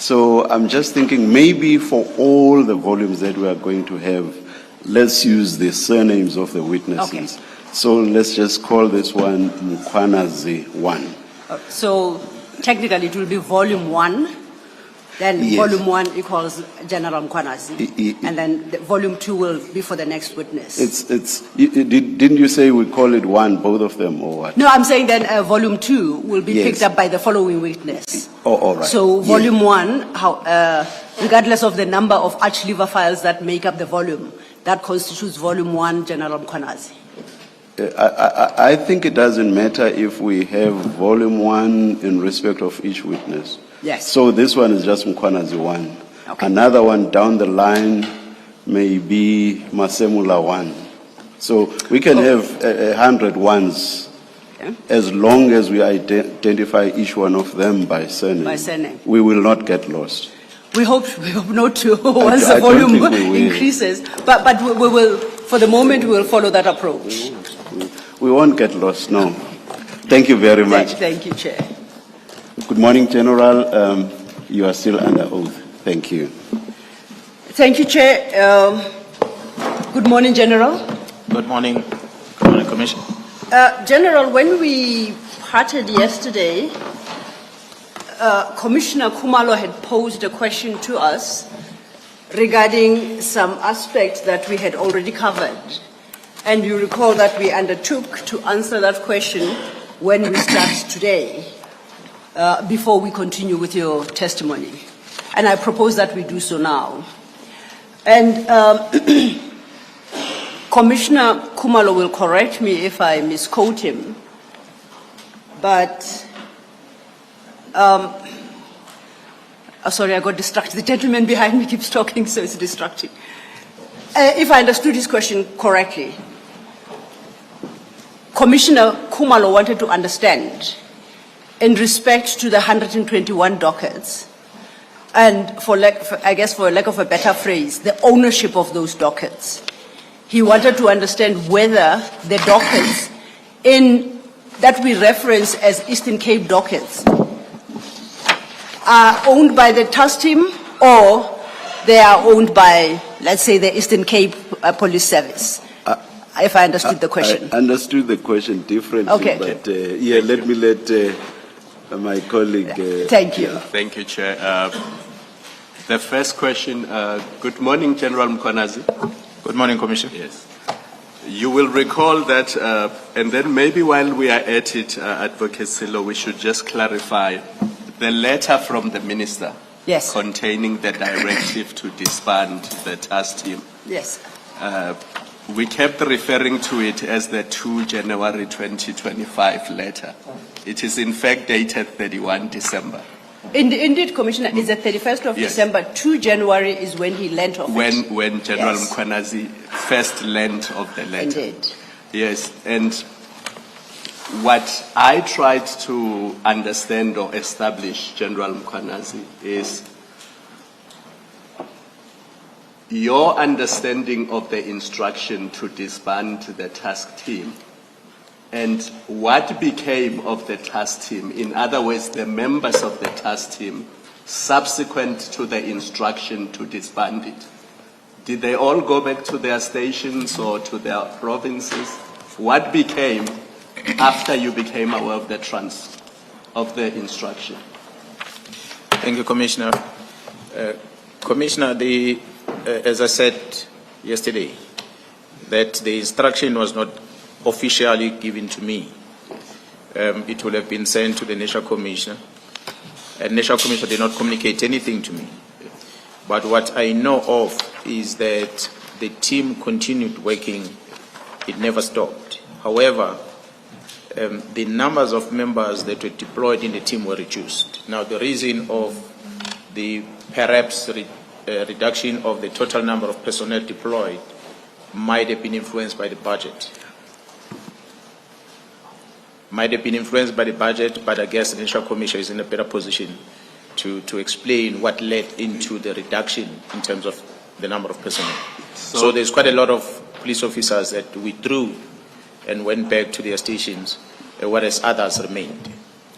So I'm just thinking maybe for all the volumes that we are going to have, let's use the surnames of the witnesses. Okay. So let's just call this one Mkwanazi 1. So technically it will be volume 1, then Yes. volume 1 equals General Mkwanazi, and then the volume 2 will be for the next witness. Didn't you say we call it 1, both of them, or what? No, I'm saying then volume 2 will be Yes. picked up by the following witness. Oh, all right. So Yes. volume 1, regardless of the number of arch liver files that make up the volume, that constitutes volume 1, General Mkwanazi. I think it doesn't matter if we have volume 1 in respect of each witness. Yes. So this one is just Mkwanazi 1. Okay. Another one down the line may be Masemula 1. So we can have 100 ones, Okay. as long as we identify each one of them by surname. By surname. We will not get lost. We hope not to once the I don't volume think we will. increases. But we will, for the moment, we will follow that approach. We won't get lost, no. Thank you very much. Thank you, Chair. Good morning, General. You are still under oath. Thank you. Thank you, Chair. Good morning, General. Good morning. Good morning, Commissioner. General, when we parted yesterday, Commissioner Khumalo had posed a question to us regarding some aspects that we had already covered. And you recall that we undertook to answer that question when we start today, before we continue with your testimony. And I propose that we do so now. And Commissioner Khumalo will correct me if I misquote him, but sorry, I got distracted. The gentleman behind me keeps talking, so it's distracting. If I understood his question correctly, Commissioner Khumalo wanted to understand, in respect to the 121 dockets, and I guess for lack of a better phrase, the ownership of those dockets. He wanted to understand whether the dockets that we reference as Eastern Cape dockets are owned by the task team or they are owned by, let's say, the Eastern Cape Police Service. If I understood the question. I understood the question differently. Okay. But let me let my colleague. Thank you. Thank you, Chair. The first question, good morning, General Mkwanazi. Good morning, Commissioner. Yes. You will recall that, and then maybe while we are at it, Advocate Silo, we should just clarify the letter from the Minister. Yes. Containing the directive to disband the task team. Yes. We kept referring to it as the 2 January 2025 letter. It is in fact dated 31 December. Indeed, Commissioner, it's the 31st of Yes. December. 2 January is when he learnt of it. When General Yes. Mkwanazi first learned of the letter. Indeed. Yes, and what I tried to understand or establish, General Mkwanazi, is your understanding of the instruction to disband the task team and what became of the task team. In other words, the members of the task team subsequent to the instruction to disband it. Did they all go back to their stations or to their provinces? What became after you became aware of the instruction? Thank you, Commissioner. Commissioner, as I said yesterday, that the instruction was not officially given to me. It will have been sent to the National Commissioner, and National Commissioner did not communicate anything to me. But what I know of is that the team continued working. It never stopped. However, the numbers of members that were deployed in the team were reduced. Now, the reason of the perhaps reduction of the total number of personnel deployed might have been influenced by the budget. But I guess the National Commission is in a better position to explain what led into the reduction in terms of the number of personnel. So there's quite a lot of police officers that withdrew and went back to their stations, whereas others remained.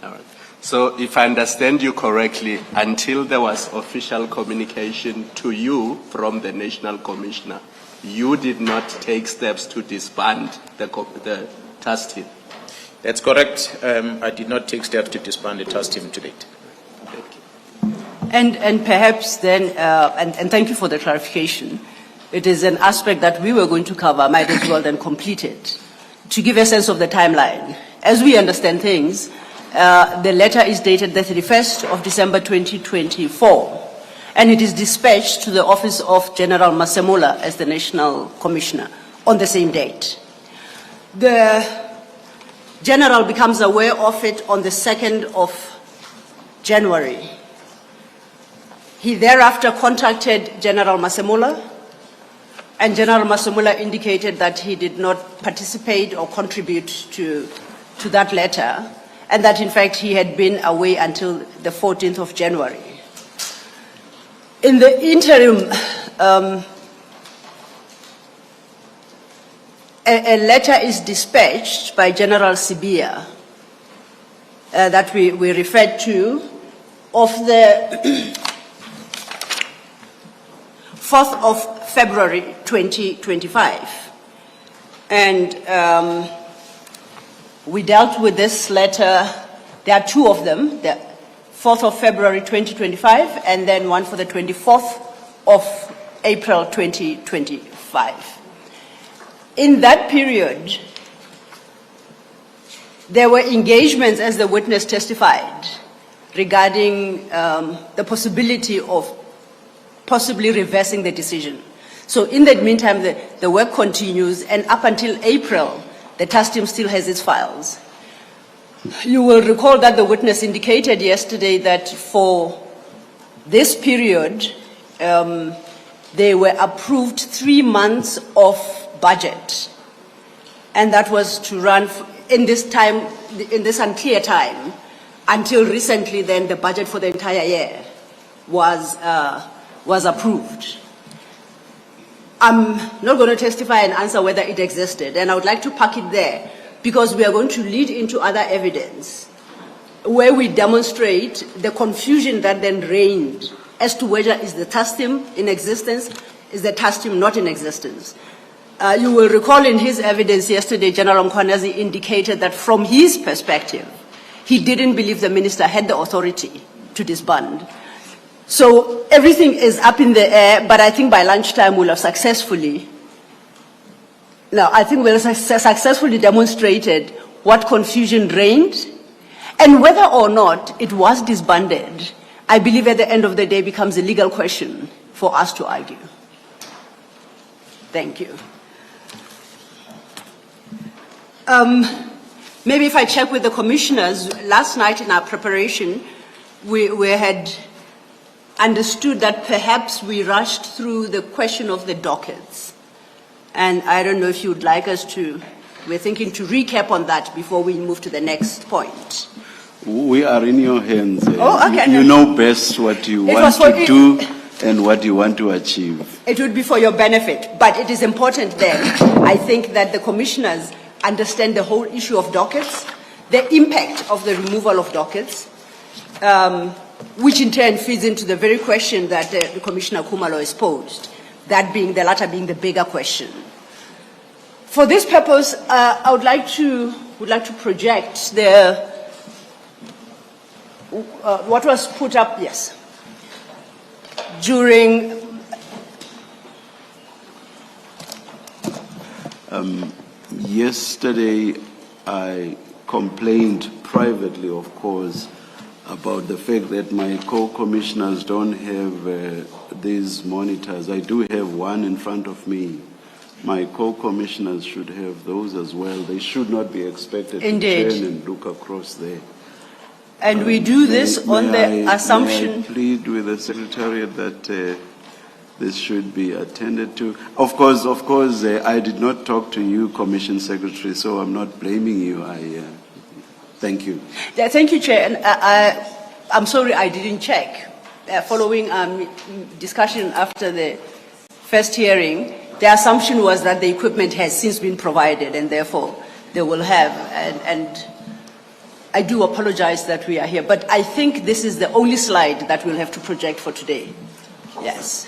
All right. So if I understand you correctly, until there was official communication to you from the National Commissioner, you did not take steps to disband the task team. That's correct. I did not take steps to disband the task team to date. Thank you. And perhaps then, and thank you for the clarification, it is an aspect that we were going to cover, might as well then complete it. To give a sense of the timeline, as we understand things, the letter is dated the 31st of December 2024, and it is dispatched to the office of General Masemola as the National Commissioner on the same date. The General becomes aware of it on the 2nd of January. He thereafter contacted General Masemola, and General Masemola indicated that he did not participate or contribute to that letter, and that in fact he had been away until the 14th of January. In the interim, a letter is dispatched by General Sibia that we referred to of the 4th of February 2025. And we dealt with this letter. There are two of them, the 4th of February 2025 and then one for the 24th of April 2025. In that period, there were engagements, as the witness testified, regarding the possibility of possibly reversing the decision. So in the meantime, the work continues, and up until April, the task team still has its files. You will recall that the witness indicated yesterday that for this period, they were approved 3 months of budget, and that was to run in this unclear time, until recently. Then the budget for the entire year was approved. I'm not going to testify and answer whether it existed, and I would like to park it there, because we are going to lead into other evidence where we demonstrate the confusion that then reigned as to whether is the task team in existence, is the task team not in existence. You will recall in his evidence yesterday, General Mkhwanazi indicated that from his perspective, he didn't believe the minister had the authority to disband. So everything is up in the air, but I think by lunchtime we'll have successfully demonstrated what confusion reigned, and whether or not it was disbanded, I believe at the end of the day becomes a legal question for us to argue. Thank you. Maybe if I check with the commissioners, last night in our preparation, we had understood that perhaps we rushed through the question of the dockets. And I don't know if you would like us to, we're thinking to recap on that before we move to the next point. We are in your hands. Oh, okay. You know best what you want to do and what you want to achieve. It would be for your benefit, but it is important then, I think, that the commissioners understand the whole issue of dockets, the impact of the removal of dockets, which in turn feeds into the very question that the Commissioner Khumalo has posed, that being the latter being the bigger question. For this purpose, I would like to project what was put up, yes, during yesterday. I complained privately, of course, about the fact that my co-commissioners don't have these monitors. I do have one in front of me. My co-commissioners should have those as well. They should not be expected Indeed. to turn and look across there. and we do this on the assumption. May I plead with the Secretariat that this should be attended to. Of course, I did not talk to you, Commission Secretary, so I'm not blaming you. Thank you. Yeah, thank you, Chair. And I'm sorry I didn't check. Following discussion after the first hearing, the assumption was that the equipment has since been provided, and therefore they will have. I do apologize that we are here, but I think this is the only slide that we'll have to project for today. Yes.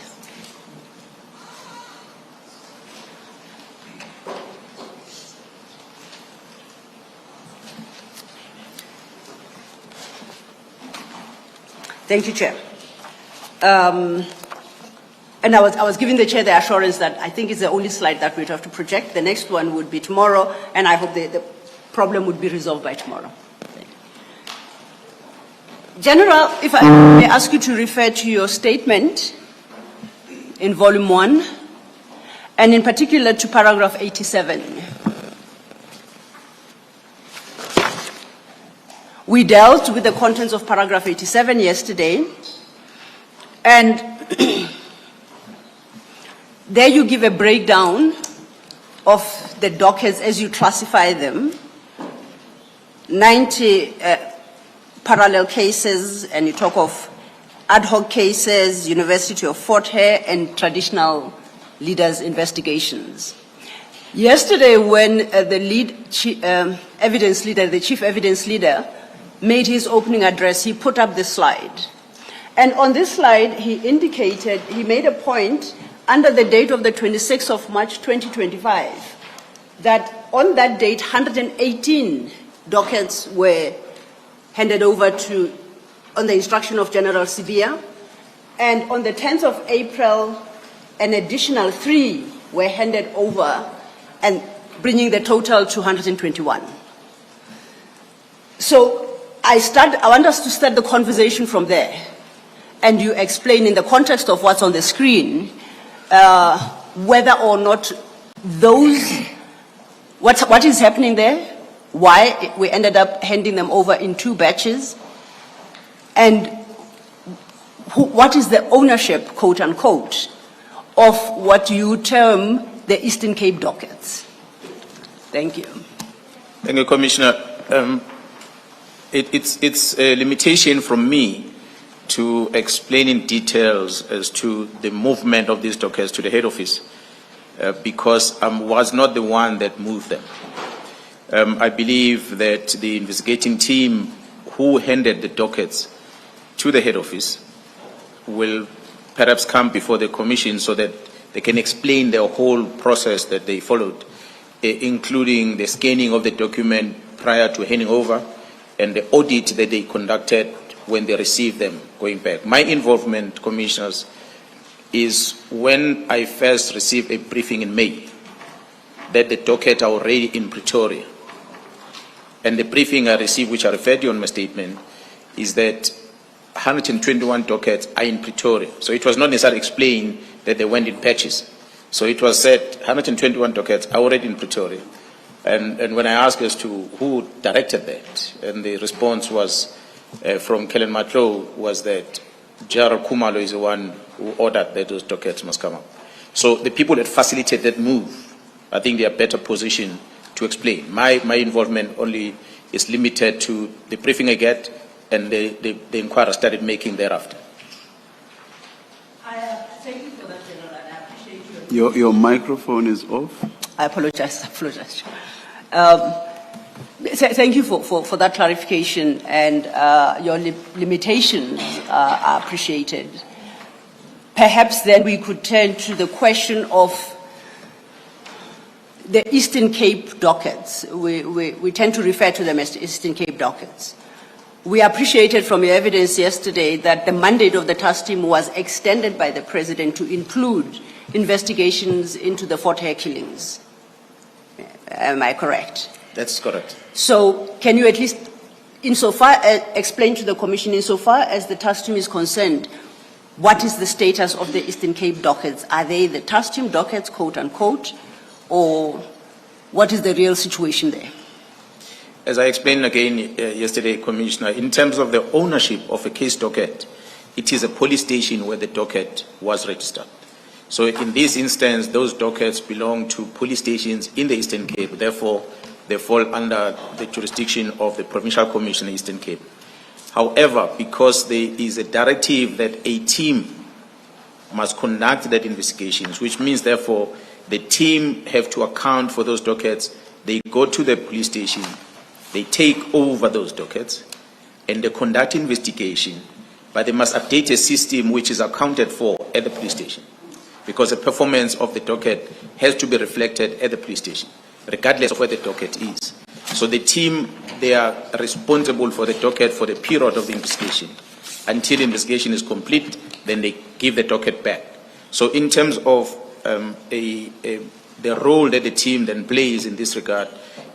Thank you, Chair. And I was giving the Chair the assurance that I think it's the only slide that we'd have to project. The next one would be tomorrow, and I hope the problem would be resolved by tomorrow. General, if I may ask you to refer to your statement in Volume 1, and in particular to paragraph 87. We dealt with the contents of paragraph 87 yesterday, and there you give a breakdown of the dockets as you classify them, 90 parallel cases, and you talk of ad hoc cases, University of Fort Hare, and traditional leaders' investigations. Yesterday, when the chief evidence leader made his opening address, he put up this slide. And on this slide, he made a point under the date of the 26th of March 2025, that on that date, 118 dockets were handed over on the instruction of General Sibia, and on the 10th of April, an additional 3 were handed over, and bringing the total to 121. So I want us to start the conversation from there, and you explain in the context of what's on the screen whether or not what is happening there, why we ended up handing them over in 2 batches, and what is the ownership, quote unquote, of what you term the Eastern Cape dockets. Thank you. Thank you, Commissioner. It's a limitation from me to explain in details as to the movement of these dockets to the head office, because I was not the one that moved them. I believe that the investigating team who handed the dockets to the head office will perhaps come before the Commission so that they can explain the whole process that they followed, including the scanning of the document prior to handing over and the audit that they conducted when they received them going back. My involvement, Commissioners, is when I first received a briefing in May that the docket are already in Pretoria. And the briefing I received, which I referred to in my statement, is that 121 dockets are in Pretoria. So it was not necessarily explained that they went in patches. So it was said 121 dockets are already in Pretoria. And when I asked as to who directed that, and the response was from Kellen Matlow was that Gerald Kumalo is the one who ordered that those dockets must come up. So the people that facilitated that move, I think they are better positioned to explain. My involvement only is limited to the briefing I get and the inquiry started making thereafter. Thank you for that, General, and I appreciate Your microphone is off. I apologize. Thank you for that clarification, and your limitations are appreciated. Perhaps then we could turn to the question of the Eastern Cape dockets. We tend to refer to them as Eastern Cape dockets. We appreciated from your evidence yesterday that the mandate of the task team was extended by the President to include investigations into the Fort Hare killings. Am I correct? That's correct. So can you at least, explain to the Commission, insofar as the task team is concerned, what is the status of the Eastern Cape dockets? Are they the task team dockets, quote unquote, or what is the real situation there? As I explained again yesterday, Commissioner, in terms of the ownership of a case docket, it is a police station where the docket was registered. So in this instance, those dockets belong to police stations in the Eastern Cape. Therefore, they fall under the jurisdiction of the Provincial Commission in Eastern Cape. However, because there is a directive that a team must conduct that investigations, which means, therefore, the team have to account for those dockets. They go to the police station, They take over those dockets and they conduct investigation, but they must update a system which is accounted for at the police station, because the performance of the docket has to be reflected at the police station, regardless of where the docket is. So the team, they are responsible for the docket for the period of the investigation. Until the investigation is complete, then they give the docket back. So in terms of the role that the team then plays in this regard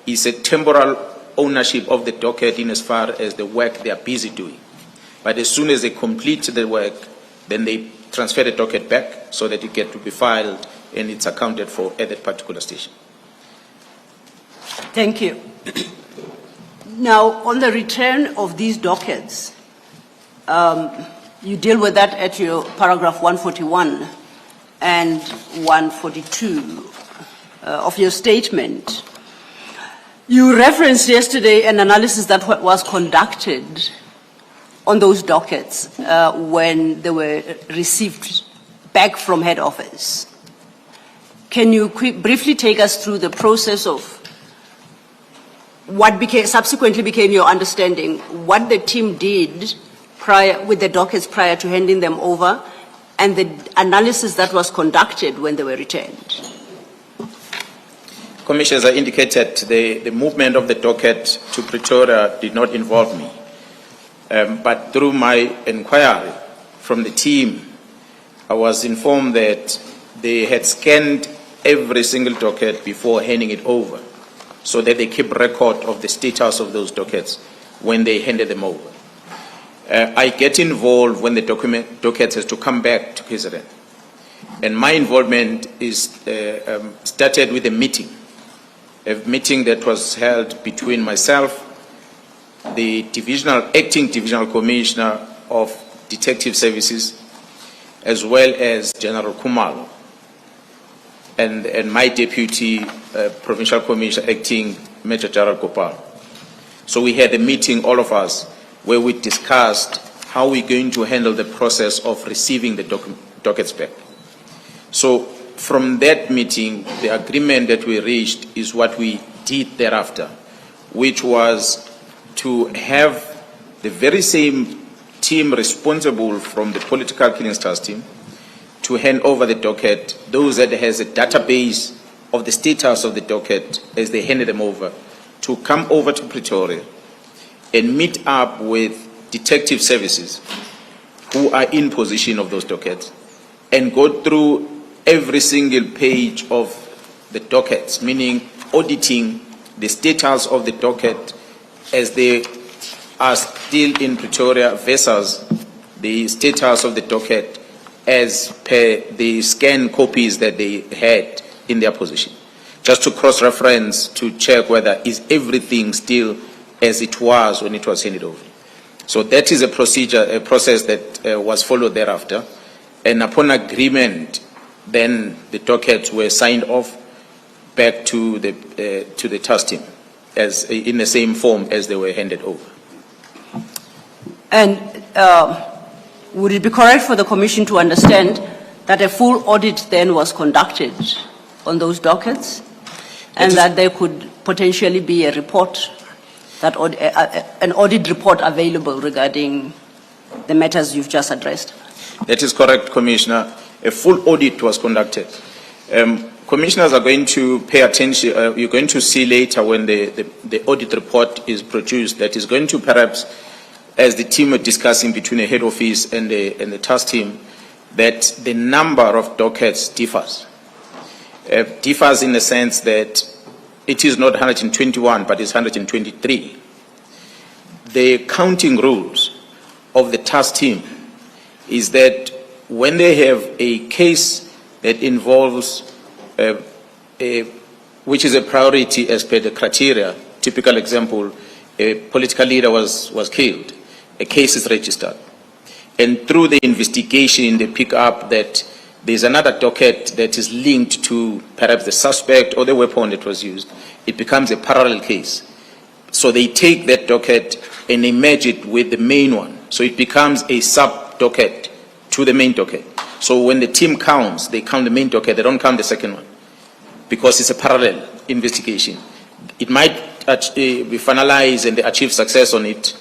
is a temporal ownership of the docket in as far as the work they are busy doing. But as soon as they complete the work, then they transfer the docket back so that it gets to be filed and it's accounted for at that particular station. Thank you. Now, on the return of these dockets, you deal with that at your paragraph 141 and 142 of your statement. You referenced yesterday an analysis that was conducted on those dockets when they were received back from head office. Can you briefly take us through the process of what subsequently became your understanding, what the team did with the dockets prior to handing them over, and the analysis that was conducted when they were returned? Commissioners, I indicated the movement of the docket to Pretoria did not involve me. But through my inquiry from the team, I was informed that they had scanned every single docket before handing it over, so that they keep record of the status of those dockets when they handed them over. I get involved when the docket has to come back to President. And my involvement is started with a meeting that was held between myself, the acting divisional commissioner of detective services, as well as General Kumalo, and my deputy provincial commissioner, acting Major General Gopal. So we had a meeting, all of us, where we discussed how we're going to handle the process of receiving the dockets back. So from that meeting, the agreement that we reached is what we did thereafter, which was to have the very same team responsible from the political killings task team to hand over the docket, those that has a database of the status of the docket as they handed them over, to come over to Pretoria and meet up with detective services who are in possession of those dockets and go through every single page of the dockets, meaning auditing the status of the docket as they are still in Pretoria versus the status of the docket as per the scanned copies that they had in their possession, just to cross-reference to check whether is everything still as it was when it was handed over. So that is a process that was followed thereafter, and upon agreement, then the dockets were signed off back to the task team as in the same form as they were handed over. And would it be correct for the Commission to understand that a full audit then was conducted on those dockets, and that there could potentially be a report, an audit report available regarding the matters you've just addressed? That is correct, Commissioner. A full audit was conducted. Commissioners are going to pay attention. You're going to see later when the audit report is produced that is going to perhaps, as the team are discussing between the head office and the task team, that the number of dockets differs. Differs in the sense that it is not 121, but it's 123. The counting rules of the task team is that when they have a case that involves, which is a priority as per the criteria, typical example, a political leader was killed, a case is registered. And through the investigation, they pick up that there's another docket that is linked to perhaps the suspect or the weapon that was used. It becomes a parallel case. So they take that docket and they merge it with the main one. So it becomes a sub-docket to the main docket. So when the team counts, they count the main docket, they don't count the second one, because it's a parallel investigation. It might we finalize and they achieve success on it,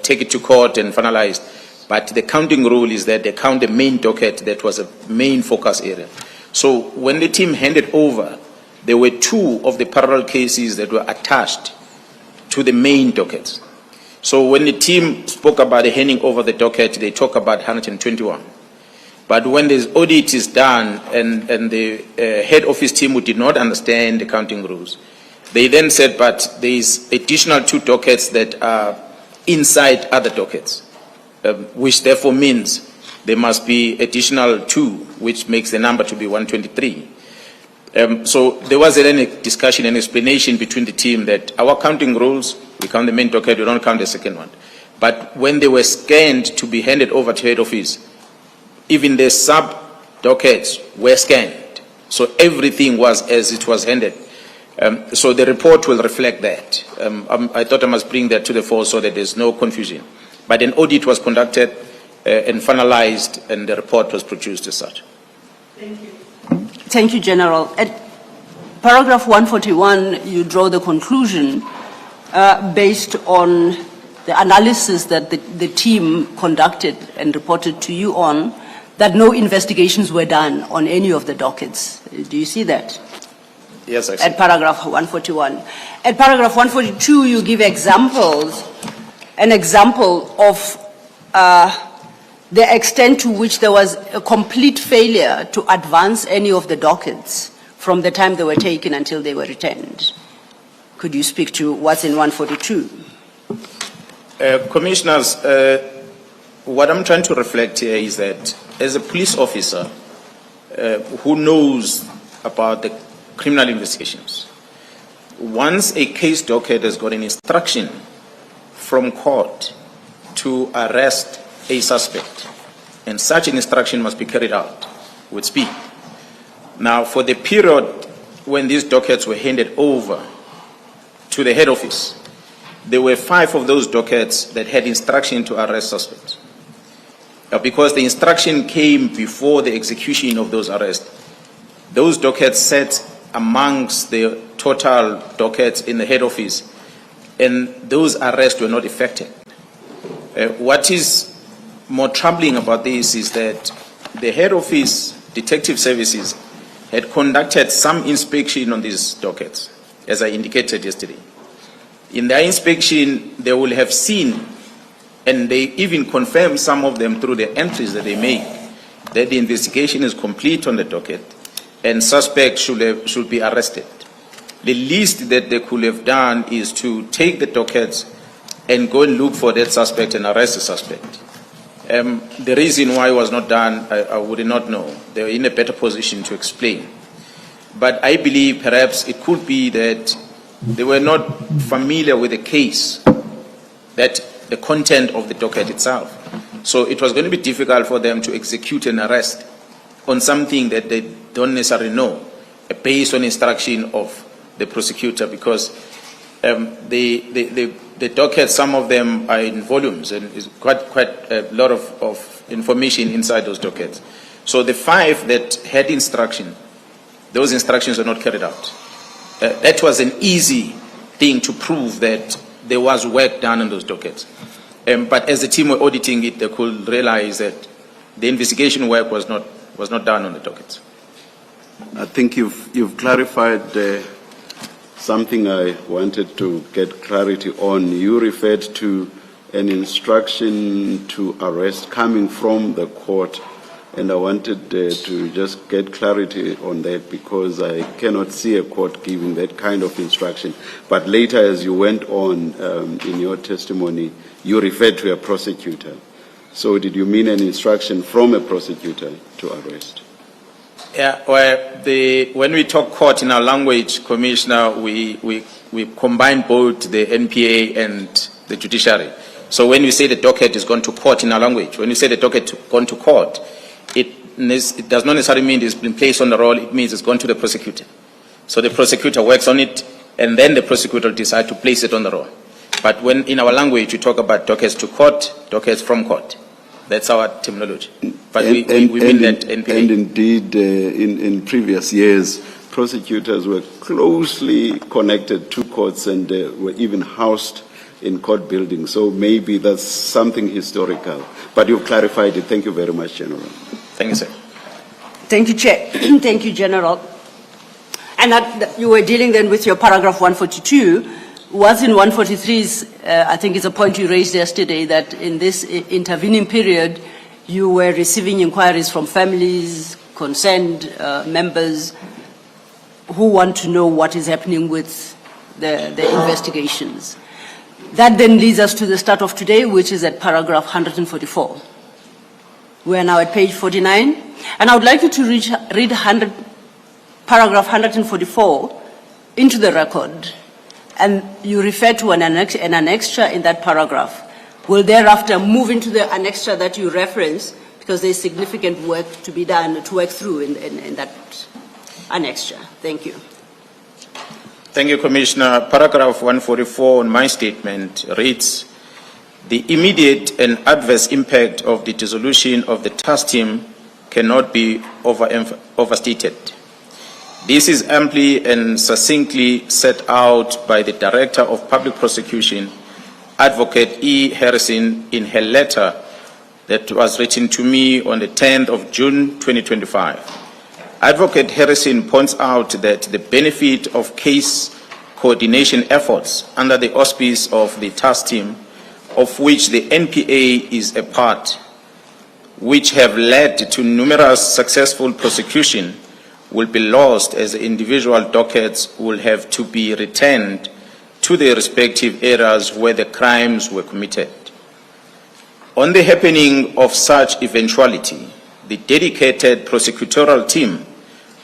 take it to court and finalize. But the counting rule is that they count the main docket that was a main focus area. So when the team handed over, there were 2 of the parallel cases that were attached to the main dockets. So when the team spoke about the handing over the docket, they talk about 121. But when this audit is done and the head office team who did not understand the counting rules, they then said, but there is additional 2 dockets that are inside other dockets, which therefore means there must be additional 2, which makes the number to be 123. So there was any discussion and explanation between the team that our counting rules, we count the main docket, we don't count the second one. But when they were scanned to be handed over to head office, even the sub-dockets were scanned. So everything was as it was handed. So the report will reflect that. I thought I must bring that to the fore so that there's no confusion. But an audit was conducted and finalized, and the report was produced as such. Thank you. Thank you, General. At paragraph 141, you draw the conclusion based on the analysis that the team conducted and reported to you on, that no investigations were done on any of the dockets. Do you see that? Yes, I see. At paragraph 141. At paragraph 142, you give examples, an example of the extent to which there was a complete failure to advance any of the dockets from the time they were taken until they were returned. Could you speak to what's in 142? Commissioners, what I'm trying to reflect here is that as a police officer who knows about the criminal investigations, once a case docket has got an instruction from court to arrest a suspect, and such an instruction must be carried out with speed. Now, for the period when these dockets were handed over to the head office, there were 5 of those dockets that had instruction to arrest suspects. Because the instruction came before the execution of those arrests, those dockets sat amongst the total dockets in the head office, and those arrests were not effected. What is more troubling about this is that the head office detective services had conducted some inspection on these dockets, as I indicated yesterday. In their inspection, they will have seen, and they even confirmed some of them through the entries that they make, that the investigation is complete on the docket and suspects should be arrested. The least that they could have done is to take the dockets and go and look for that suspect and arrest the suspect. The reason why it was not done, I would not know. They were in a better position to explain. But I believe perhaps it could be that they were not familiar with the case, that the content of the docket itself. So it was going to be difficult for them to execute an arrest on something that they don't necessarily know, based on instruction of the prosecutor, because the dockets, some of them are in volumes, and is quite a lot of information inside those dockets. So the 5 that had instruction, those instructions were not carried out. That was an easy thing to prove that there was work done on those dockets. But as the team were auditing it, they could realize that the investigation work was not done on the dockets. I think you've clarified something I wanted to get clarity on. You referred to an instruction to arrest coming from the court, and I wanted to just get clarity on that, because I cannot see a court giving that kind of instruction. But later, as you went on in your testimony, you referred to a prosecutor. So did you mean an instruction from a prosecutor to arrest? Yeah, well, when we talk court in our language, Commissioner, we combine both the NPA and the judiciary. So when we say the docket is gone to court in our language, when we say the docket gone to court, it does not necessarily mean it's been placed on the roll. It means it's gone to the prosecutor. So the prosecutor works on it, and then the prosecutor decides to place it on the roll. But when in our language we talk about dockets to court, dockets from court. That's our terminology. But we mean that NPA. And indeed, in previous years, prosecutors were closely connected to courts and were even housed in court buildings. So maybe that's something historical. But you've clarified it. Thank you very much, General. Thank you, sir. Thank you, Chair. Thank you, General. And that you were dealing then with your paragraph 142. Was in 143's, I think it's a point you raised yesterday, that in this intervening period, you were receiving inquiries from families, concerned members who want to know what is happening with the investigations. That then leads us to the start of today, which is at paragraph 144. We are now at page 49, and I would like you to read paragraph 144 into the record, and you refer to an annexure in that paragraph. We'll thereafter move into the annexure that you reference, because there's significant work to be done, to work through in that annexure. Thank you. Thank you, Commissioner. Paragraph 144 on my statement reads, the immediate and adverse impact of the dissolution of the task team cannot be overstated. This is amply and succinctly set out by the Director of Public Prosecution, Advocate E. Harrison, in her letter that was written to me on the 10th of June 2025. Advocate Harrison points out that the benefit of case coordination efforts under the auspice of the task team, of which the NPA is a part, which have led to numerous successful prosecution, will be lost as the individual dockets will have to be returned to the respective areas where the crimes were committed. On the happening of such eventuality, the dedicated prosecutorial team,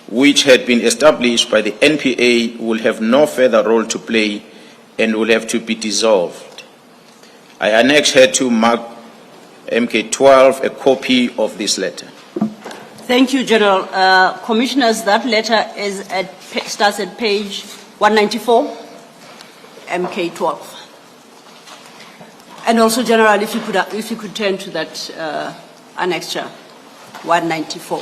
which had been established by the NPA, will have no further role to play and will have to be dissolved. I annex here to Mark MK12 a copy of this letter. Thank you, General. Commissioners, that letter is starts at page 194, MK12. And also, General, if you could turn to that annexure, 194.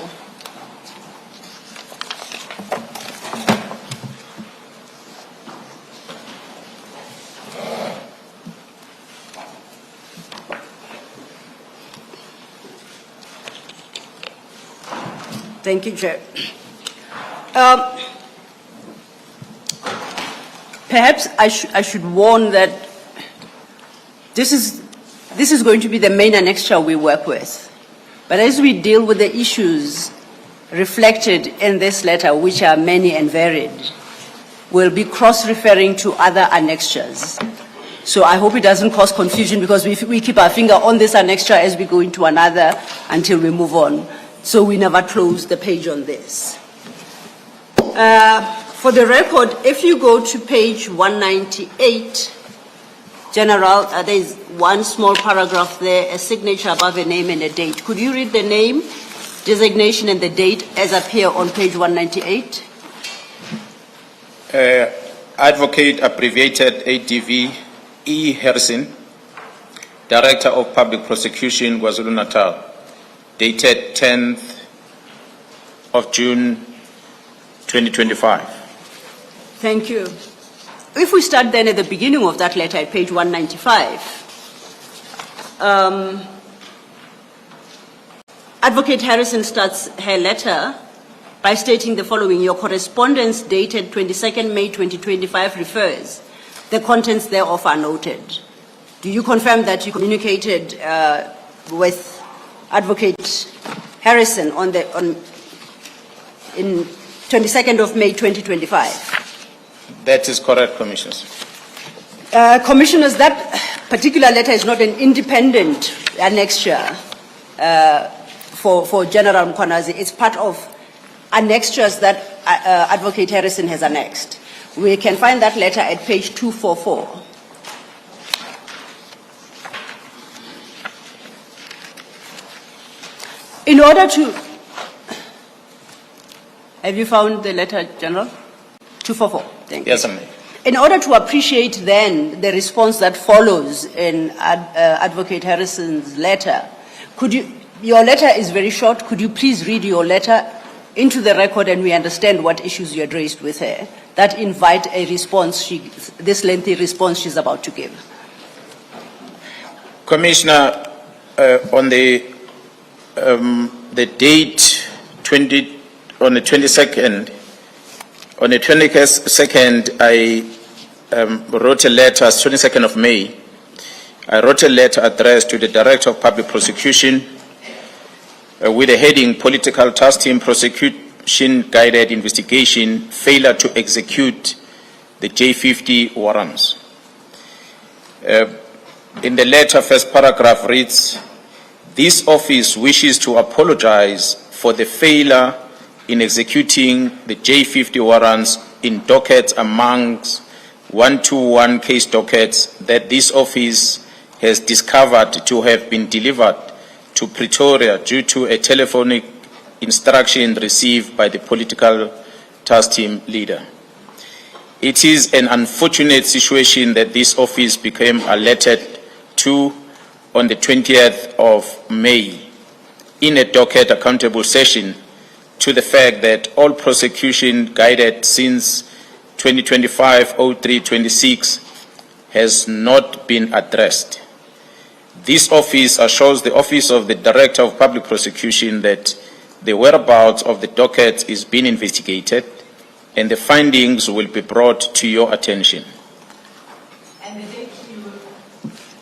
Thank you, Chair. Perhaps I should warn that this is going to be the main annexure we work with. But as we deal with the issues reflected in this letter, which are many and varied, we'll be cross-referring to other annexures. So I hope it doesn't cause confusion, because we keep our finger on this annexure as we go into another until we move on. So we never close the page on this. For the record, if you go to page 198, General, there's one small paragraph there, a signature above a name and a date. Could you read the name, designation, and the date as appear on page 198? Advocate abbreviated ADV E. Harrison, Director of Public Prosecution, KwaZulu-Natal, dated 10th of June 2025. Thank you. If we start then at the beginning of that letter at page 195, Advocate Harrison starts her letter by stating the following: your correspondence dated 22nd May 2025 refers. The contents thereof are noted. Do you confirm that you communicated with Advocate Harrison in 22nd of May 2025? That is correct, Commissioners. Commissioners, that particular letter is not an independent annexure for General Mkhwanazi. It's part of annexures that Advocate Harrison has annexed. We can find that letter at page 244. In order to... Have you found the letter, General? 244. Thank you. Yes, ma'am. In order to appreciate then the response that follows in Advocate Harrison's letter, your letter is very short. Could you please read your letter into the record and we understand what issues you had raised with her that invite a response, this lengthy response she's about to give. Commissioner, on the date on the 22nd, I wrote a letter, 22nd of May, I wrote a letter addressed to the Director of Public Prosecution with the heading Political Task Team Prosecution Guided Investigation Failure to Execute the J50 Warrants. In the letter, first paragraph reads, "This office wishes to apologize for the failure in executing the J50 warrants in dockets amongst 121 case dockets that this office has discovered to have been delivered to Pretoria due to a telephonic instruction received by the political task team leader. It is an unfortunate situation that this office became alerted to on the 20th of May in a docket accountable session to the fact that all prosecution guided since 2025-03-26 has not been addressed. This office assures the Office of the Director of Public Prosecution that the whereabouts of the docket is being investigated and the findings will be brought to your attention."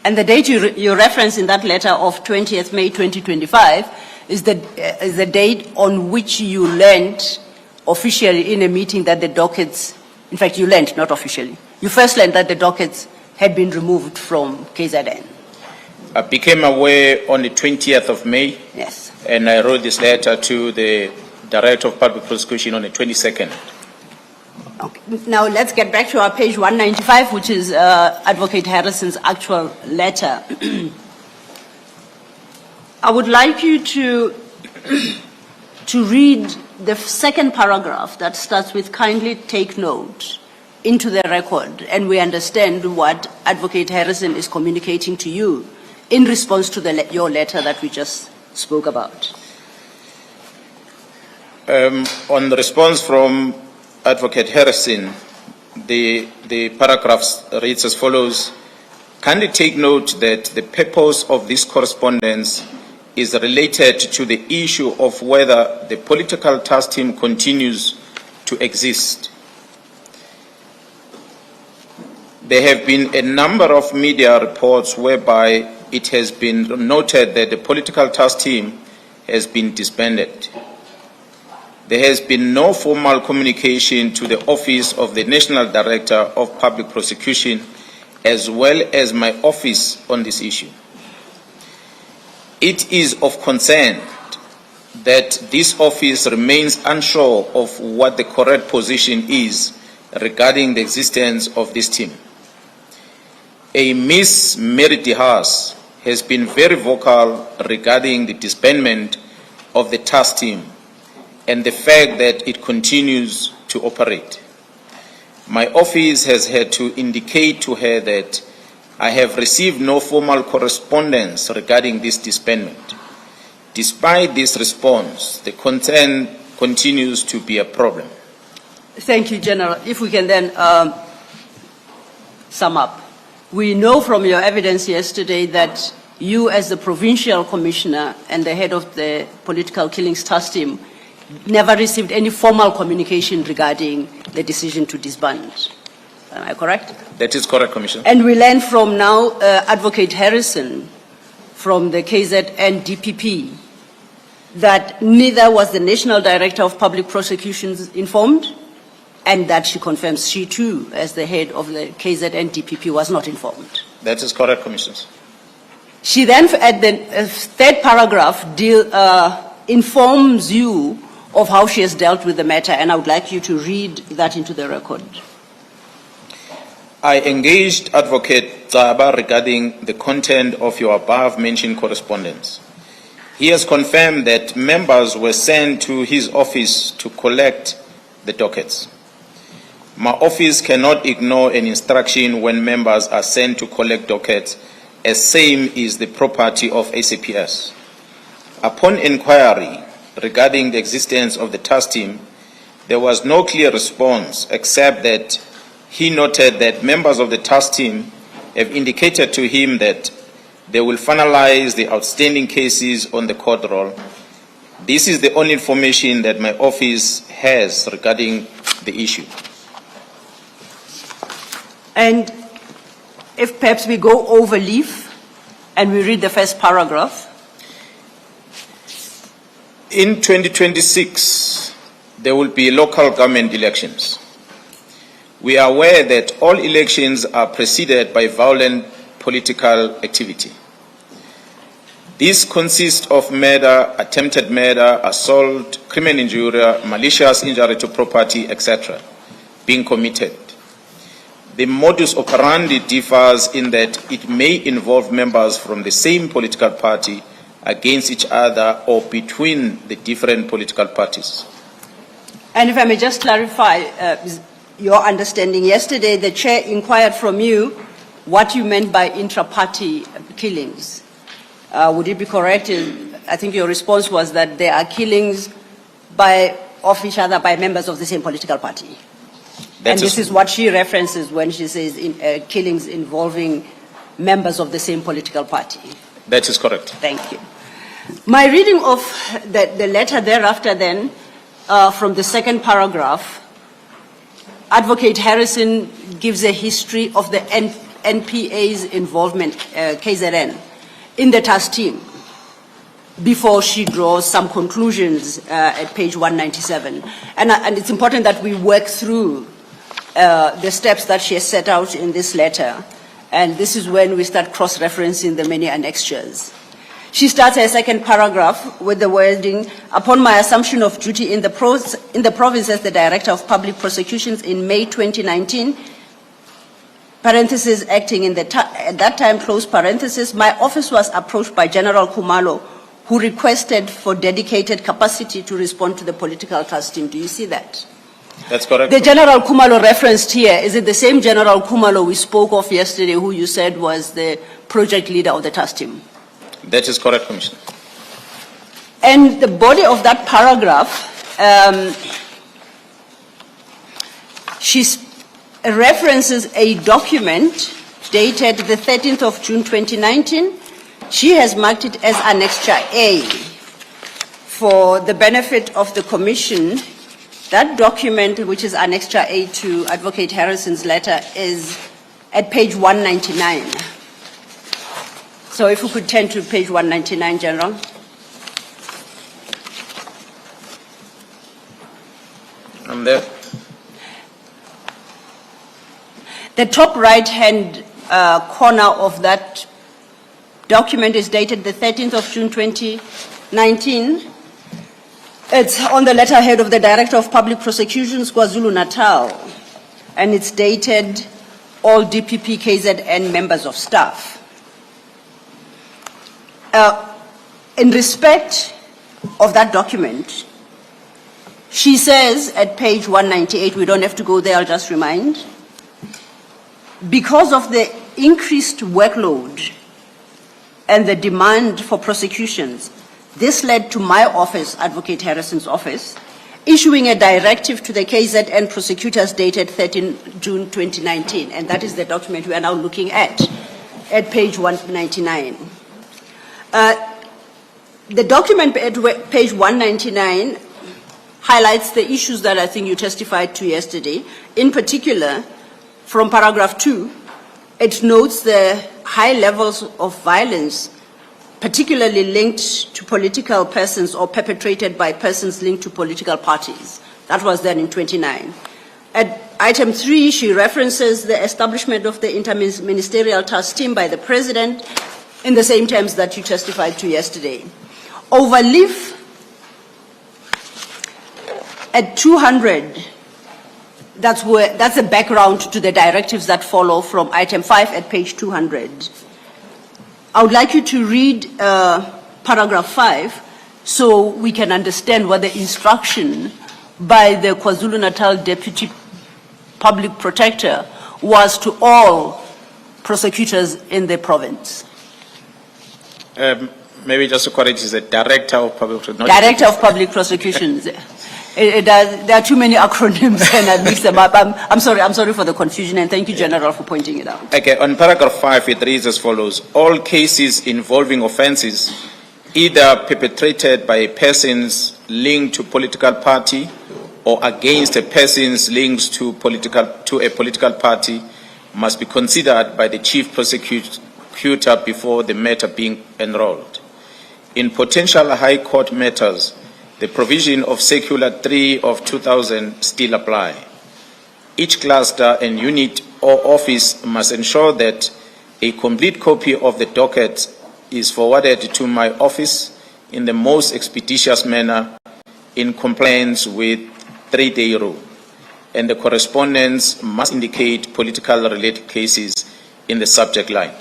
And the date you reference in that letter of 20th May 2025 is the date on which you learned officially in a meeting that the dockets, in fact you learned, not officially, you first learned that the dockets had been removed from KZN. I became aware on the 20th of May. Yes. And I wrote this letter to the Director of Public Prosecution on the 22nd. Okay. Now let's get back to our page 195, which is Advocate Harrison's actual letter. I would like you to read the second paragraph that starts with "kindly take note" into the record, and we understand what Advocate Harrison is communicating to you in response to your letter that we just spoke about. On the response from Advocate Harrison, the paragraph reads as follows: "Kindly take note that the purpose of this correspondence is related to the issue of whether the political task team continues to exist. There have been a number of media reports whereby it has been noted that the political task team has been disbanded. There has been no formal communication to the Office of the National Director of Public Prosecution as well as my office on this issue. It is of concern that this office remains unsure of what the correct position is regarding the existence of this team. A Miss Mary DeHaas has been very vocal regarding the disbandment of the task team and the fact that it continues to operate. My office has had to indicate to her that I have received no formal correspondence regarding this disbandment. Despite this response, the concern continues to be a problem." Thank you, General. If we can then sum up. We know from your evidence yesterday that you, as the provincial commissioner and the head of the political killings task team, never received any formal communication regarding the decision to disband. Am I correct? That is correct, Commissioner. And we learn from now Advocate Harrison from the KZN DPP that neither was the National Director of Public Prosecutions informed, and that she confirms she too, as the head of the KZN DPP, was not informed. That is correct, Commissioner. She then, at the third paragraph, informs you of how she has dealt with the matter, and I would like you to read that into the record. "I engaged Advocate Zaba regarding the content of your above-mentioned correspondence. He has confirmed that members were sent to his office to collect the dockets. My office cannot ignore an instruction when members are sent to collect dockets, as same is the property of ACPS. Upon inquiry, regarding the existence of the task team, there was no clear response except that he noted that members of the task team have indicated to him that they will finalize the outstanding cases on the court roll. This is the only information that my office has regarding the issue. And if perhaps we go over leaf and we read the first paragraph. In 2026, there will be local government elections. We are aware that all elections are preceded by violent political activity. These consist of murder, attempted murder, assault, criminal injury, malicious injury to property, etc., being committed. The modus operandi differs in that it may involve members from the same political party against each other or between the different political parties. And if I may just clarify your understanding, yesterday the chair inquired from you what you meant by intra-party killings. Would it be correct? I think your response was that there are killings of each other by members of the same political party. And this is what she references when she says killings involving members of the same political party. That is correct. Thank you. My reading of the letter thereafter then, from the second paragraph, Advocate Harrison gives a history of the NPA's involvement, KZN, in the task team before she draws some conclusions at page 197. And it's important that we work through the steps that she has set out in this letter. And this is when we start cross-referencing the many annexures. She starts her second paragraph with the wording, upon my assumption of duty in the province as the Director of Public Prosecutions in May 2019, parenthesis, acting at that time, close parenthesis, my office was approached by General Kumalo, who requested for dedicated capacity to respond to the political task team. Do you see that? That's correct. The General Kumalo referenced here, is it the same General Kumalo we spoke of yesterday, who you said was the project leader of the task team? That is correct, Commissioner. And the body of that paragraph, she references a document dated the 13th of June 2019. She has marked it as Annexure A. For the benefit of the Commission, that document, which is Annexure A to Advocate Harrison's letter, is at page 199. So if we could turn to page 199, General. I'm there. The top right-hand corner of that document is dated the 13th of June 2019. It's on the letterhead of the Director of Public Prosecutions, KwaZulu-Natal, and it's dated all DPP, KZN members of staff. In respect of that document, she says at page 198, we don't have to go there, I'll just remind, because of the increased workload and the demand for prosecutions, this led to my office, Advocate Harrison's office, issuing a directive to the KZN prosecutors dated 13 June 2019, and that is the document we are now looking at page 199. The document at page 199 highlights the issues that I think you testified to yesterday. In particular, from paragraph 2, it notes the high levels of violence, particularly linked to political persons or perpetrated by persons linked to political parties. That was then in 29. At item 3, she references the establishment of the interministerial task team by the President in the same terms that you testified to yesterday. Overleaf at 200, that's the background to the directives that follow from item 5 at page 200. I would like you to read paragraph 5 so we can understand what the instruction by the KwaZulu-Natal Deputy Public Protector was to all prosecutors in the province. Maybe just to correct, is the Director of Public not Director of Public Prosecutions. There are too many acronyms and I mix them up. I'm sorry for the confusion, and thank you, General, for pointing it out. Okay, on paragraph 5, it reads as follows. All cases involving offences either perpetrated by persons linked to political party or against a person's links to a political party must be considered by the Chief Prosecutor before the matter being enrolled. In potential High Court matters, the provision of Circular 3 of 2000 still apply. Each cluster and unit or office must ensure that a complete copy of the docket is forwarded to my office in the most expeditious manner in compliance with 3-day rule, and the correspondence must indicate political related cases in the subject line.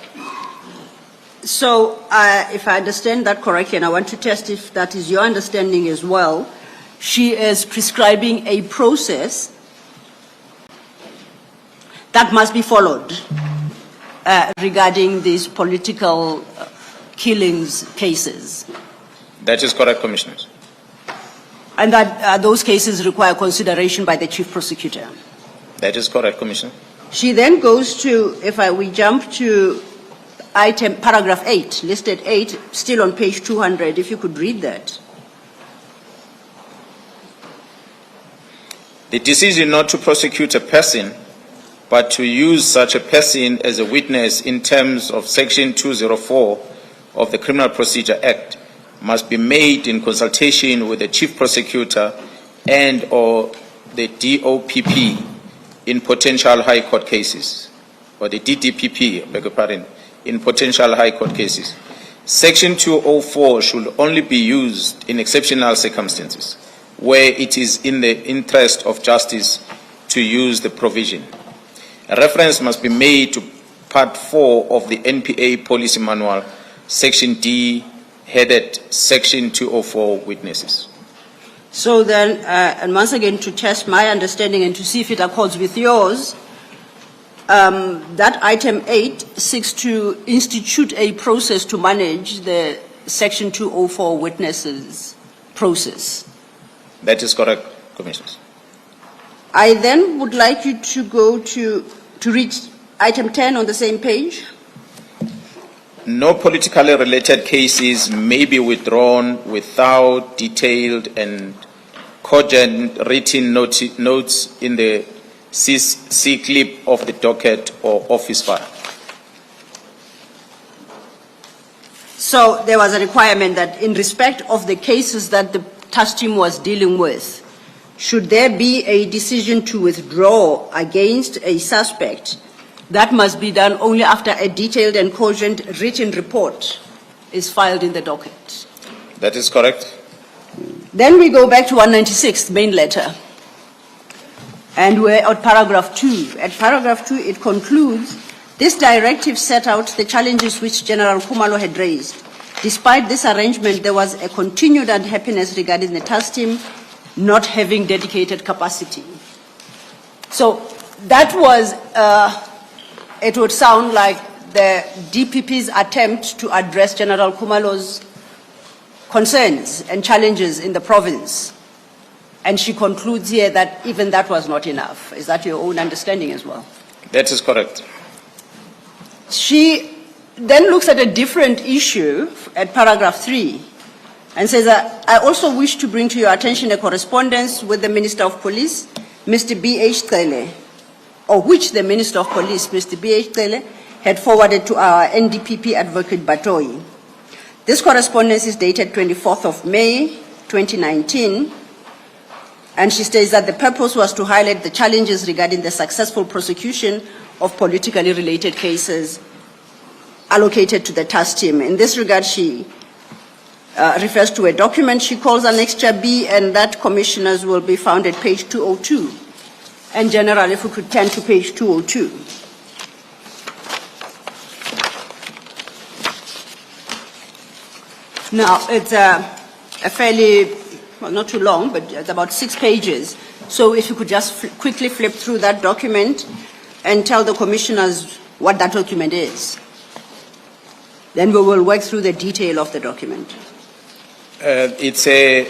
So, if I understand that correctly, and I want to test if that is your understanding as well, she is prescribing a process that must be followed regarding these political killings cases. That is correct, Commissioners. And that those cases require consideration by the Chief Prosecutor. That is correct, Commissioner. She then goes to, we jump to paragraph 8, listed 8, still on page 200, if you could read that. The decision not to prosecute a person, but to use such a person as a witness in terms of Section 204 of the Criminal Procedure Act must be made in consultation with the Chief Prosecutor and or the DOPP in potential High Court cases, or the DDPP, beg your pardon, in potential High Court cases. Section 204 should only be used in exceptional circumstances, where it is in the interest of justice to use the provision. A reference must be made to Part 4 of the NPA Policy Manual, Section D, headed Section 204 Witnesses. So then, and once again to test my understanding and to see if it accords with yours, that item 8 seeks to institute a process to manage the Section 204 witnesses process. That is correct, Commissioners. I then would like you to go to read item 10 on the same page. No politically related cases may be withdrawn without detailed and cogent written notes in the C-clip of the docket or office file. So there was a requirement that in respect of the cases that the task team was dealing with, should there be a decision to withdraw against a suspect, that must be done only after a detailed and cogent written report is filed in the docket. That is correct. Then we go back to 196, main letter. And we're at paragraph 2. At paragraph 2, it concludes, this directive set out the challenges which General Khumalo had raised. Despite this arrangement, there was a continued unhappiness regarding the task team not having dedicated capacity. So that was, it would sound like the DPP's attempt to address General Khumalo's concerns and challenges in the province. And she concludes here that even that was not enough. Is that your own understanding as well? That is correct. She then looks at a different issue at paragraph 3 and says that I also wish to bring to your attention a correspondence with the Minister of Police, Mr. B.H. Cele, or which the Minister of Police, Mr. B.H. Cele, had forwarded to our NDPP advocate Batoi. This correspondence is dated 24th of May, 2019, and she states that the purpose was to highlight the challenges regarding the successful prosecution of politically related cases allocated to the task team. In this regard, she refers to a document she calls Annexure B, and that, Commissioners, will be found at page 202. And General, if we could turn to page 202. Now, it's a fairly, well, not too long, but it's about 6 pages. So if you could just quickly flip through that document and tell the Commissioners what that document is. Then we will work through the detail of the document. It's an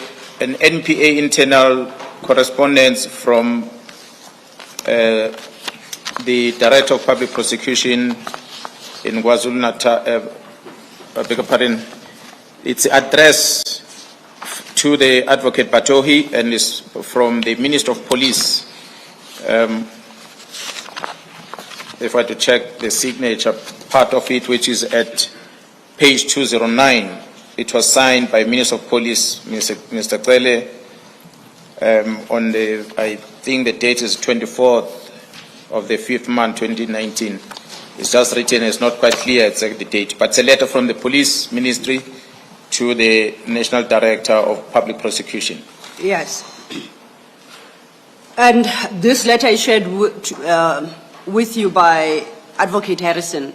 NPA internal correspondence from the Director of Public Prosecution in KwaZulu-Natal. I beg your pardon. It's addressed to the Advocate Batohi and is from the Minister of Police. If I had to check the signature part of it, which is at page 209, it was signed by Minister of Police, Mr. Kwele, on the, I think the date is 24th of the 5th month, 2019. It's just written, it's not quite clear exactly the date, but it's a letter from the Police Ministry to the National Director of Public Prosecution. Yes. And this letter is shared with you by Advocate Harrison.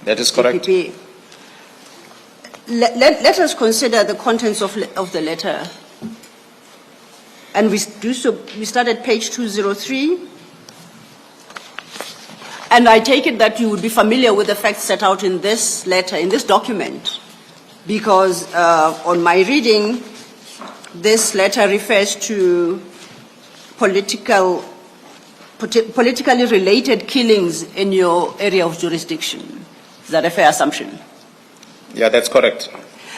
That is correct. DPP. Let us consider the contents of the letter. And we start at page 203. And I take it that you would be familiar with the facts set out in this letter, in this document, because on my reading, this letter refers to politically related killings in your area of jurisdiction. Is that a fair assumption? Yeah, that's correct.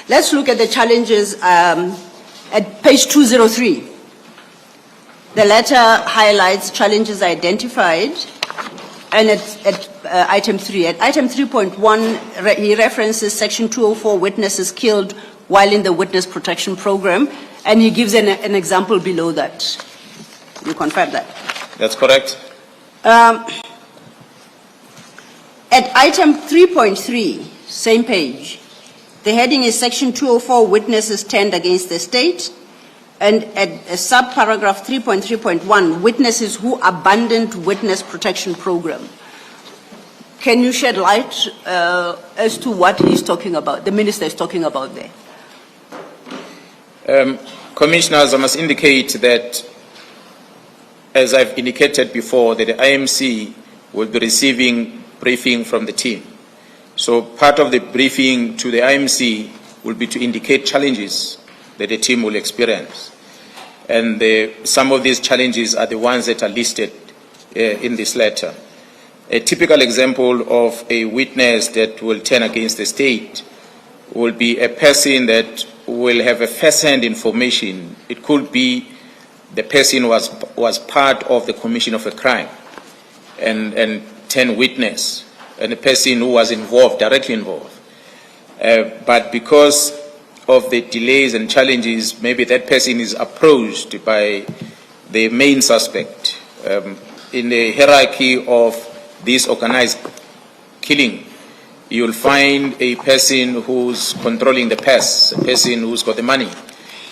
Let's look at the challenges at page 203. The letter highlights challenges identified, and at item 3. At item 3.1, he references section 204, witnesses killed while in the witness protection program, and he gives an example below that. You confirm that? That's correct. At item 3.3, same page, the heading is section 204, witnesses turned against the state. And at subparagraph 3.3.1, witnesses who abandoned witness protection program. Can you shed light as to what he's talking about, the minister is talking about there? Commissioners, I must indicate that, as I've indicated before, that the IMC will be receiving briefing from the team. So part of the briefing to the IMC will be to indicate challenges that the team will experience. And some of these challenges are the ones that are listed in this letter. A typical example of a witness that will turn against the state will be a person that will have a first-hand information. It could be the person was part of the commission of a crime and turn witness, and the person who was involved, directly involved. But because of the delays and challenges, maybe that person is approached by the main suspect. In the hierarchy of this organized killing, you'll find a person who's controlling the purse, a person who's got the money,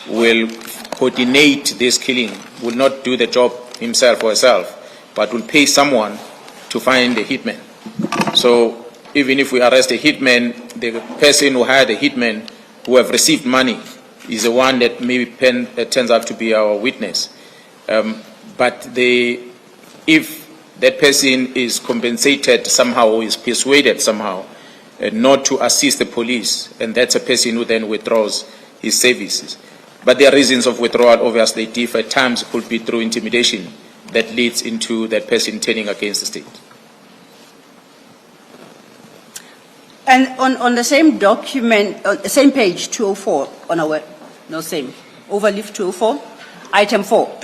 will coordinate this killing, will not do the job himself or herself, but will pay someone to find the hitman. So even if we arrest a hitman, the person who hired the hitman who have received money is the one that maybe turns out to be our witness. But if that person is compensated somehow or is persuaded somehow not to assist the police, and that's a person who then withdraws his services. But there are reasons of withdrawal, obviously differ. At times it could be through intimidation that leads into that person turning against the state. And on the same document, same page 204 on our, no same, overleaf 204, item 4.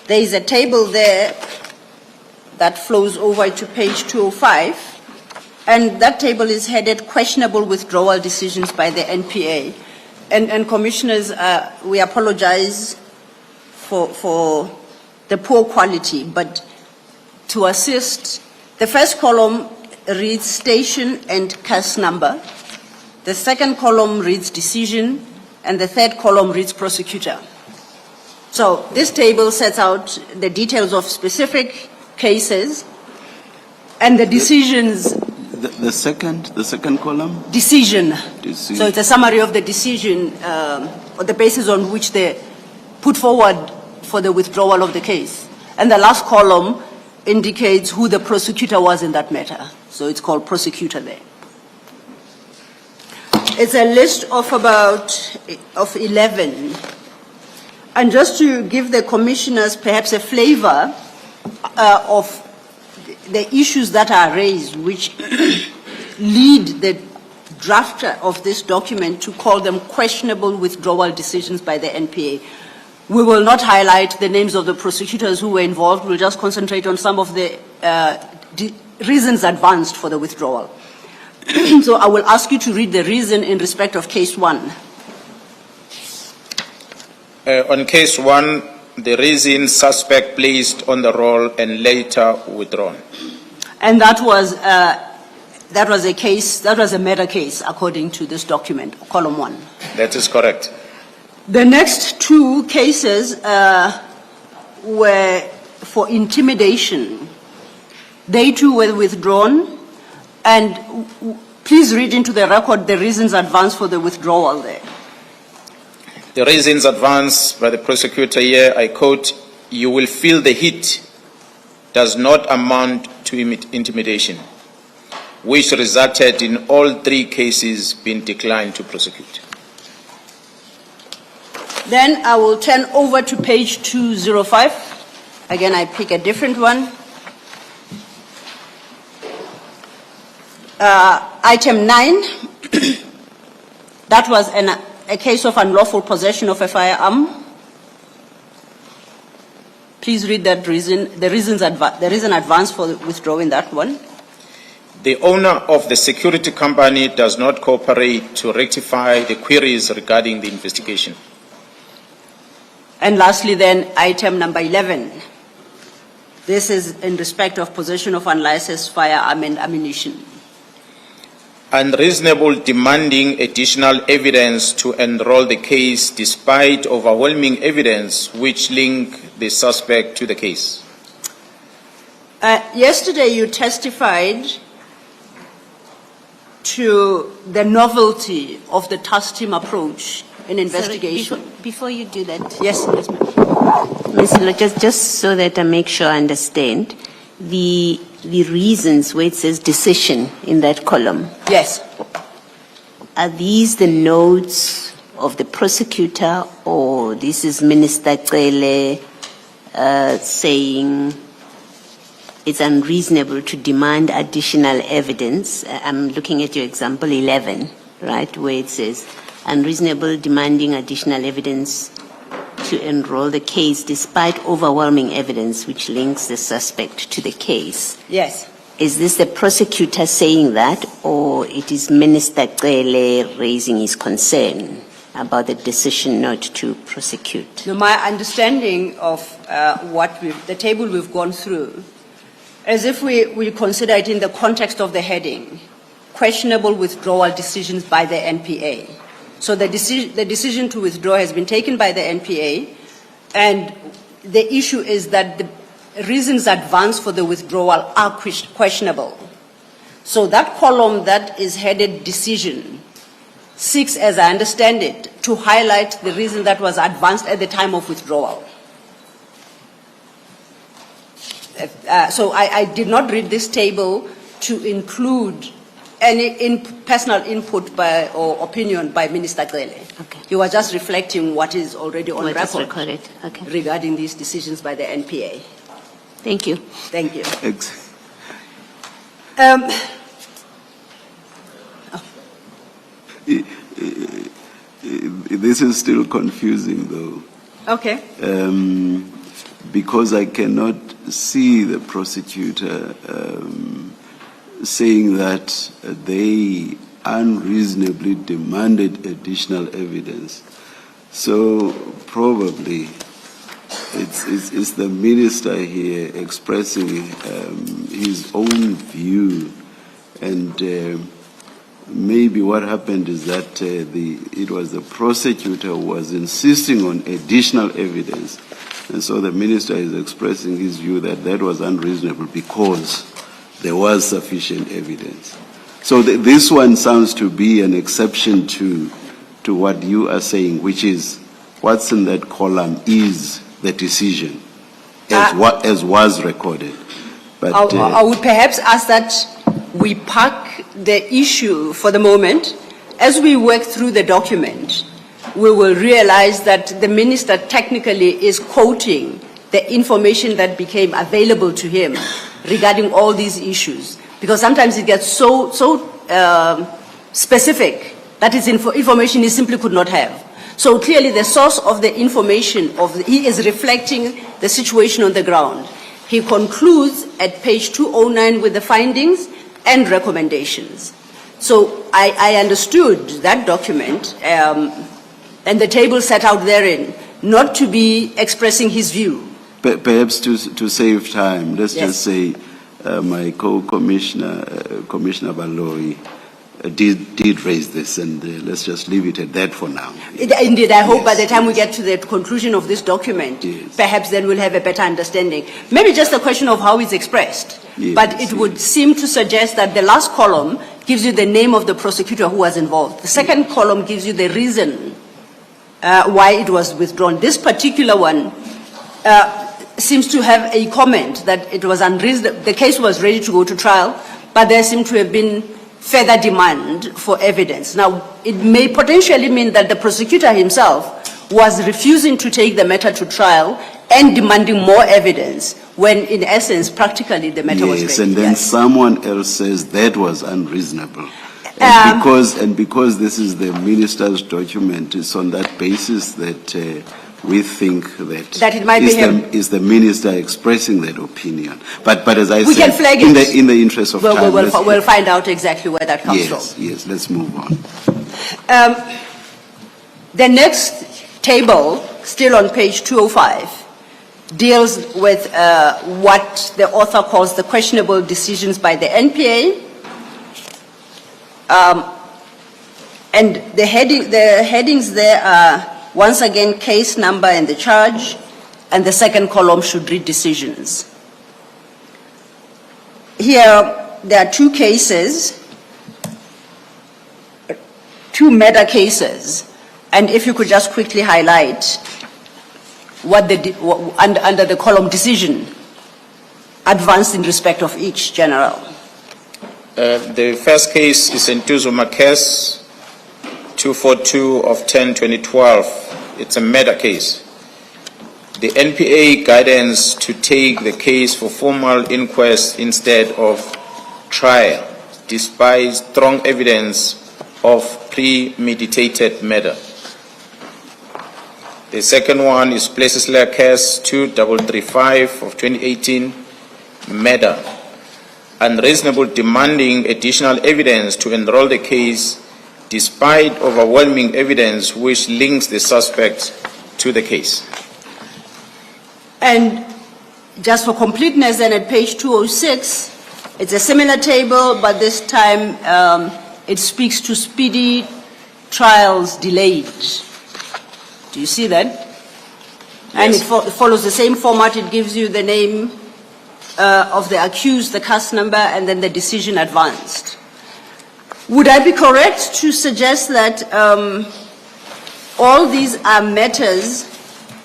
There is a table there that flows over to page 205, and that table is headed questionable withdrawal decisions by the NPA. And commissioners, we apologize for the poor quality, but to assist, the first column reads station and case number. The second column reads decision, and the third column reads prosecutor. So this table sets out the details of specific cases and the decisions. The second column? Decision. Decision. So it's a summary of the decision or the basis on which they put forward for the withdrawal of the case. And the last column indicates who the prosecutor was in that matter. So it's called prosecutor there. It's a list of about 11. And just to give the commissioners perhaps a flavor of the issues that are raised, which lead the drafter of this document to call them questionable withdrawal decisions by the NPA. We will not highlight the names of the prosecutors who were involved. We'll just concentrate on some of the reasons advanced for the withdrawal. So I will ask you to read the reason in respect of case 1. On case 1, the reason suspect placed on the roll and later withdrawn. And that was a case, that was a murder case according to this document, column 1. That is correct. The next 2 cases were for intimidation. They too were withdrawn. And please read into the record the reasons advanced for the withdrawal there. The reasons advanced by the prosecutor here, I quote, "You will feel the heat does not amount to intimidation, which resulted in all 3 cases being declined to prosecute." Then I will turn over to page 205. Again, I pick a different one. Item 9, that was a case of unlawful possession of a firearm. Please read that reason, the reason advanced for withdrawing that one. The owner of the security company does not cooperate to rectify the queries regarding the investigation. And lastly then, item number 11. This is in respect of possession of unlicensed firearm and ammunition. Unreasonable demanding additional evidence to enroll the case despite overwhelming evidence which link the suspect to the case. Yesterday you testified to the novelty of the task team approach in investigation. Sorry, before you do that, Yes, yes, ma'am. Ms. Lo, just so that I make sure I understand, the reasons where it says decision in that column, Yes. are these the notes of the prosecutor, or this is Minister Cele saying it's unreasonable to demand additional evidence? I'm looking at your example 11, right, where it says unreasonable demanding additional evidence to enroll the case despite overwhelming evidence which links the suspect to the case. Yes. Is this the prosecutor saying that, or it is Minister Cele raising his concern about the decision not to prosecute? So my understanding of the table we've gone through, as if we consider it in the context of the heading, questionable withdrawal decisions by the NPA. So the decision to withdraw has been taken by the NPA, and the issue is that the reasons advanced for the withdrawal are questionable. So that column that is headed decision seeks, as I understand it, to highlight the reason that was advanced at the time of withdrawal. So I did not read this table to include any personal input by or opinion by Minister Cele. Okay. He was just reflecting what is already on What is record recorded. Okay. regarding these decisions by the NPA. Thank you. Thank you. This is still confusing, though. Okay. Because I cannot see the prosecutor saying that they unreasonably demanded additional evidence. So probably it's the minister here expressing his own view, and maybe what happened is that it was the prosecutor who was insisting on additional evidence. And so the minister is expressing his view that that was unreasonable because there was sufficient evidence. So this one sounds to be an exception to what you are saying, which is what's in that column is the decision, as was recorded. But I would perhaps ask that we park the issue for the moment as we work through the document, we will realize that the minister technically is quoting the information that became available to him regarding all these issues. Because sometimes it gets so specific that is information he simply could not have. So clearly the source of the information, he is reflecting the situation on the ground. He concludes at page 209 with the findings and recommendations. So I understood that document and the table set out therein not to be expressing his view. Perhaps to save time, let's Yes. just say my co-commissioner, Commissioner Baloyi, did raise this, and let's just leave it at that for now. Indeed, I hope by Yes, the time we yes. get to the conclusion of this document, Yes. perhaps then we'll have a better understanding. Maybe just a question of how it's expressed. Yes, But it would yes. seem to suggest that the last column gives you the name of the prosecutor who was involved. The second column gives you the reason why it was withdrawn. This particular one seems to have a comment that it was unreasonable. The case was ready to go to trial, but there seemed to have been further demand for evidence. Now, it may potentially mean that the prosecutor himself was refusing to take the matter to trial and demanding more evidence, when in essence, practically, the matter was Yes, ready. and then Yes. someone else says that was unreasonable. And because this is the minister's document, it's on that basis that we think That it might be him. is the minister expressing that opinion. But as I We said, can flag in it. the interest of time, We'll find out exactly where that comes from. yes, let's move on. The next table, still on page 205, deals with what the author calls the questionable decisions by the NPA. And the headings there are, once again, case number and the charge, and the second column should read decisions. Here, there are two cases, two meta cases, and if you could just quickly highlight what under the column decision advanced in respect of each, General. The first case is Ntuzuma case 242 of 10/2012. It's a murder case. The NPA guidance to take the case for formal inquest instead of trial, despite strong evidence of premeditated murder. The second one is Plessisler case 2335 of 2018, murder. Unreasonable demanding additional evidence to enroll the case despite overwhelming evidence which links the suspect to the case. And just for completeness, then at page 206, it's a similar table, but this time it speaks to speedy trials delayed. Do you see that? And Yes. it follows the same format. It gives you the name of the accused, the case number, and then the decision advanced. Would I be correct to suggest that all these are matters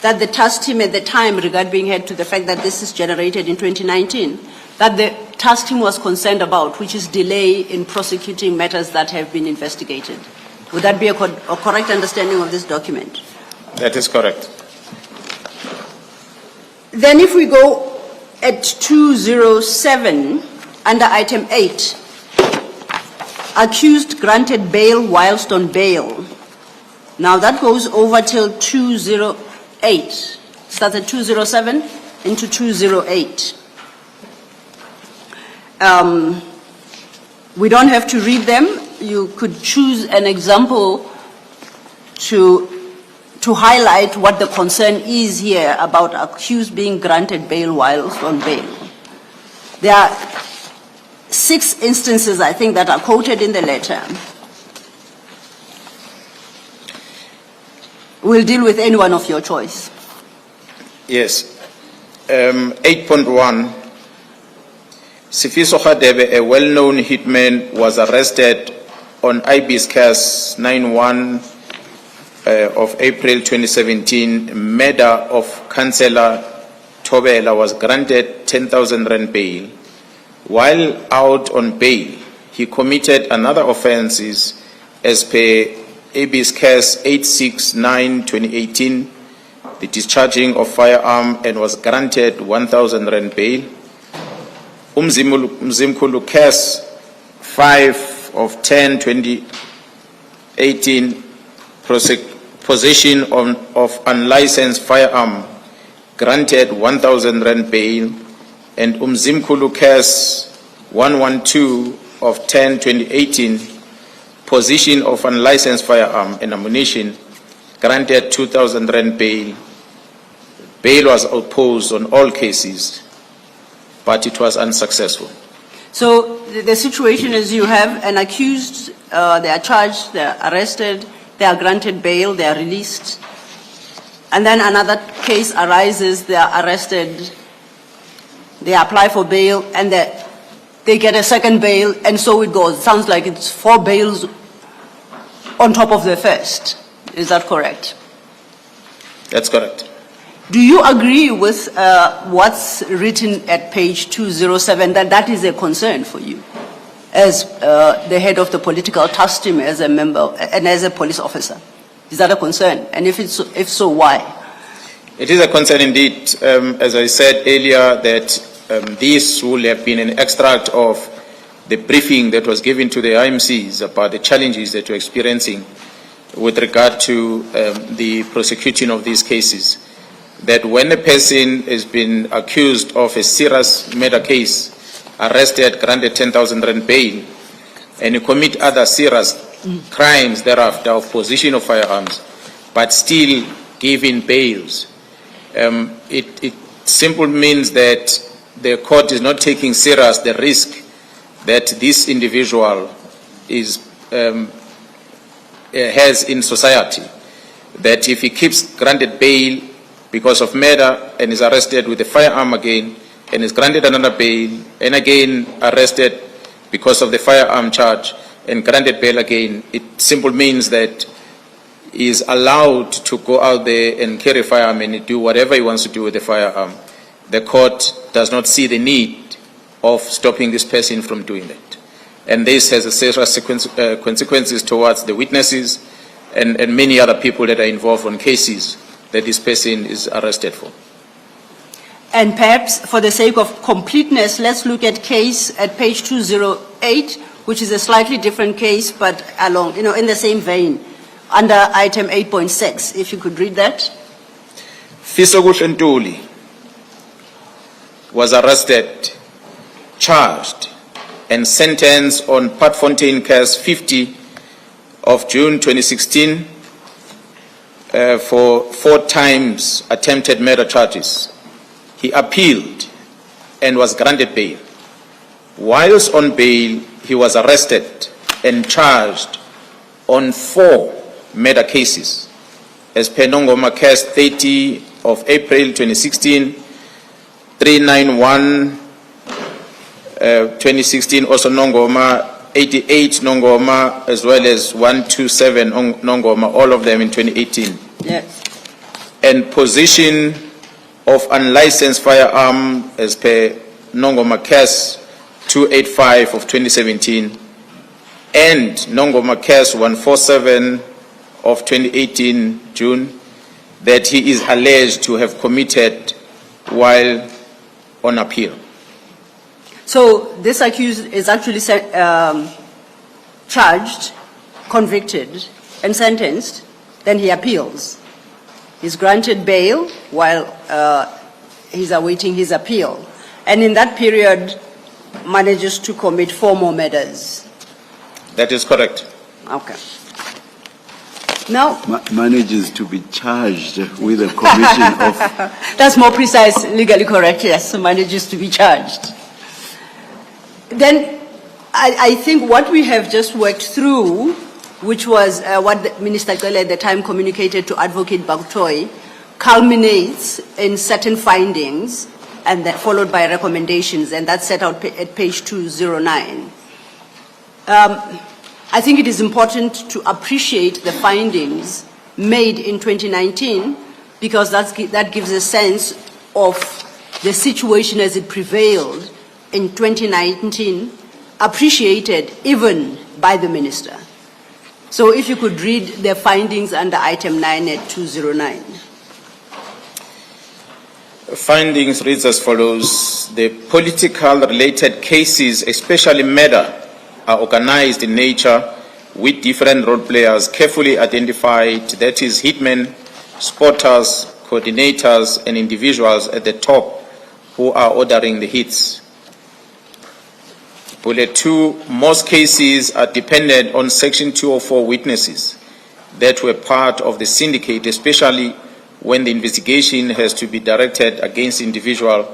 that the task team at the time, regard being held to the fact that this is generated in 2019, that the task team was concerned about, which is delay in prosecuting matters that have been investigated? Would that be a correct understanding of this document? That is correct. Then if we go at 207, under item 8, accused granted bail whilst on bail. Now that goes over till 208. Starts at 207 into 208. We don't have to read them. You could choose an example to highlight what the concern is here about accused being granted bail whilst on bail. There are 6 instances, I think, that are quoted in the letter. We'll deal with any one of your choice. Yes. 8.1. Sifiso Khadebe, a well-known hitman, was arrested on IB's case 91 of April 2017. Murder of Councillor Tobela was granted 10,000 rand bail. While out on bail, he committed another offences as per AB's case 869/2018, the discharging of firearm and was granted 1,000 rand bail. Mzimkhulu case 5/10/2018, possession of unlicensed firearm, granted 1,000 rand bail, and Mzimkhulu case 112/10/2018, possession of unlicensed firearm and ammunition, granted 2,000 rand bail. Bail was opposed on all cases, but it was unsuccessful. So the situation is you have an accused, they are charged, they are arrested, they are granted bail, they are released. And then another case arises, they are arrested, they apply for bail, and they get a second bail, and so it goes. Sounds like it's 4 bails on top of the first. Is that correct? That's correct. Do you agree with what's written at page 207, that that is a concern for you as the head of the political task team, as a member and as a police officer? Is that a concern? And if so, why? It is a concern indeed. As I said earlier, that this will have been an extract of the briefing that was given to the IMCs about the challenges that we're experiencing with regard to the prosecuting of these cases. That when a person has been accused of a serious murder case, arrested, granted 10,000 rand bail, and you commit other serious crimes thereafter of possession of firearms, but still given bails, it simply means that the court is not taking serious the risk that this individual has in society. That if he keeps granted bail because of murder and is arrested with a firearm again, and is granted another bail, and again arrested because of the firearm charge, and granted bail again, it simply means that he is allowed to go out there and carry a firearm and do whatever he wants to do with the firearm. The court does not see the need of stopping this person from doing that. And this has a serious consequences towards the witnesses and many other people that are involved on cases that this person is arrested for. And perhaps for the sake of completeness, let's look at case at page 208, which is a slightly different case, but along, in the same vein, under item 8.6. If you could read that. Fisokuhle Ntuli was arrested, charged, and sentenced on Patfontein case 50 of June 2016 for 4 times attempted murder charges. He appealed and was granted bail. Whilst on bail, he was arrested and charged on 4 murder cases, as per Nongoma case 30 of April 2016, 391 2016, also Nongoma, 88 Nongoma, as well as 127 Nongoma, all of them in 2018. Yes. And possession of unlicensed firearm as per Nongoma case 285 of 2017, and Nongoma case 147 of 2018 June, that he is alleged to have committed while on appeal. So this accused is actually charged, convicted, and sentenced. Then he appeals. He's granted bail while he's awaiting his appeal. And in that period, manages to commit 4 more murders. That is correct. Okay. Now, Manages to be charged with a commission of... that's more precise, legally correct, yes, manages to be charged. Then I think what we have just worked through, which was what Minister Cele at the time communicated to Advocate Baktoy, culminates in certain findings and then followed by recommendations, and that's set out at page 209. I think it is important to appreciate the findings made in 2019 because that gives a sense of the situation as it prevailed in 2019, appreciated even by the minister. So if you could read the findings under item 9 at 209. Findings reads as follows. The political related cases, especially murder, are organized in nature with different role players carefully identified, that is hitmen, spotters, coordinators, and individuals at the top who are ordering the hits. Bullet 2, most cases are dependent on Section 204 witnesses that were part of the syndicate, especially when the investigation has to be directed against individual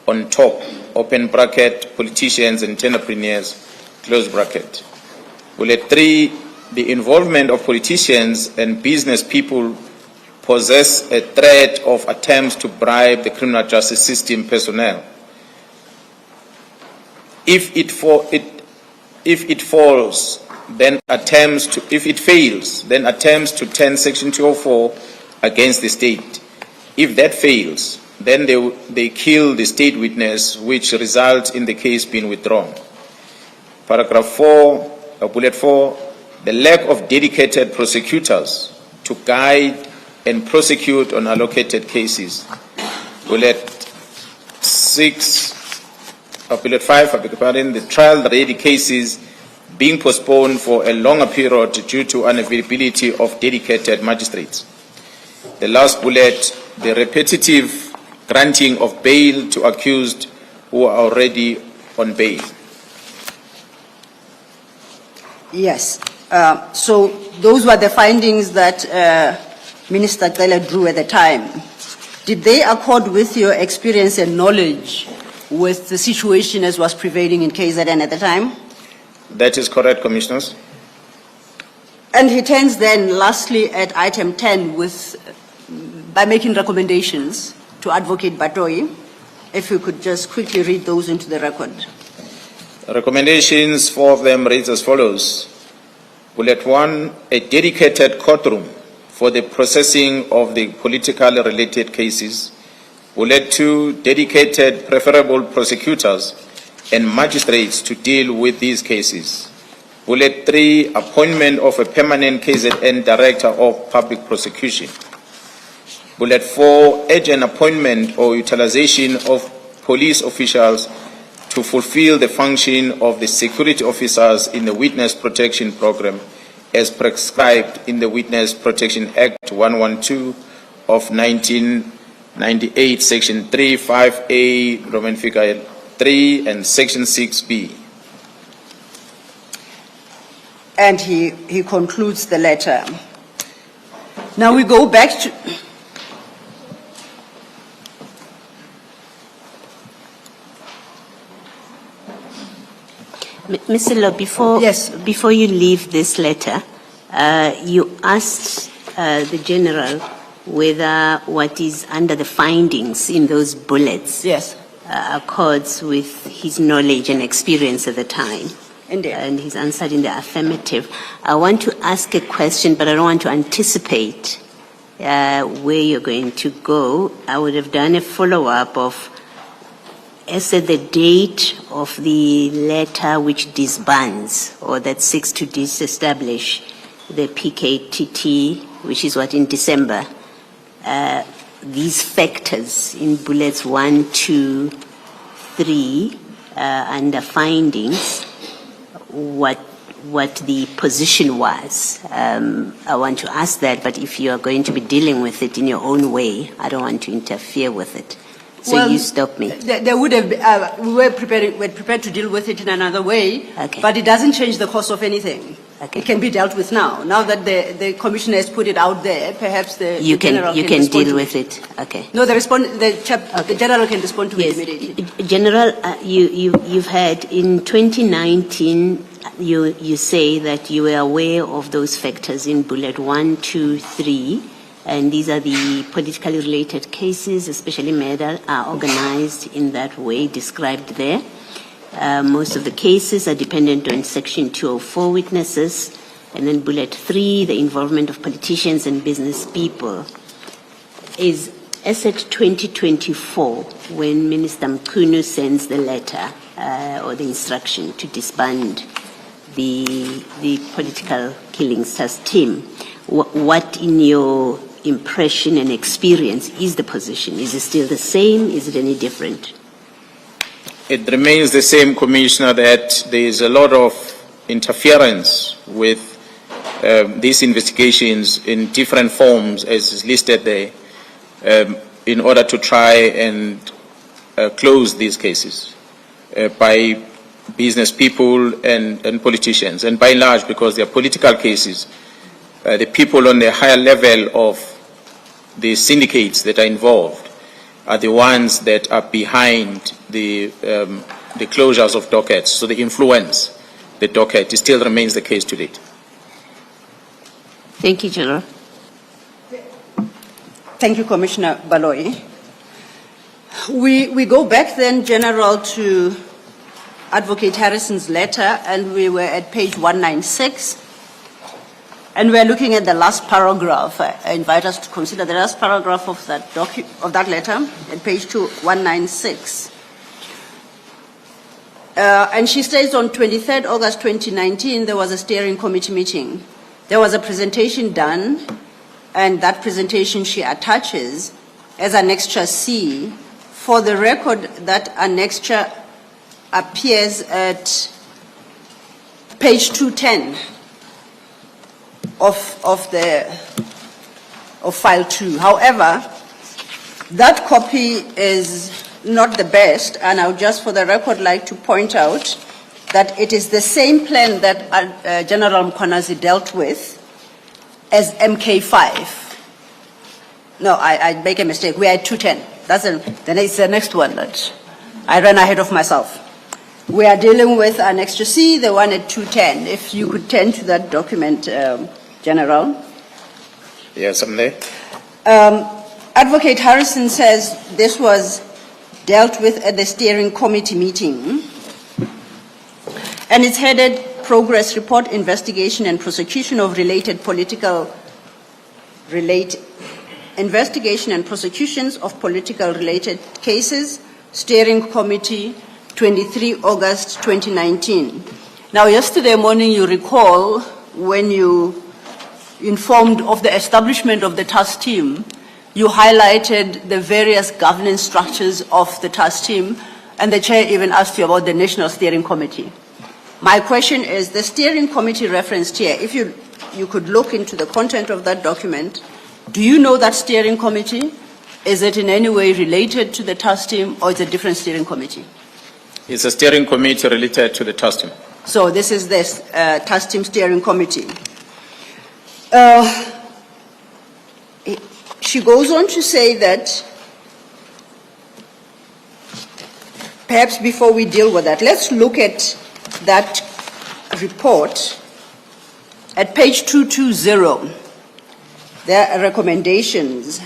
on top, open bracket, politicians and entrepreneurs, close bracket. Bullet 3, the involvement of politicians and business people possess a threat of attempts to bribe the criminal justice system personnel. If it fails, then attempts to turn Section 204 against the state. If that fails, then they kill the state witness, which results in the case being withdrawn. Paragraph 4, bullet 4, the lack of dedicated prosecutors to guide and prosecute on allocated cases. Bullet 6, bullet 5, I beg your pardon, the trial-ready cases being postponed for a longer period due to unavailability of dedicated magistrates. The last bullet, the repetitive granting of bail to accused who are already on bail. Yes. So those were the findings that Minister Cele drew at the time. Did they accord with your experience and knowledge with the situation as was prevailing in KZN at the time? That is correct, Commissioners. And he turns then lastly at item 10 by making recommendations to Advocate Batoyi. If you could just quickly read those into the record. Recommendations, 4 of them reads as follows. Bullet 1, a dedicated courtroom for the processing of the politically related cases. Bullet 2, dedicated preferable prosecutors and magistrates to deal with these cases. Bullet 3, appointment of a permanent KZN Director of Public Prosecution. Bullet 4, urgent appointment or utilization of police officials to fulfill the function of the security officers in the Witness Protection Program as prescribed in the Witness Protection Act 112 of 1998, Section 3, 5A, Roman figure 3, and Section 6B. And he concludes the letter. Now we go back to... Mr. Law, before you leave this letter, you asked the General whether what is under the findings in those bullets accords with his knowledge and experience at the time. Indeed. And he's answered in the affirmative. I want to ask a question, but I don't want to anticipate where you're going to go. I would have done a follow-up of as at the date of the letter which disbands or that seeks to disestablish the PKTT, which is what in December, these factors in bullets 1, 2, 3 under findings, what the position was. I want to ask that, but if you are going to be dealing with it in your own way, I don't want to interfere with it. So well, you stop me. There would have been, we were prepared to deal with it in another way, but it doesn't change the course of anything. Okay. It can be dealt with now. Now that the Commissioner has put it out there, perhaps the General can deal with it. Okay. No, the General can respond to it immediately. General, you've had in 2019, you say that you were aware of those factors in bullet 1, 2, 3. And these are the politically related cases, especially murder, are organized in that way described there. Most of the cases are dependent on Section 204 witnesses. And then bullet 3, the involvement of politicians and business people. Is at 2024, when Minister Mkhunu sends the letter or the instruction to disband the political killings task team. What, in your impression and experience, is the position? Is it still the same? Is it any different? It remains the same, Commissioner, that there is a lot of interference with these investigations in different forms, as is listed there, in order to try and close these cases by business people and politicians. And by and large, because they are political cases, the people on the higher level of the syndicates that are involved are the ones that are behind the closures of dockets. So they influence the docket. It still remains the case to date. Thank you, General. Thank you, Commissioner Baloyi. We go back then, General, to Advocate Harrison's letter, and we were at page 196. And we're looking at the last paragraph. I invite us to consider the last paragraph of that letter at page 196. And she states on 23rd August 2019, there was a steering committee meeting. There was a presentation done, and that presentation she attaches as Annexure C. For the record, that Annexure appears at page 210 of file 2. However, that copy is not the best, and I would just for the record like to point out that it is the same plan that General Mkhwanazi dealt with as MK5. No, I make a mistake. We are at 210. Then it's the next one that I ran ahead of myself. We are dealing with Annexure C, the one at 210. If you could turn to that document, General. Yes, I'm there. Advocate Harrison says this was dealt with at the steering committee meeting, and it's headed Progress Report, Investigation and Prosecution of Investigation and Prosecutions of Political Related Cases, Steering Committee, 23 August 2019. Now, yesterday morning, you recall, when you informed of the establishment of the task team, you highlighted the various governance structures of the task team, and the chair even asked you about the National Steering Committee. My question is, the steering committee referenced here, if you could look into the content of that document, do you know that steering committee? Is it in any way related to the task team, or is it a different steering committee? It's a steering committee related to the task team. So this is the task team steering committee. She goes on to say that, perhaps before we deal with that, let's look at that report at page 220. There are recommendations.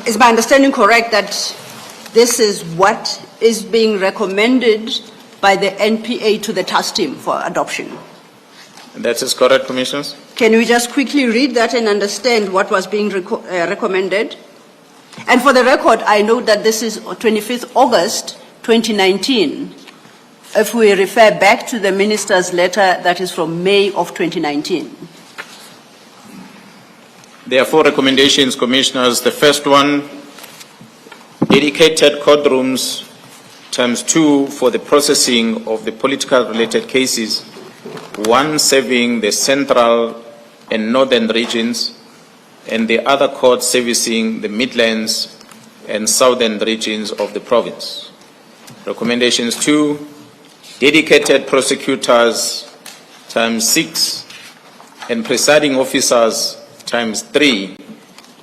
Is my understanding correct that this is what is being recommended by the NPA to the task team for adoption? That is correct, Commissioners. Can we just quickly read that and understand what was being recommended? And for the record, I know that this is 25th August 2019. If we refer back to the minister's letter, that is from May of 2019. There are 4 recommendations, Commissioners. The first one, dedicated courtrooms ×2 for the processing of the political related cases, 1 serving the central and northern regions, and the other court servicing the Midlands and southern regions of the province. Recommendations 2, dedicated prosecutors ×6 and presiding officers ×3,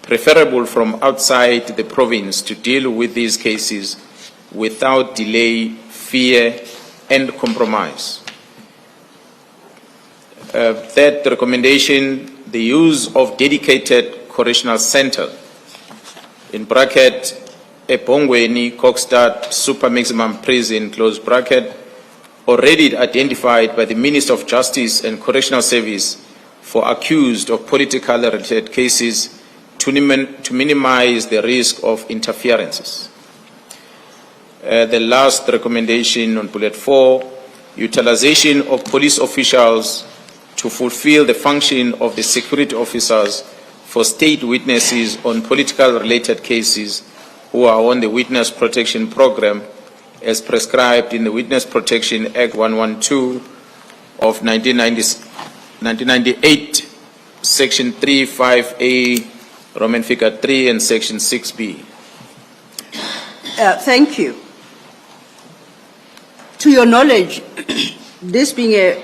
preferable from outside the province, to deal with these cases without delay, fear, and compromise. Third recommendation, the use of dedicated correctional center, in bracket, Epongweni, Kokstad, super maximum prison, close bracket, already identified by the Minister of Justice and Correctional Service for accused of political related cases to minimize the risk of interferences. The last recommendation on bullet 4, utilization of police officials to fulfill the function of the security officers for state witnesses on political related cases who are on the Witness Protection Program as prescribed in the Witness Protection Act 112 of 1998, Section 35A, Roman figure 3, and Section 6B. Thank you. To your knowledge, this being a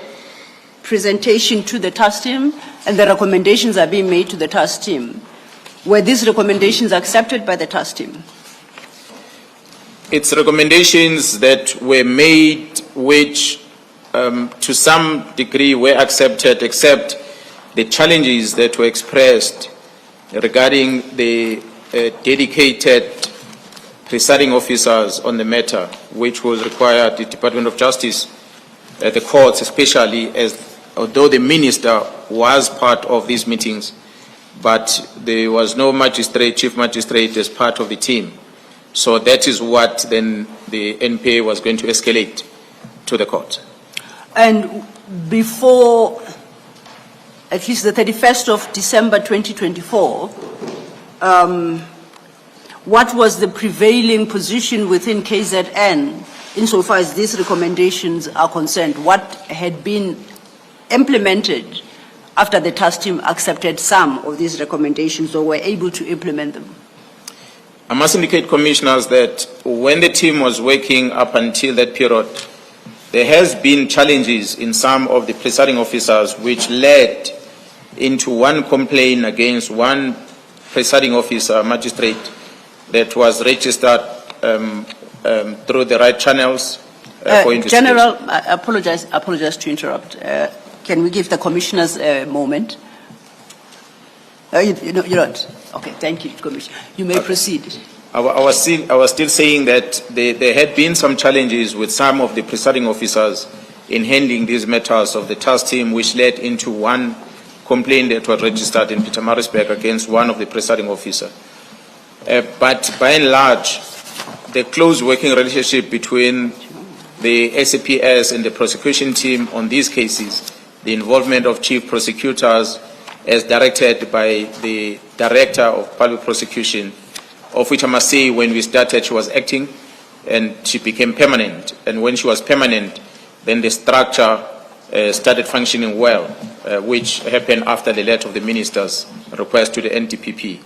presentation to the task team and the recommendations are being made to the task team, were these recommendations accepted by the task team? It's recommendations that were made which to some degree were accepted, except the challenges that were expressed regarding the dedicated presiding officers on the matter, which was required the Department of Justice, the courts especially, as although the minister was part of these meetings, but there was no magistrate, chief magistrate as part of the team. So that is what then the NPA was going to escalate to the court. And before at least the 31st of December 2024, what was the prevailing position within KZN insofar as these recommendations are concerned? What had been implemented after the task team accepted some of these recommendations or were able to implement them? I must indicate, Commissioners, that when the team was working up until that period, there has been challenges in some of the presiding officers which led into one complaint against one presiding officer, magistrate, that was registered through the right channels for investigation. General, I apologize to interrupt. Can we give the commissioners a moment? You're not. Okay, thank you, Commissioner. You may proceed. I was still saying that there had been some challenges with some of the presiding officers in handling these matters of the task team, which led into one complaint that was registered in Pietermaritzburg against one of the presiding officers. But by and large, the close working relationship between the SAPS and the prosecution team on these cases, the involvement of chief prosecutors as directed by the Director of Public Prosecution, of which I must say when we started she was acting and she became permanent. And when she was permanent, then the structure started functioning well, which happened after the letter of the minister's request to the NDPP.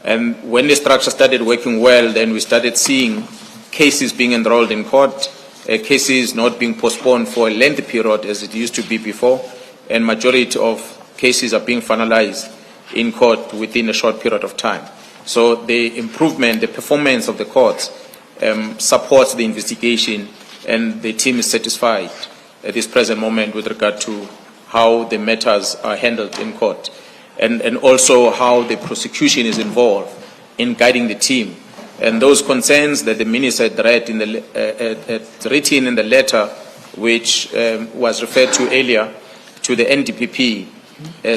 And when the structure started working well, then we started seeing cases being enrolled in court, cases not being postponed for a lengthy period as it used to be before, and majority of cases are being finalized in court within a short period of time. So the improvement, the performance of the courts supports the investigation, and the team is satisfied at this present moment with regard to how the matters are handled in court, and also how the prosecution is involved in guiding the team. And those concerns that the minister had read in the, written in the letter, which was referred to earlier to the NDPP,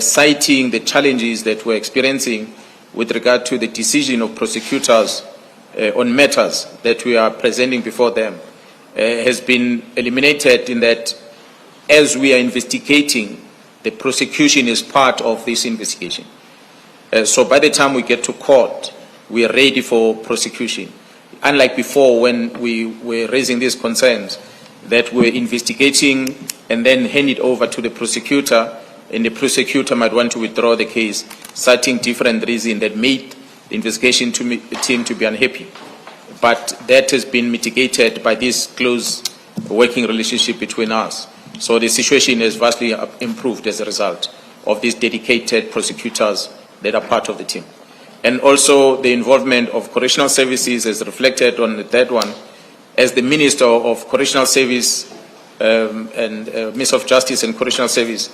citing the challenges that we're experiencing with regard to the decision of prosecutors on matters that we are presenting before them, has been eliminated in that as we are investigating, the prosecution is part of this investigation. So by the time we get to court, we are ready for prosecution. Unlike before when we were raising these concerns, that we're investigating and then hand it over to the prosecutor, and the prosecutor might want to withdraw the case, citing different reasons that made the investigation team to be unhappy. But that has been mitigated by this close working relationship between us. So the situation has vastly improved as a result of these dedicated prosecutors that are part of the team. And also the involvement of correctional services is reflected on the third one. As the Minister of Correctional Service and Minister of Justice and Correctional Service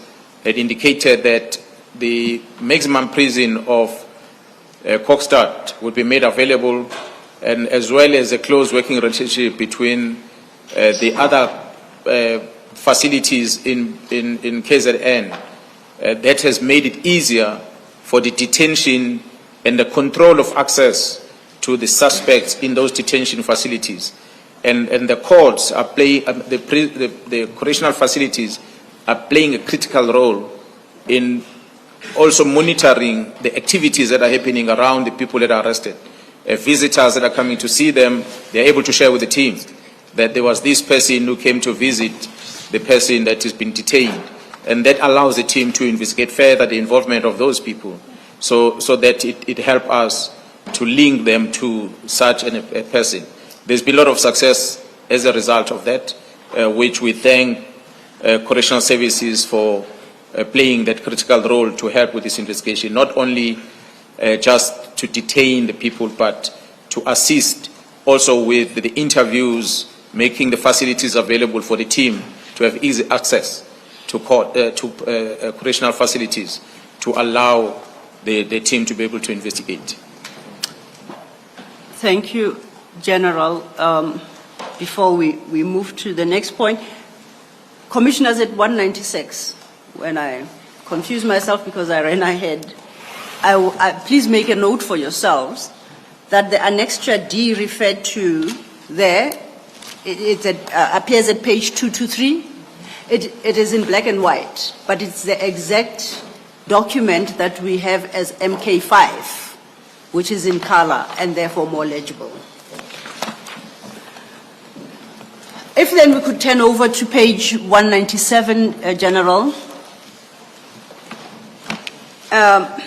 had indicated that the maximum prison of Kokstad would be made available, and as well as a close working relationship between the other facilities in KZN, that has made it easier for the detention and the control of access to the suspects in those detention facilities. And the courts are playing, the correctional facilities are playing a critical role in also monitoring the activities that are happening around the people that are arrested. Visitors that are coming to see them, they're able to share with the team that there was this person who came to visit the person that has been detained. And that allows the team to investigate further the involvement of those people so that it helps us to link them to such a person. There's been a lot of success as a result of that, which we thank correctional services for playing that critical role to help with this investigation, not only just to detain the people, but to assist also with the interviews, making the facilities available for the team to have easy access to correctional facilities to allow the team to be able to investigate. Thank you, General. Before we move to the next point, Commissioners, at 196, when I confused myself because I ran ahead, please make a note for yourselves that the annexure D referred to there, it appears at page 223. It is in black and white, but it's the exact document that we have as MK5, which is in color and therefore more legible. If then we could turn over to page 197, General. And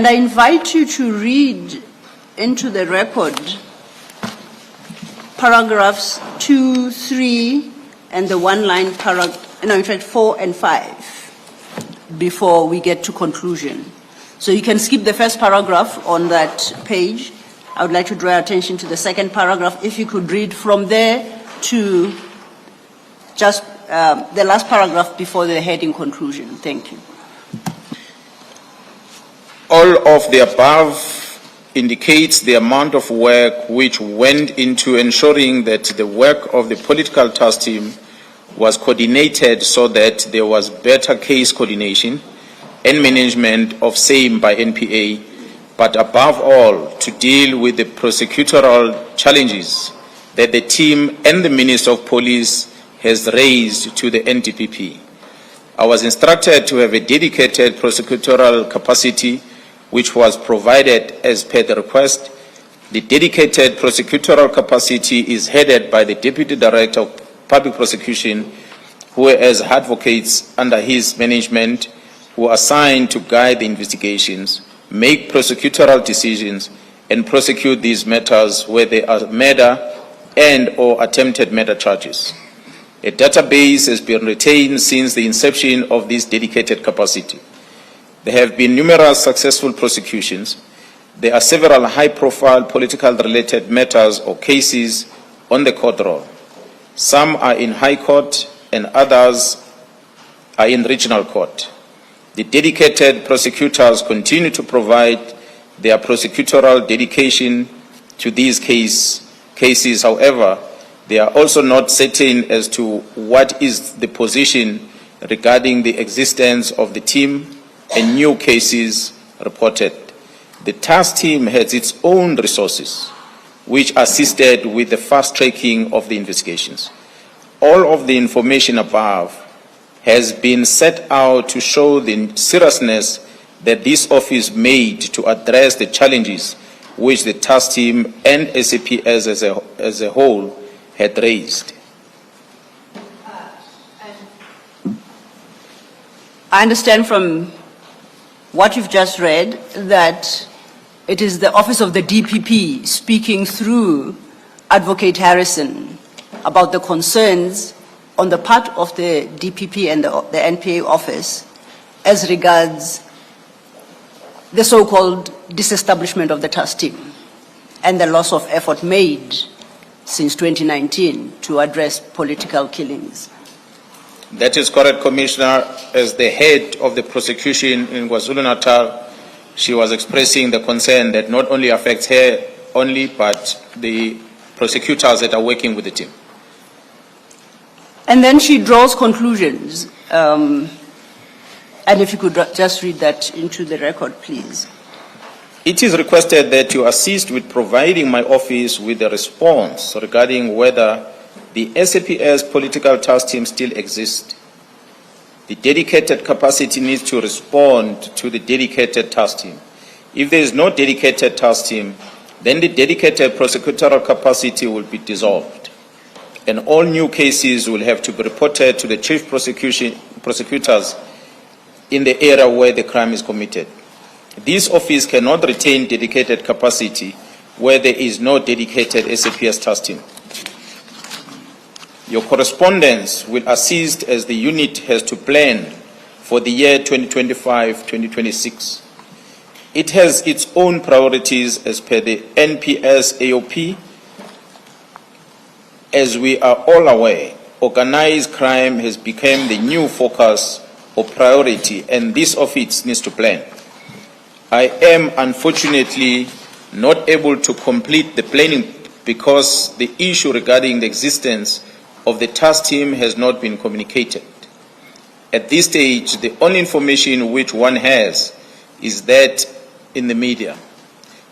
I invite you to read into the record paragraphs 2, 3, and the one-line paragraph, no, in fact, 4 and 5, before we get to conclusion. So you can skip the first paragraph on that page. I would like to draw attention to the second paragraph. If you could read from there to just the last paragraph before the heading conclusion. Thank you. All of the above indicates the amount of work which went into ensuring that the work of the political task team was coordinated so that there was better case coordination and management of same by NPA, but above all, to deal with the prosecutorial challenges that the team and the Minister of Police has raised to the NDPP. I was instructed to have a dedicated prosecutorial capacity which was provided as per the request. The dedicated prosecutorial capacity is headed by the Deputy Director of Public Prosecution, who has advocates under his management who are assigned to guide the investigations, make prosecutorial decisions, and prosecute these matters where they are murder and or attempted murder charges. A database has been retained since the inception of this dedicated capacity. There have been numerous successful prosecutions. There are several high-profile political-related matters or cases on the court roll. Some are in High Court and others are in Regional Court. The dedicated prosecutors continue to provide their prosecutorial dedication to these cases. However, they are also not certain as to what is the position regarding the existence of the team and new cases reported. The task team has its own resources, which assisted with the fast-tracking of the investigations. All of the information above has been set out to show the seriousness that this office made to address the challenges which the task team and SAPS as a whole had raised. I understand from what you've just read that it is the Office of the DPP speaking through Advocate Harrison about the concerns on the part of the DPP and the NPA office as regards the so-called disestablishment of the task team and the loss of effort made since 2019 to address political killings. That is correct, Commissioner. As the head of the prosecution in KwaZulu-Natal, she was expressing the concern that not only affects her only, but the prosecutors that are working with the team. And then she draws conclusions. And if you could just read that into the record, please. It is requested that you assist with providing my office with a response regarding whether the SAPS political task team still exists. The dedicated capacity needs to respond to the dedicated task team. If there is no dedicated task team, then the dedicated prosecutorial capacity will be dissolved, and all new cases will have to be reported to the chief prosecutors in the area where the crime is committed. This office cannot retain dedicated capacity where there is no dedicated SAPS task team. Your correspondence will assist as the unit has to plan for the year 2025-2026. It has its own priorities as per the NPS AOP. As we are all aware, organized crime has become the new focus or priority, and this office needs to plan. I am unfortunately not able to complete the planning because the issue regarding the existence of the task team has not been communicated. At this stage, the only information which one has is that in the media.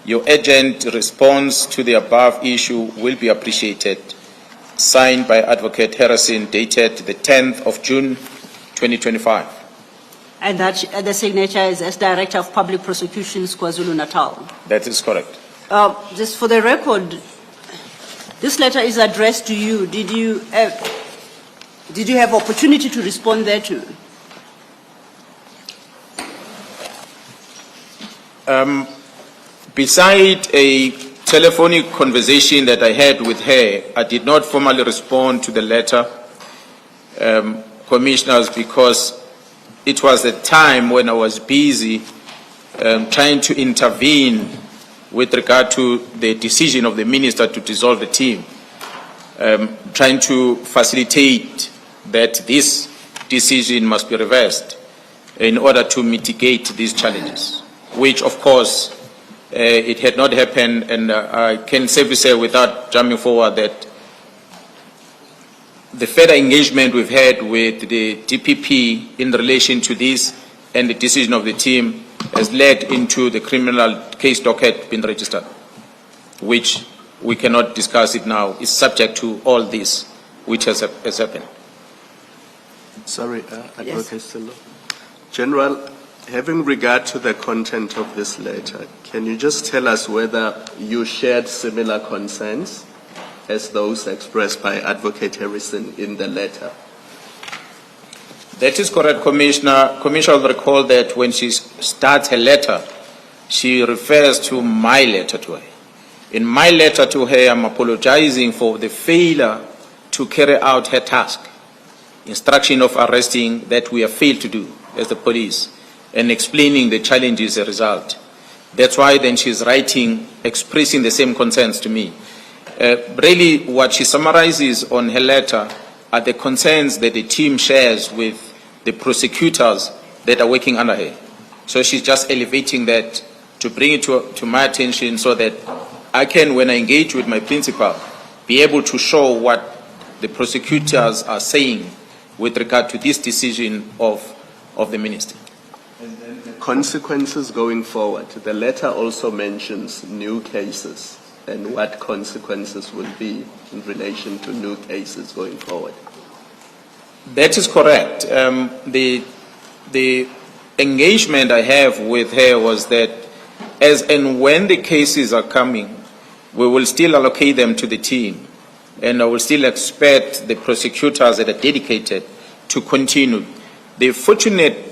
Your urgent response to the above issue will be appreciated. Signed by Advocate Harrison, dated the 10th of June, 2025. And that the signature is as Director of Public Prosecutions, KwaZulu-Natal. That is correct. Just for the record, this letter is addressed to you. Did you have opportunity to respond thereto? Beside a telephonic conversation that I had with her, I did not formally respond to the letter, commissioners, because it was a time when I was busy trying to intervene with regard to the decision of the minister to dissolve the team, trying to facilitate that this decision must be reversed in order to mitigate these challenges, which of course it had not happened, and I can safely say without jumping forward that the further engagement we've had with the DPP in relation to this and the decision of the team has led into the criminal case docket being registered, which we cannot discuss it now. It's subject to all this which has happened. Sorry, Advocate Silo. General, having regard to the content of this letter, can you just tell us whether you shared similar concerns as those expressed by Advocate Harrison in the letter? That is correct, Commissioner. Commissioner will recall that when she starts her letter, she refers to my letter to her. In my letter to her, I'm apologizing for the failure to carry out her task, instruction of arresting that we have failed to do as the police, and explaining the challenges as a result. That's why then she's writing, expressing the same concerns to me. Really, what she summarizes on her letter are the concerns that the team shares with the prosecutors that are working under her. So she's just elevating that to bring it to my attention so that I can, when I engage with my principal, be able to show what the prosecutors are saying with regard to this decision of the minister. And then the consequences going forward. The letter also mentions new cases and what consequences will be in relation to new cases going forward. That is correct. The engagement I have with her was that as and when the cases are coming, we will still allocate them to the team, and I will still expect the prosecutors that are dedicated to continue. The fortunate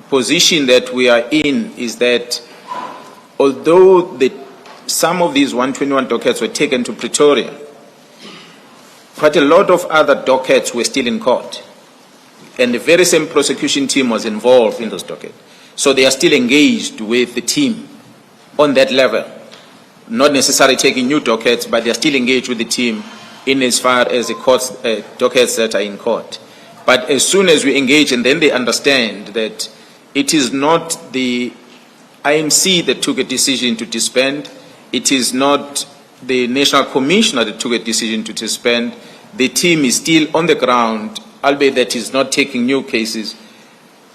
position that we are in is that although some of these 121 dockets were taken to Pretoria, quite a lot of other dockets were still in court, and the very same prosecution team was involved in those dockets. So they are still engaged with the team on that level, not necessarily taking new dockets, but they are still engaged with the team in as far as the courts, dockets that are in court. But as soon as we engage, and then they understand that it is not the IMC that took a decision to disband, it is not the National Commissioner that took a decision to disband. The team is still on the ground, albeit that is not taking new cases.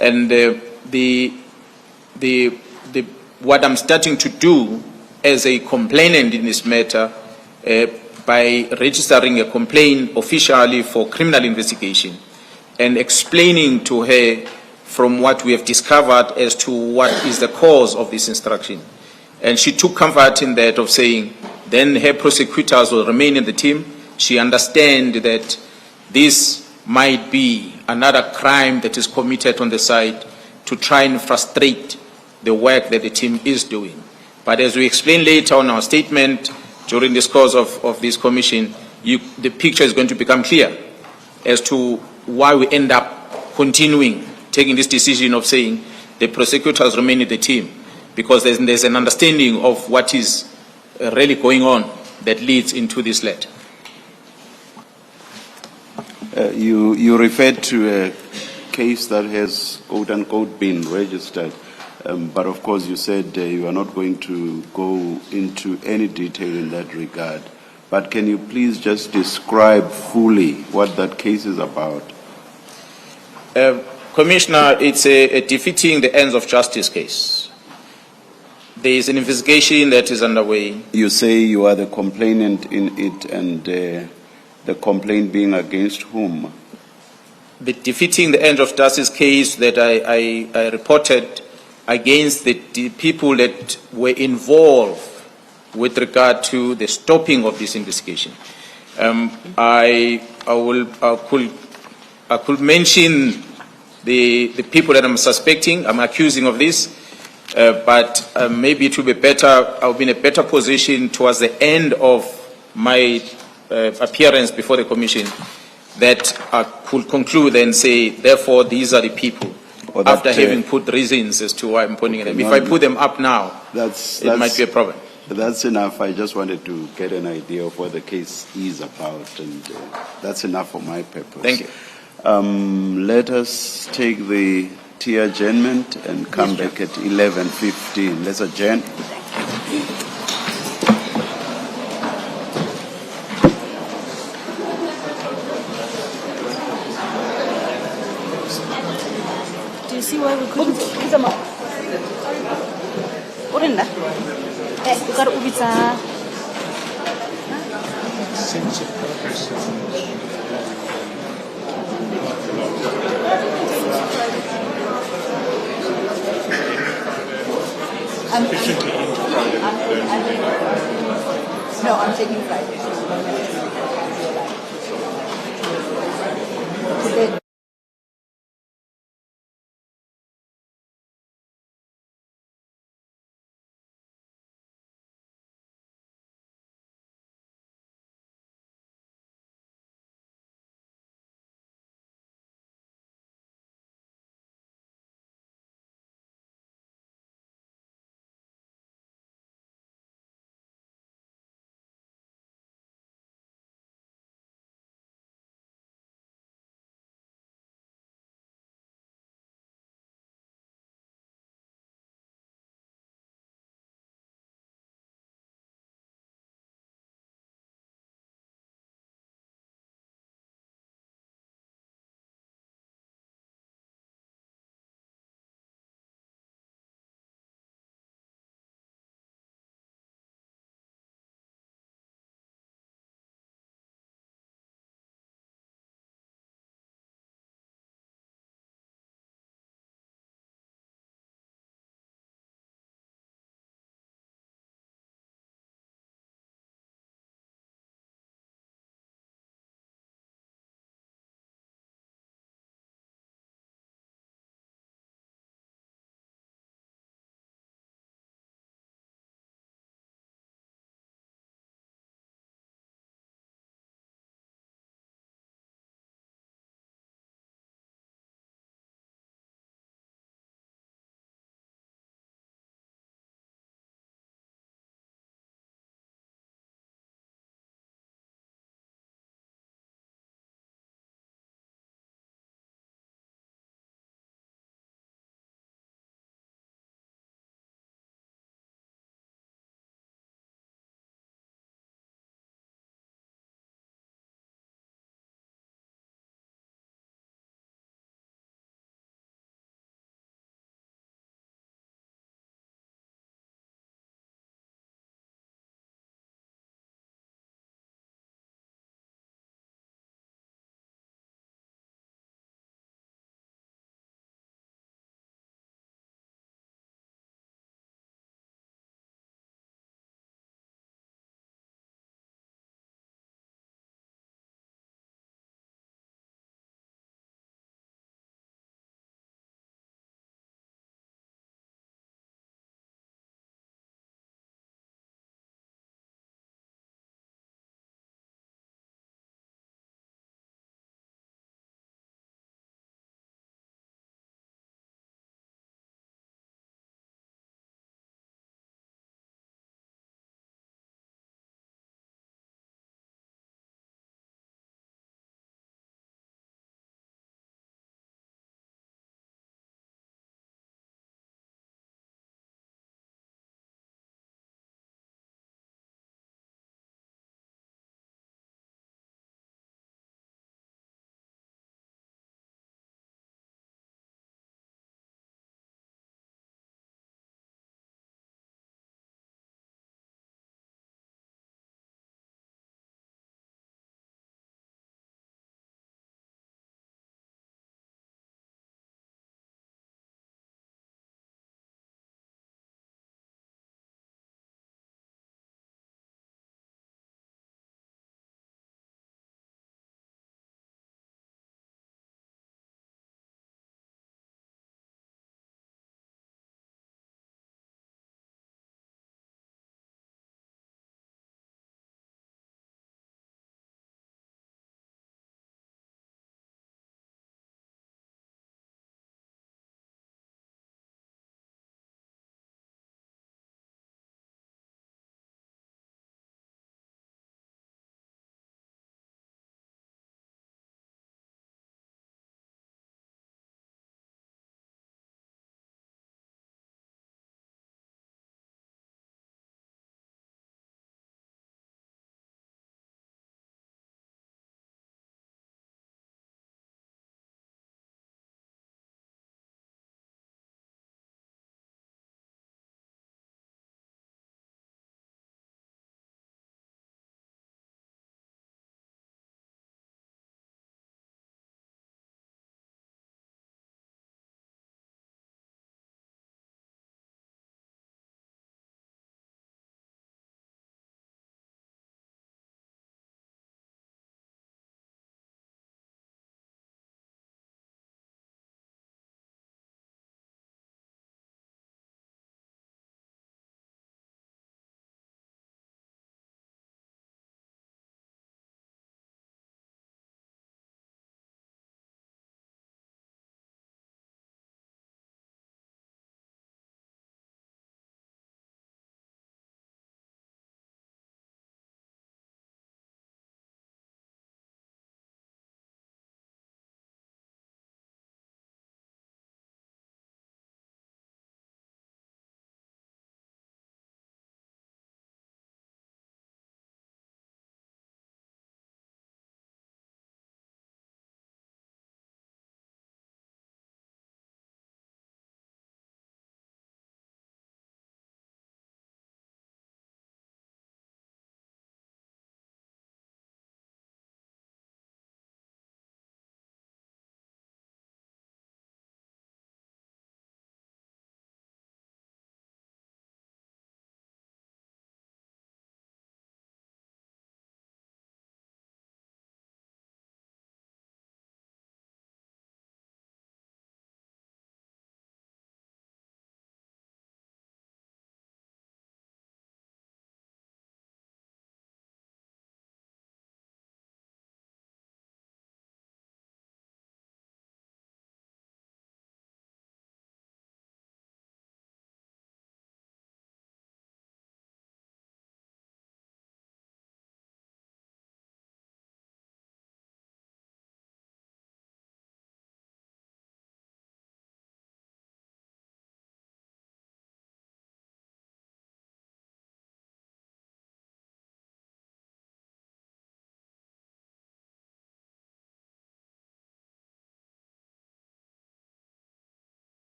And the what I'm starting to do as a complainant in this matter by registering a complaint officially for criminal investigation and explaining to her from what we have discovered as to what is the cause of this instruction. And she took comfort in that of saying then her prosecutors will remain in the team. She understands that this might be another crime that is committed on the side to try and frustrate the work that the team is doing. But as we explain later on our statement during this course of this commission, the picture is going to become clear as to why we end up continuing taking this decision of saying the prosecutors remain in the team, because there's an understanding of what is really going on that leads into this letter. You referred to a case that has, quote unquote, been registered, but of course you said you are not going to go into any detail in that regard. But can you please just describe fully what that case is about? Commissioner, it's a defeating the ends of justice case. There is an investigation that is underway. You say you are the complainant in it, and the complaint being against whom? The defeating the ends of justice case that I reported against the people that were involved with regard to the stopping of this investigation. I could mention the people that I'm suspecting, I'm accusing of this, but maybe it will be better, I'll be in a better position towards the end of my appearance before the commission that I could conclude and say, therefore, these are the people, after having put reasons as to why I'm putting them. If I put them up now, it might be a problem. That's enough. I just wanted to get an idea of what the case is about, and that's enough for my purpose. Thank you. Let us take the tea adjournment and come back at 11:15. Let's adjourn. Do you see why we couldn't? Urinda? You got ubitsa. No, I'm taking Friday.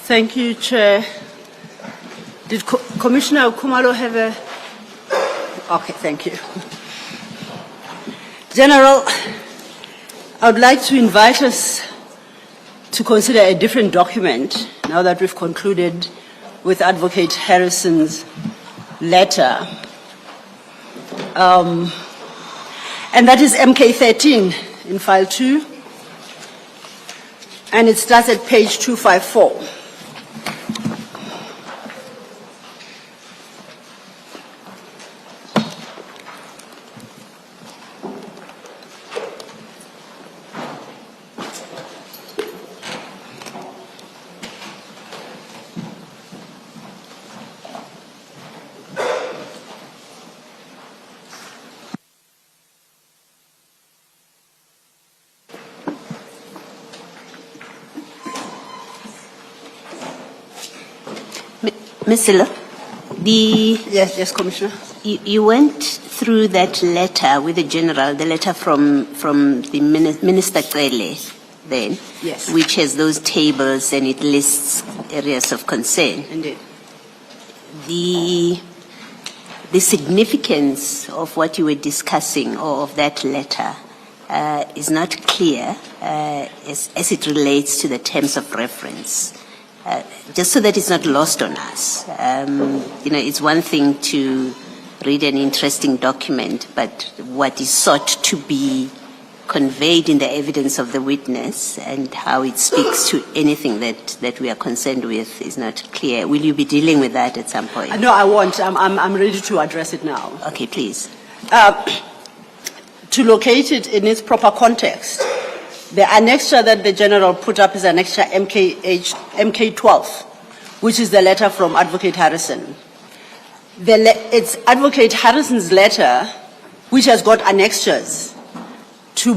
Thank you, Chair. Did Commissioner Kumalo have a... Okay, thank you. General, I would like to invite us to consider a different document now that we've concluded with Advocate Harrison's letter. And that is MK13 in file 2. And it starts at page 254. Ms. Silla, Yes, Commissioner. you went through that letter with the general, the letter from the Minister Cele then, Yes. which has those tables and it lists areas of concern. Indeed. The significance of what you were discussing or of that letter is not clear as it relates to the terms of reference. Just so that it's not lost on us. It's one thing to read an interesting document, but what is sought to be conveyed in the evidence of the witness and how it speaks to anything that we are concerned with is not clear. Will you be dealing with that at some point? No, I won't. I'm ready to address it now. Okay, please. To locate it in its proper context, the annexure that the General put up is annexure MK12, which is the letter from Advocate Harrison. It's Advocate Harrison's letter, which has got annexures to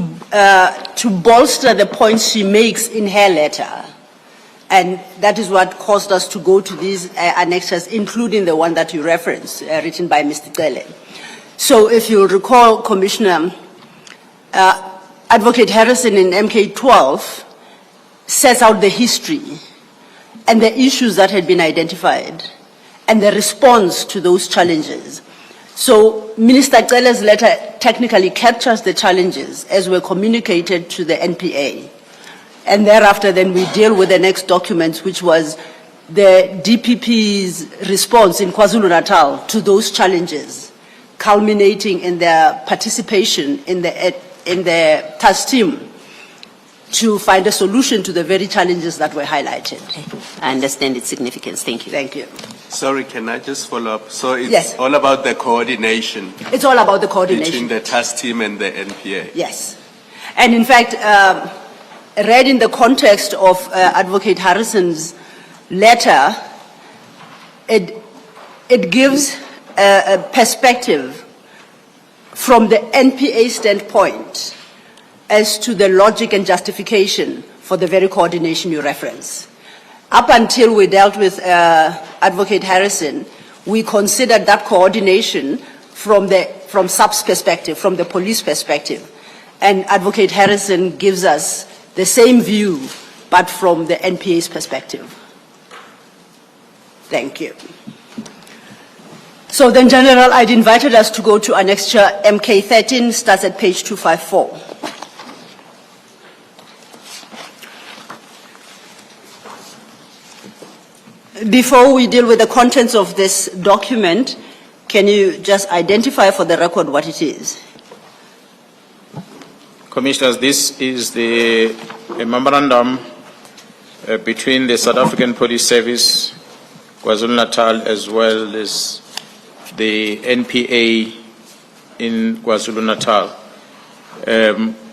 bolster the points she makes in her letter. And that is what caused us to go to these annexures, including the one that you referenced, written by Mr. Cele. So if you recall, Commissioner, Advocate Harrison in MK12 sets out the history and the issues that had been identified and the response to those challenges. So Minister Cele's letter technically captures the challenges as were communicated to the NPA. And thereafter then we deal with the next document, which was the DPP's response in KwaZulu-Natal to those challenges, culminating in their participation in the task team to find a solution to the very challenges that were highlighted. I understand its significance. Thank you. Thank you. Sorry, can I just follow up? So it's Yes. all about the coordination It's all about the coordination. between the task team and the NPA. Yes. And in fact, read in the context of Advocate Harrison's letter, it gives a perspective from the NPA standpoint as to the logic and justification for the very coordination you reference. Up until we dealt with Advocate Harrison, we considered that coordination from SAP's perspective, from the police perspective. And Advocate Harrison gives us the same view, but from the NPA's perspective. Thank you. So then, General, I'd invited us to go to annexure MK13, starts at page 254. Before we deal with the contents of this document, can you just identify for the record what it is? Commissioners, this is a memorandum between the South African Police Service, KwaZulu-Natal, as well as the NPA in KwaZulu-Natal,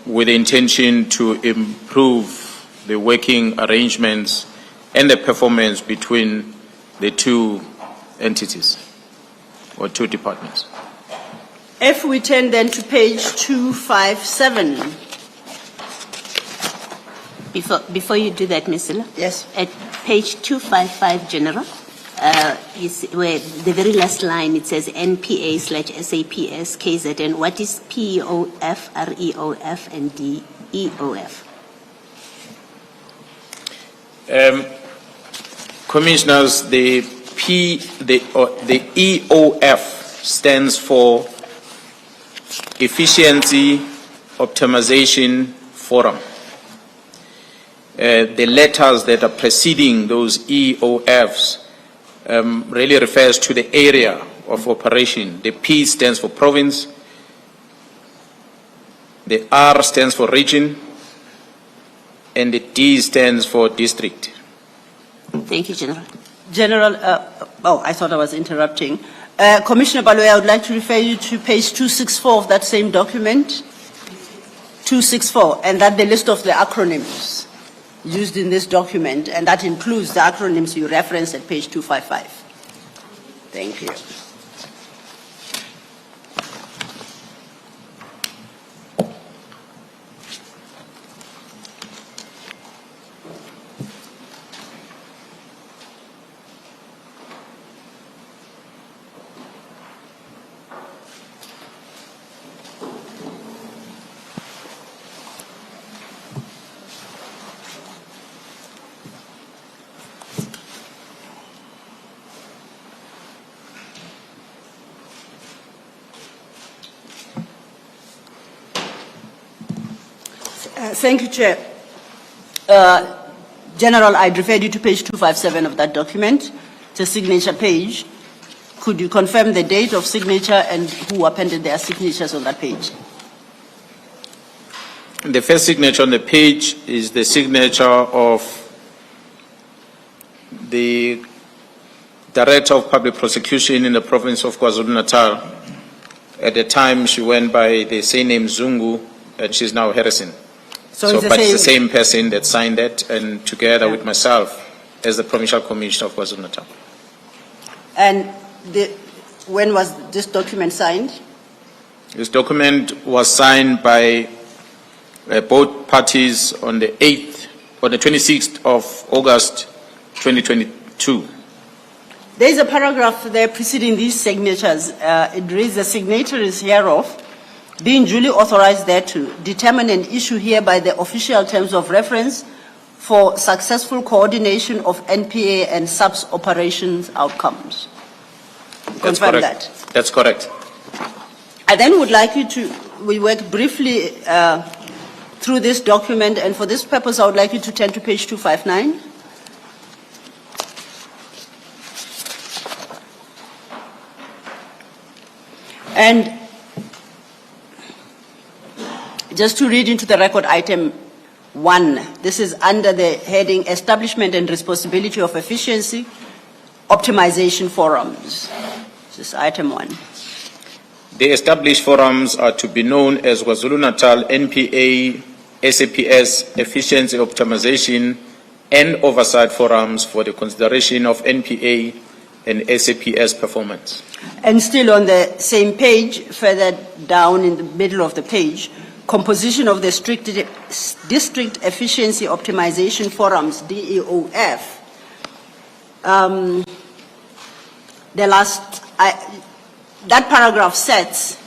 with the intention to improve the working arrangements and the performance between the two entities or two departments. If we turn then to page 257. Before you do that, Ms. Silla, Yes. at page 255, General, where the very last line, it says NPA/SAPS KZN. What is PEOF, REOF, and DEOF? Commissioners, the EOF stands for Efficiency Optimization Forum. The letters that are preceding those EOFs really refers to the area of operation. The P stands for province, the R stands for region, and the D stands for district. Thank you, General. General, I thought I was interrupting. Commissioner Baloyi, I would like to refer you to page 264 of that same document. 264, and that the list of the acronyms used in this document, and that includes the acronyms you referenced at page 255. Thank you. Thank you, Chair. General, I'd referred you to page 257 of that document. It's a signature page. Could you confirm the date of signature and who appended their signatures on that page? The first signature on the page is the signature of the Director of Public Prosecution in the province of KwaZulu-Natal. At the time, she went by the same name Zungu, and she's now Harrison. It's the same person that signed that, and together with myself as the Provincial Commissioner of KwaZulu-Natal. And when was this document signed? This document was signed by both parties on the 26th of August 2022. There is a paragraph there preceding these signatures. It reads, the signatories hereof being duly authorized thereto, determine an issue hereby the official terms of reference for successful coordination of NPA and SAPS operations outcomes. That's Confirm correct. that. That's correct. I then would like you to, we work briefly through this document, and for this purpose I would like you to turn to page 259. And just to read into the record item 1, this is under the heading Establishment and Responsibility of Efficiency Optimization Forums. This is item 1. The established forums are to be known as KwaZulu-Natal NPA SAPS Efficiency Optimization and Oversight Forums for the consideration of NPA and SAPS performance. And still on the same page, further down in the middle of the page, composition of the District Efficiency Optimization Forums, DEOF. That paragraph sets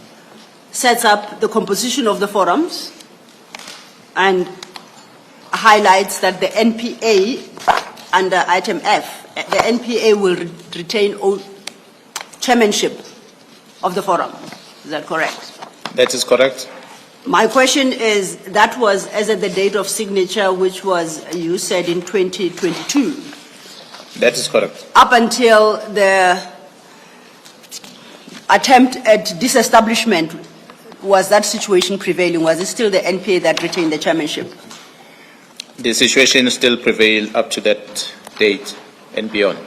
up the composition of the forums and highlights that the NPA under item F, the NPA will retain chairmanship of the forum. Is that correct? That is correct. My question is, that was as at the date of signature, which was, you said, in 2022. That is correct. Up until the attempt at disestablishment, was that situation prevailing? Was it still the NPA that retained the chairmanship? The situation still prevails up to that date and beyond.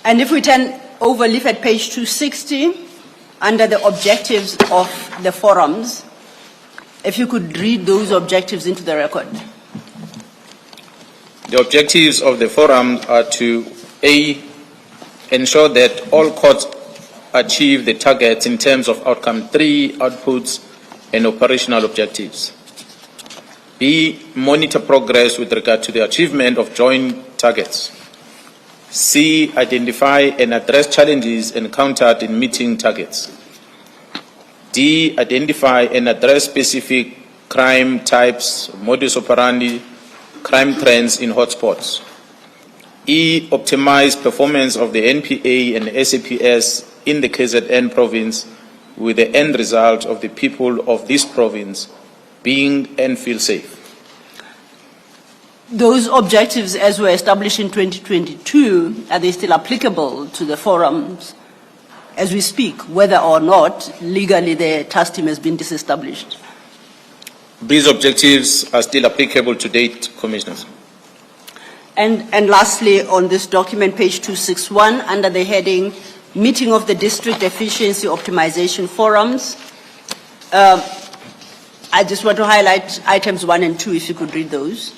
And if we turn over, leaf at page 260, under the objectives of the forums, if you could read those objectives into the record. The objectives of the forum are to A, ensure that all courts achieve the targets in terms of outcome 3, outputs, and operational objectives. B, monitor progress with regard to the achievement of joint targets. C, identify and address challenges encountered in meeting targets. D, identify and address specific crime types, modus operandi, crime trends in hotspots. optimize performance of the NPA and SAPS in the KZN province with the end result of the people of this province being and feel safe. Those objectives, as were established in 2022, are they still applicable to the forums as we speak, whether or not legally the task team has been disestablished? These objectives are still applicable to date, Commissioners. And lastly, on this document, page 261, under the heading Meeting of the District Efficiency Optimization Forums, I just want to highlight items 1 and 2, if you could read those.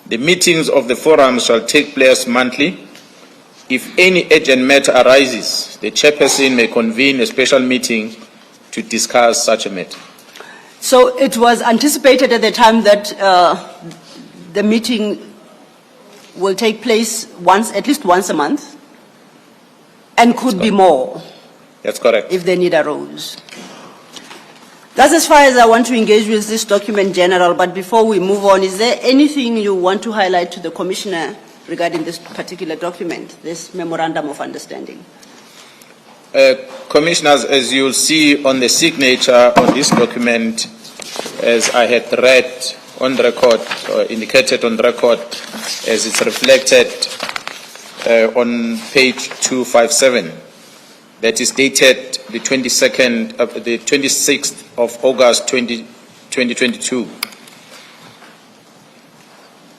The meetings of the forum shall take place monthly. If any urgent matter arises, the chairperson may convene a special meeting to discuss such a matter. So it was anticipated at the time that the meeting will take place at least once a month, and could be more That's correct. if the need arose. That's as far as I want to engage with this document, General. But before we move on, is there anything you want to highlight to the Commissioner regarding this particular document, this Memorandum of Understanding? Commissioners, as you'll see on the signature on this document, as I had read on the record, or indicated on the record, as it's reflected on page 257, that is dated the 26th of August 2022.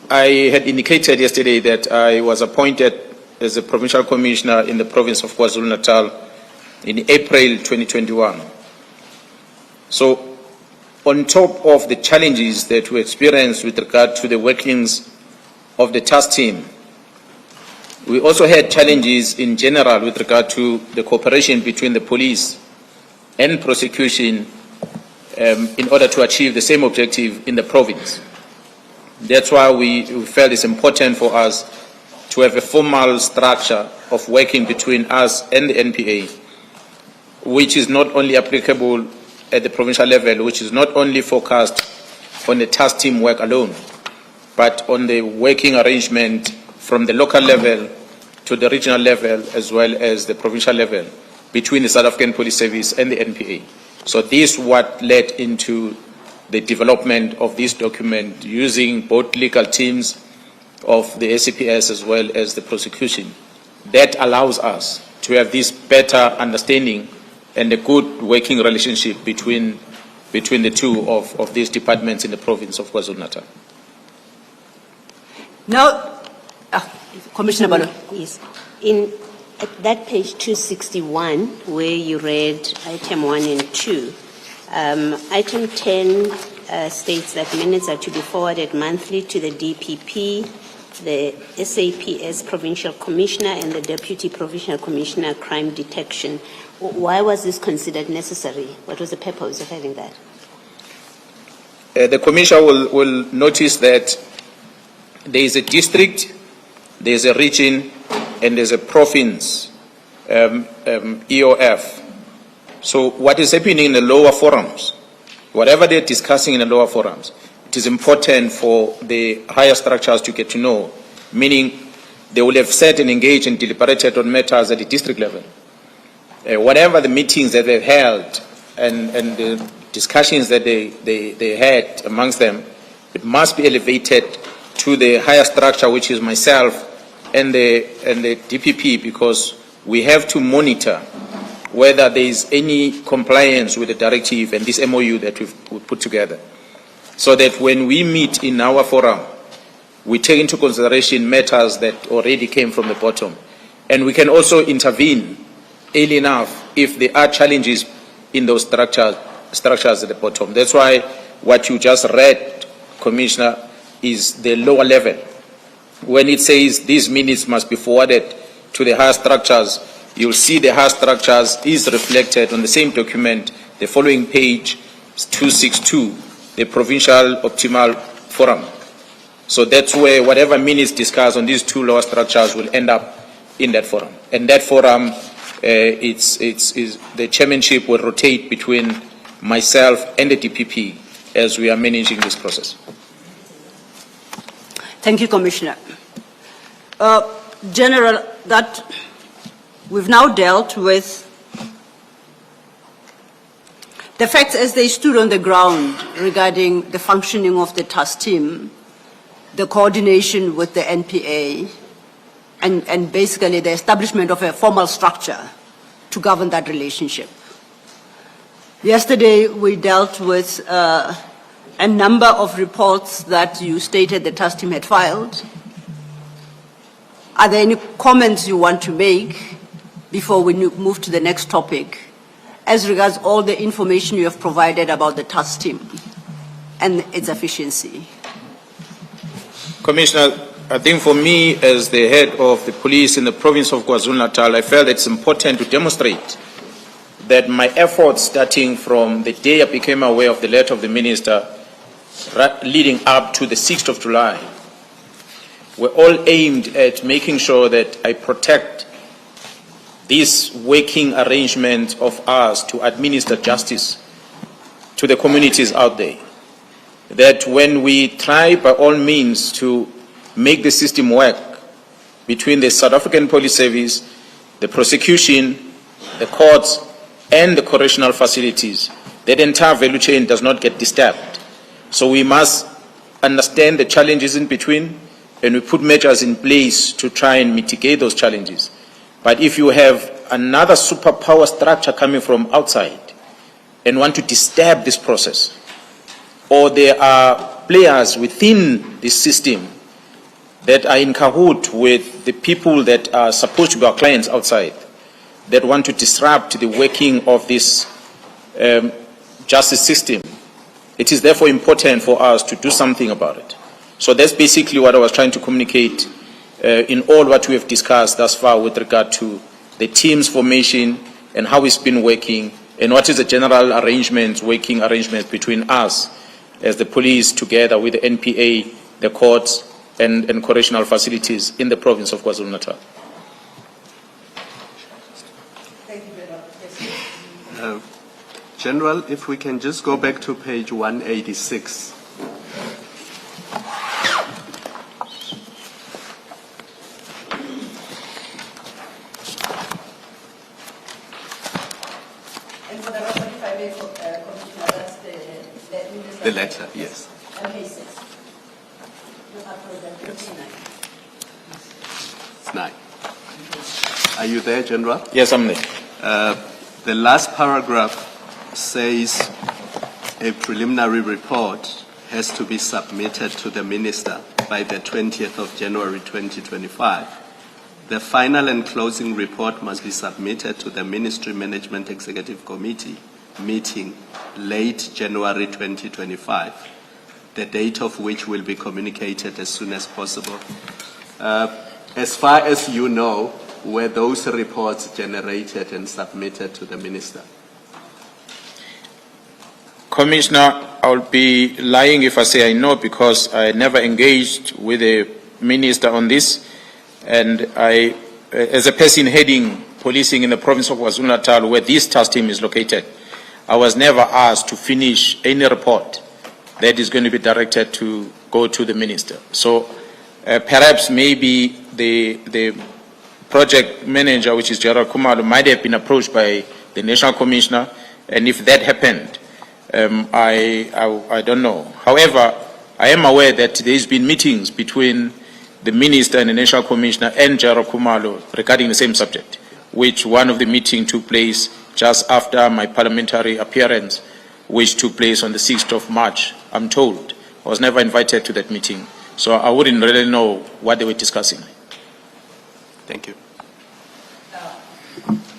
I had indicated yesterday that I was appointed as a provincial commissioner in the province of KwaZulu-Natal in April 2021. So, on top of the challenges that we experienced with regard to the workings of the task team, we also had challenges in general with regard to the cooperation between the police and prosecution in order to achieve the same objective in the province. That's why we felt it's important for us to have a formal structure of working between us and the NPA, which is not only applicable at the provincial level, which is not only focused on the task team work alone, but on the working arrangement from the local level to the regional level as well as the provincial level between the South African Police Service and the NPA. So this is what led into the development of this document using both legal teams of the SAPS as well as the prosecution. That allows us to have this better understanding and a good working relationship between the two of these departments in the province of KwaZulu-Natal. Now, Commissioner Balo. Yes. At that page 261, where you read item 1 and 2, item 10 states that minutes are to be forwarded monthly to the DPP, the SAPS Provincial Commissioner, and the Deputy Provincial Commissioner Crime Detection. Why was this considered necessary? What was the purpose of having that? The Commissioner will notice that there is a district, there is a region, and there is a province EOF. So what is happening in the lower forums, whatever they're discussing in the lower forums, it is important for the higher structures to get to know, meaning they will have sat and engaged and deliberated on matters at the district level. Whatever the meetings that they've held and the discussions that they had amongst them, it must be elevated to the higher structure, which is myself and the DPP, because we have to monitor whether there is any compliance with the directive and this MOU that we've put together, so that when we meet in our forum, we take into consideration matters that already came from the bottom, and we can also intervene early enough if there are challenges in those structures at the bottom. That's why what you just read, Commissioner, is the lower level. When it says these minutes must be forwarded to the higher structures, you'll see the higher structures is reflected on the same document, the following page, 262, the Provincial Optimal Forum. So that's where whatever minutes discussed on these two lower structures will end up in that forum. And that forum, the chairmanship will rotate between myself and the DPP as we are managing this process. Thank you, Commissioner. General, that we've now dealt with the facts as they stood on the ground regarding the functioning of the task team, the coordination with the NPA, and basically the establishment of a formal structure to govern that relationship. Yesterday, we dealt with a number of reports that you stated the task team had filed. Are there any comments you want to make before we move to the next topic as regards all the information you have provided about the task team and its efficiency? Commissioner, I think for me, as the head of the police in the province of KwaZulu-Natal, I felt it's important to demonstrate that my efforts, starting from the day I became aware of the letter of the minister, leading up to the 6th of July, were all aimed at making sure that I protect this working arrangement of us to administer justice to the communities out there. That when we try by all means to make the system work between the South African Police Service, the prosecution, the courts, and the correctional facilities, that entire value chain does not get disturbed. So we must understand the challenges in between, and we put measures in place to try and mitigate those challenges. But if you have another superpower structure coming from outside and want to disturb this process, or there are players within this system that are in cahoot with the people that are supposed to be our clients outside, that want to disrupt the working of this justice system, it is therefore important for us to do something about it. So that's basically what I was trying to communicate in all what we have discussed thus far with regard to the team's formation and how it's been working, and what is the general arrangement, working arrangement between us as the police together with the NPA, the courts, and correctional facilities in the province of KwaZulu-Natal. Thank you very much. General, if we can just go back to page 186. And for the record, if I may, Commissioner, that's The letter, yes. Okay, 6. It's 9. Are you there, General? Yes, I'm there. The last paragraph says a preliminary report has to be submitted to the minister by the 20th of January 2025. The final and closing report must be submitted to the Ministry Management Executive Committee meeting late January 2025, the date of which will be communicated as soon as possible. As far as you know, were those reports generated and submitted to the minister? Commissioner, I would be lying if I say I know, because I never engaged with the minister on this, and I, as a person heading policing in the province of KwaZulu-Natal, where this task team is located, I was never asked to finish any report that is going to be directed to go to the minister. So perhaps maybe the project manager, which is Gerald Kumalo, might have been approached by the National Commissioner, and if that happened, I don't know. However, I am aware that there has been meetings between the Minister and the National Commissioner and Gerald Kumalo regarding the same subject, which one of the meetings took place just after my parliamentary appearance, which took place on the 6th of March, I'm told. I was never invited to that meeting, so I wouldn't really know what they were discussing. Thank you.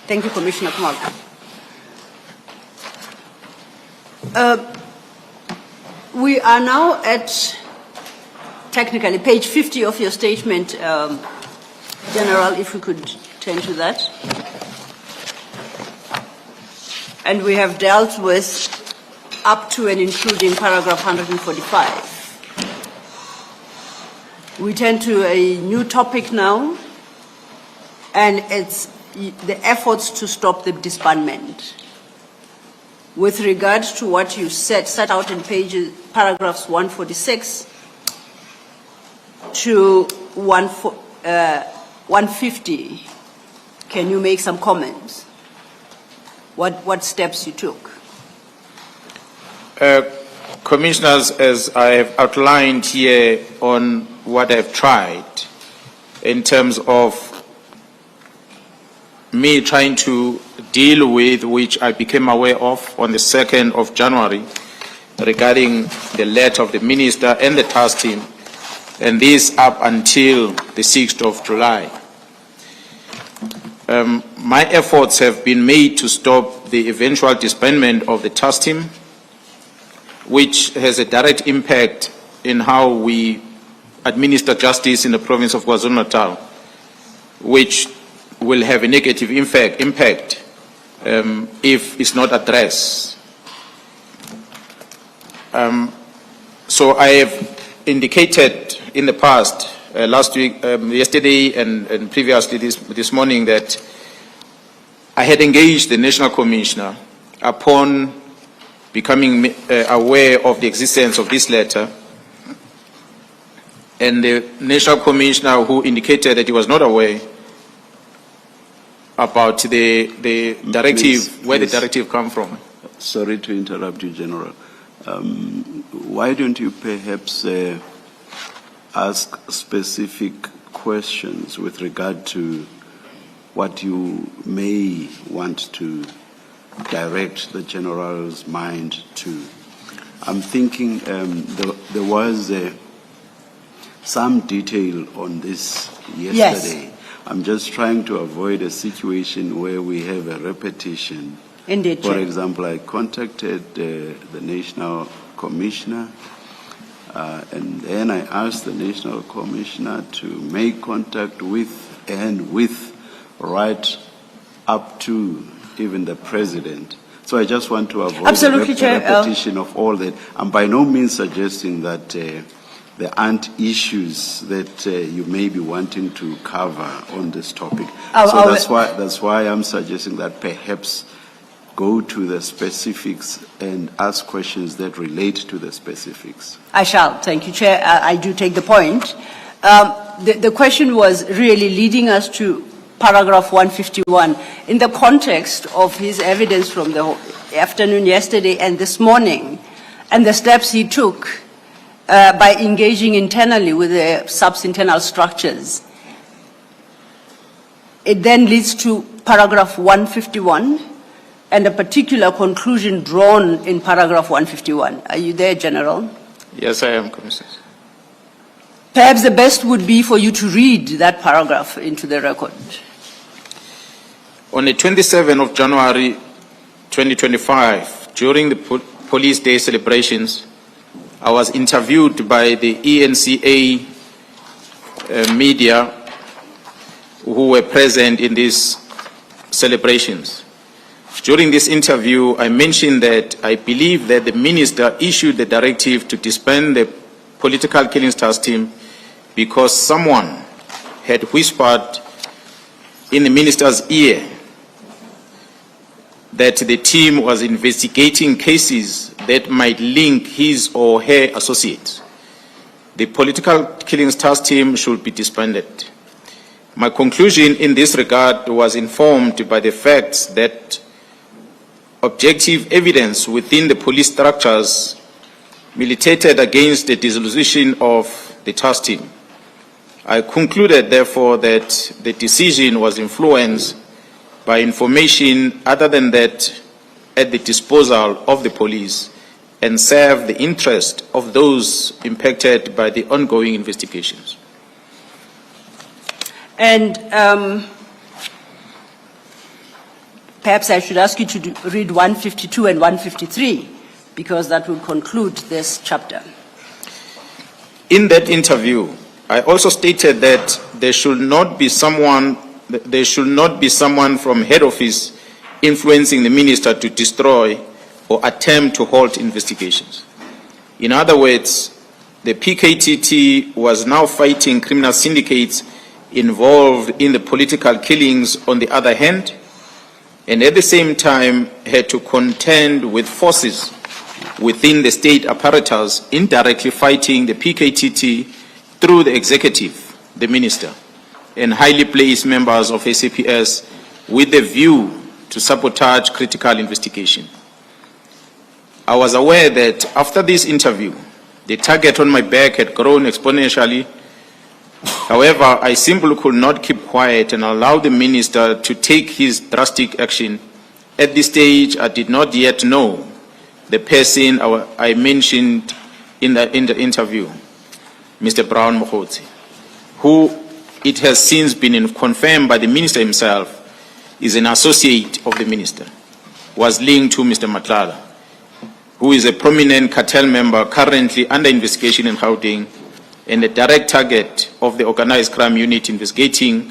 Thank you, Commissioner Kumalo. We are now at, technically, page 50 of your statement, General, if we could turn to that. And we have dealt with up to and including paragraph 145. We turn to a new topic now, and it's the efforts to stop the disbandment. With regard to what you set out in paragraphs 146 to 150, can you make some comments? What steps you took? Commissioners, as I have outlined here on what I've tried in terms of me trying to deal with, which I became aware of on the 2nd of January regarding the letter of the minister and the task team, and this up until the 6th of July. My efforts have been made to stop the eventual disbandment of the task team, which has a direct impact in how we administer justice in the province of KwaZulu-Natal, which will have a negative impact if it's not addressed. So I have indicated in the past, last week, yesterday and previously this morning, that I had engaged the National Commissioner upon becoming aware of the existence of this letter, and the National Commissioner, who indicated that he was not aware about the directive, where the directive come from. Sorry to interrupt you, General. Why don't you perhaps ask specific questions with regard to what you may want to direct the General's mind to? I'm thinking there was some detail on this yesterday. Yes. I'm just trying to avoid a situation where we have a repetition. Indeed, For Chair. example, I contacted the National Commissioner, and then I asked the National Commissioner to make contact with right up to even the President. So I just want to avoid Absolutely, a Chair. repetition of all that. I'm by no means suggesting that there aren't issues that you may be wanting to cover on this topic. That's why I'm suggesting that perhaps go to the specifics and ask questions that relate to the specifics. I shall. Thank you, Chair. I do take the point. The question was really leading us to paragraph 151 in the context of his evidence from the afternoon yesterday and this morning, and the steps he took by engaging internally with the sub-internal structures. It then leads to paragraph 151 and a particular conclusion drawn in paragraph 151. Are you there, General? Yes, I am, Commissioner. Perhaps the best would be for you to read that paragraph into the record. On the 27th of January 2025, during the Police Day celebrations, I was interviewed by the ENCA media who were present in these celebrations. During this interview, I mentioned that I believe that the minister issued the directive to disband the political killings task team because someone had whispered in the minister's ear that the team was investigating cases that might link his or her associates. The political killings task team should be disbanded. My conclusion in this regard was informed by the facts that objective evidence within the police structures militated against the dissolution of the task team. I concluded, therefore, that the decision was influenced by information other than that at the disposal of the police and served the interest of those impacted by the ongoing investigations. And perhaps I should ask you to read 152 and 153, because that will conclude this chapter. In that interview, I also stated that there should not be someone from head office influencing the minister to destroy or attempt to halt investigations. In other words, the PKTT was now fighting criminal syndicates involved in the political killings on the other hand, and at the same time had to contend with forces within the state apparatus indirectly fighting the PKTT through the executive, the minister, and highly placed members of SAPS with the view to sabotage critical investigation. I was aware that after this interview, the target on my back had grown exponentially. However, I simply could not keep quiet and allow the minister to take his drastic action. At this stage, I did not yet know the person I mentioned in the interview, Mr. Brown Mokhotsi, who it has since been confirmed by the minister himself is an associate of the minister, was linked to Mr. Madlanga, who is a prominent cartel member currently under investigation in Gauteng and a direct target of the organized crime unit investigating,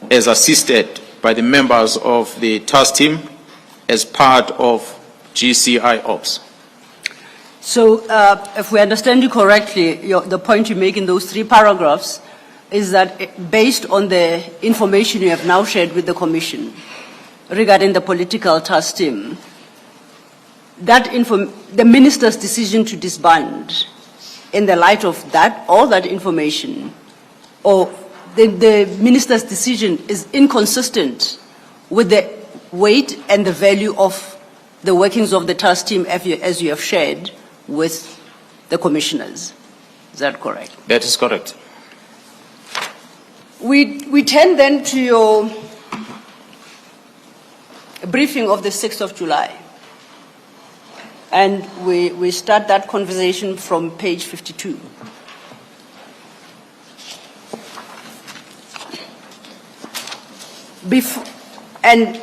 as assisted by the members of the task team as part of GCI Ops. So, if we understand you correctly, the point you make in those 3 paragraphs is that based on the information you have now shared with the Commission regarding the political task team, the minister's decision to disband in the light of that, all that information, or the minister's decision is inconsistent with the weight and the value of the workings of the task team as you have shared with the commissioners. Is that correct? That is correct. We turn then to your briefing of the 6th of July. And we start that conversation from page 52. And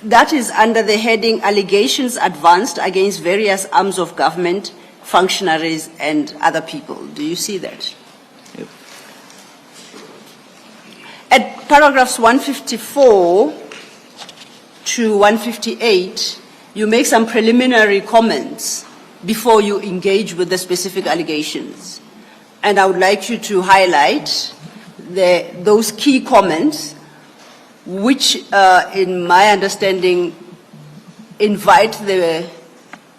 that is under the heading Allegations Advanced Against Various Arms of Government, Functionaries and Other People. Do you see that? Yep. At paragraphs 154 to 158, you make some preliminary comments before you engage with the specific allegations. And I would like you to highlight those key comments which, in my understanding, invite the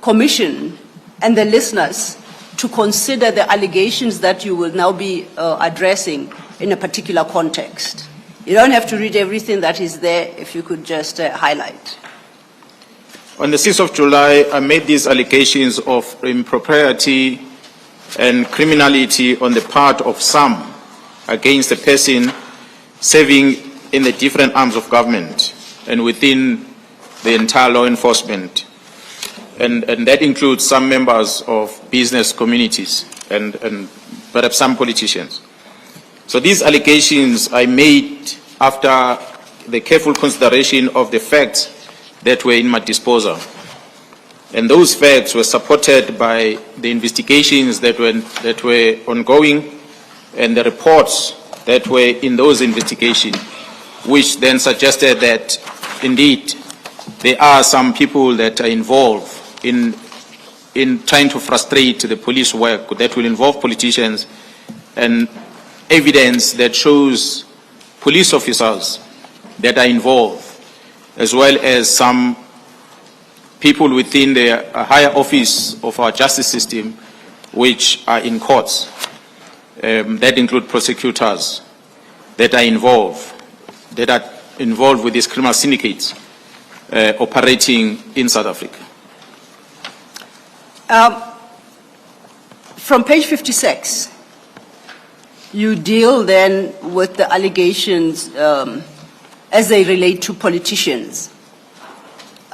Commission and the listeners to consider the allegations that you will now be addressing in a particular context. You don't have to read everything that is there, if you could just highlight. On the 6th of July, I made these allegations of impropriety and criminality on the part of some against a person serving in the different arms of government and within the entire law enforcement. And that includes some members of business communities and perhaps some politicians. So these allegations I made after the careful consideration of the facts that were in my disposal. And those facts were supported by the investigations that were ongoing and the reports that were in those investigations, which then suggested that indeed there are some people that are involved in trying to frustrate the police work that will involve politicians, and evidence that shows police officers that are involved, as well as some people within the higher office of our justice system which are in courts, that include prosecutors that are involved with these criminal syndicates operating in South Africa. From page 56, you deal then with the allegations as they relate to politicians.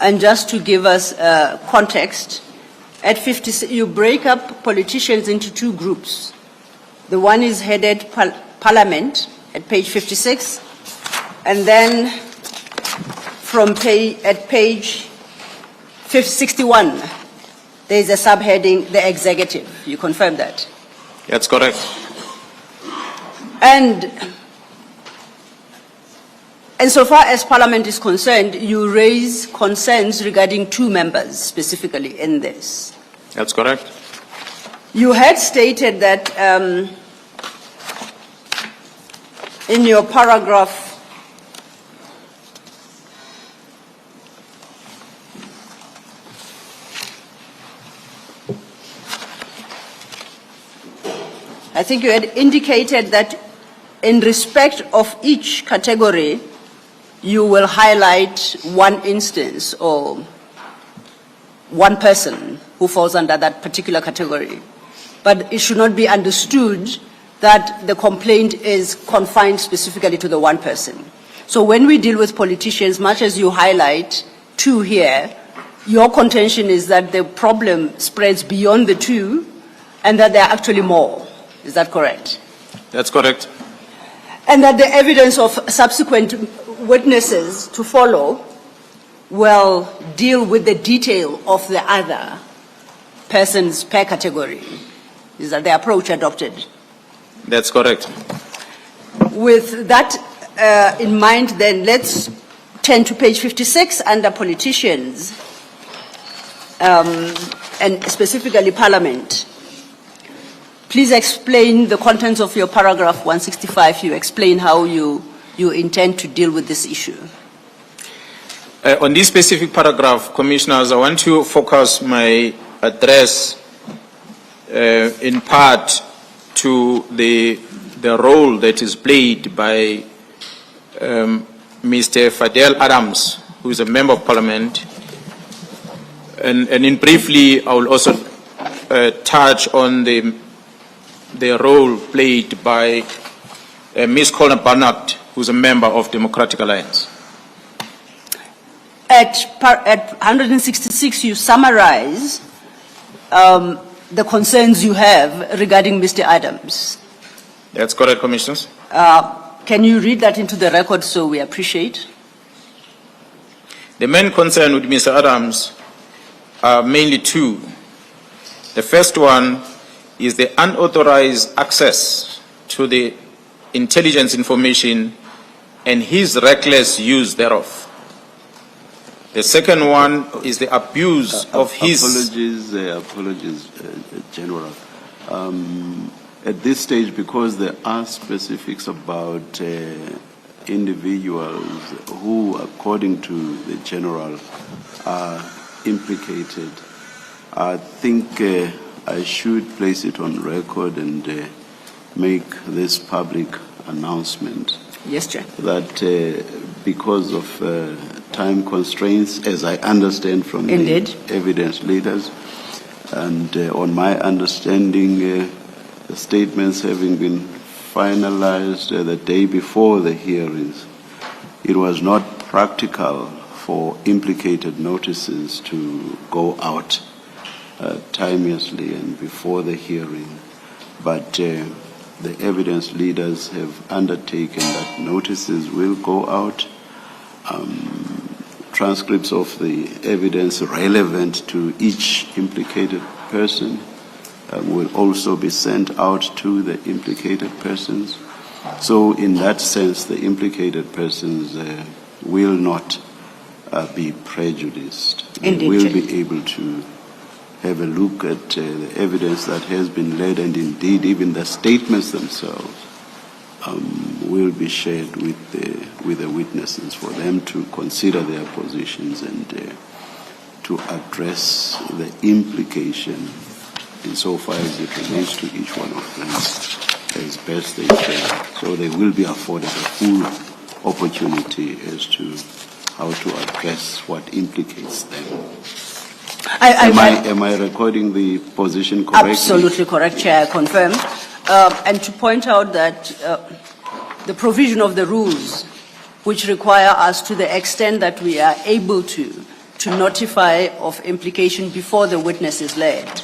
And just to give us context, at 56, you break up politicians into 2 groups. The one is headed Parliament at page 56, and then at page 61, there is a subheading, the executive. You confirm that? That's correct. And so far as Parliament is concerned, you raise concerns regarding 2 members specifically in this. That's correct. You had stated that in your paragraph I think you had indicated that in respect of each category, you will highlight one instance or one person who falls under that particular category. But it should not be understood that the complaint is confined specifically to the one person. So when we deal with politicians, much as you highlight two here, your contention is that the problem spreads beyond the two and that there are actually more. Is that correct? That's correct. And that the evidence of subsequent witnesses to follow will deal with the detail of the other persons per category. Is that the approach adopted? That's correct. With that in mind, then let's turn to page 56 under politicians and specifically Parliament. Please explain the contents of your paragraph 165. You explain how you intend to deal with this issue. On this specific paragraph, Commissioners, I want to focus my address in part to the role that is played by Mr. Fadel Adams, who is a Member of Parliament. And in briefly, I will also touch on the role played by Ms. Colin Barnett, who is a member of Democratic Alliance. At 166, you summarize the concerns you have regarding Mr. Adams. That's correct, Commissioners. Can you read that into the record so we appreciate? The main concern with Mr. Adams are mainly two. The first one is the unauthorized access to the intelligence information and his reckless use thereof. The second one is the abuse of his... Apologies, General. At this stage, because there are specifics about individuals who, according to the General, are implicated, I think I should place it on record and make this public announcement. Yes, Chair. That because of time constraints, as I understand from Indeed. the evidence leaders, and on my understanding, the statements having been finalized the day before the hearings, it was not practical for implicated notices to go out timeously and before the hearing. But the evidence leaders have undertaken that notices will go out. Transcripts of the evidence relevant to each implicated person will also be sent out to the implicated persons. So in that sense, the implicated persons will not be prejudiced. Indeed, They will Chair. be able to have a look at the evidence that has been led, and indeed even the statements themselves will be shared with the witnesses for them to consider their positions and to address the implication insofar as it relates to each one of them as best they can. So they will be afforded a full opportunity as to how to address what implicates them. Am I recording the position correctly? Absolutely correct, Chair, I confirm. And to point out that the provision of the rules, which require us to the extent that we are able to notify of implication before the witness is led.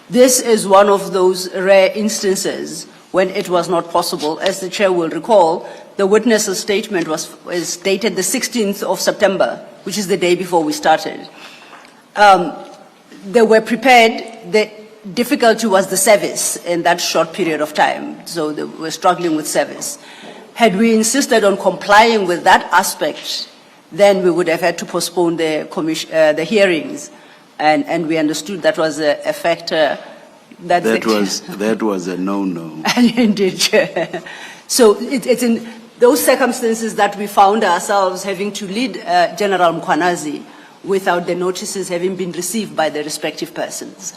This is one of those rare instances when it was not possible. As the Chair will recall, the witness's statement is dated the 16th of September, which is the day before we started. They were prepared. The difficulty was the service in that short period of time, so they were struggling with service. Had we insisted on complying with that aspect, then we would have had to postpone the hearings, and we understood that was a factor. That was a no-no. Indeed, Chair. So it's in those circumstances that we found ourselves having to lead General Mkhwanazi without the notices having been received by the respective persons.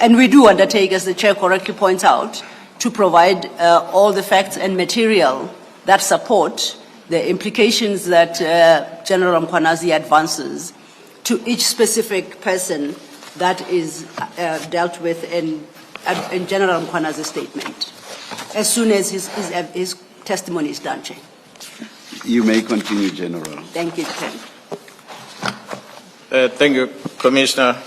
And we do undertake, as the Chair correctly points out, to provide all the facts and material that support the implications that General Mkhwanazi advances to each specific person that is dealt with in General Mkhwanazi's statement, as soon as his testimony is done, Chair. You may continue, General. Thank you, Chair. Thank you, Commissioner.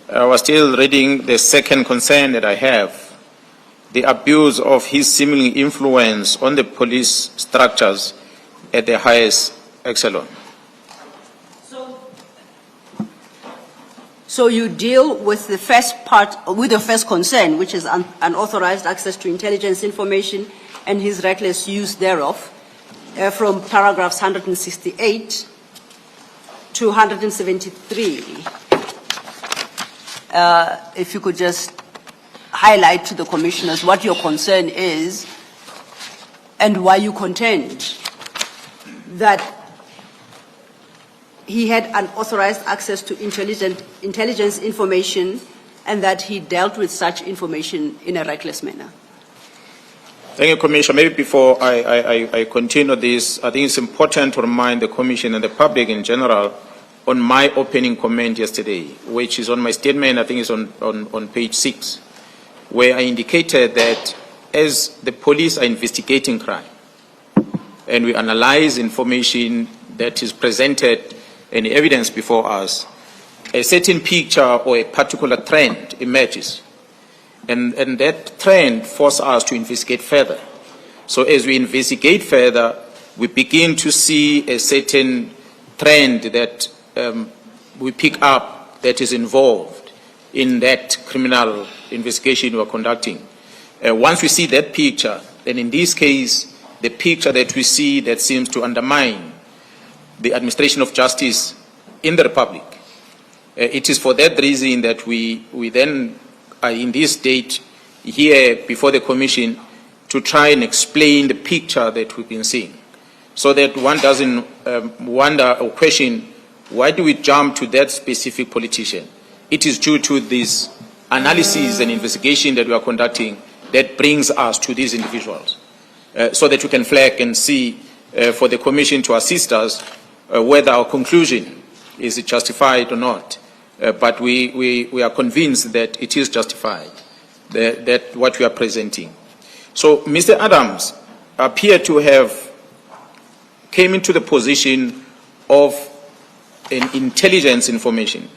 I was still reading the second concern that I have, the abuse of his seeming influence on the police structures at the highest echelon. So you deal with the first part, with the first concern, which is unauthorized access to intelligence information and his reckless use thereof, from paragraphs 168 to 173. If you could just highlight to the commissioners what your concern is and why you contend that he had unauthorized access to intelligence information and that he dealt with such information in a reckless manner. Thank you, Commissioner. Maybe before I continue this, I think it's important to remind the Commission and the public in general on my opening comment yesterday, which is on my statement, I think it's on page 6, where I indicated that as the police are investigating crime and we analyze information that is presented and evidence before us, a certain picture or a particular trend emerges. And that trend forces us to investigate further. So as we investigate further, we begin to see a certain trend that we pick up that is involved in that criminal investigation we are conducting. Once we see that picture, then in this case, the picture that we see that seems to undermine the administration of justice in the Republic. It is for that reason that we then are in this state here before the Commission to try and explain the picture that we've been seeing, so that one doesn't wonder or question, why do we jump to that specific politician? It is due to this analysis and investigation that we are conducting that brings us to these individuals, so that we can flag and see for the Commission to assist us whether our conclusion is justified or not. But we are convinced that it is justified, that what we are presenting. So Mr. Adams appeared to have came into the position of an intelligence information.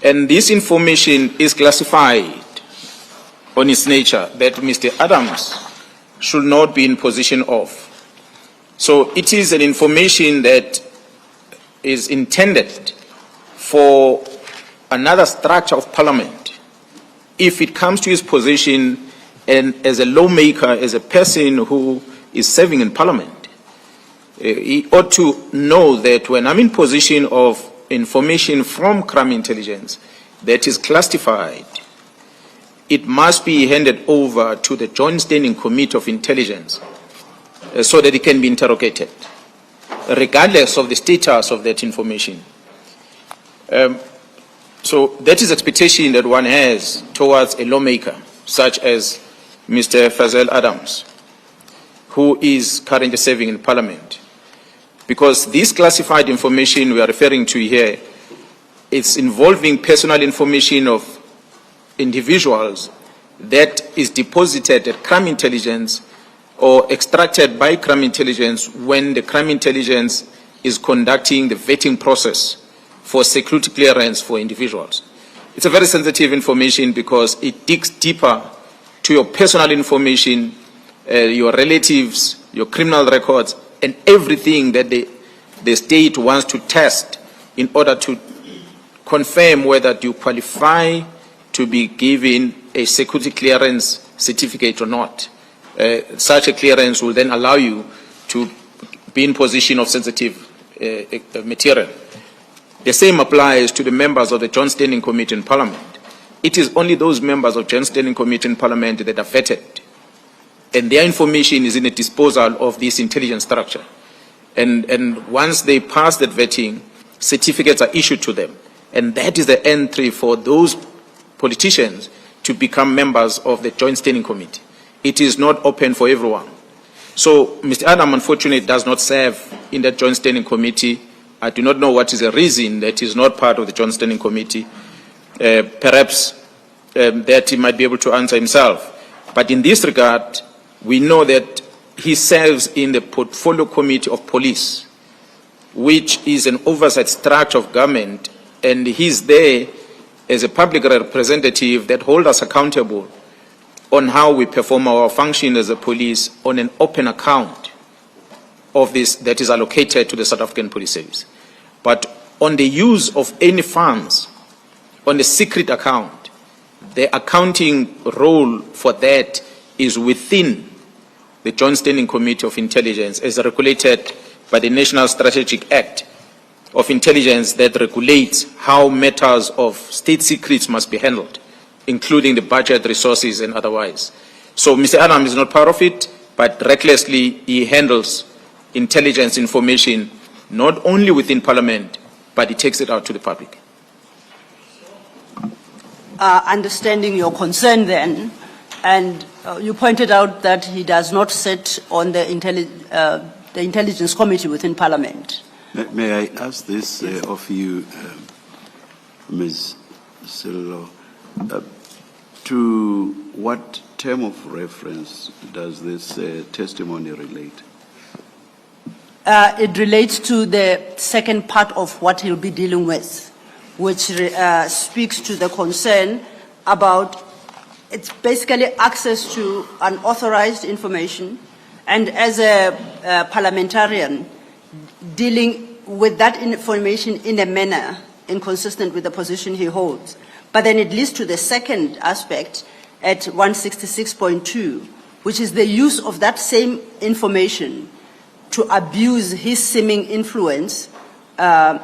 And this information is classified on its nature that Mr. Adams should not be in possession of. So it is an information that is intended for another structure of Parliament. If it comes to his position and as a lawmaker, as a person who is serving in Parliament, he ought to know that when I'm in possession of information from crime intelligence that is classified, it must be handed over to the Joint Standing Committee of Intelligence so that it can be interrogated, regardless of the status of that information. So that is expectation that one has towards a lawmaker, such as Mr. Fazal Adams, who is currently serving in Parliament. Because this classified information we are referring to here, it's involving personal information of individuals that is deposited at crime intelligence or extracted by crime intelligence when the crime intelligence is conducting the vetting process for security clearance for individuals. It's a very sensitive information because it digs deeper to your personal information, your relatives, your criminal records, and everything that the state wants to test in order to confirm whether you qualify to be given a security clearance certificate or not. Such a clearance will then allow you to be in possession of sensitive material. The same applies to the members of the Joint Standing Committee in Parliament. It is only those members of Joint Standing Committee in Parliament that are vetted, and their information is in the disposal of this intelligence structure. And once they pass that vetting, certificates are issued to them. And that is the entry for those politicians to become members of the Joint Standing Committee. It is not open for everyone. So Mr. Adam, unfortunately, does not serve in the Joint Standing Committee. I do not know what is the reason that he is not part of the Joint Standing Committee. Perhaps that he might be able to answer himself. But in this regard, we know that he serves in the Portfolio Committee of Police, which is an oversight structure of government, and he's there as a public representative that holds us accountable on how we perform our function as a police on an open account of this that is allocated to the South African Police Service. But on the use of any funds on the secret account, the accounting role for that is within the Joint Standing Committee of Intelligence as regulated by the National Strategic Act of Intelligence that regulates how matters of state secrets must be handled, including the budget, resources, and otherwise. So Mr. Adam is not part of it, but recklessly he handles intelligence information not only within Parliament, but he takes it out to the public. Understanding your concern then, and you pointed out that he does not sit on the Intelligence Committee within Parliament. May I ask this of you, Ms. Sillo? To what term of reference does this testimony relate? It relates to the second part of what he'll be dealing with, which speaks to the concern about it's basically access to unauthorized information, and as a parliamentarian, dealing with that information in a manner inconsistent with the position he holds. But then it leads to the second aspect at 166.2, which is the use of that same information to abuse his seeming influence on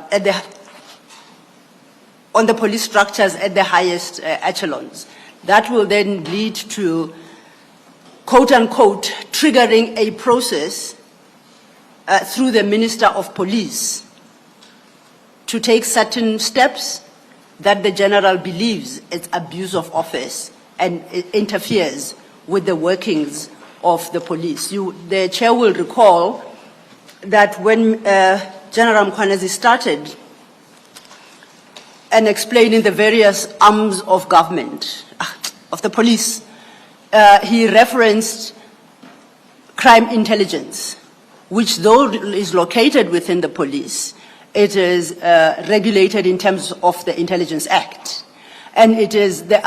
the police structures at the highest echelons. That will then lead to, quote unquote, triggering a process through the Minister of Police to take certain steps that the General believes is abuse of office and it interferes with the workings of the police. The Chair will recall that when General Mkhwanazi started and explaining the various arms of government, of the police, he referenced crime intelligence, which though is located within the police, it is regulated in terms of the Intelligence Act. And it is the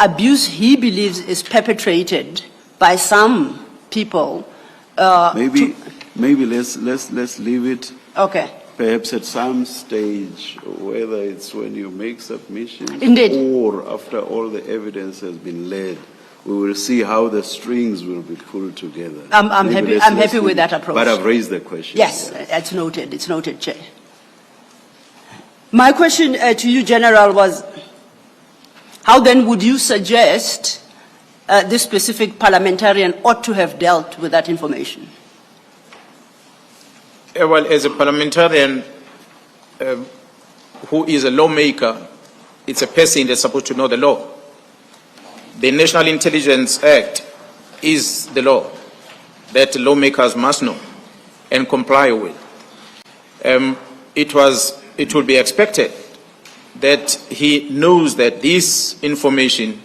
abuse he believes is perpetrated by some people. Maybe let's leave it. Okay. Perhaps at some stage, whether it's when you make submissions Indeed. or after all the evidence has been laid, we will see how the strings will be pulled together. I'm happy with that approach. But I've raised the question. Yes, it's noted. It's noted, Chair. My question to you, General, was how then would you suggest this specific parliamentarian ought to have dealt with that information? Well, as a parliamentarian who is a lawmaker, it's a person that's supposed to know the law. The National Intelligence Act is the law that lawmakers must know and comply with. It will be expected that he knows that this information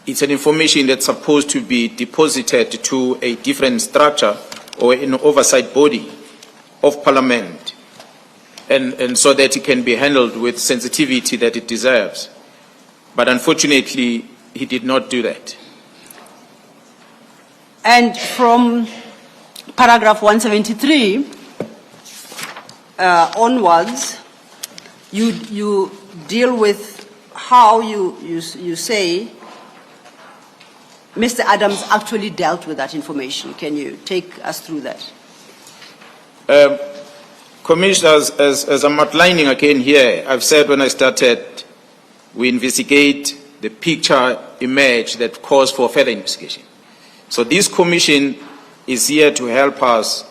is an information that's supposed to be deposited to a different structure or an oversight body of Parliament, and so that it can be handled with sensitivity that it deserves. But unfortunately, he did not do that. And from paragraph 173 onwards, you deal with how you say Mr. Adams actually dealt with that information. Can you take us through that? Commissioners, as I'm outlining again here, I've said when I started, we investigate the picture emerge that calls for further investigation. So this commission is here to help us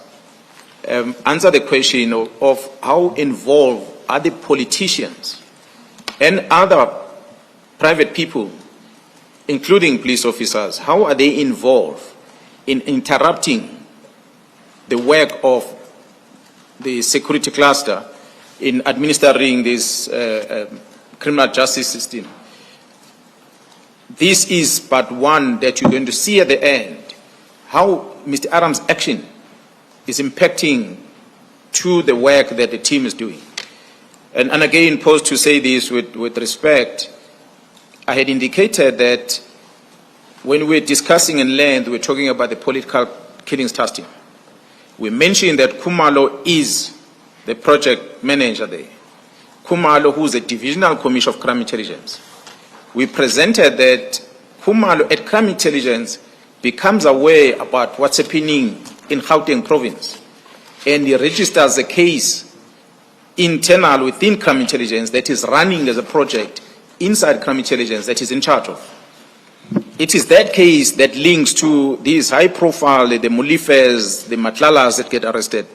answer the question of how involved are the politicians and other private people including police officers, how are they involved in interrupting the work of the security cluster in administering this criminal justice system? This is but one that you're going to see at the end, how Mr. Adams' action is impacting to the work that the team is doing. And again, posed to say this with respect, I had indicated that when we were discussing in length, we were talking about the political killings task team. We mentioned that Kumalo is the project manager there. Kumalo, who is a divisional commissioner of crime intelligence. We presented that Kumalo at crime intelligence becomes aware about what's happening in Gauteng province, and he registers a case internal within crime intelligence that is running as a project inside crime intelligence that is in charge of. It is that case that links to these high profile, the Mulifes, the Matlalas that get arrested.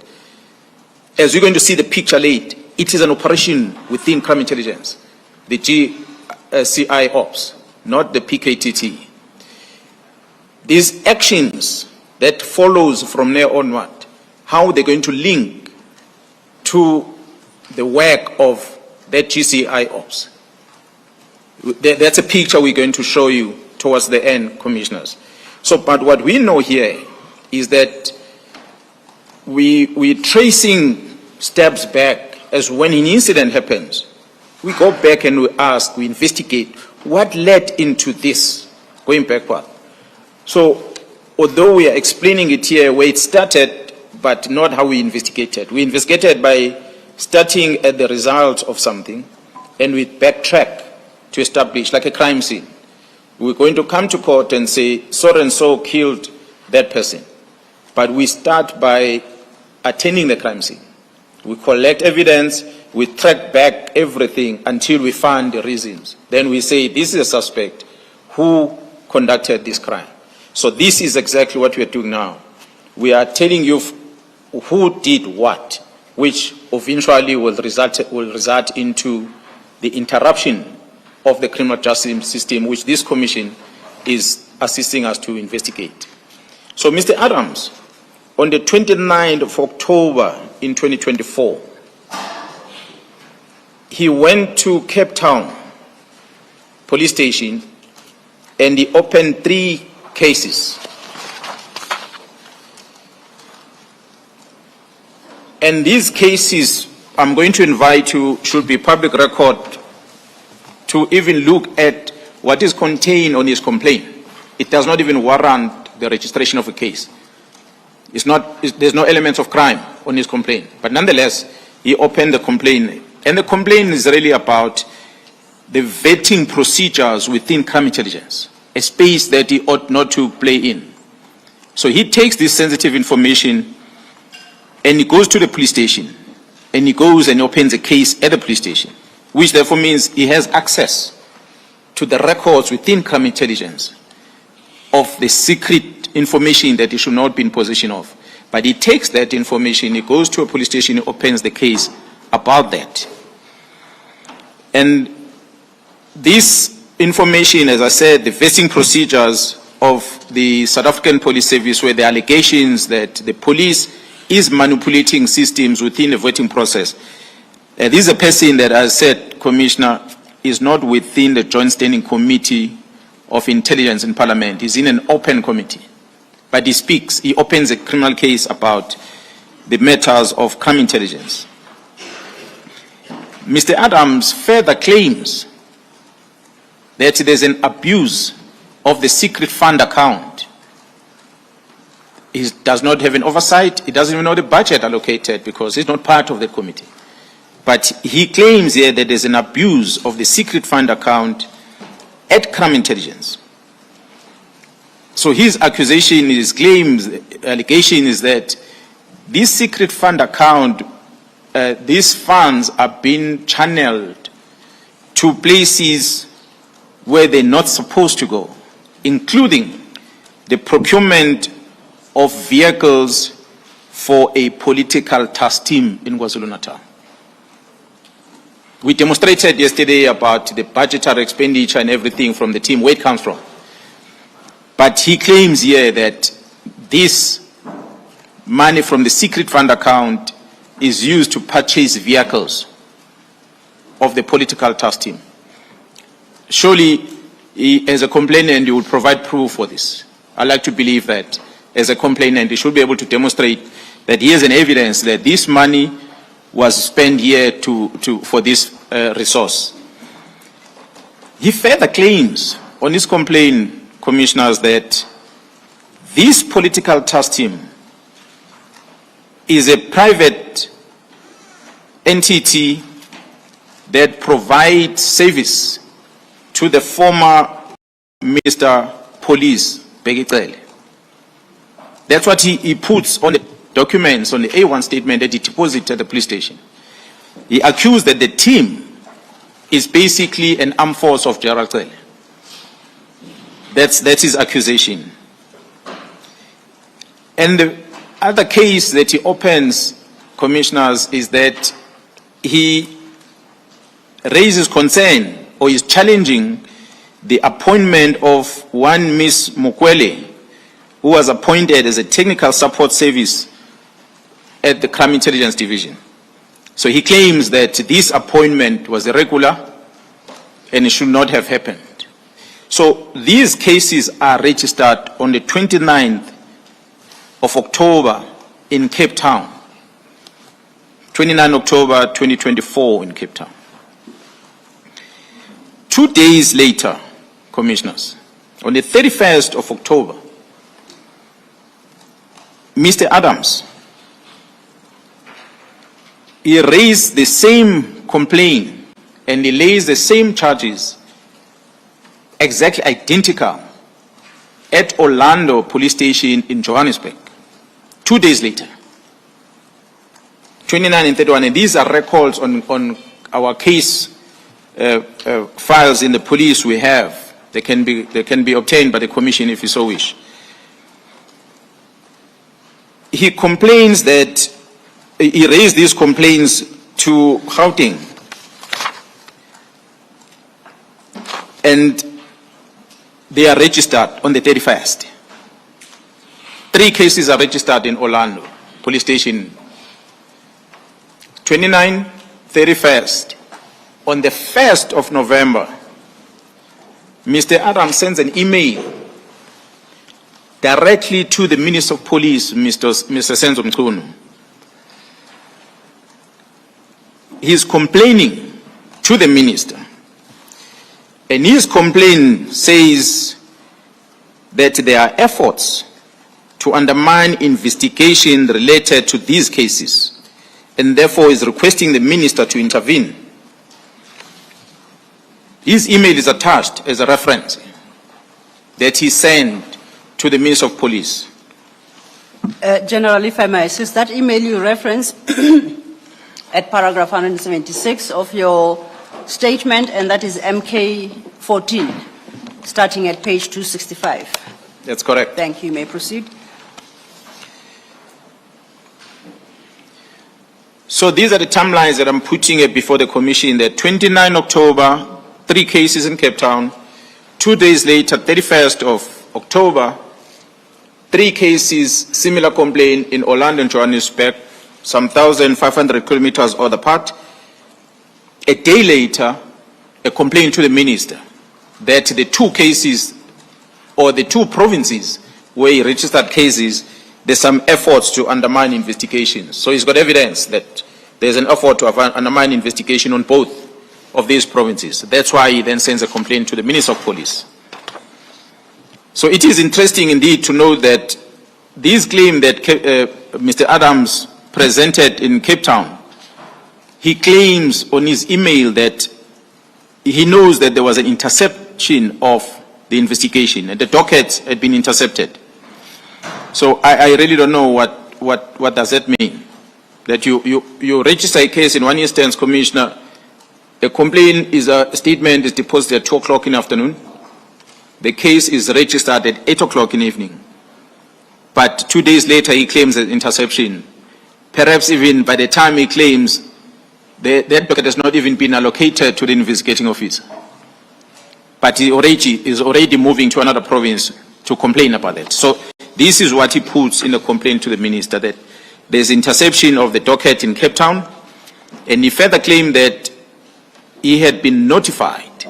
As you're going to see the picture late, it is an operation within crime intelligence, the GCI ops, not the PKTT. These actions that follows from there onward, how they're going to link to the work of that GCI ops. That's a picture we're going to show you towards the end, commissioners. So, but what we know here is that we're tracing steps back as when an incident happens. We go back and we ask, we investigate what led into this, going backward. So, although we are explaining it here where it started, but not how we investigated. We investigated by starting at the result of something, and we backtrack to establish, like a crime scene. We're going to come to court and say, so and so killed that person. But we start by attending the crime scene. We collect evidence, we track back everything until we find the reasons. Then we say, this is a suspect who conducted this crime. So this is exactly what we are doing now. We are telling you who did what, which eventually will result into the interruption of the criminal justice system, which this commission is assisting us to investigate. So, Mr. Adams, on the 29th of October in 2024, he went to Cape Town police station and he opened 3 cases. And these cases, I'm going to invite you, should be public record, to even look at what is contained on his complaint. It does not even warrant the registration of a case. There's no elements of crime on his complaint. But nonetheless, he opened the complaint. And the complaint is really about the vetting procedures within crime intelligence, a space that he ought not to play in. So he takes this sensitive information and he goes to the police station, and he goes and opens a case at the police station, which therefore means he has access to the records within crime intelligence of the secret information that he should not be in possession of. But he takes that information, he goes to a police station, he opens the case about that. And this information, as I said, the vetting procedures of the South African Police Service, where the allegations that the police is manipulating systems within the vetting process. This is a person that, as I said, Commissioner, is not within the Joint Standing Committee of Intelligence in Parliament. He's in an open committee. But he speaks, he opens a criminal case about the matters of crime intelligence. Mr. Adams further claims that there's an abuse of the secret fund account. He does not have an oversight. He doesn't even know the budget allocated because he's not part of the committee. But he claims here that there's an abuse of the secret fund account at crime intelligence. So his accusation, his claims, allegation is that this secret fund account, these funds are being channeled to places where they're not supposed to go, including the procurement of vehicles for a political task team in KwaZulu-Natal. We demonstrated yesterday about the budgetary expenditure and everything from the team, where it comes from. But he claims here that this money from the secret fund account is used to purchase vehicles of the political task team. Surely, as a complainant, you will provide proof for this. I like to believe that as a complainant, you should be able to demonstrate that he has an evidence that this money was spent here for this resource. He further claims on his complaint, Commissioners, that this political task team is a private entity that provides service to the former Minister Police, Begicele. That's what he puts on the documents, on the A1 statement that he deposited at the police station. He accused that the team is basically an armed force of Gerald Cele. That's his accusation. And the other case that he opens, Commissioners, is that he raises concern or is challenging the appointment of one Miss Mukwele, who was appointed as a technical support service at the Crime Intelligence Division. So he claims that this appointment was irregular and it should not have happened. So these cases are registered on the 29th of October in Cape Town. 29 October 2024 in Cape Town. 2 days later, Commissioners, on the 31st of October, Mr. Adams, he raised the same complaint and he lays the same charges, exactly identical, at Orlando Police Station in Johannesburg. 2 days later, 29 and 31, and these are records on our case files in the police we have. They can be obtained by the commission if you so wish. He complains that he raised these complaints to Gauteng, and they are registered on the 31st. 3 cases are registered in Orlando Police Station. 29, 31st. On the 1st of November, Mr. Adams sends an email directly to the Minister of Police, Mr. Senzo Mchunu. He is complaining to the minister, and his complaint says that there are efforts to undermine investigation related to these cases, and therefore is requesting the minister to intervene. His email is attached as a reference that he sent to the Minister of Police. General, if I may assist, that email you reference at paragraph 176 of your statement, and that is MK14, starting at page 265. That's correct. Thank you. You may proceed. So these are the timelines that I'm putting it before the commission. That 29 October, 3 cases in Cape Town. 2 days later, 31st of October, 3 cases, similar complaint in Orlando and Johannesburg, some 1,500 kilometers other part. A day later, a complaint to the minister that the 2 cases or the 2 provinces where he registered cases, there's some efforts to undermine investigations. So he's got evidence that there's an effort to undermine investigation on both of these provinces. That's why he then sends a complaint to the Minister of Police. So it is interesting indeed to know that this claim that Mr. Adams presented in Cape Town, he claims on his email that he knows that there was an interception of the investigation and the docket had been intercepted. So I really don't know what does that mean? That you register a case in one instance, Commissioner, a complaint is a statement is deposited at 2 o'clock in the afternoon. The case is registered at 8 o'clock in the evening. But 2 days later, he claims an interception. Perhaps even by the time he claims, that docket has not even been allocated to the investigating officer. But he is already moving to another province to complain about that. So this is what he puts in the complaint to the minister, that there's interception of the docket in Cape Town, and he further claimed that he had been notified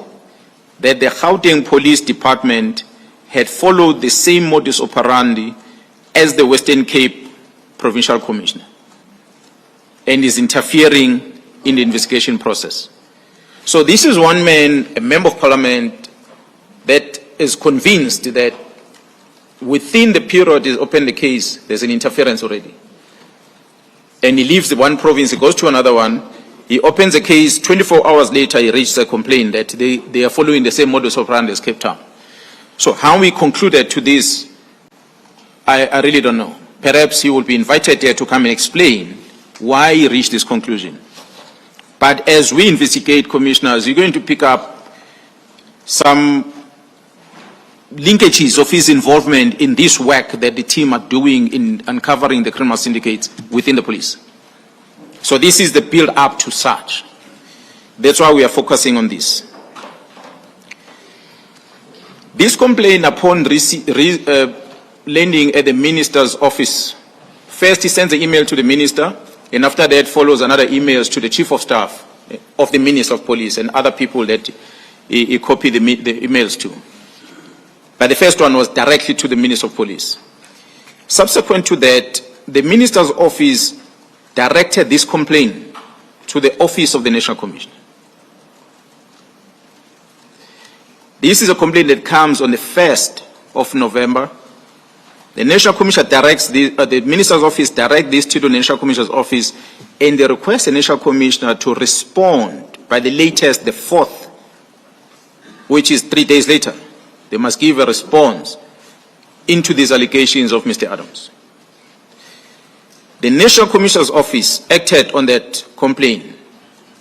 that the Gauteng Police Department had followed the same modus operandi as the Western Cape Provincial Commissioner and is interfering in the investigation process. So this is one man, a member of parliament, that is convinced that within the period he's opened the case, there's an interference already. And he leaves the one province, he goes to another one, he opens a case, 24 hours later he reaches a complaint that they are following the same modus operandi as Cape Town. So how we concluded to this, I really don't know. Perhaps he will be invited here to come and explain why he reached this conclusion. But as we investigate, commissioners, you're going to pick up some linkages of his involvement in this work that the team are doing in uncovering the criminal syndicates within the police. So this is the build-up to such. That's why we are focusing on this. This complaint, upon landing at the minister's office, first he sends an email to the minister, and after that follows another email to the chief of staff of the minister of police and other people that he copied the emails to. But the first one was directly to the minister of police. Subsequent to that, the minister's office directed this complaint to the office of the National Commissioner. This is a complaint that comes on the 1st of November. The National Commissioner directs the minister's office directs this to the National Commissioner's office, and they request the National Commissioner to respond by the latest, the 4th, which is 3 days later. They must give a response into these allegations of Mr. Adams. The National Commissioner's office acted on that complaint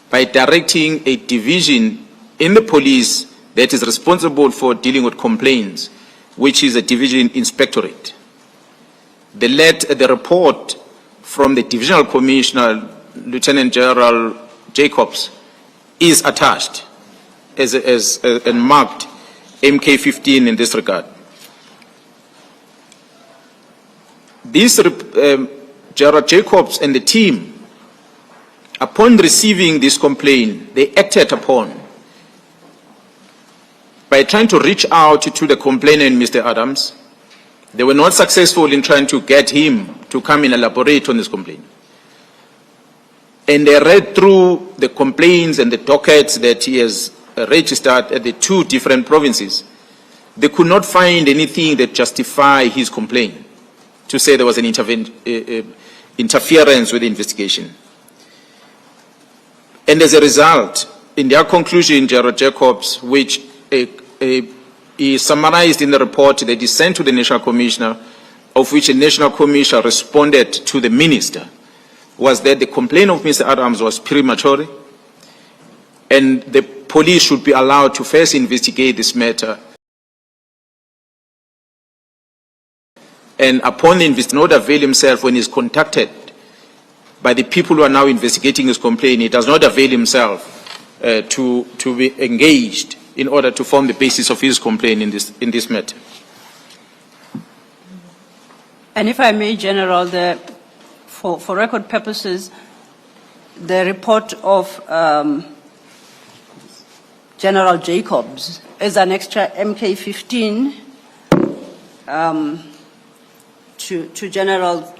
by directing a division in the police that is responsible for dealing with complaints, which is a division inspectorate. The report from the divisional commissioner, Lieutenant General Jacobs, is attached and marked MK15 in this regard. This General Jacobs and the team, upon receiving this complaint, they acted upon by trying to reach out to the complainant, Mr. Adams. They were not successful in trying to get him to come and elaborate on this complaint. And they read through the complaints and the dockets that he has registered at the 2 different provinces. They could not find anything that justified his complaint to say there was an interference with the investigation. And as a result, in their conclusion, General Jacobs, which he summarized in the report that he sent to the National Commissioner, of which the National Commissioner responded to the minister, was that the complaint of Mr. Adams was premature, and the police should be allowed to first investigate this matter. And upon the investigation, not avail himself when he is contacted by the people who are now investigating his complaint. He does not avail himself to be engaged in order to form the basis of his complaint in this matter. And if I may, General, for record purposes, the report of General Jacobs is an extra MK15 to General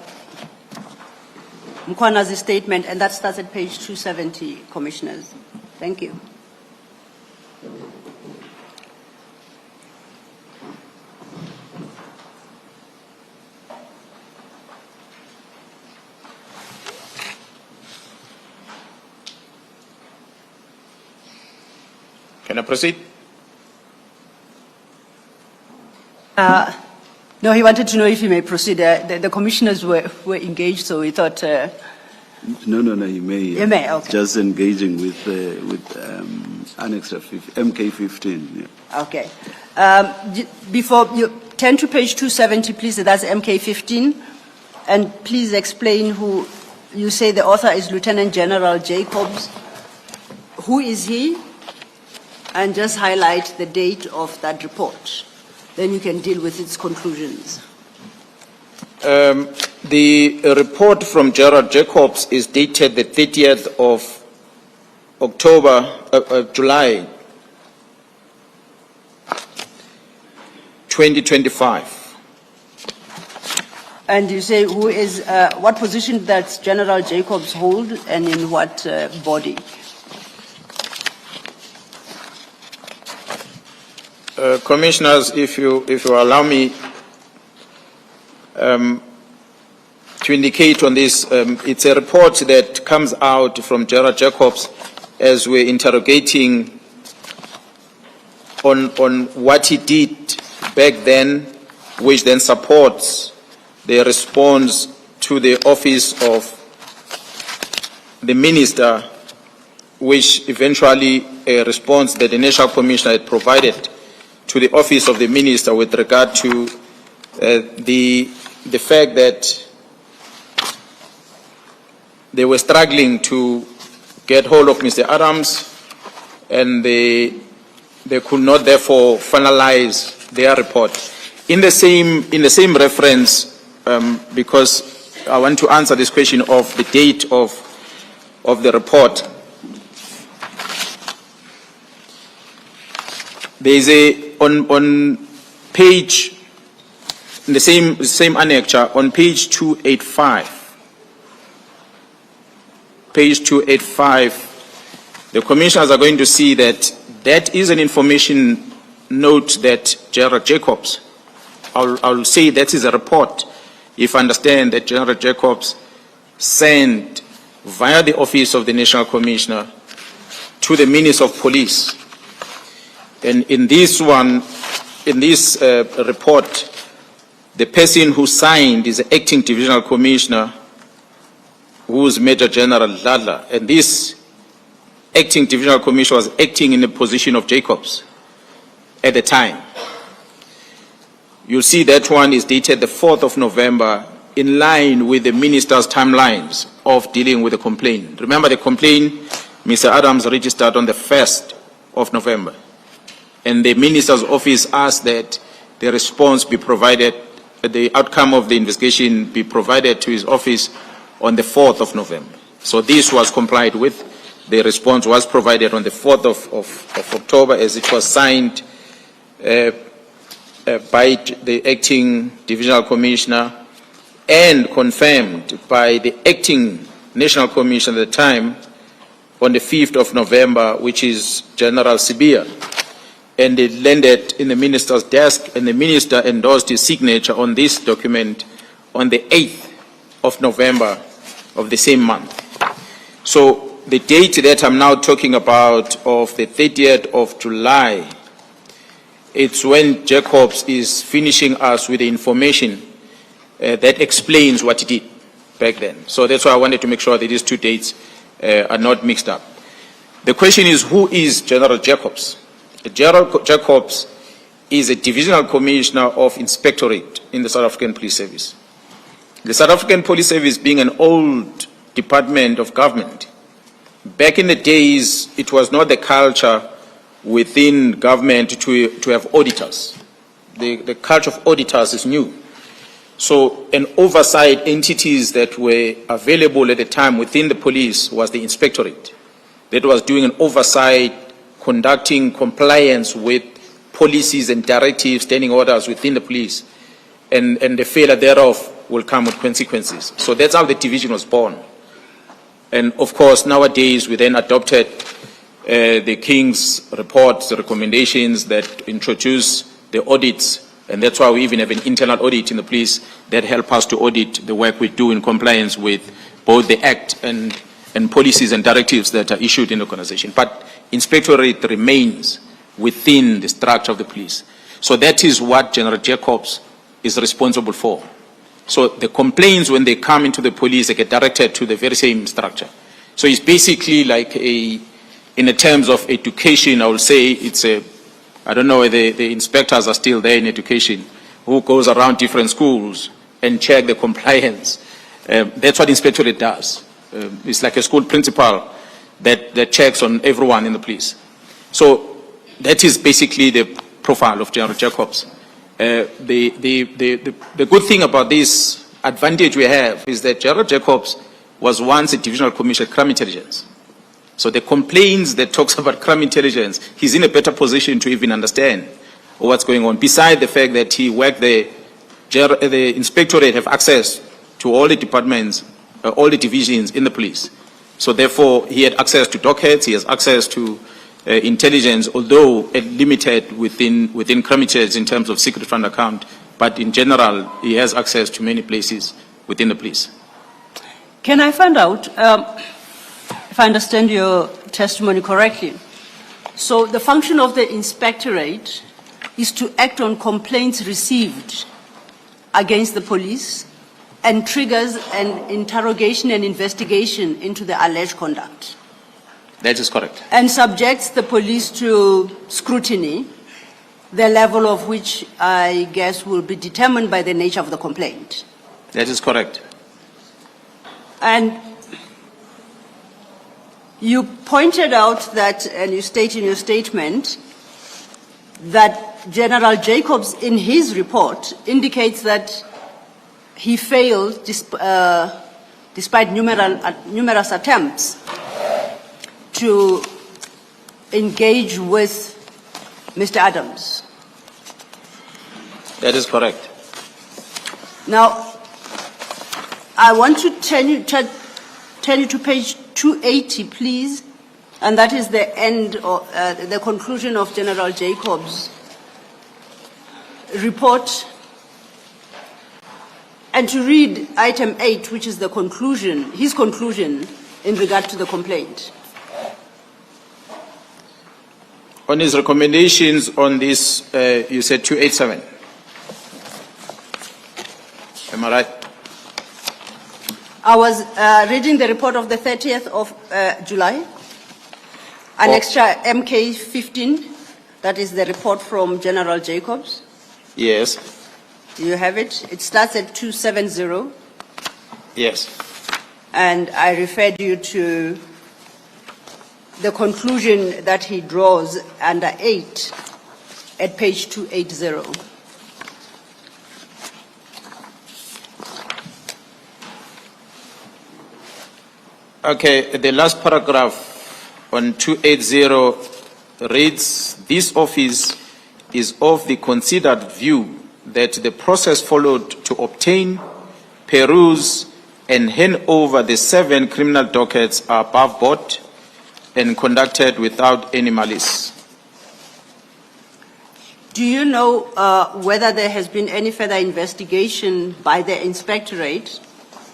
Mkwana's statement, and that starts at page 270, Commissioners. Thank you. Can I proceed? No, he wanted to know if he may proceed. The commissioners were engaged, so we thought... No, he may. He may, okay. Just engaging with Annex MK15. Yeah. Okay. Before you turn to page 270, please, that's MK15. And please explain who, you say the author is Lieutenant General Jacobs. Who is he? And just highlight the date of that report. then you can deal with its conclusions. The report from Gerald Jacobs is dated the 30th of July 2025. And you say who is, what position does General Jacobs hold and in what body? Commissioners, if you allow me to indicate on this, it's a report that comes out from Gerald Jacobs as we're interrogating on what he did back then, which then supports the response to the office of the minister, which eventually a response that the National Commissioner had provided to the office of the minister with regard to the fact that they were struggling to get hold of Mr. Adams, and they could not therefore finalize their report. In the same reference, because I want to answer this question of the date of the report. There is on page, in the same annexure, on page 285, the commissioners are going to see that that is an information note that Gerald Jacobs, I'll say that is a report, if I understand that General Jacobs sent via the office of the National Commissioner to the Minister of Police. And in this report, the person who signed is the acting divisional commissioner, who is Major General Ladla. And this acting divisional commissioner was acting in the position of Jacobs at the time. You'll see that one is dated the 4th of November, in line with the minister's timelines of dealing with the complaint. Remember, the complaint, Mr. Adams registered on the 1st of November. And the minister's office asked that the response be provided, the outcome of the investigation be provided to his office on the 4th of November. So this was complied with. The response was provided on the 4th of October, as it was signed by the acting divisional commissioner and confirmed by the acting national commissioner at the time on the 5th of November, which is General Sibia. And it landed in the minister's desk, and the minister endorsed his signature on this document on the 8th of November of the same month. So the date that I'm now talking about, of the 30th of July, it's when Jacobs is finishing us with the information that explains what he did back then. So that's why I wanted to make sure that these two dates are not mixed up. The question is, who is General Jacobs? General Jacobs is a divisional commissioner of inspectorate in the South African Police Service. The South African Police Service, being an old department of government, back in the days, it was not the culture within government to have auditors. The culture of auditors is new. So an oversight entities that were available at the time within the police was the inspectorate that was doing an oversight, conducting compliance with policies and directives, standing orders within the police, and the failure thereof will come with consequences. So that's how the division was born. And of course, nowadays we then adopted the King's reports, the recommendations that introduce the audits, and that's why we even have an internal audit in the police that help us to audit the work we do in compliance with both the Act and policies and directives that are issued in the organization. But inspectorate remains within the structure of the police. So that is what General Jacobs is responsible for. So the complaints, when they come into the police, they get directed to the very same structure. So it's basically like in the terms of education, I will say it's I don't know whether the inspectors are still there in education, who goes around different schools and check the compliance. That's what inspectorate does. It's like a school principal that checks on everyone in the police. So that is basically the profile of General Jacobs. The good thing about this advantage we have is that Gerald Jacobs was once a divisional commissioner of crime intelligence. So the complaints that talks about crime intelligence, he's in a better position to even understand what's going on. Besides the fact that he worked there, the inspectorate have access to all the departments, all the divisions in the police. So therefore, he had access to dockheads, he has access to intelligence, although limited within crime intelligence in terms of secret fund account, but in general, he has access to many places within the police. Can I find out, if I understand your testimony correctly, so the function of the inspectorate is to act on complaints received against the police and triggers an interrogation and investigation into the alleged conduct. That is correct. And subjects the police to scrutiny, the level of which I guess will be determined by the nature of the complaint. That is correct. And you pointed out that, and you state in your statement, that General Jacobs, in his report, indicates that he failed despite numerous attempts to engage with Mr. Adams. That is correct. Now, I want to turn you to page 280, please, and that is the end, of, the conclusion of General Jacobs' report, and to read item 8, which is the conclusion, his conclusion in regard to the complaint. On his recommendations on this, you said 287. Am I right? I was reading the report of the 30th of July, an extra MK 15, that is the report from General Jacobs. Yes. Do you have it? It starts at 270. Yes. And I referred you to the conclusion that he draws under 8 at page 280. Okay, the last paragraph on 280 reads, this office is of the considered view that the process followed to obtain, peruse, and hand over the 7 criminal dockets are above board and conducted without any malice. Do you know whether there has been any further investigation by the inspectorate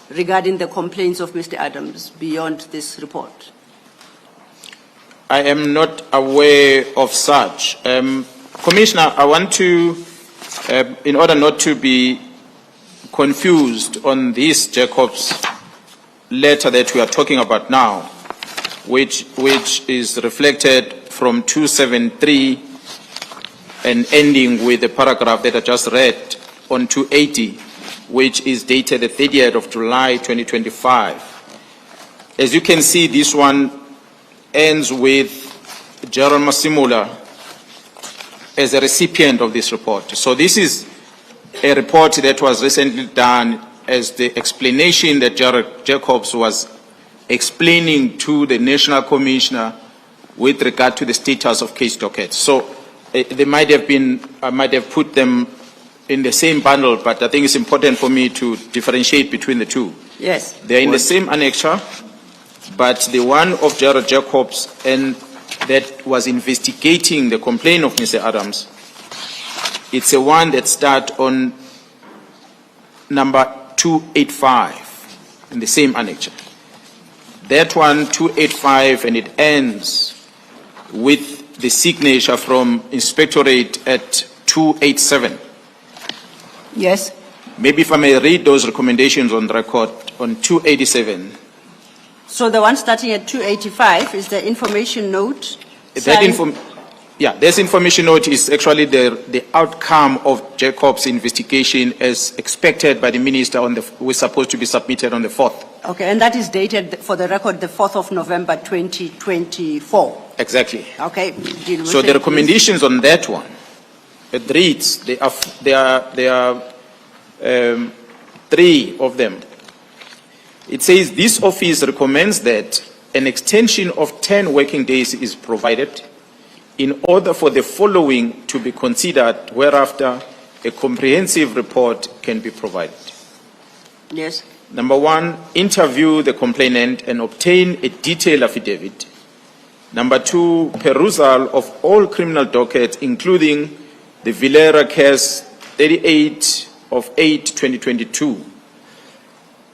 regarding the complaints of Mr. Adams beyond this report? I am not aware of such. Commissioner, I want to, in order not to be confused on this Jacobs letter that we are talking about now, which is reflected from 273 and ending with the paragraph that I just read on 280, which is dated the 30th of July 2025. As you can see, this one ends with Gerald Masimula as a recipient of this report. So this is a report that was recently done as the explanation that Gerald Jacobs was explaining to the National Commissioner with regard to the status of case dockets. So they might have been, I might have put them in the same bundle, but I think it's important for me to differentiate between the two. Yes. They're in the same annexure, but the one of Gerald Jacobs and that was investigating the complaint of Mr. Adams, it's a one that starts on number 285 in the same annexure. That one, 285, and it ends with the signature from Inspectorate at 287. Yes. Maybe if I may read those recommendations on record on 287. So the one starting at 285 is the information note. This information note is actually the outcome of Jacob's investigation as expected by the minister was supposed to be submitted on the 4th. Okay, and that is dated, for the record, the 4th of November 2024. Exactly. Okay. So the recommendations on that one It reads, there are 3 of them. It says, this office recommends that an extension of 10 working days is provided in order for the following to be considered, whereafter a comprehensive report can be provided. Yes. Number 1, interview the complainant and obtain a detailed affidavit. Number 2, perusal of all criminal dockets, including the Vilera case 38 of 8/2022.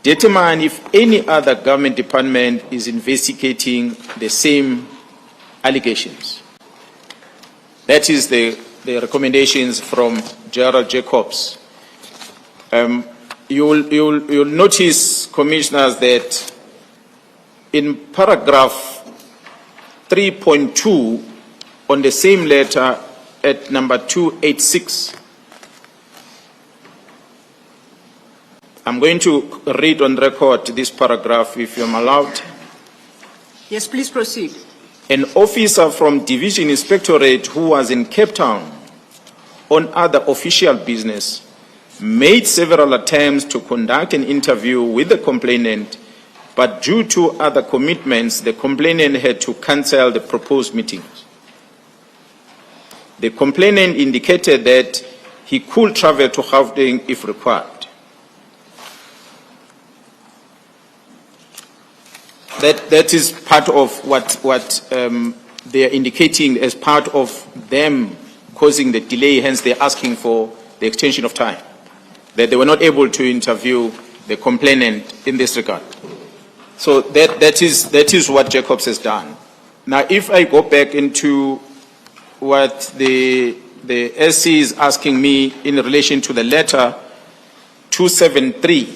Determine if any other government department is investigating the same allegations. That is the recommendations from Gerald Jacobs. You'll notice, Commissioners, that in paragraph 3.2 on the same letter at number 286, I'm going to read on record this paragraph, if you're allowed. Yes, please proceed. An officer from Division Inspectorate who was in Cape Town on other official business made several attempts to conduct an interview with the complainant, but due to other commitments, the complainant had to cancel the proposed meetings. The complainant indicated that he could travel to Gauteng if required. That is part of what they are indicating as part of them causing the delay, hence they're asking for the extension of time, that they were not able to interview the complainant in this regard. So that is what Jacobs has done. Now, if I go back into what the SC is asking me in relation to the letter 273,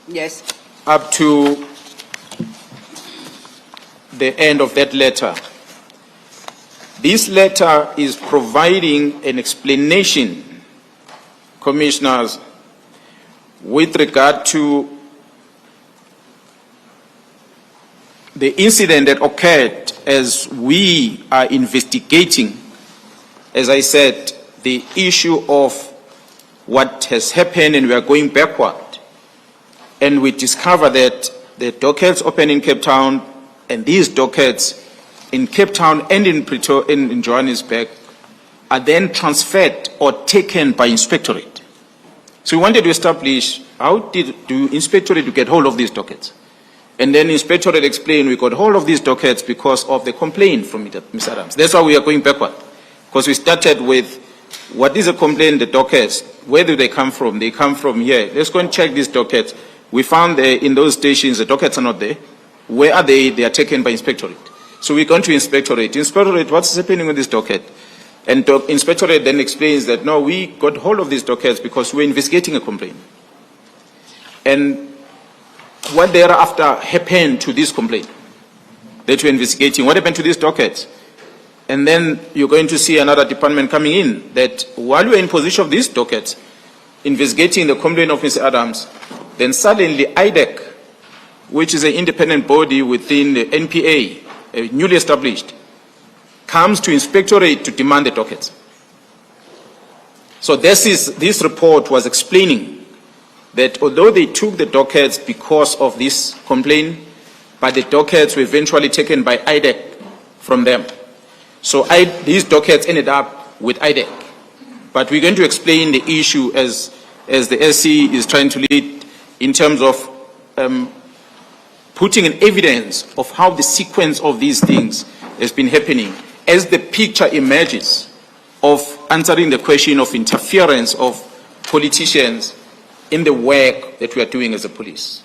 Yes. up to the end of that letter. This letter is providing an explanation, Commissioners, with regard to the incident that occurred as we are investigating, as I said, the issue of what has happened, and we are going backward. And we discover that the dockets open in Cape Town, and these dockets in Cape Town and in Johannesburg are then transferred or taken by inspectorate. So we wanted to establish how do inspectorate get hold of these dockets? And then inspectorate explained we got hold of these dockets because of the complaint from Ms. Adams. That's why we are going backward. Because we started with what is a complaint, the dockets, where do they come from? They come from here. Let's go and check these dockets. We found in those stations the dockets are not there. Where are they? They are taken by inspectorate. So we go to inspectorate. Inspectorate, what's happening with this docket? And inspectorate then explains that, no, we got hold of these dockets because we're investigating a complaint. And what thereafter happened to this complaint that we're investigating? What happened to these dockets? And then you're going to see another department coming in that while we're in possession of these dockets, investigating the complaint of Ms. Adams, then suddenly IDEC, which is an independent body within the NPA, newly established, comes to inspectorate to demand the dockets. So this report was explaining that although they took the dockets because of this complaint, but the dockets were eventually taken by IDEC from them. So these dockets ended up with IDEC. But we're going to explain the issue as the SC is trying to lead in terms of putting an evidence of how the sequence of these things has been happening as the picture emerges of answering the question of interference of politicians in the work that we are doing as a police.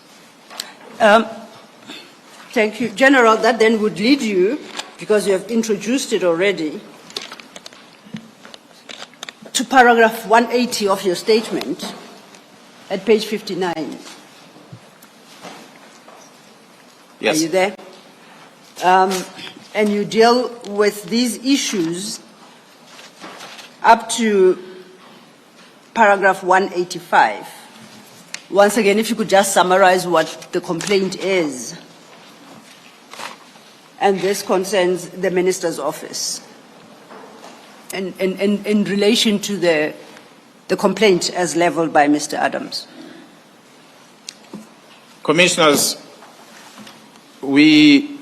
Thank you. General, that then would lead you, because you have introduced it already, to paragraph 180 of your statement at page 59. Yes. Are you there? And you deal with these issues up to paragraph 185. Once again, if you could just summarize what the complaint is. And this concerns the minister's office. in relation to the complaint as leveled by Mr. Adams? Commissioners, we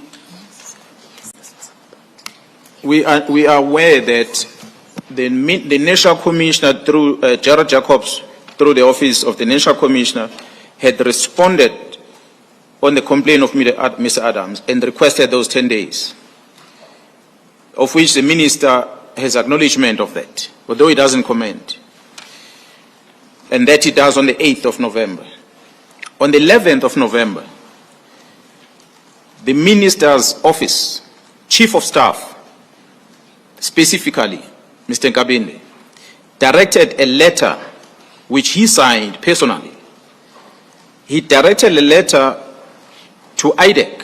are aware that the National Commissioner, through Gerald Jacobs, through the Office of the National Commissioner, had responded on the complaint of Mr. Adams and requested those 10 days, of which the Minister has acknowledgement of that, although he doesn't comment, and that he does on the 8th of November. On the 11th of November, the Minister's Office, Chief of Staff, specifically Mr. Nkabinde, directed a letter which he signed personally. He directed a letter to IDEC,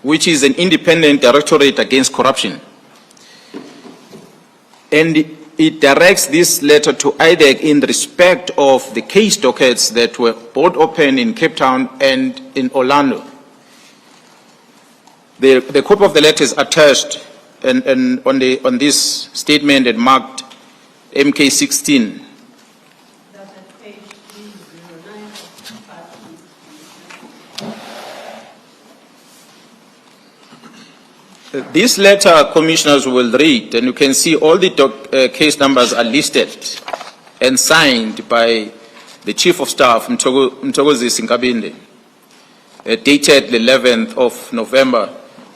which is an independent directorate against corruption. And it directs this letter to IDEC in respect of the case dockets that were both open in Cape Town and in Orlando. The copy of the letter is attached and on this statement and marked MK16. This letter, Commissioners will read, and you can see all the case numbers are listed and signed by the Chief of Staff, Mthokozisi Nkabinde, dated the 11th of November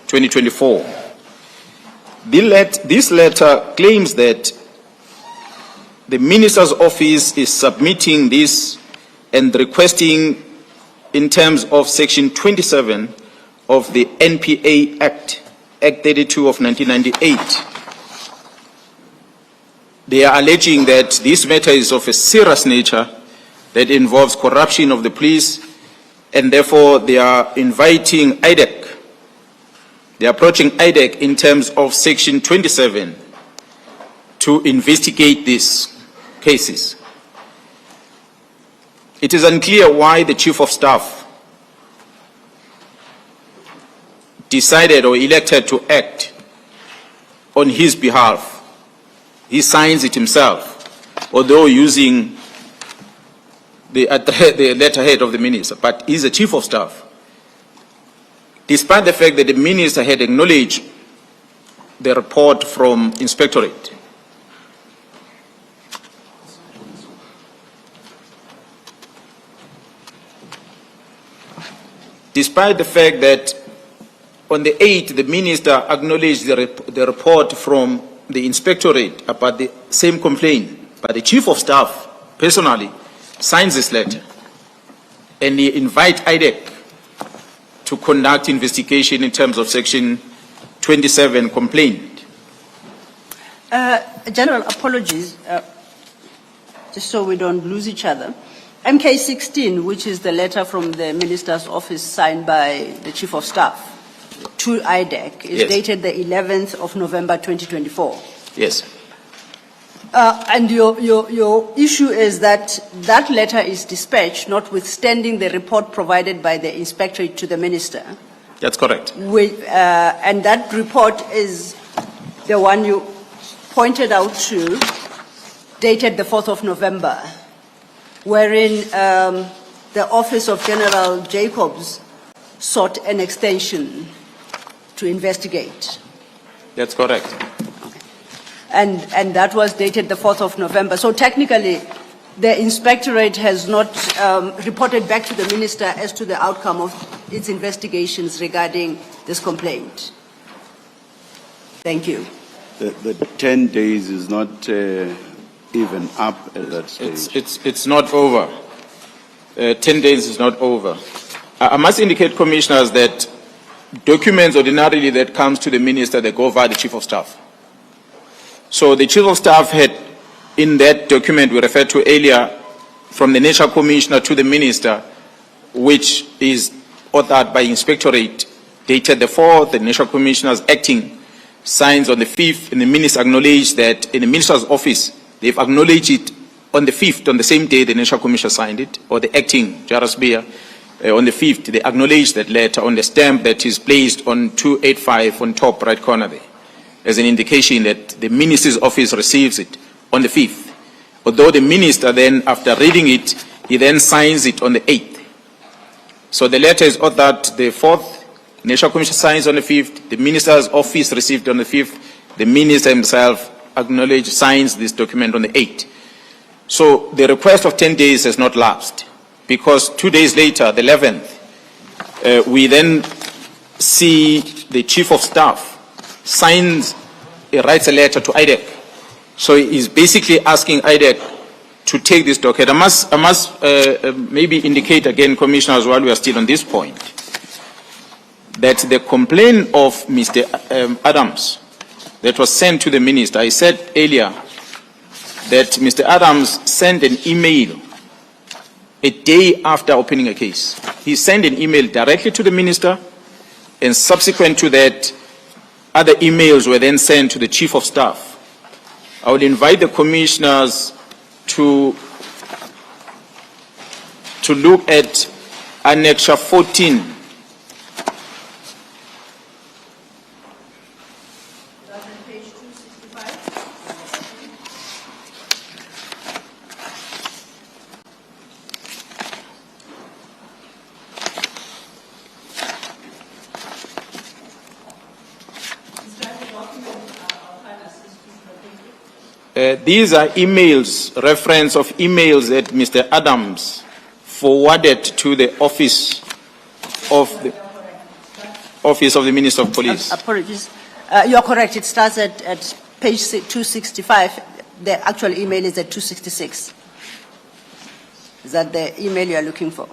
2024. This letter claims that the Minister's Office is submitting this and requesting, in terms of Section 27 of the NPA Act, Act 32 of 1998. They are alleging that this matter is of a serious nature that involves corruption of the police, and therefore they are inviting IDEC. They are approaching IDEC in terms of Section 27 to investigate these cases. It is unclear why the Chief of Staff decided or elected to act on his behalf. He signs it himself, although using the letterhead of the minister, but he's a Chief of Staff. Despite the fact that the minister had acknowledged the report from Inspectorate. Despite the fact that on the 8th, the minister acknowledged the report from the Inspectorate about the same complaint, but the Chief of Staff personally signs this letter, and he invites IDEC to conduct investigation in terms of Section 27 complaint. General, apologies, just so we don't lose each other. MK16, which is the letter from the Minister's Office signed by the Chief of Staff to IDEC, is Yes. dated the 11th of November 2024. Yes. And your issue is that that letter is dispatched, notwithstanding the report provided by the Inspectorate to the Minister. That's correct. And that report is the one you pointed out to, dated the 4th of November, wherein the Office of General Jacobs sought an extension to investigate. That's correct. And that was dated the 4th of November. So technically, the Inspectorate has not reported back to the Minister as to the outcome of its investigations regarding this complaint. Thank you. The 10 days is not even up at that stage. It's not over. 10 days is not over. I must indicate, Commissioners, that documents ordinarily that comes to the Minister, they go via the Chief of Staff. So the Chief of Staff had, in that document we referred to earlier, from the National Commissioner to the Minister, which is authored by Inspectorate, dated the 4th, the National Commissioners acting, signs on the 5th, and the Minister acknowledged that in the Minister's Office, they've acknowledged it on the 5th, on the same day the National Commissioner signed it, or the acting, Jairus Beer, on the 5th, they acknowledged that letter on the stamp that is placed on 285 on top right corner there. as an indication that the minister's office receives it on the 5th. Although the minister then, after reading it, he then signs it on the 8th. So the letter is authored the 4th, National Commission signs on the 5th, the minister's office received on the 5th, the minister himself acknowledged, signs this document on the 8th. So the request of 10 days has not lapsed, because 2 days later, the 11th, we then see the Chief of Staff writes a letter to IDEC. So he's basically asking IDEC to take this docket. I must maybe indicate again, Commissioners, while we are still on this point, that the complaint of Mr. Adams that was sent to the minister, I said earlier that Mr. Adams sent an email a day after opening a case. He sent an email directly to the minister, and subsequent to that, other emails were then sent to the Chief of Staff. I would invite the Commissioners to look at Annex 14. These are emails, reference of emails that Mr. Adams forwarded to the office of the Minister of Police. Apologies. You are correct. It starts at page 265. The actual email is at 266. Is that the email you are looking for?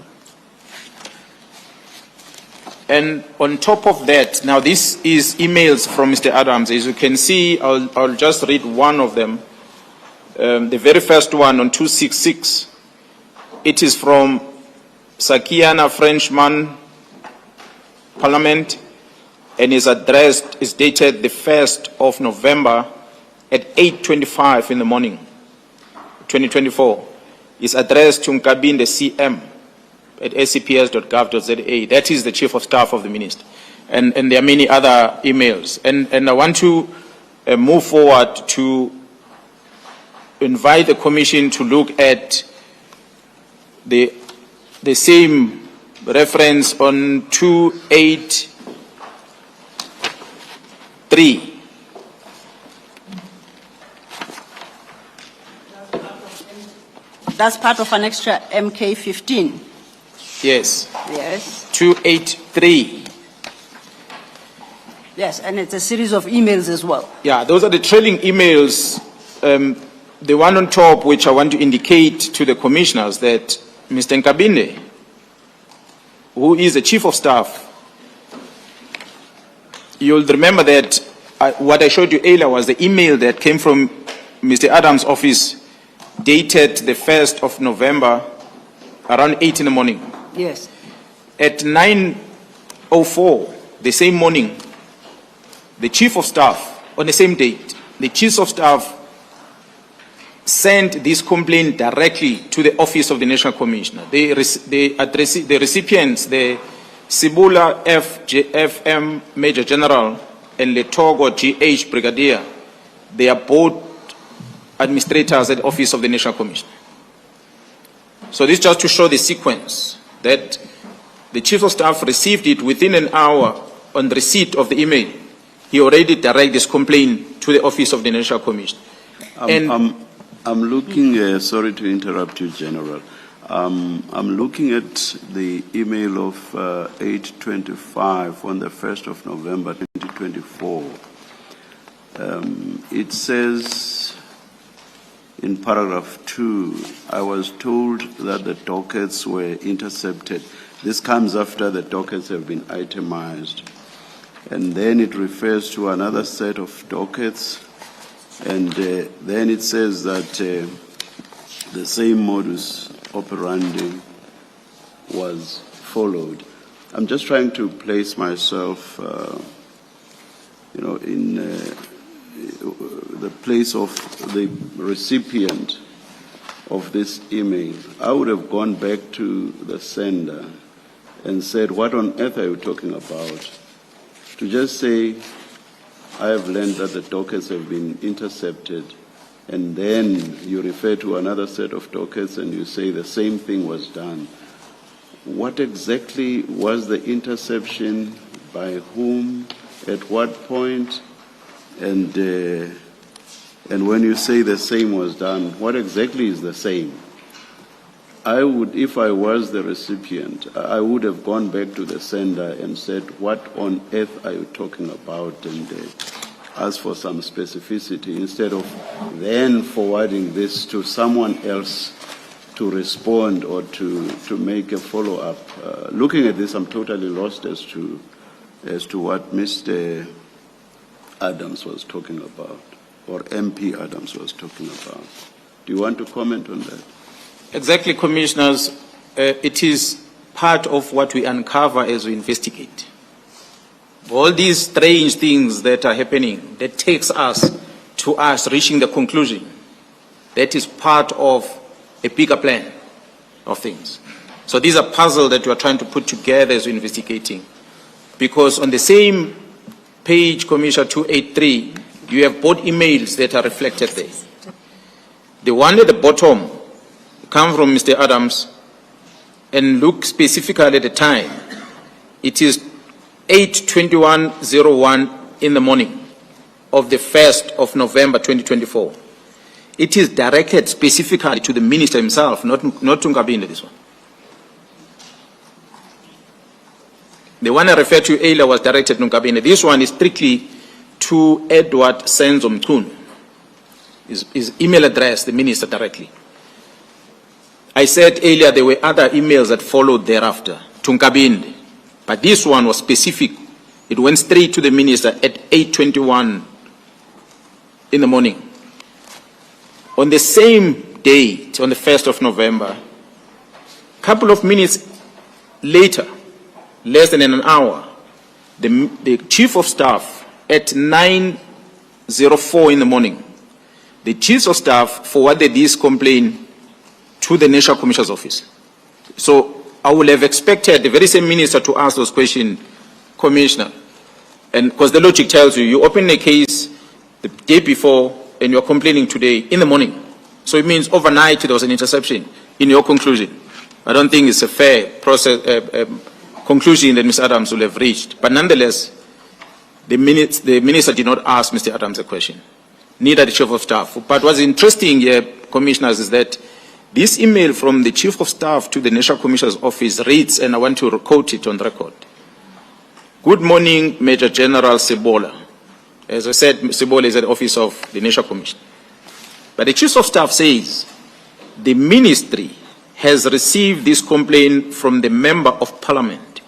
And on top of that, now this is emails from Mr. Adams. As you can see, I'll just read one of them. The very first one on 266, it is from Sakiana Frenchman Parliament, and is dated the 1st of November at 8:25 in the morning, 2024. It's addressed to Nkabinde CM at scps.gov.za. That is the Chief of Staff of the Minister. And there are many other emails. And I want to move forward to invite the Commission to look at the same reference on 283. That's part of an extra MK15. Yes. Yes. 283. Yes, and it's a series of emails as well. Yeah, those are the trailing emails. The one on top, which I want to indicate to the Commissioners, that Mr. Nkabinde, who is the Chief of Staff, you'll remember that what I showed you earlier was the email that came from Mr. Adams' office, dated the 1st of November, around 8 in the morning. Yes. At 9:04, the same morning, the Chief of Staff, on the same date, the Chief of Staff sent this complaint directly to the Office of the National Commissioner. The recipients, the Sibula FM Major General and Letogo GH Brigadier, they are both administrators at the Office of the National Commissioner. So this just to show the sequence, that the Chief of Staff received it within an hour on receipt of the email. He already directed this complaint to the Office of the National Commissioner. I'm looking, sorry to interrupt you, General. I'm looking at the email of 8:25 on the 1st of November 2024. It says in paragraph 2, I was told that the dockets were intercepted. This comes after the dockets have been itemized. And then it refers to another set of dockets. And then it says that the same modus operandi was followed. I'm just trying to place myself, in the place of the recipient of this email. I would have gone back to the sender and said, what on earth are you talking about? To just say, I have learned that the dockets have been intercepted, and then you refer to another set of dockets and you say the same thing was done. What exactly was the interception, by whom, at what point, and when you say the same was done, what exactly is the same? I would, if I was the recipient, I would have gone back to the sender and said, what on earth are you talking about, and asked for some specificity, instead of then forwarding this to someone else to respond or to make a follow-up. Looking at this, I'm totally lost as to what Mr. Adams was talking about, or MP Adams was talking about. Do you want to comment on that? Exactly, Commissioners. It is part of what we uncover as we investigate. All these strange things that are happening, that takes us to us reaching the conclusion. That is part of a bigger plan of things. So these are puzzles that we are trying to put together as we're investigating. Because on the same page, Commissioner 283, you have both emails that are reflected there. The one at the bottom come from Mr. Adams, and look specifically at the time. It is 8:21:01 in the morning of the 1st of November 2024. It is directed specifically to the minister himself, not to Nkabinde, this one. The one I referred to earlier was directed to Nkabinde. This one is strictly to Edward Senzo Mchunu, his email address, the minister directly. I said earlier there were other emails that followed thereafter to Nkabinde, but this one was specific. It went straight to the minister at 8:21 in the morning. On the same date, on the 1st of November, a couple of minutes later, less than an hour, the Chief of Staff at 9:04 in the morning, the Chief of Staff forwarded this complaint to the National Commissioner's Office. So I would have expected the very same minister to ask those questions, Commissioner. And because the logic tells you, you open a case the day before and you're complaining today in the morning. So it means overnight there was an interception in your conclusion. I don't think it's a fair process, conclusion that Mr. Adams will have reached. But nonetheless, the minister did not ask Mr. Adams a question, neither the Chief of Staff. But what's interesting here, Commissioners, is that this email from the Chief of Staff to the National Commissioner's Office reads, and I want to quote it on record. Good morning, Major General Sebola. As I said, Sebola is at the office of the National Commissioner. But the Chief of Staff says, the Ministry has received this complaint from the Member of Parliament.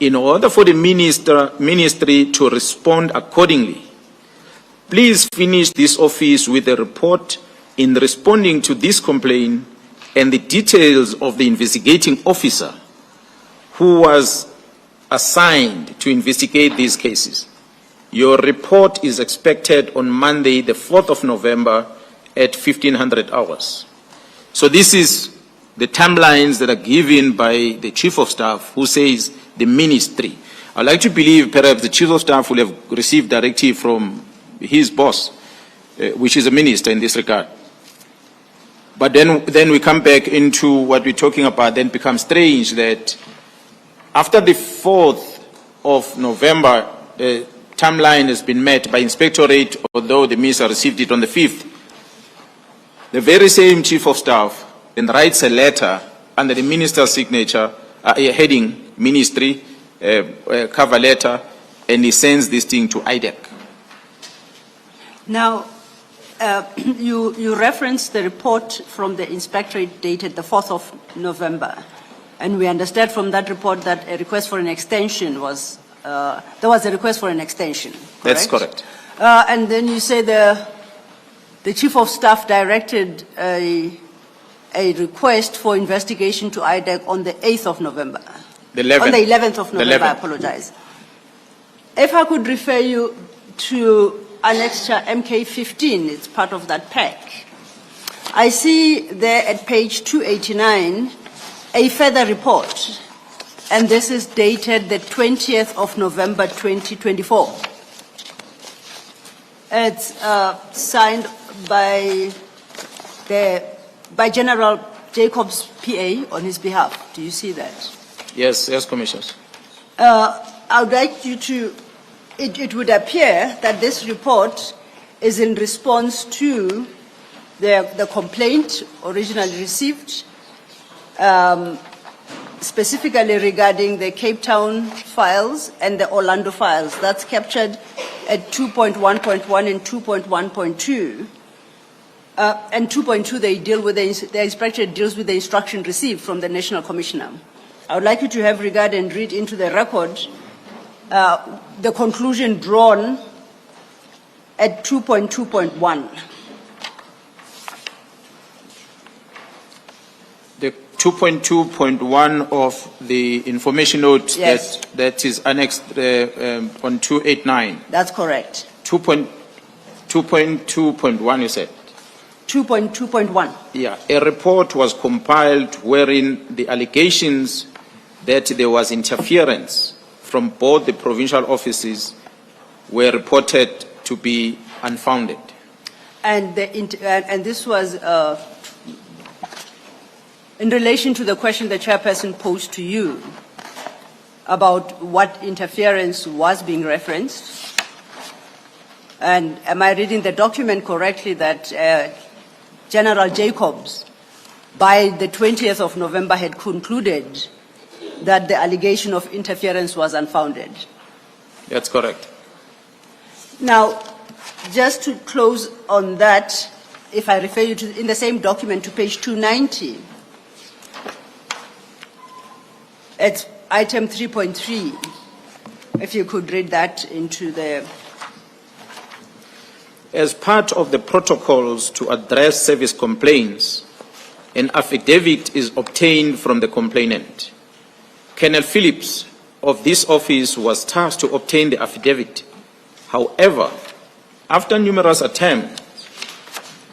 In order for the Ministry to respond accordingly, please finish this office with a report in responding to this complaint and the details of the investigating officer who was assigned to investigate these cases. Your report is expected on Monday, the 4th of November at 1500 hours. So this is the timelines that are given by the Chief of Staff, who says the Ministry. I'd like to believe perhaps the Chief of Staff will have received directive from his boss, which is a minister in this regard. But then we come back into what we're talking about, then becomes strange that after the 4th of November, timeline has been met by inspectorate, although the minister received it on the 5th. The very same Chief of Staff then writes a letter under the minister's signature, heading Ministry, cover letter, and he sends this thing to IDEC. Now, you referenced the report from the inspectorate dated the 4th of November, and we understand from that report that a request for an extension was, there was a request for an extension, correct? That's correct. And then you say the Chief of Staff directed a request for investigation to IDEC on the 8th of November. The 11th. On the 11th of November, I 11th. apologize. If I could refer you to Annexure MK15, it's part of that pack. I see there at page 289 a further report, and this is dated the 20th of November 2024. It's signed by General Jacobs, PA, on his behalf. Do you see that? Yes, yes, Commissioners. I would like you to, it would appear that this report is in response to the complaint originally received, specifically regarding the Cape Town files and the Orlando files. That's captured at 2.1.1 and 2.1.2. And 2.2, they deal with the inspector deals with the instruction received from the National Commissioner. I would like you to have regard and read into the record the conclusion drawn at 2.2.1. The 2.2.1 of the information note Yes. that is annexed on 289. That's correct. 2.2.1, you said? 2.2.1. Yeah, a report was compiled wherein the allegations that there was interference from both the provincial offices were reported to be unfounded. And this was in relation to the question the chairperson posed to you about what interference was being referenced. And am I reading the document correctly that General Jacobs, by the 20th of November, had concluded that the allegation of interference was unfounded? That's correct. Now, just to close on that, if I refer you to, in the same document, to page 290, it's item 3.3, if you could read that into the... As part of the protocols to address service complaints, an affidavit is obtained from the complainant. Colonel Phillips of this office was tasked to obtain the affidavit. However, after numerous attempts,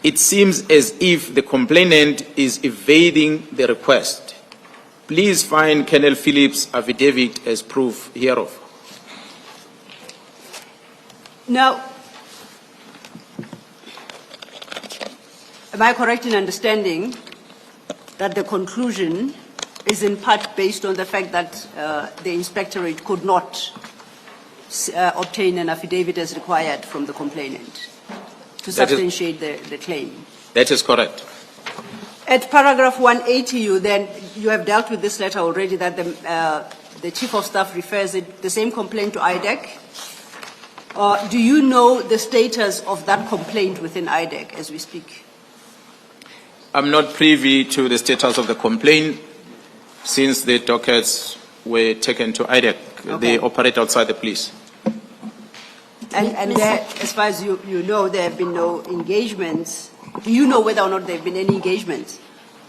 it seems as if the complainant is evading the request. Please find Colonel Phillips' affidavit as proof hereof. Now, am I correct in understanding that the conclusion is in part based on the fact that the inspectorate could not obtain an affidavit as required from the complainant to substantiate the claim? That is correct. At paragraph 180, you have dealt with this letter already, that the Chief of Staff refers the same complaint to IDEC. Do you know the status of that complaint within IDEC as we speak? I'm not privy to the status of the complaint since the dockets were taken to IDEC. Okay. They operate outside the police. And there, as far as you know, there have been no engagements. Do you know whether or not there have been any engagements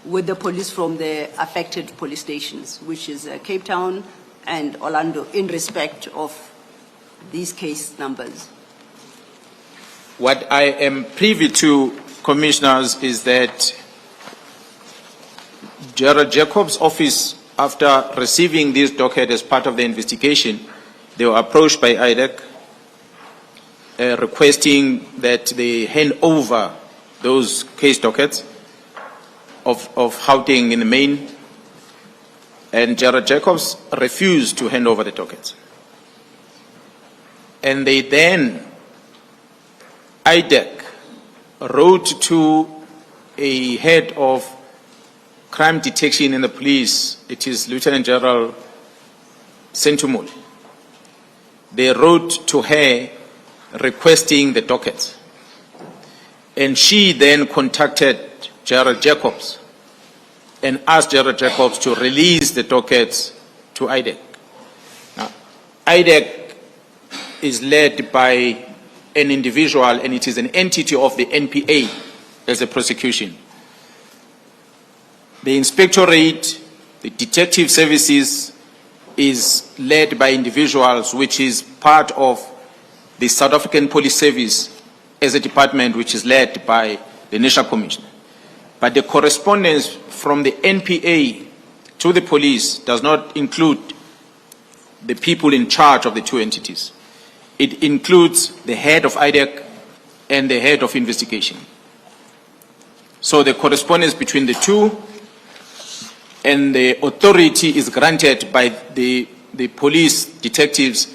with the police from the affected police stations, which is Cape Town and Orlando, in respect of these case numbers? What I am privy to, Commissioners, is that Gerald Jacobs' office, after receiving this docket as part of the investigation, they were approached by IDEC requesting that they hand over those case dockets of Gauteng in the main, and Gerald Jacobs refused to hand over the dockets. And they then, IDEC, wrote to a head of crime detection in the police, it is Lieutenant General Sentumul. They wrote to her requesting the dockets. And she then contacted Gerald Jacobs and asked Gerald Jacobs to release the dockets to IDEC. Now, IDEC is led by an individual, and it is an entity of the NPA as a prosecution. The inspectorate, the detective services, is led by individuals, which is part of the South African Police Service as a department which is led by the National Commissioner. But the correspondence from the NPA to the police does not include the people in charge of the two entities. It includes the head of IDEC and the head of investigation. So the correspondence between the two and the authority is granted by the police detectives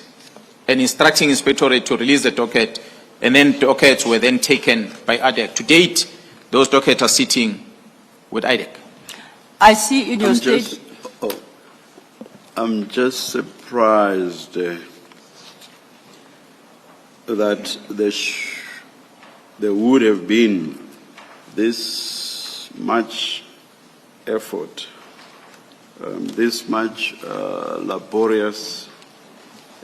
and instructing inspectorate to release the docket, and then dockets were then taken by IDEC. To date, those dockets are sitting with IDEC. I see in your state. I'm just surprised that there would have been this much effort, this much laborious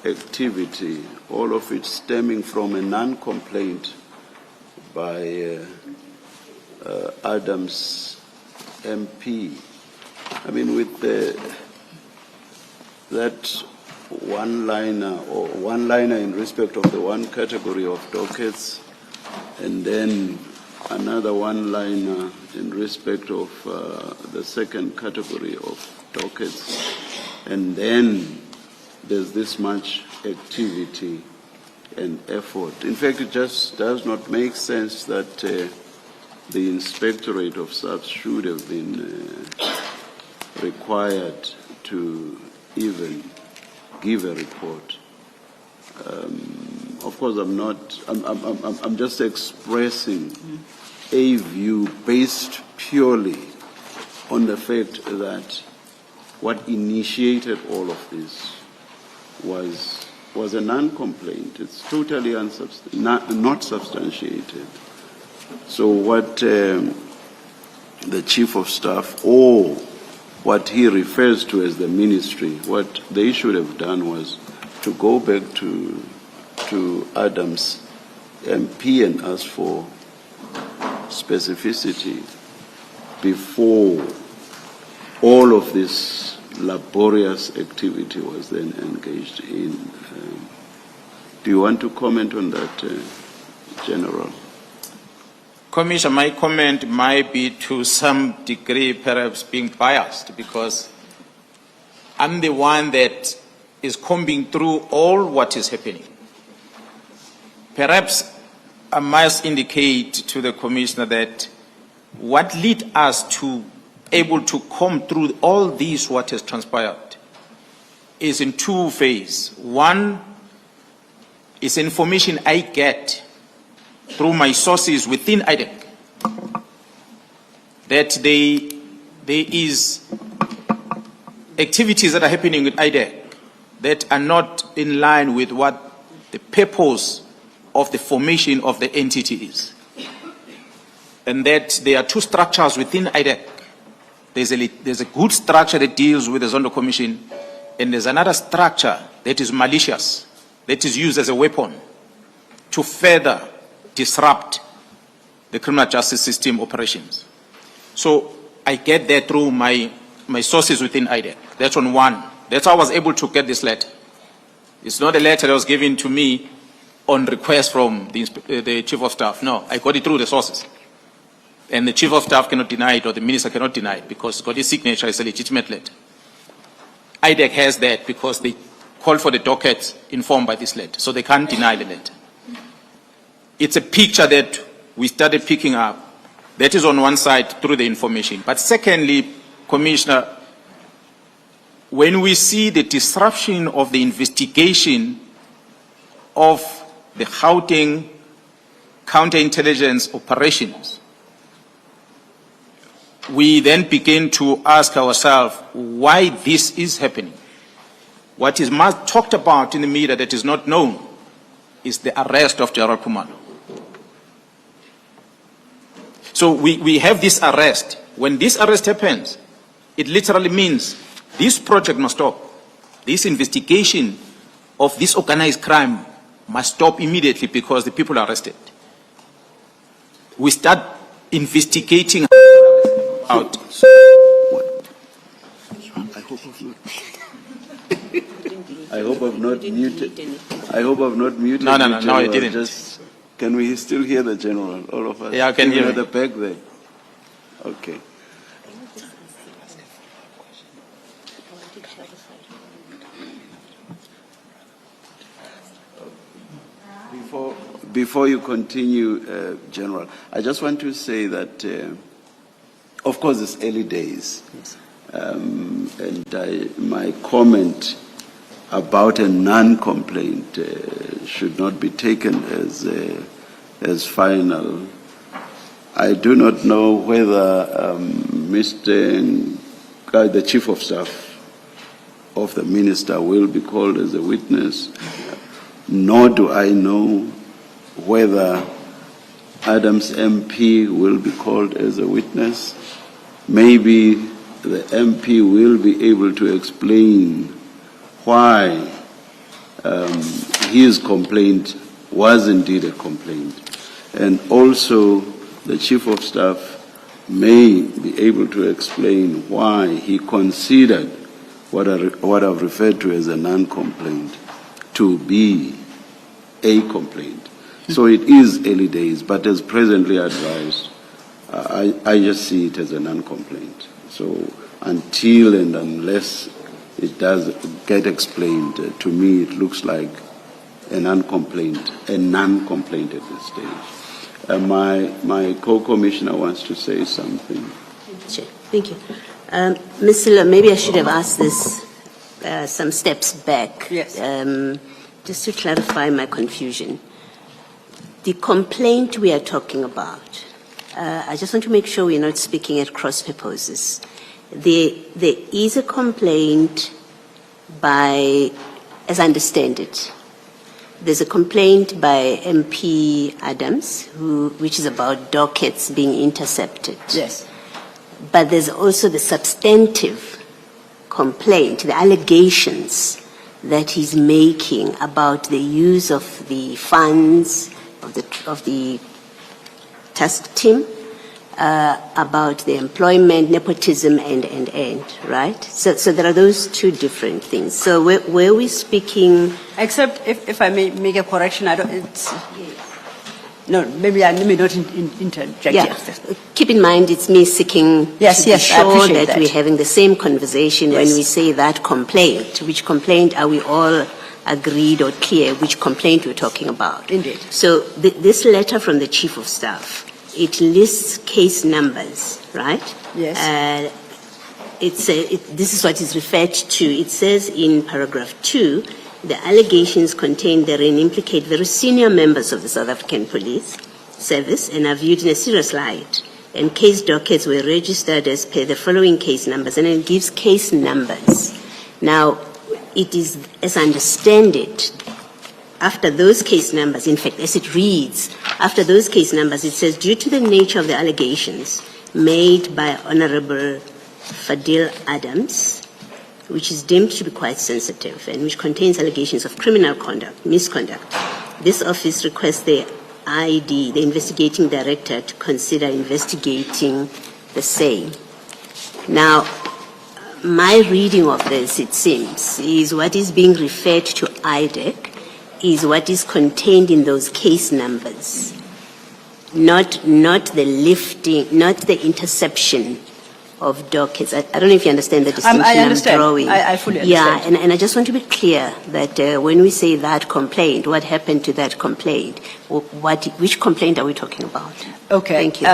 activity, all of it stemming from a non-complaint by Adams MP. I mean, with that one-liner in respect of the one category of dockets, and then another one-liner in respect of the second category of dockets, and then there's this much activity and effort. In fact, it just does not make sense that the Inspectorate of SAPS should have been required to even give a report. Of course, I'm just expressing a view based purely on the fact that what initiated all of this was a non-complaint. It's totally not substantiated. So what the Chief of Staff, or what he refers to as the ministry, what they should have done was to go back to Adams MP and ask for specificity before all of this laborious activity was then engaged in. Do you want to comment on that, General? Commissioner, my comment might be to some degree perhaps being biased, because I'm the one that is combing through all what is happening. Perhaps I must indicate to the Commissioner that what led us to able to comb through all this what has transpired is in two phases. One is information I get through my sources within IDEC that there is activities that are happening with IDEC that are not in line with what the purpose of the formation of the entity is. And that there are two structures within IDEC. There's a good structure that deals with the Zondo Commission, and there's another structure that is malicious, that is used as a weapon to further disrupt the criminal justice system operations. So I get that through my sources within IDEC. That's on one. That's how I was able to get this letter. It's not a letter that was given to me on request from the Chief of Staff. No, I got it through the sources. And the Chief of Staff cannot deny it, or the Minister cannot deny it, because it's got his signature, it's a legitimate letter. IDEC has that because they called for the docket informed by this letter, so they can't deny the letter. It's a picture that we started picking up. That is on one side through the information. But secondly, Commissioner, when we see the disruption of the investigation of the Gauteng counterintelligence operations, we then begin to ask ourselves why this is happening. What is much talked about in the media that is not known is the arrest of Gerald Khumalo. So we have this arrest. When this arrest happens, it literally means this project must stop. This investigation of this organized crime must stop immediately because the people are arrested. We start investigating out. I hope I've not muted. I hope I've not muted. No, you didn't. Can we still hear the General, all of us? Yeah, I can hear at the back there. Okay. before you continue, General, I just want to say that, of course, it's early days. Yes. My comment about a non-complaint should not be taken as final. I do not know whether the Chief of Staff of the Minister will be called as a witness, nor do I know whether Adams MP will be called as a witness. Maybe the MP will be able to explain why his complaint was indeed a complaint. And also the Chief of Staff may be able to explain why he considered what I've referred to as a non-complaint to be a complaint. So it is early days, but as presently advised, I just see it as a non-complaint. So until and unless it does get explained, to me it looks like a non-complaint at this stage. My co-commissioner wants to say something. Sure. Thank you. Ms. Silla, maybe I should have asked this some steps back. Yes. Just to clarify my confusion. The complaint we are talking about, I just want to make sure we're not speaking at cross purposes. There is a complaint by, as I understand it, there's a complaint by MP Adams, which is about dockets being intercepted. Yes. But there's also the substantive complaint, the allegations that he's making about the use of the funds of the task team, about the employment, nepotism, and right? So there are those two different things. So where we speaking? Except if I may make a correction, I don't. It's, no, maybe I may not interject. Yeah. Yes. Keep in mind, it's me seeking Yes, to yes, be I sure appreciate that that. we're having the same conversation Yes. when we say that complaint. Which complaint are we all agreed or clear which complaint we're talking about? Indeed. So this letter from the Chief of Staff, it lists case numbers, right? Yes. This is what is referred to. It says in paragraph 2, the allegations contained therein implicate very senior members of the South African Police Service and are viewed in a serious light. And case dockets were registered as per the following case numbers, and it gives case numbers. Now, it is, as I understand it, after those case numbers, in fact, as it reads, after those case numbers, it says, due to the nature of the allegations made by Honorable Fadil Adams, which is deemed to be quite sensitive and which contains allegations of criminal conduct, misconduct, this office requests the ID, the investigating director, to consider investigating the same. Now, my reading of this, it seems, is what is being referred to IDEC is what is contained in those case numbers, not the lifting, not the interception of dockets. I don't know if you understand the distinction I understand. I'm drawing. I fully understand. Yeah, and I just want to be clear that when we say that complaint, what happened to that complaint? Which complaint are we talking about? Okay. Thank you.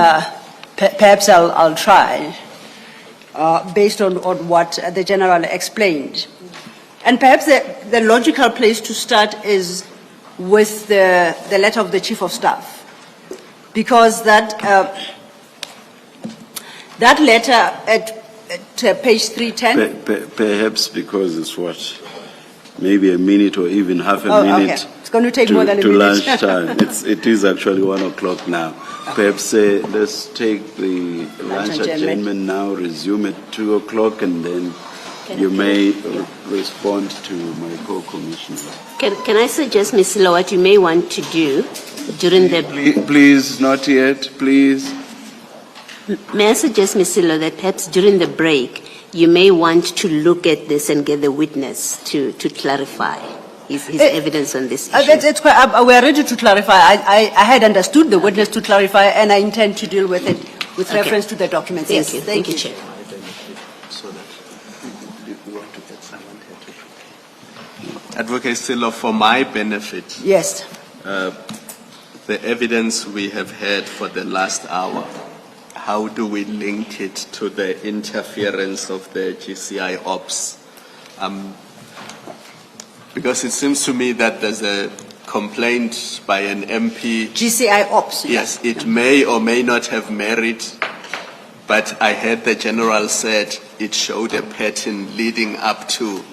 Perhaps I'll try, based on what the General explained. And perhaps the logical place to start is with the letter of the Chief of Staff, because that letter at page 310. Perhaps because it's what, maybe a minute or even half a minute. Okay. It's going to take more than a minute. lunchtime. It is actually 1:00 now. Perhaps let's take the lunch adjournment now, resume at 2:00, and then you may respond to my co-commissioner. Can I suggest, Ms. Silla, what you may want to do during the... Please, not yet, please. May I suggest, Ms. Silla, that perhaps during the break, you may want to look at this and get the witness to clarify his evidence on this issue. It's quite, we are ready to clarify. I had understood the witness to clarify, and I intend to deal with it with reference to the documents. Thank Yes, you. thank you. Chair. So that you want to get someone here to prepare. Advocate Silo, for my benefit, Yes. the evidence we have heard for the last hour, how do we link it to the interference of the GCI ops? Because it seems to me that there's a complaint by an MP. GCI ops. Yes, it may or may not have merit, but I heard the general said it showed a pattern leading up to,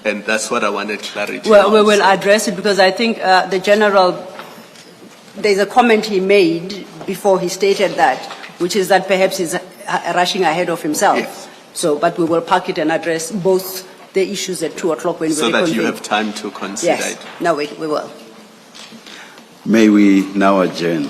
and that's what I wanted clarity Well, on. we will address it because I think the general, there's a comment he made before he stated that, which is that perhaps he's rushing ahead of himself. Yes. So, but we will park it and address both the issues at 2 o'clock when we So reconvene. that you have time to consider Yes. it. No, we will. May we now adjourn?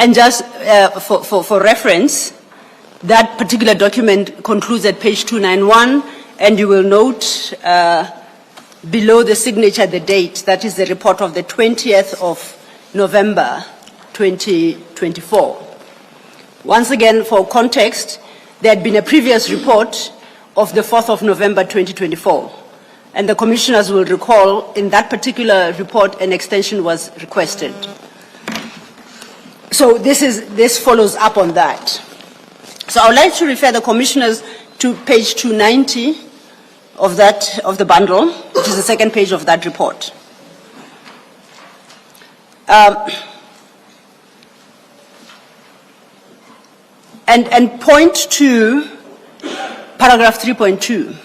And just for reference, that particular document concludes at page 291, and you will note below the signature the date. That is the report of the 20th of November 2024. Once again, for context, there had been a previous report of the 4th of November 2024. And the commissioners will recall in that particular report an extension was requested. So this follows up on that. So I would like to refer the commissioners to page 290 of the bundle, which is the second page of that report. And point to paragraph 3.2.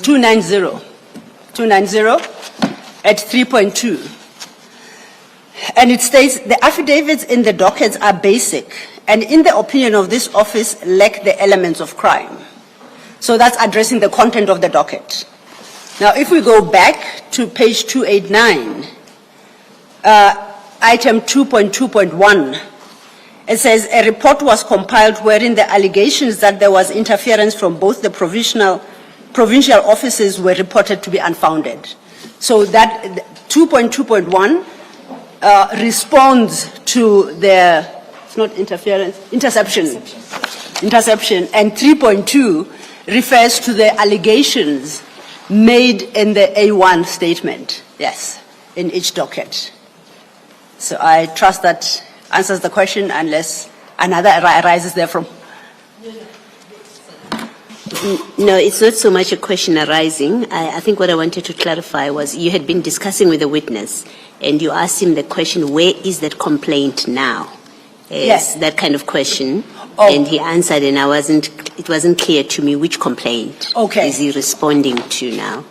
Two nine zero at 3.2. And it states, the affidavits in the dockets are basic and in the opinion of this office lack the elements of crime. So that's addressing the content of the docket. Now, if we go back to page 289, item 2.2.1, it says a report was compiled wherein the allegations that there was interference from both the provincial offices were reported to be unfounded. So that 2.2.1 responds to the, it's not interference, interception, and 3.2 refers to the allegations made in the A1 statement, yes, in each docket. So I trust that answers the question unless another arises therefrom. No, it's not so much a question arising. I think what I wanted to clarify was you had been discussing with the witness and you asked him the question, where is that complaint now? Yes. That kind of question. Oh. And he answered and it wasn't clear to me which complaint is he responding to now.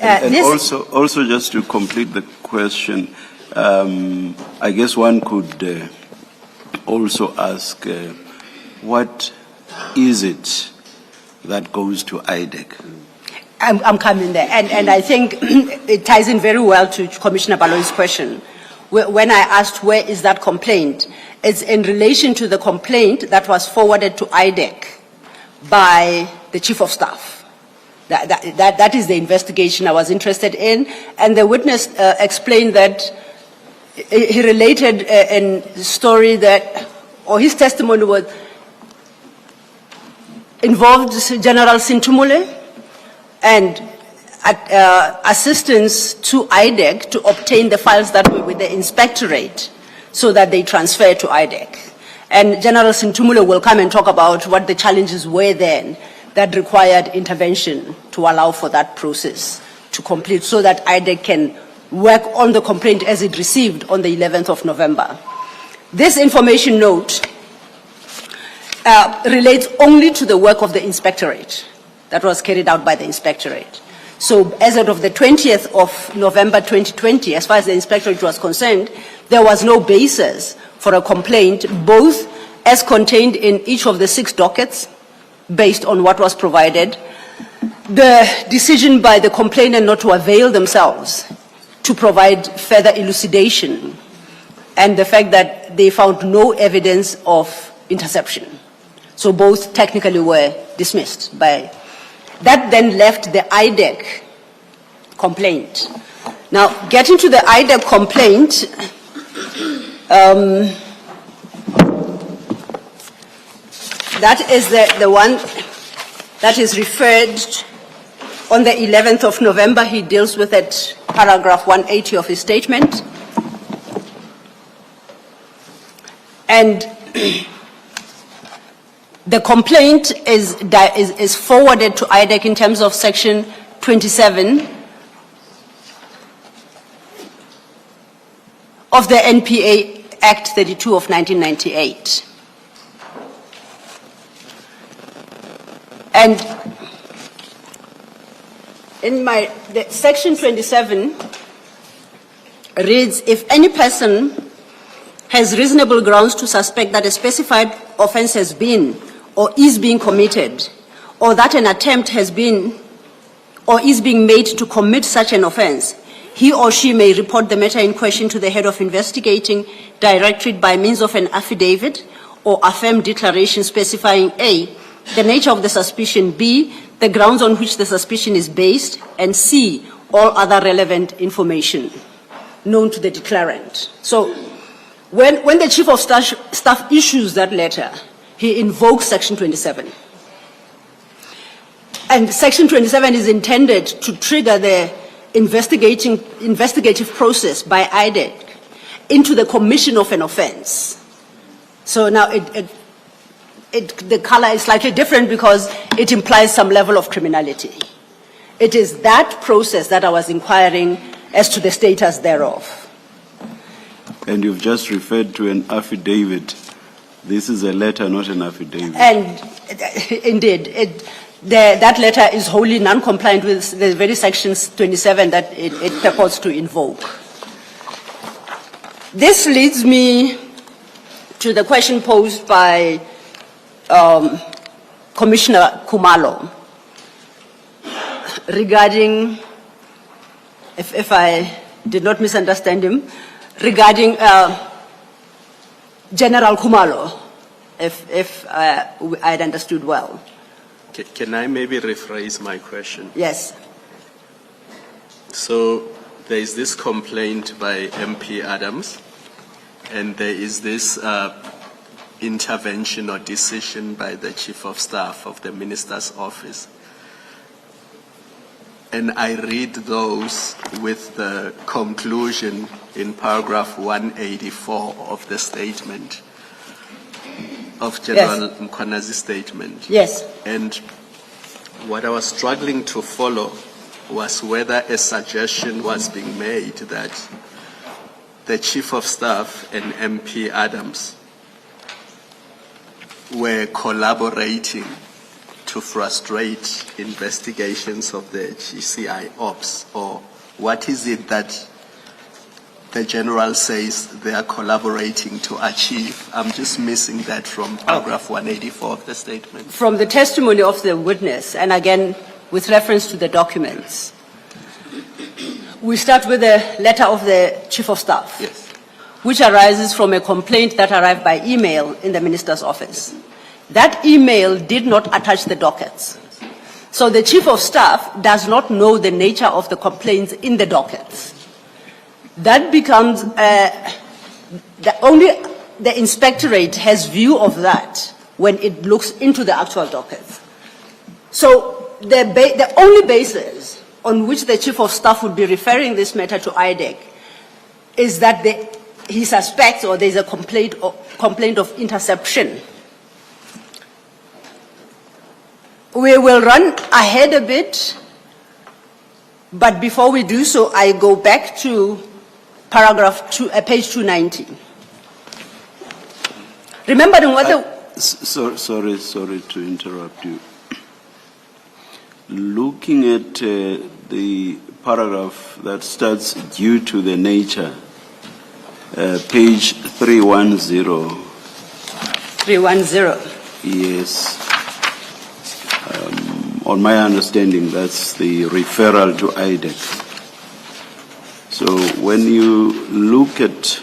And also just to complete the question, I guess one could also ask, what is it that goes to IDEC? I'm coming there. And I think it ties in very well to Commissioner Baloy's question. When I asked where is that complaint, it's in relation to the complaint that was forwarded to IDEC by the Chief of Staff. That is the investigation I was interested in. And the witness explained that he related a story that, or his testimony was, involved General Sintumule and assistance to IDEC to obtain the files that were with the inspectorate so that they transfer to IDEC. And General Sintumule will come and talk about what the challenges were then that required intervention to allow for that process to complete so that IDEC can work on the complaint as it received on the 11th of November. This information note relates only to the work of the inspectorate that was carried out by the inspectorate. So as of the 20th of November 2020, as far as the inspectorate was concerned, there was no basis for a complaint, both as contained in each of the 6 dockets, based on what was provided, the decision by the complainant not to avail themselves to provide further elucidation, and the fact that they found no evidence of interception. So both technically were dismissed by. That then left the IDEC complaint. Now, getting to the IDEC complaint, that is the one that is referred on the 11th of November. He deals with it, paragraph 180 of his statement. And the complaint is forwarded to IDEC in terms of section 27 of the NPA Act 32 of 1998. And in the section 27 reads, if any person has reasonable grounds to suspect that a specified offense has been or is being committed, or that an attempt has been or is being made to commit such an offence, he or she may report the matter in question to the head of investigating directorate by means of an affidavit or affirmed declaration specifying A, the nature of the suspicion, B, the grounds on which the suspicion is based, and C, all other relevant information known to the declarant. So when the Chief of Staff issues that letter, he invokes Section 27. And Section 27 is intended to trigger the investigative process by IDEC into the commission of an offence. So now the color is slightly different because it implies some level of criminality. It is that process that I was inquiring as to the status thereof. And you've just referred to an affidavit. This is a letter, not an affidavit. And indeed, that letter is wholly non-compliant with the very sections 27 that it purports to invoke. This leads me to the question posed by Commissioner Khumalo regarding, if I did not misunderstand him, regarding General Khumalo, if I had understood well. Can I maybe rephrase my question? Yes. So there is this complaint by MP Adams, and there is this intervention or decision by the Chief of Staff of the Minister's Office. And I read those with the conclusion in paragraph 184 of the statement, of General Mkhwanazi's statement. Yes. And what I was struggling to follow was whether a suggestion was being made that the Chief of Staff and MP Adams were collaborating to frustrate investigations of the GCI ops, or what is it that the General says they are collaborating to achieve? I'm just missing that from paragraph 184 of the statement. From the testimony of the witness, and again with reference to the documents, we start with the letter of the Chief of Staff, Yes. which arises from a complaint that arrived by email in the Minister's office. That email did not attach the dockets. So the Chief of Staff does not know the nature of the complaints in the dockets. That becomes, only the inspectorate has view of that when it looks into the actual dockets. So the only basis on which the Chief of Staff would be referring this matter to IDEC is that he suspects or there's a complaint of interception. We will run ahead a bit, but before we do so, I go back to page 290. Remembering what Sorry to interrupt you. Looking at the paragraph that starts due to the nature, page 310. 310. Yes. On my understanding, that's the referral to IDEC. So when you look at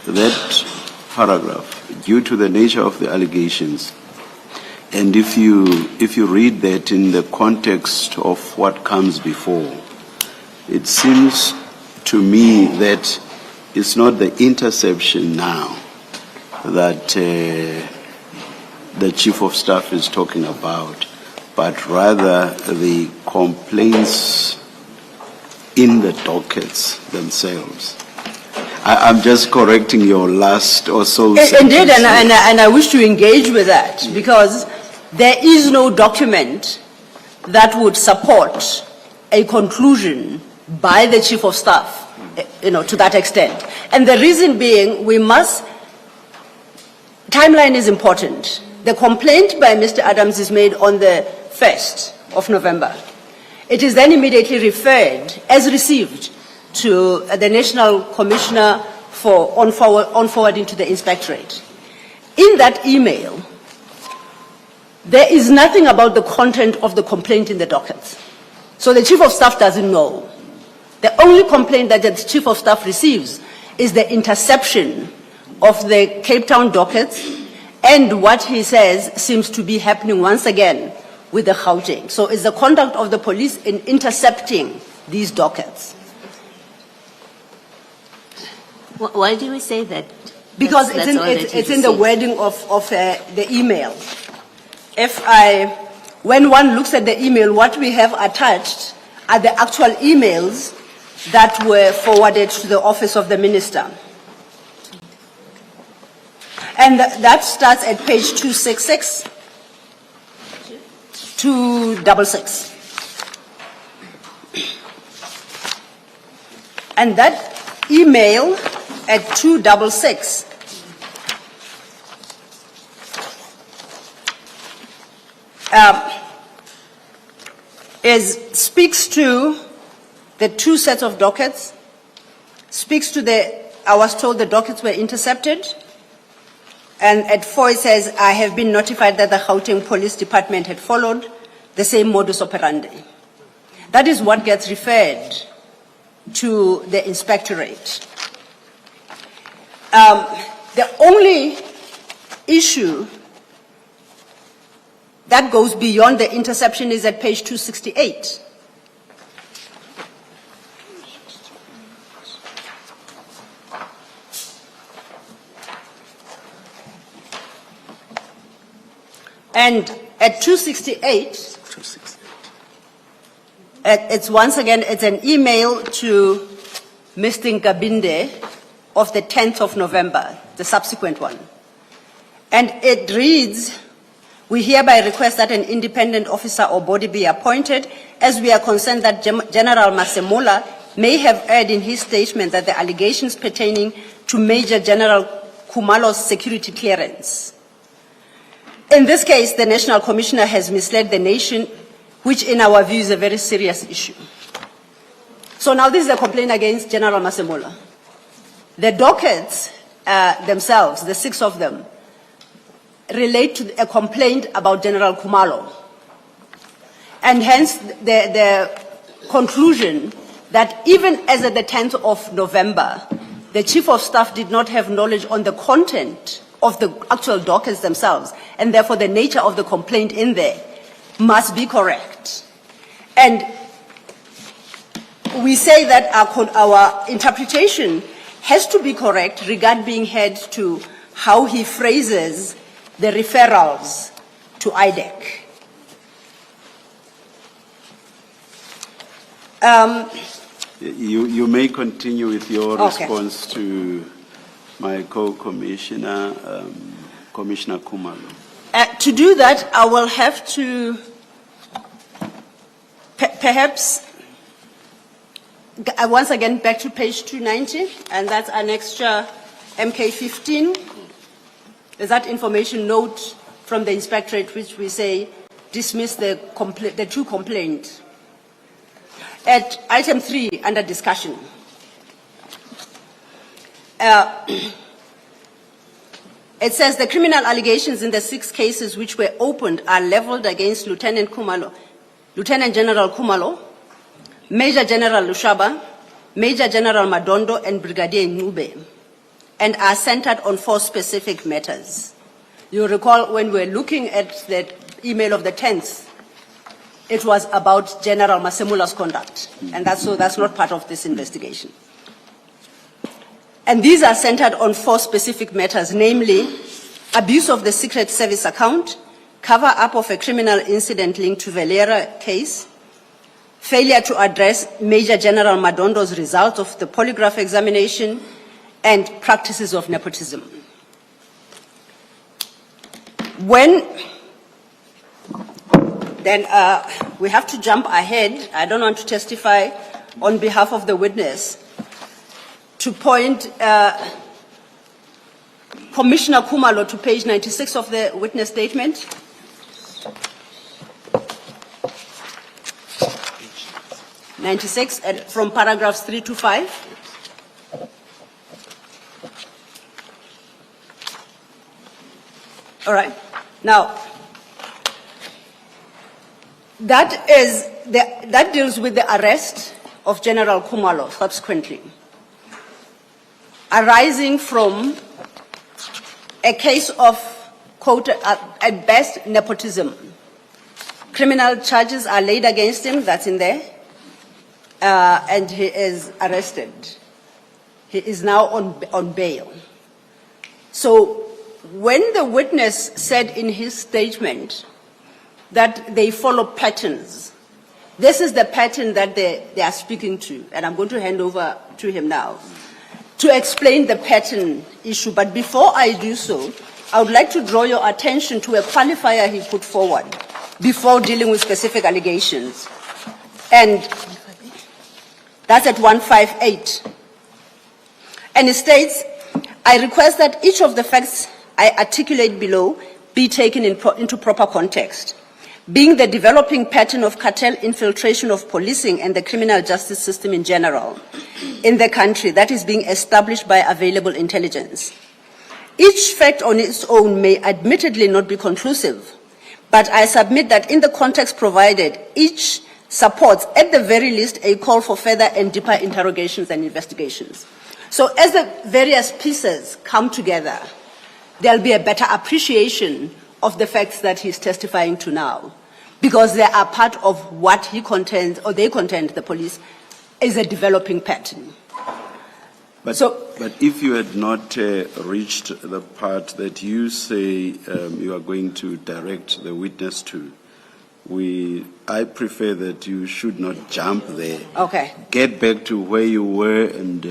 that paragraph, due to the nature of the allegations, and if you read that in the context of what comes before, it seems to me that it's not the interception now that the Chief of Staff is talking about, but rather the complaints in the dockets themselves. I'm just correcting your last or so sentence. Indeed, and I wish to engage with that, because there is no document that would support a conclusion by the Chief of Staff, to that extent. And the reason being, timeline is important. The complaint by Mr. Adams is made on the 1st of November. It is then immediately referred, as received, to the National Commissioner for on forwarding to the Inspectorate. In that email, there is nothing about the content of the complaint in the dockets. So the Chief of Staff doesn't know. The only complaint that the Chief of Staff receives is the interception of the Cape Town dockets and what he says seems to be happening once again with the Gauteng. So it's the conduct of the police in intercepting these dockets. Why do we say that? Because That's it's in the wording of the email. When one looks at the email, what we have attached are the actual emails that were forwarded to the office of the minister. And that starts at page 266, 266. And that email at 266 speaks to the two sets of dockets, speaks to I was told the dockets were intercepted, and at 4 it says, I have been notified that the Gauteng Police Department had followed the same modus operandi. That is what gets referred to the inspectorate. The only issue that goes beyond the interception is at page 268. And at 268, it's once again, it's an email to Mr. Nkabinde of the 10th of November, the subsequent one. And it reads, we hereby request that an independent officer or body be appointed, as we are concerned that General Masemola may have erred in his statement that the allegations pertaining to Major General Khumalo's security clearance. In this case, the National Commissioner has misled the nation, which in our view is a very serious issue. So now this is a complaint against General Masemola. The dockets themselves, the 6 of them, relate to a complaint about General Khumalo. And hence the conclusion that even as at the 10th of November, the Chief of Staff did not have knowledge on the content of the actual dockets themselves, and therefore the nature of the complaint in there must be correct. And we say that our interpretation has to be correct regarding being head to how he phrases the referrals to IDEC. You may continue with your Okay. response to my co-commissioner, Commissioner Khumalo. To do that, I will have to perhaps once again back to page 290, and that's an extra MK15. There's that information note from the inspectorate which we say dismiss the two complaints. At item 3, under discussion, it says the criminal allegations in the 6 cases which were opened are leveled against Lieutenant General Khumalo, Major General Lushaba, Major General Madondo, and Brigadier Nube, and are centered on 4 specific matters. You recall when we were looking at the email of the 10th, it was about General Masemola's conduct, and that's not part of this investigation. And these are centered on 4 specific matters, namely abuse of the Secret Service account, cover-up of a criminal incident linked to Valera case, failure to address Major General Madondo's results of the polygraph examination, and practices of nepotism. Then we have to jump ahead. I don't want to testify on behalf of the witness to point Commissioner Khumalo to page 96 of the witness statement. And from paragraphs 3 to 5. All right. Now, that is that deals with the arrest of General Khumalo subsequently, arising from a case of, quote, at best, nepotism. Criminal charges are laid against him, that's in there, and he is arrested. He is now on bail. So when the witness said in his statement that they follow patterns, this is the pattern that they are speaking to, and I'm going to hand over to him now to explain the pattern issue. But before I do so, I would like to draw your attention to a qualifier he put forward before dealing with specific allegations. And that's at 158. And it states, I request that each of the facts I articulate below be taken into proper context, being the developing pattern of cartel infiltration of policing and the criminal justice system in general in the country that is being established by available intelligence. Each fact on its own may admittedly not be conclusive, but I submit that in the context provided, each supports, at the very least, a call for further and deeper interrogations and investigations. So as the various pieces come together, there'll be a better appreciation of the facts that he's testifying to now, because they are part of what he contends, or they contend, the police, is a developing pattern. But if you had not reached the part that you say you are going to direct the witness to, I prefer that you should not jump there. Okay. Get back to where you were and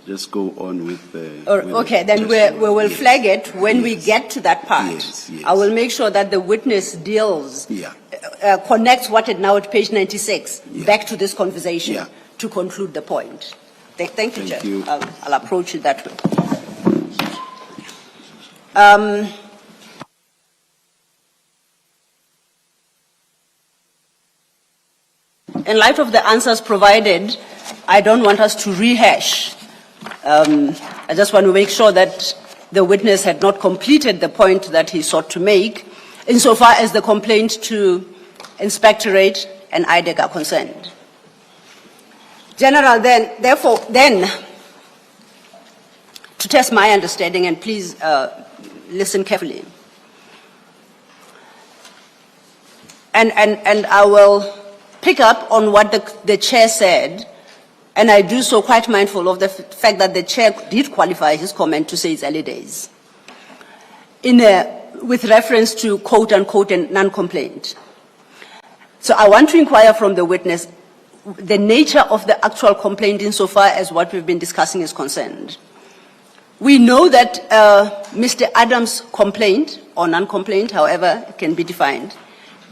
just go on with the... Okay, then we will flag it when we get to that part. Yes. I will make sure that the witness deals, connects what it now at page 96 back to this conversation to conclude the point. Thank you, Chair. I'll approach it that way. In light of the answers provided, I don't want us to rehash. I just want to make sure that the witness had not completed the point that he sought to make, insofar as the complaint to Inspectorate and IDEC are concerned. General, therefore, to test my understanding, and please listen carefully, and I will pick up on what the chair said, and I do so quite mindful of the fact that the chair did qualify his comment to say it's early days, with reference to quote-unquote non-complaint. So I want to inquire from the witness the nature of the actual complaint insofar as what we've been discussing is concerned. We know that Mr. Adams' complaint, or non-complaint, however it can be defined,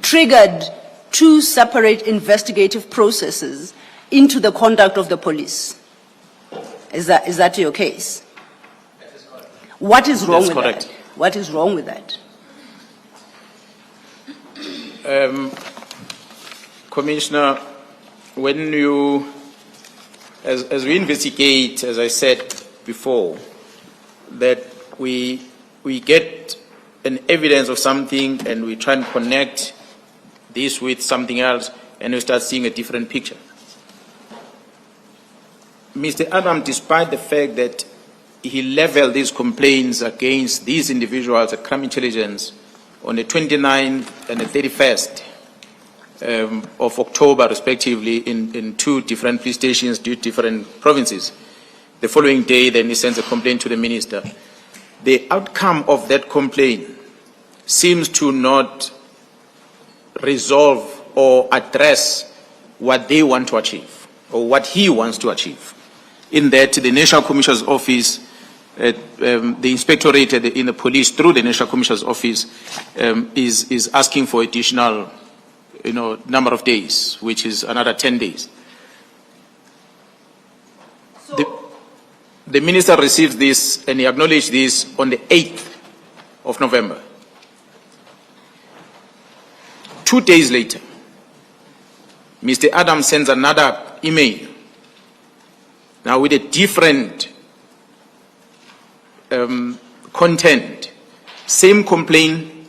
triggered two separate investigative processes into the conduct of the police. Is that your case? That is correct. What is wrong with that? What is wrong with that? Commissioner, when as we investigate, as I said before, that we get an evidence of something and we try and connect this with something else, and we start seeing a different picture. Mr. Adam, despite the fact that he leveled these complaints against these individuals at crime intelligence on the 29th and the 31st of October, respectively, in two different police stations, two different provinces, the following day, then he sends a complaint to the minister. The outcome of that complaint seems to not resolve or address what they want to achieve, or what he wants to achieve. In that, the National Commissioner's Office, the Inspectorate in the police through the National Commissioner's Office is asking for additional, number of days, which is another 10 days. The minister received this and he acknowledged this on the 8th of November. 2 days later, Mr. Adams sends another email, now with a different content, same complaint,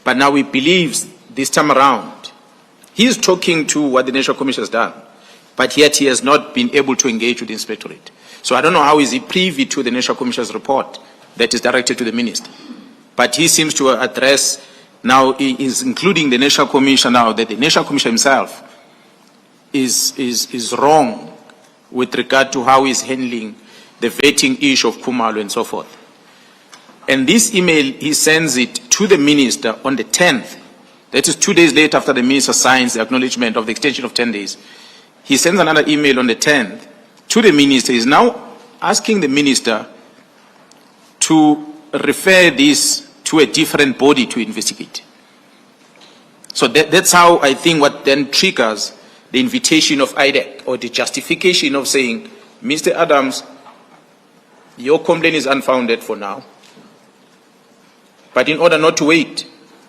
but now he believes this time around He is talking to what the National Commission has done, but yet he has not been able to engage with the Inspectorate. So I don't know how is he privy to the National Commission's report that is directed to the Minister. But he seems to address, now he is including the National Commission now, that the National Commission himself is wrong with regard to how he's handling the vetting issue of Khumalo and so forth. And this email, he sends it to the Minister on the 10th. That is 2 days later after the Minister signs the acknowledgement of the extension of 10 days. He sends another email on the 10th to the Minister. He's now asking the Minister to refer this to a different body to investigate. So that's how I think what then triggers the invitation of IDEC, or the justification of saying, Mr. Adams, your complaint is unfounded for now. But in order not to wait,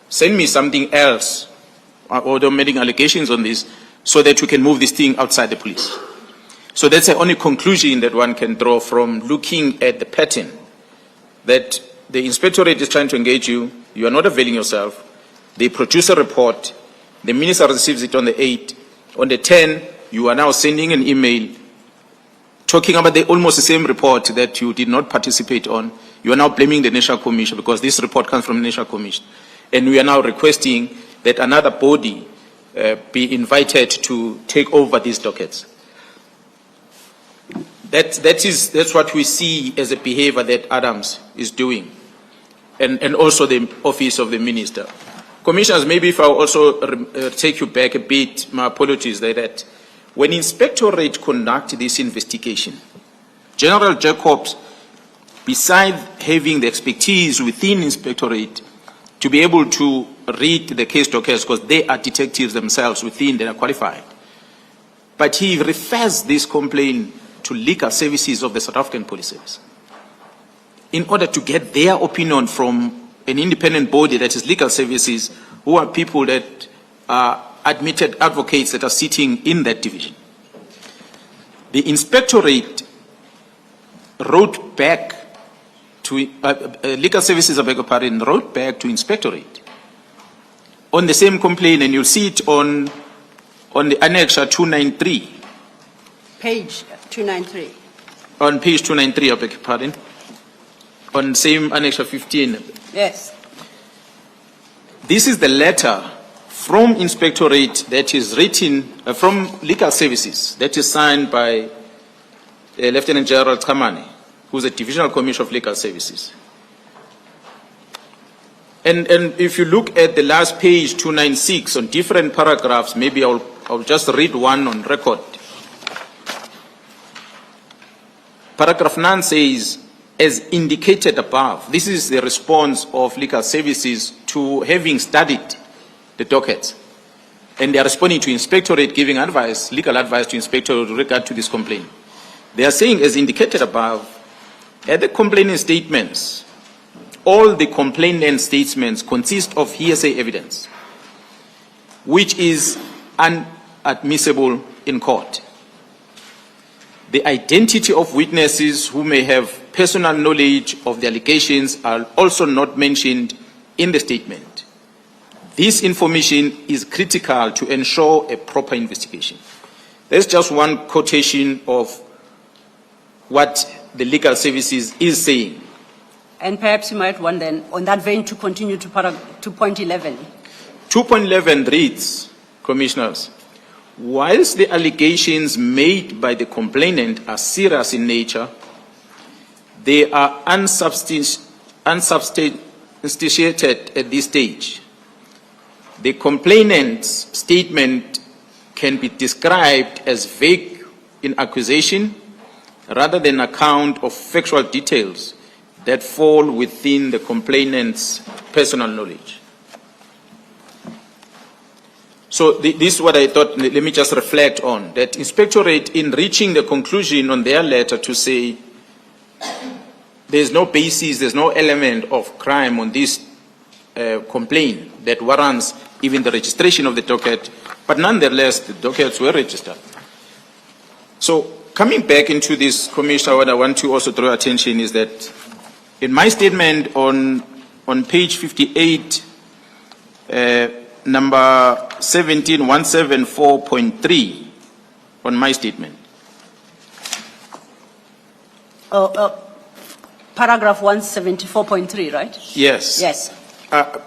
send me something else, or they're making allegations on this, so that we can move this thing outside the police. So that's the only conclusion that one can draw from looking at the pattern, that the Inspectorate is trying to engage you, you are not availing yourself, they produce a report, the Minister receives it on the 8th, on the 10th, you are now sending an email talking about almost the same report that you did not participate on. You are now blaming the National Commission because this report comes from the National Commission. And we are now requesting that another body be invited to take over these dockets. That's what we see as a behavior that Adams is doing, and also the office of the Minister. Commissioners, maybe if I also take you back a bit, my apologies, that when Inspectorate conduct this investigation, General Jacobs, besides having the expertise within Inspectorate to be able to read the case dockets, because they are detectives themselves within, they are qualified, but he refers this complaint to legal services of the South African Police Service in order to get their opinion from an independent body that is legal services, who are people that are admitted advocates that are sitting in that division. The Inspectorate wrote back to legal services, I beg your pardon, wrote back to Inspectorate on the same complaint, and you'll see it on the Annexure 293. Page 293. On page 293, I beg your pardon. On same Annexure 15. Yes. This is the letter from Inspectorate that is written from legal services that is signed by Lieutenant General Kamani, who's a Divisional Commissioner of Legal Services. And if you look at the last page, 296, on different paragraphs, maybe I'll just read one on record. Paragraph 9 says, as indicated above, this is the response of legal services to having studied the dockets. And they are responding to Inspectorate, giving advice, legal advice to Inspectorate with regard to this complaint. They are saying, as indicated above, at the complainant statements, all the complainant statements consist of hearsay evidence, which is unadmissible in court. The identity of witnesses who may have personal knowledge of the allegations are also not mentioned in the statement. This information is critical to ensure a proper investigation. There's just one quotation of what the legal services is saying. And perhaps you might want then, on that vein, to continue to point 11. 2.11 reads, Commissioners, whilst the allegations made by the complainant are serious in nature, they are unsubstantiated at this stage. The complainant's statement can be described as vague in accusation rather than account of factual details that fall within the complainant's personal knowledge. So this is what I thought, let me just reflect on, that Inspectorate, in reaching the conclusion on their letter to say there's no basis, there's no element of crime on this complaint that warrants even the registration of the docket, but nonetheless the dockets were registered. So coming back into this, Commissioner, what I want to also draw attention is that in my statement on page 58, number 17174.3 on my statement. Paragraph 174.3, right? Yes. Yes.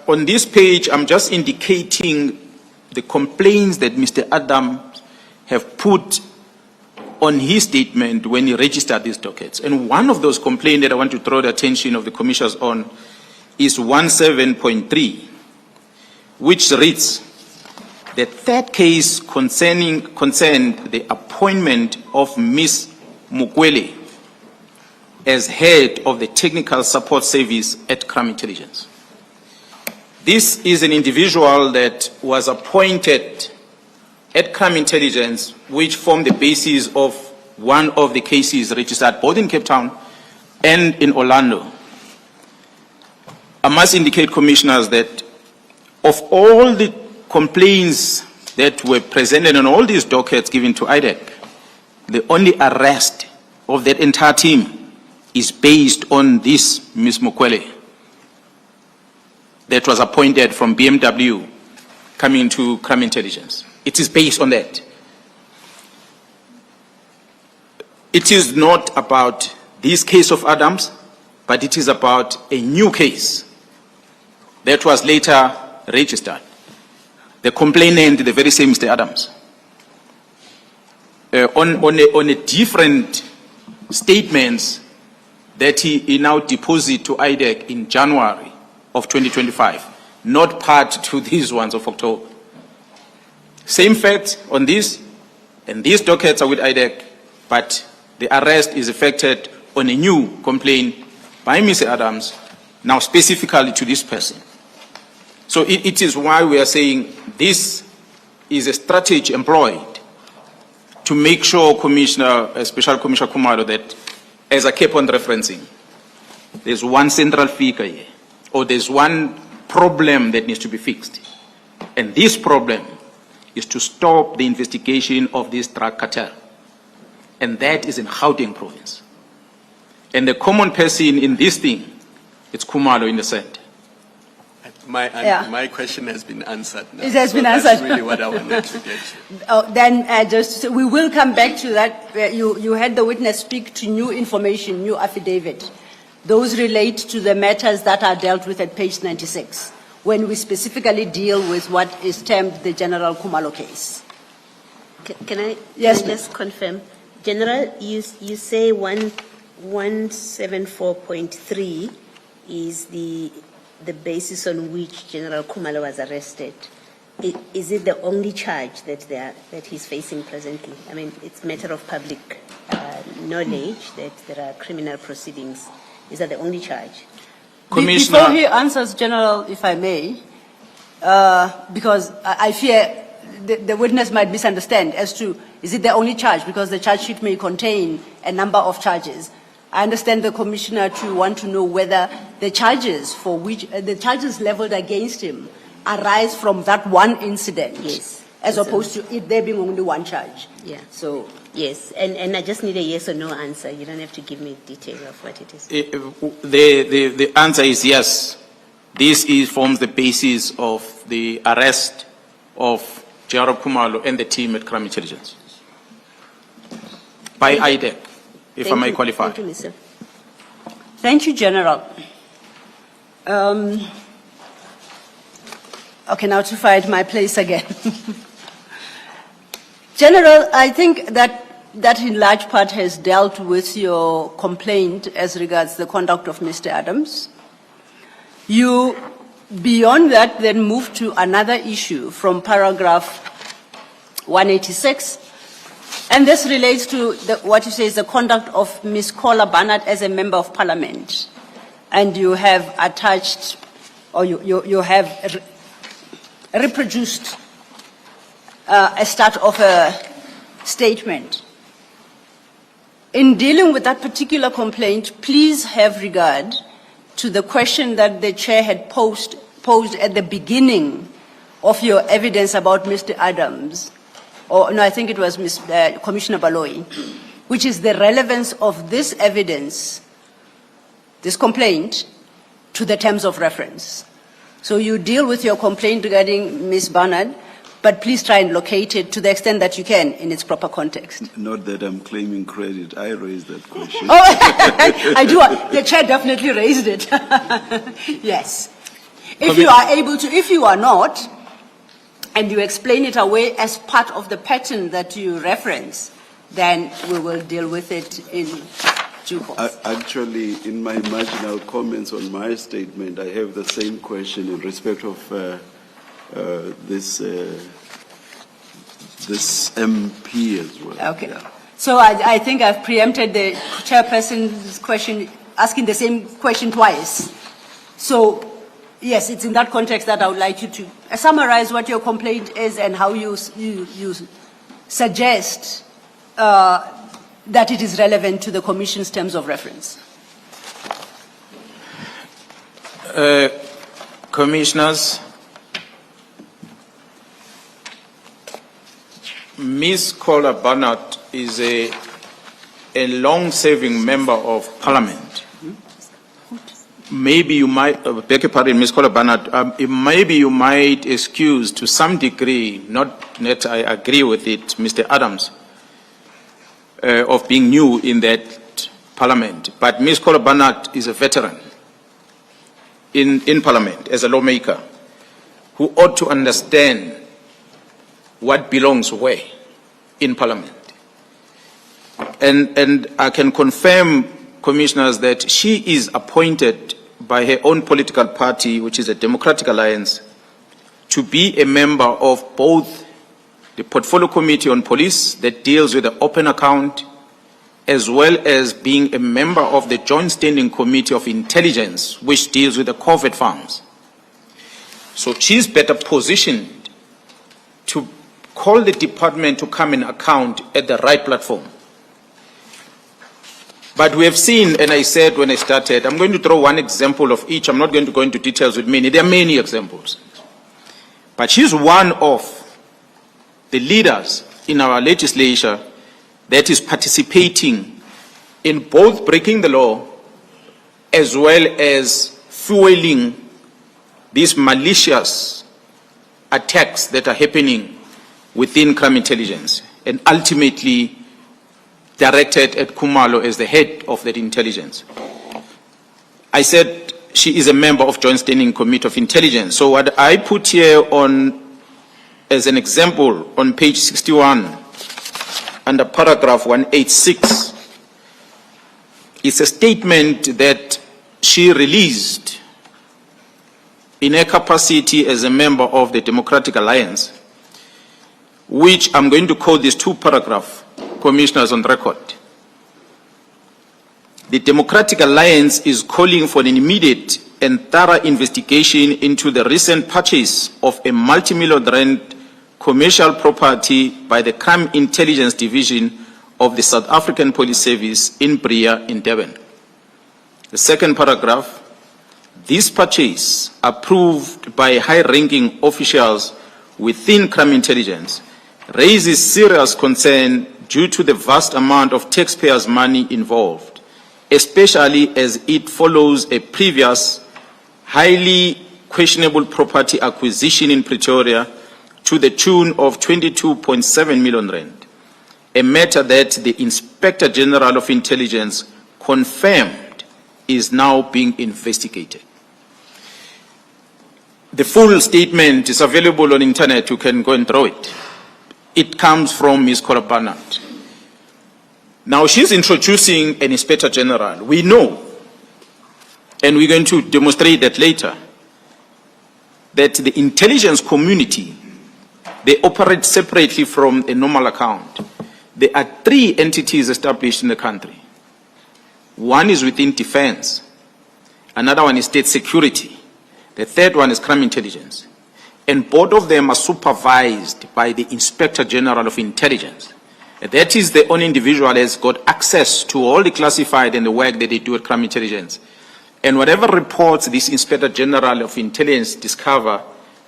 On this page, I'm just indicating the complaints that Mr. Adams have put on his statement when he registered these dockets. And one of those complaints that I want to draw the attention of the commissioners on is 17.3, which reads, the third case concerned the appointment of Ms. Mukwele as head of the Technical Support Service at Crime Intelligence. This is an individual that was appointed at Crime Intelligence, which formed the basis of one of the cases registered both in Cape Town and in Orlando. I must indicate, commissioners, that of all the complaints that were presented on all these dockets given to IDEC, the only arrest of that entire team is based on this Ms. Mukwele that was appointed from BMW coming to Crime Intelligence. It is based on that. It is not about this case of Adams, but it is about a new case that was later registered. The complainant, the very same Mr. Adams, on a different statements that he now deposited to IDEC in January of 2025, not part to these ones of October. Same facts on this, and these dockets are with IDEC, but the arrest is effected on a new complaint by Mr. Adams, now specifically to this person. So it is why we are saying this is a strategy employed to make sure, Special Commissioner Khumalo, that, as I kept on referencing, there's one central figure here, or there's one problem that needs to be fixed. And this problem is to stop the investigation of this drug cartel. And that is in Gauteng province. And the common person in this thing, it's Khumalo in the center. My question has been answered now. It has been That's answered. really what I wanted to get to. Then we will come back to that. You had the witness speak to new information, new affidavit. Those relate to the matters that are dealt with at page 96, when we specifically deal with what is termed the General Khumalo case. Can I Yes, just confirm? General, you say 174.3 is the basis on which General Khumalo was arrested. Is it the only charge that he's facing presently? I mean, it's a matter of public knowledge that there are criminal proceedings. Is that the only charge? Commissioner, Before he answers, General, if I may, because I fear the witness might misunderstand as to, is it the only charge? Because the charge sheet may contain a number of charges. I understand the Commissioner to want to know whether the charges for which, the charges leveled against him arise from that one incident. Yes. As opposed to it there being only one charge. Yeah. So, Yes, and I just need a yes or no answer. You don't have to give me detail of what it is. the answer is yes. This forms the basis of the arrest of General Khumalo and the team at Crime Intelligence by IDEC, if I may qualify. Thank you, Mr. thank you, General. Okay, now to find my place again. General, I think that in large part has dealt with your complaint as regards the conduct of Mr. Adams. You, beyond that, then move to another issue from paragraph 186, and this relates to what you say is the conduct of Ms. Kola Barnard as a member of parliament. And you have attached, or you have reproduced a start of a statement. In dealing with that particular complaint, please have regard to the question that the chair had posed at the beginning of your evidence about Mr. Adams, or no, I think it was Commissioner Baloyi, which is the relevance of this evidence, this complaint, to the terms of reference. So you deal with your complaint regarding Ms. Barnard, but please try and locate it to the extent that you can in its proper context. Not that I'm claiming credit. I raised that question. Oh, I do. The chair definitely raised it. Yes. If you are able to, if you are not, and you explain it away as part of the pattern that you reference, then we will deal with it in due course. Actually, in my marginal comments on my statement, I have the same question in respect of this MP as well. Okay. Yeah. So I think I've preempted the chairperson's question, asking the same question twice. So, yes, it's in that context that I would like you to summarize what your complaint is and how you suggest that it is relevant to the Commission's terms of reference. Commissioners, Ms. Kola Barnard is a long-serving member of Parliament. Maybe you might, beg your pardon, Ms. Kola Barnard, maybe you might excuse to some degree, not that I agree with it, Mr. Adams, of being new in that Parliament. But Ms. Kola Barnard is a veteran in Parliament as a lawmaker who ought to understand what belongs where in Parliament. And I can confirm, Commissioners, that she is appointed by her own political party, which is a Democratic Alliance, to be a member of both the Portfolio Committee on Police that deals with the open account, as well as being a member of the Joint Standing Committee of Intelligence, which deals with the COVID funds. So she's better positioned to call the department to come and account at the right platform. But we have seen, and I said when I started, I'm going to throw one example of each. I'm not going to go into details with many. There are many examples. But she's one of the leaders in our legislature that is participating in both breaking the law as well as fueling these malicious attacks that are happening within crime intelligence, and ultimately directed at Kumalo as the head of that intelligence. I said she is a member of Joint Standing Committee of Intelligence. So what I put here on as an example on page 61 under paragraph 186 is a statement that she released in her capacity as a member of the Democratic Alliance, which I'm going to quote these two paragraphs, Commissioners, on record. The Democratic Alliance is calling for an immediate and thorough investigation into the recent purchase of a multi-million rand commercial property by the Crime Intelligence Division of the South African Police Service in Bria in Durban. The second paragraph, this purchase, approved by high-ranking officials within crime intelligence, raises serious concern due to the vast amount of taxpayers' money involved, especially as it follows a previous highly questionable property acquisition in Pretoria to the tune of 22.7 million rand, a matter that the Inspector General of Intelligence confirmed is now being investigated. The full statement is available on internet. You can go and throw it. It comes from Ms. Kola Barnard. Now she's introducing an Inspector General. We know, and we're going to demonstrate that later, that the intelligence community, they operate separately from a normal account. There are three entities established in the country. One is within defense, another one is state security, the third one is crime intelligence. And both of them are supervised by the Inspector General of Intelligence. That is the only individual that has got access to all the classified and the work that they do at crime intelligence. And whatever reports this Inspector General of Intelligence discover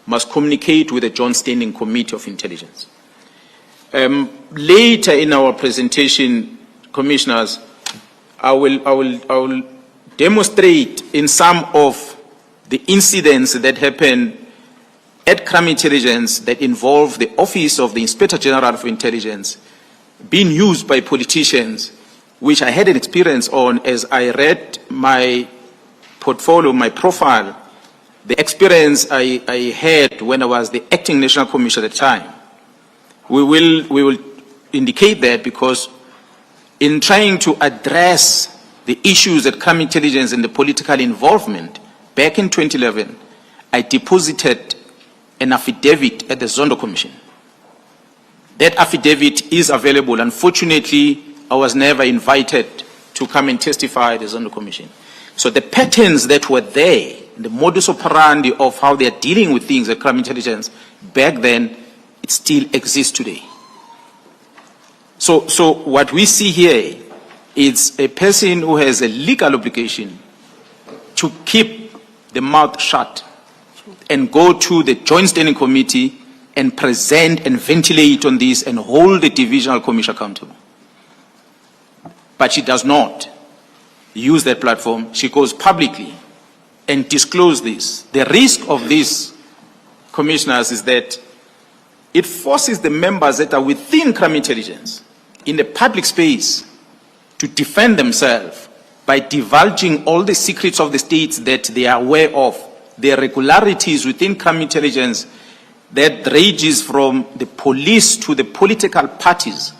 must communicate with the Joint Standing Committee of Intelligence. Later in our presentation, Commissioners, I will demonstrate in some of the incidents that happened at crime intelligence that involve the Office of the Inspector General for Intelligence being used by politicians, which I had an experience on as I read my portfolio, my profile, the experience I had when I was the acting National Commissioner at the time. We will indicate that because in trying to address the issues that crime intelligence and the political involvement, back in 2011, I deposited an affidavit at the Zondo Commission. That affidavit is available. Unfortunately, I was never invited to come and testify at the Zondo Commission. So the patterns that were there, the modus operandi of how they are dealing with things at crime intelligence back then, it still exists today. So what we see here is a person who has a legal obligation to keep the mouth shut and go to the Joint Standing Committee and present and ventilate on this and hold the Divisional Commission accountable. But she does not use that platform. She goes publicly and discloses this. The risk of this, commissioners, is that it forces the members that are within crime intelligence in the public space to defend themselves by divulging all the secrets of the states that they are aware of, the irregularities within crime intelligence that ranges from the police to the political parties,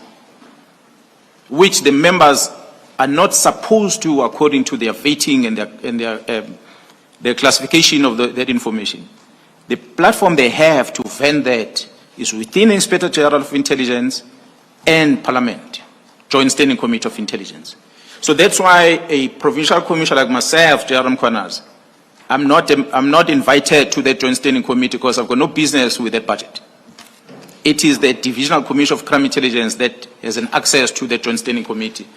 which the members are not supposed to according to their vetting and their classification of that information. The platform they have to vent that is within the Inspector General of Intelligence and Parliament, Joint Standing Committee of Intelligence. So that's why a provincial commissioner like myself, Jaram Kwanas, I'm not invited to that Joint Standing Committee because I've got no business with that budget. It is the Divisional Commission of Crime Intelligence that has an access to the Joint Standing Committee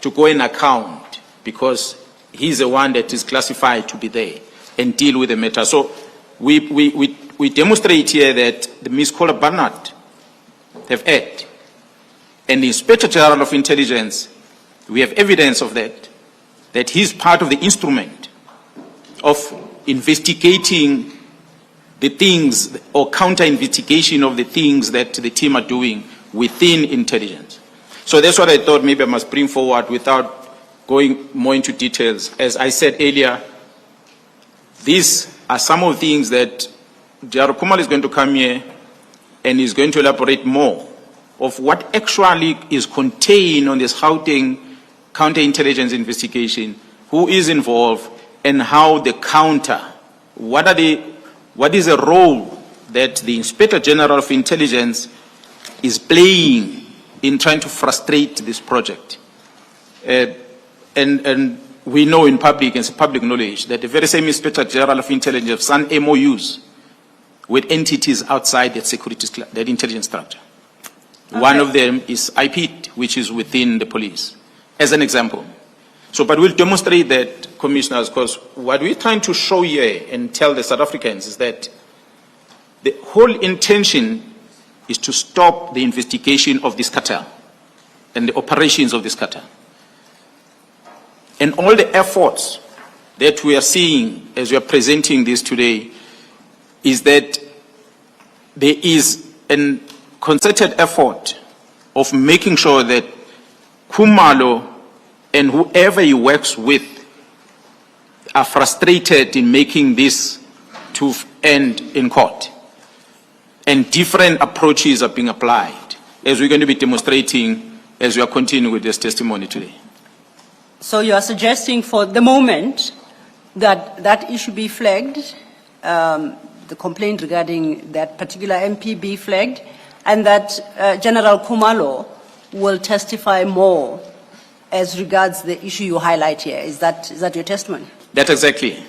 to go and account, because he's the one that is classified to be there and deal with the matter. So we demonstrate here that the Ms. Kola Barnett have acted, and the Inspector General of Intelligence, we have evidence of that he's part of the instrument of investigating the things or counter-investigation of the things that the team are doing within intelligence. So that's what I thought maybe I must bring forward without going more into details. As I said earlier, these are some of the things that J.R. Kumal is going to come here and is going to elaborate more of what actually is contained on this Gauteng counterintelligence investigation, who is involved, and how the counter, what is the role that the Inspector General of Intelligence is playing in trying to frustrate this project. And we know in public, it's public knowledge, that the very same Inspector General of Intelligence have signed MOUs with entities outside that intelligence structure. Okay. One of them is IP, which is within the police, as an example. So, but we'll demonstrate that, commissioners, because what we're trying to show here and tell the South Africans is that the whole intention is to stop the investigation of this cartel and the operations of this cartel. And all the efforts that we are seeing as we are presenting this today is that there is a concerted effort of making sure that Khumalo and whoever he works with are frustrated in making this to end in court. And different approaches are being applied, as we're going to be demonstrating as we are continuing with this testimony today. So you are suggesting for the moment that that issue be flagged, the complaint regarding that particular MP be flagged, and that General Khumalo will testify more as regards the issue you highlight here. Is that your testimony? That's exactly.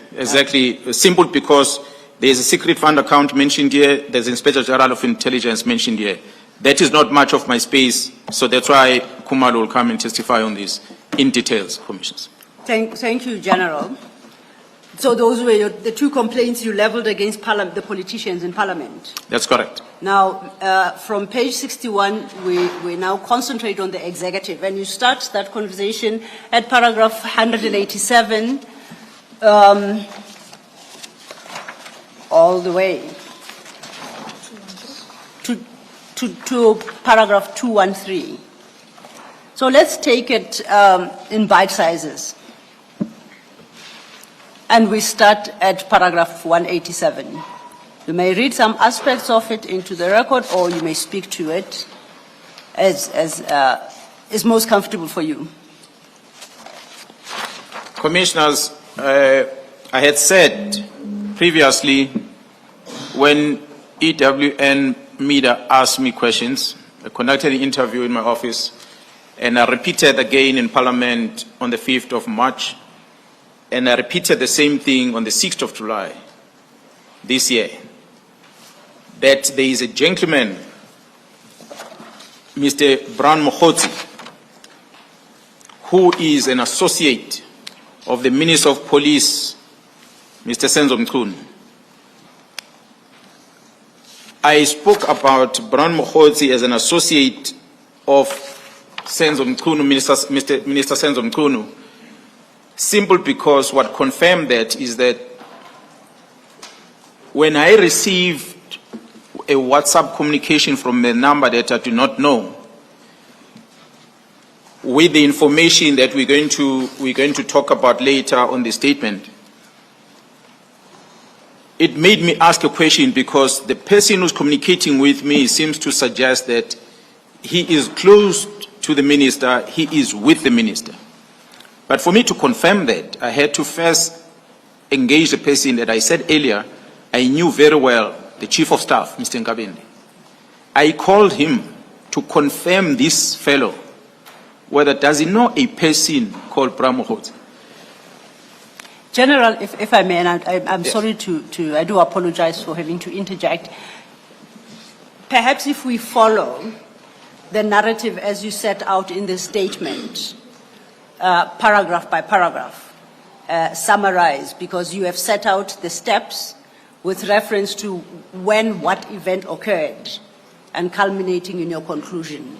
Simple, because there's a secret fund account mentioned here, there's Inspector General of Intelligence mentioned here. That is not much of my space, so that's why Khumalo will come and testify on this in details, Commissioners. Thank you, General. So those were the two complaints you leveled against the politicians in Parliament? That's correct. Now, from page 61, we now concentrate on the executive, and you start that conversation at paragraph 187. all the way to paragraph 213. So let's take it in bite sizes. And we start at paragraph 187. You may read some aspects of it into the record, or you may speak to it as is most comfortable for you. Commissioners, I had said previously when EWN Media asked me questions, I conducted an interview in my office, and I repeated again in Parliament on the 5th of March, and I repeated the same thing on the 6th of July this year, that there is a gentleman, Mr. Brown Mokhotsi, who is an associate of the Minister of Police, Mr. Senzo Mchunu. I spoke about Brown Mokhotsi as an associate of Senzo Mchunu, Minister Senzo Mchunu, simple because what confirmed that is that when I received a WhatsApp communication from a number that I do not know, with the information that we're going to talk about later on the statement, it made me ask a question, because the person who's communicating with me seems to suggest that he is close to the minister, he is with the minister. But for me to confirm that, I had to first engage the person that I said earlier I knew very well, the Chief of Staff, Mr. Nkabende. I called him to confirm this fellow, whether does he know a person called Brown Mokhotsi. General, if I may, and I'm Yes. sorry I do apologize for having to interject. Perhaps if we follow the narrative as you set out in the statement, paragraph by paragraph, summarize, because you have set out the steps with reference to when what event occurred and culminating in your conclusion,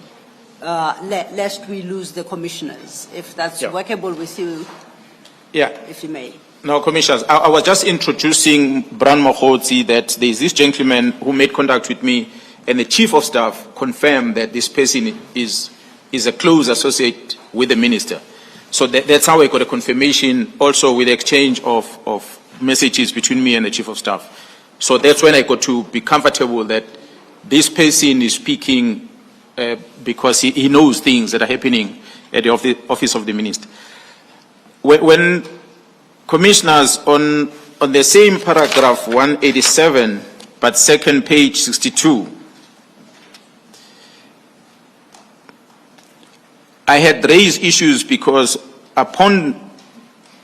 lest we lose the commissioners. If that's Yeah. workable with you, Yeah. if you may. No, Commissioners, I was just introducing Brown Mokhotsi, that there is this gentleman who made contact with me, and the Chief of Staff confirmed that this person is a close associate with the minister. So that's how I got a confirmation, also with the exchange of messages between me and the Chief of Staff. So that's when I got to be comfortable that this person is speaking because he knows things that are happening at the office of the minister. When Commissioners, on the same paragraph 187, but second page 62, I had raised issues because upon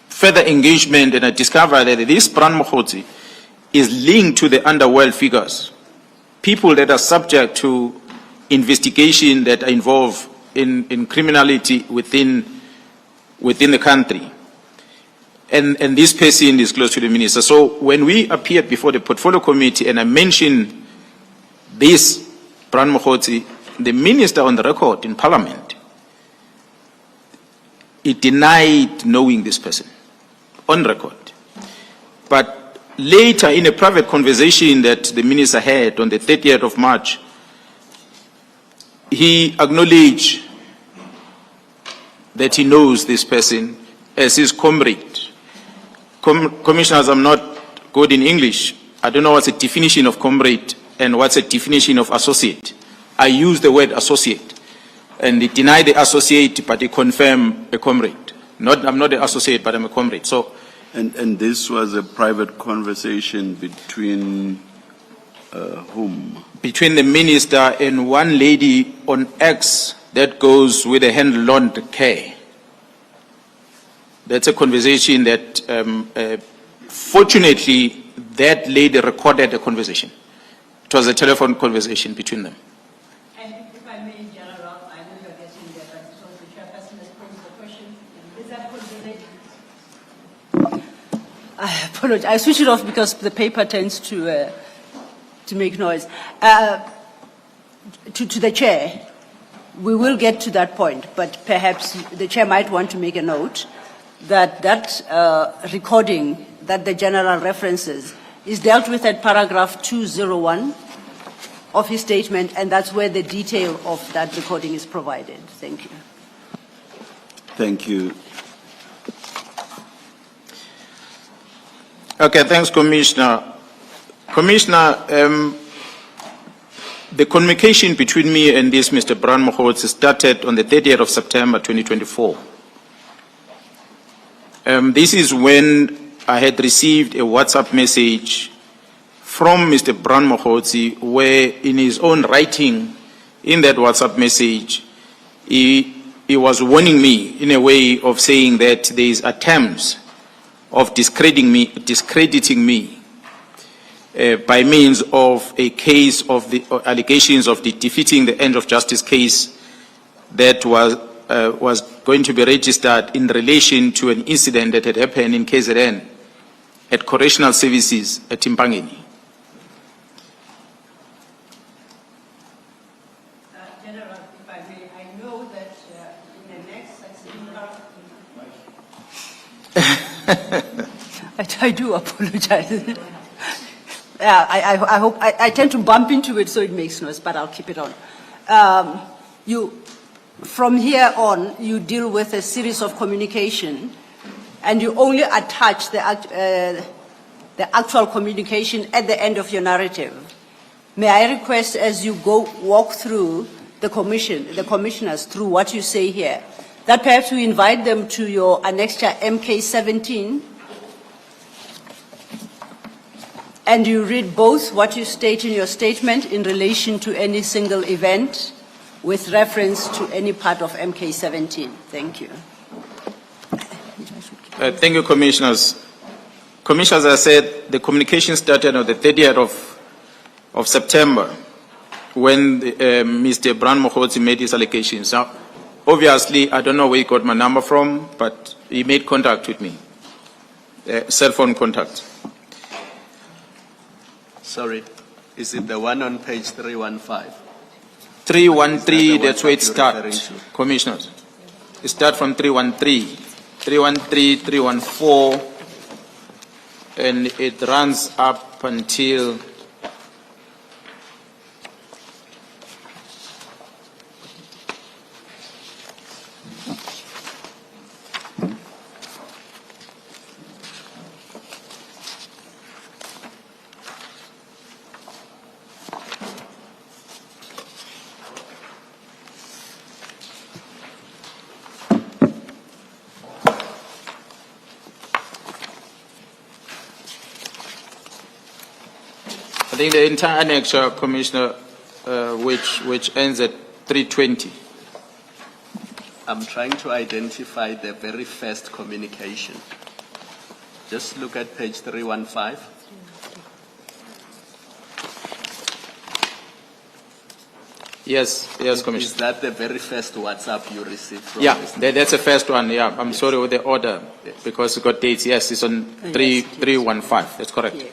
further engagement, and I discovered that this Brown Mokhotsi is linked to the underworld figures, people that are subject to investigation that are involved in criminality within the country. And this person is close to the minister. So when we appeared before the portfolio committee and I mentioned this Brown Mokhotsi, the minister on the record in Parliament, he denied knowing this person on record. But later, in a private conversation that the minister had on the 30th of March, he acknowledged that he knows this person as his comrade. Commissioners, I'm not good in English. I don't know what's the definition of comrade and what's the definition of associate. I use the word associate. And he denied the associate, but he confirmed a comrade. I'm not the associate, but I'm a comrade. So, And this was a private conversation between whom? Between the minister and one lady on X that goes with a hand-loaned care. That's a conversation that, fortunately, that lady recorded the conversation. It was a telephone conversation between them. And if I may, General, I know you're getting there, but so the chairperson has posed the question. Is that conversation? I apologize. I switch it off because the paper tends to make noise. To the chair, we will get to that point, but perhaps the chair might want to make a note that recording that the general references is dealt with at paragraph 201 of his statement, and that's where the detail of that recording is provided. Thank you. Thank you. Okay, thanks, Commissioner. Commissioner, the communication between me and this Mr. Brown Mokhotsi started on the 30th of September 2024. This is when I had received a WhatsApp message from Mr. Brown Mokhotsi, where in his own writing in that WhatsApp message, he was warning me in a way of saying that there is attempts of discrediting me by means of a case of the allegations of the defeating the end of justice case that was going to be registered in relation to an incident that had happened in KZN at Correctional Services at Timpangeni. General, if I may, I know that in the next I do apologize. Yeah, I hope I tend to bump into it, so it makes noise, but I'll keep it on. From here on, you deal with a series of communication, and you only attach the actual communication at the end of your narrative. May I request, as you walk through the commissioners through what you say here, that perhaps we invite them to your annexure MK17, and you read both what you state in your statement in relation to any single event with reference to any part of MK17. Thank you. Thank you, Commissioners. Commissioners, I said the communication started on the 30th of September when Mr. Brown Mokhotsi made his allegations. Now, obviously, I don't know where he got my number from, but he made contact with me, cell phone contact. Sorry, is it the one on page 315? 313, that's where it referring starts, to? Commissioners. It starts from 313, 313, 314, and it runs up until I think the entire annexure, Commissioner, which ends at 320. I'm trying to identify the very first communication. Just look at page 315. Yes, Is Commissioner. that the very first WhatsApp you received from Yeah, Mr. that's the first one. Yeah, I'm sorry with the order because it got dates. Yes, it's on 315. That's correct. Yeah.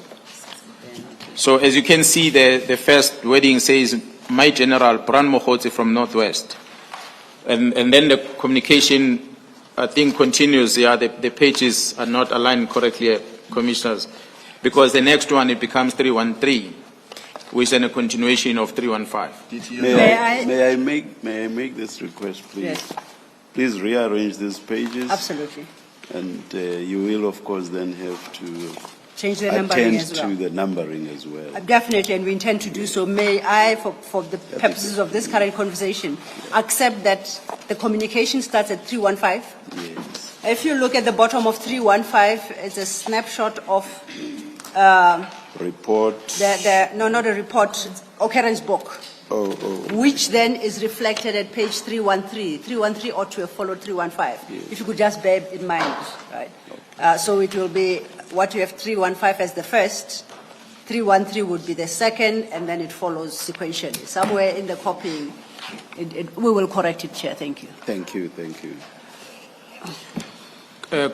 So as you can see, the first wording says, "My General Brown Mokhotsi from Northwest," and then the communication, I think, continues. Yeah, the pages are not aligned correctly, Commissioners, because the next one it becomes 313, which is a continuation of 315. Did you May I make this request, please? Yes. Please rearrange these pages. Absolutely. And you will, of course, then have to Change the numbering attend as well. to the numbering as well. Definitely, and we intend to do so. May I, for the purposes of this current conversation, accept that the communication starts at 315? Yes. If you look at the bottom of 315, it's a snapshot of Report. not a report, occurrence book, which then is reflected at page 313. 313 ought to have followed 315. Yes. If you could just bear in mind, right? So it will be what you have 315 as the first, 313 would be the second, and then it follows sequentially. Somewhere in the copying, we will correct it, Chair. Thank you. Thank you, thank you.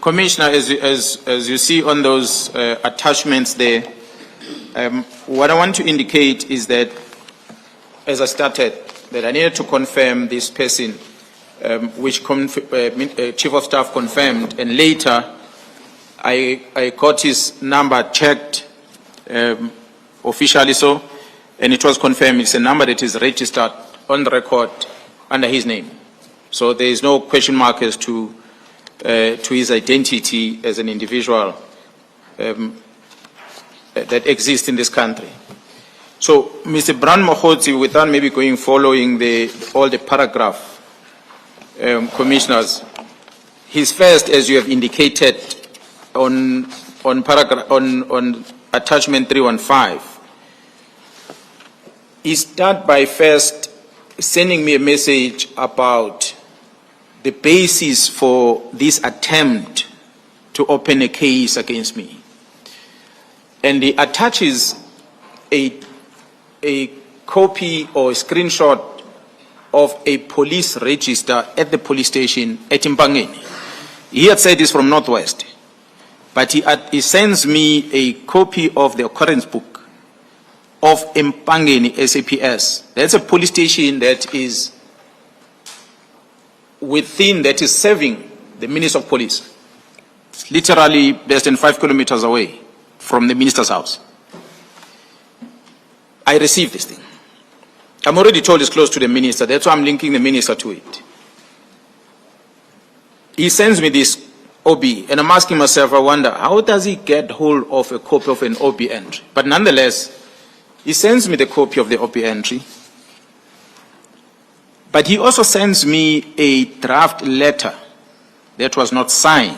Commissioner, as you see on those attachments there, what I want to indicate is that, as I started, that I needed to confirm this person, which Chief of Staff confirmed, and later I got his number checked officially so, and it was confirmed it's a number that is registered on the record under his name. So there is no question mark as to his identity as an individual that exists in this country. So, Mr. Brand Mohotsi, without maybe following all the paragraph, commissioners, his first, as you have indicated, on attachment 315, he start by first sending me a message about the basis for this attempt to open a case against me. And he attaches a copy or a screenshot of a police register at the police station at Mpangeni. He had said this from Northwest, but he sends me a copy of the occurrence book of Mpangeni SAPS. That's a police station that is serving the Minister of Police. It's literally less than 5 kilometers away from the minister's house. I received this thing. I'm already told it's close to the minister. That's why I'm linking the minister to it. He sends me this OB, and I'm asking myself, I wonder, how does he get hold of a copy of an OB entry? But nonetheless, he sends me the copy of the OB entry. But he also sends me a draft letter that was not signed.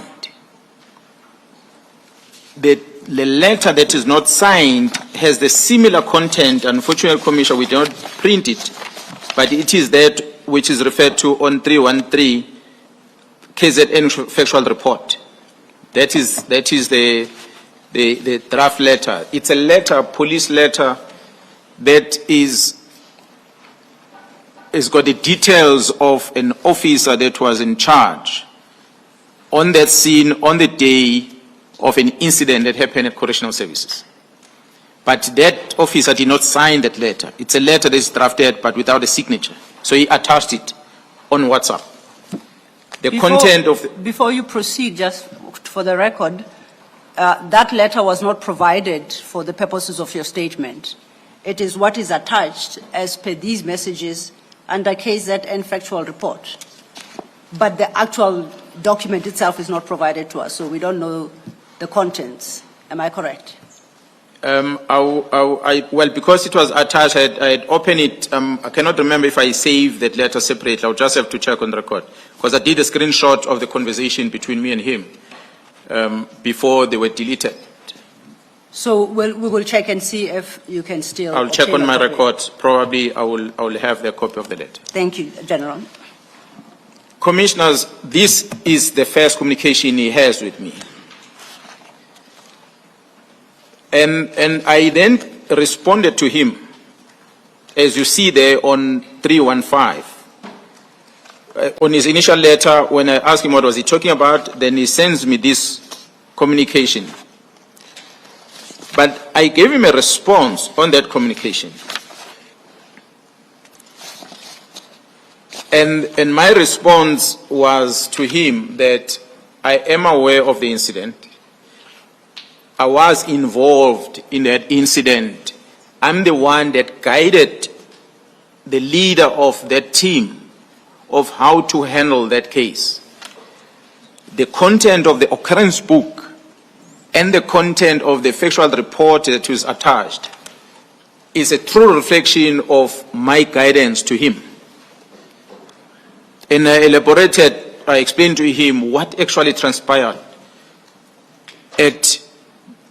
The letter that is not signed has the similar content. Unfortunately, Commissioner, we did not print it, but it is that which is referred to on 313 KZN factual report. That is the draft letter. It's a letter, police letter, that has got the details of an officer that was in charge on that scene on the day of an incident that happened at correctional services. But that officer did not sign that letter. It's a letter that is drafted but without a signature. So he attached it on WhatsApp. Before you proceed, just for the record, that letter was not provided for the purposes of your statement. It is what is attached as per these messages under KZN factual report. But the actual document itself is not provided to us, so we don't know the contents. Am I correct? Well, because it was attached, I had opened it. I cannot remember if I saved that letter separately. I'll just have to check on the record. Because I did a screenshot of the conversation between me and him before they were deleted. So we will check and see if you can still... I'll check on my records. Probably I will have the copy of the letter. Thank you, General. Commissioners, this is the first communication he has with me. And I then responded to him, as you see there on 315. On his initial letter, when I asked him what was he talking about, then he sends me this communication. But I gave him a response on that communication. And my response was to him that I am aware of the incident. I was involved in that incident. I'm the one that guided the leader of that team of how to handle that case. The content of the occurrence book and the content of the factual report that was attached is a true reflection of my guidance to him. And I explained to him what actually transpired at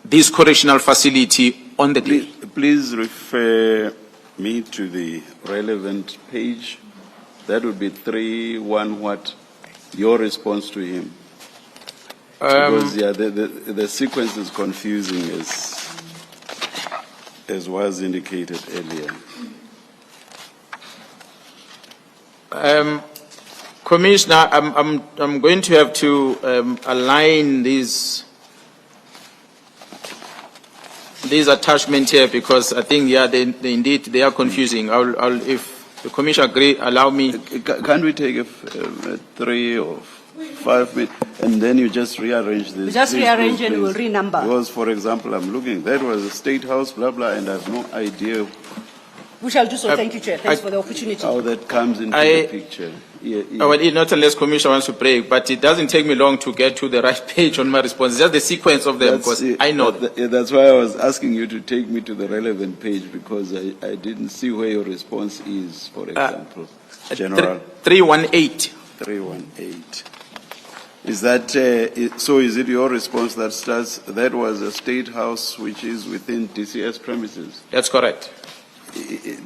this correctional facility on the day. Please refer me to the relevant page. That would be 3-1 what? Your response to him. Because the sequence is confusing as was indicated earlier. Commissioner, I'm going to have to align these attachments here because I think indeed they are confusing. If the Commissioner agree, allow me. Can we take a 3 of 5 minutes, and then you just rearrange this. We just Please, rearrange please, and we'll please. renumber. Because, for example, I'm looking, that was a State House, blah, blah, and I have no idea We shall do so. Thank you, Chair. Thanks for the opportunity. how that comes into I- the picture. Yeah, yeah. Well, not unless Commissioner wants to break, but it doesn't take me long to get to the right page on my response. It's just the sequence of them, because it. I know them. Yeah, that's why I was asking you to take me to the relevant page, because I didn't see where your response is, for example. General 318. 318. Is that, so is it your response that starts, that was a State House which is within DCS premises? That's correct.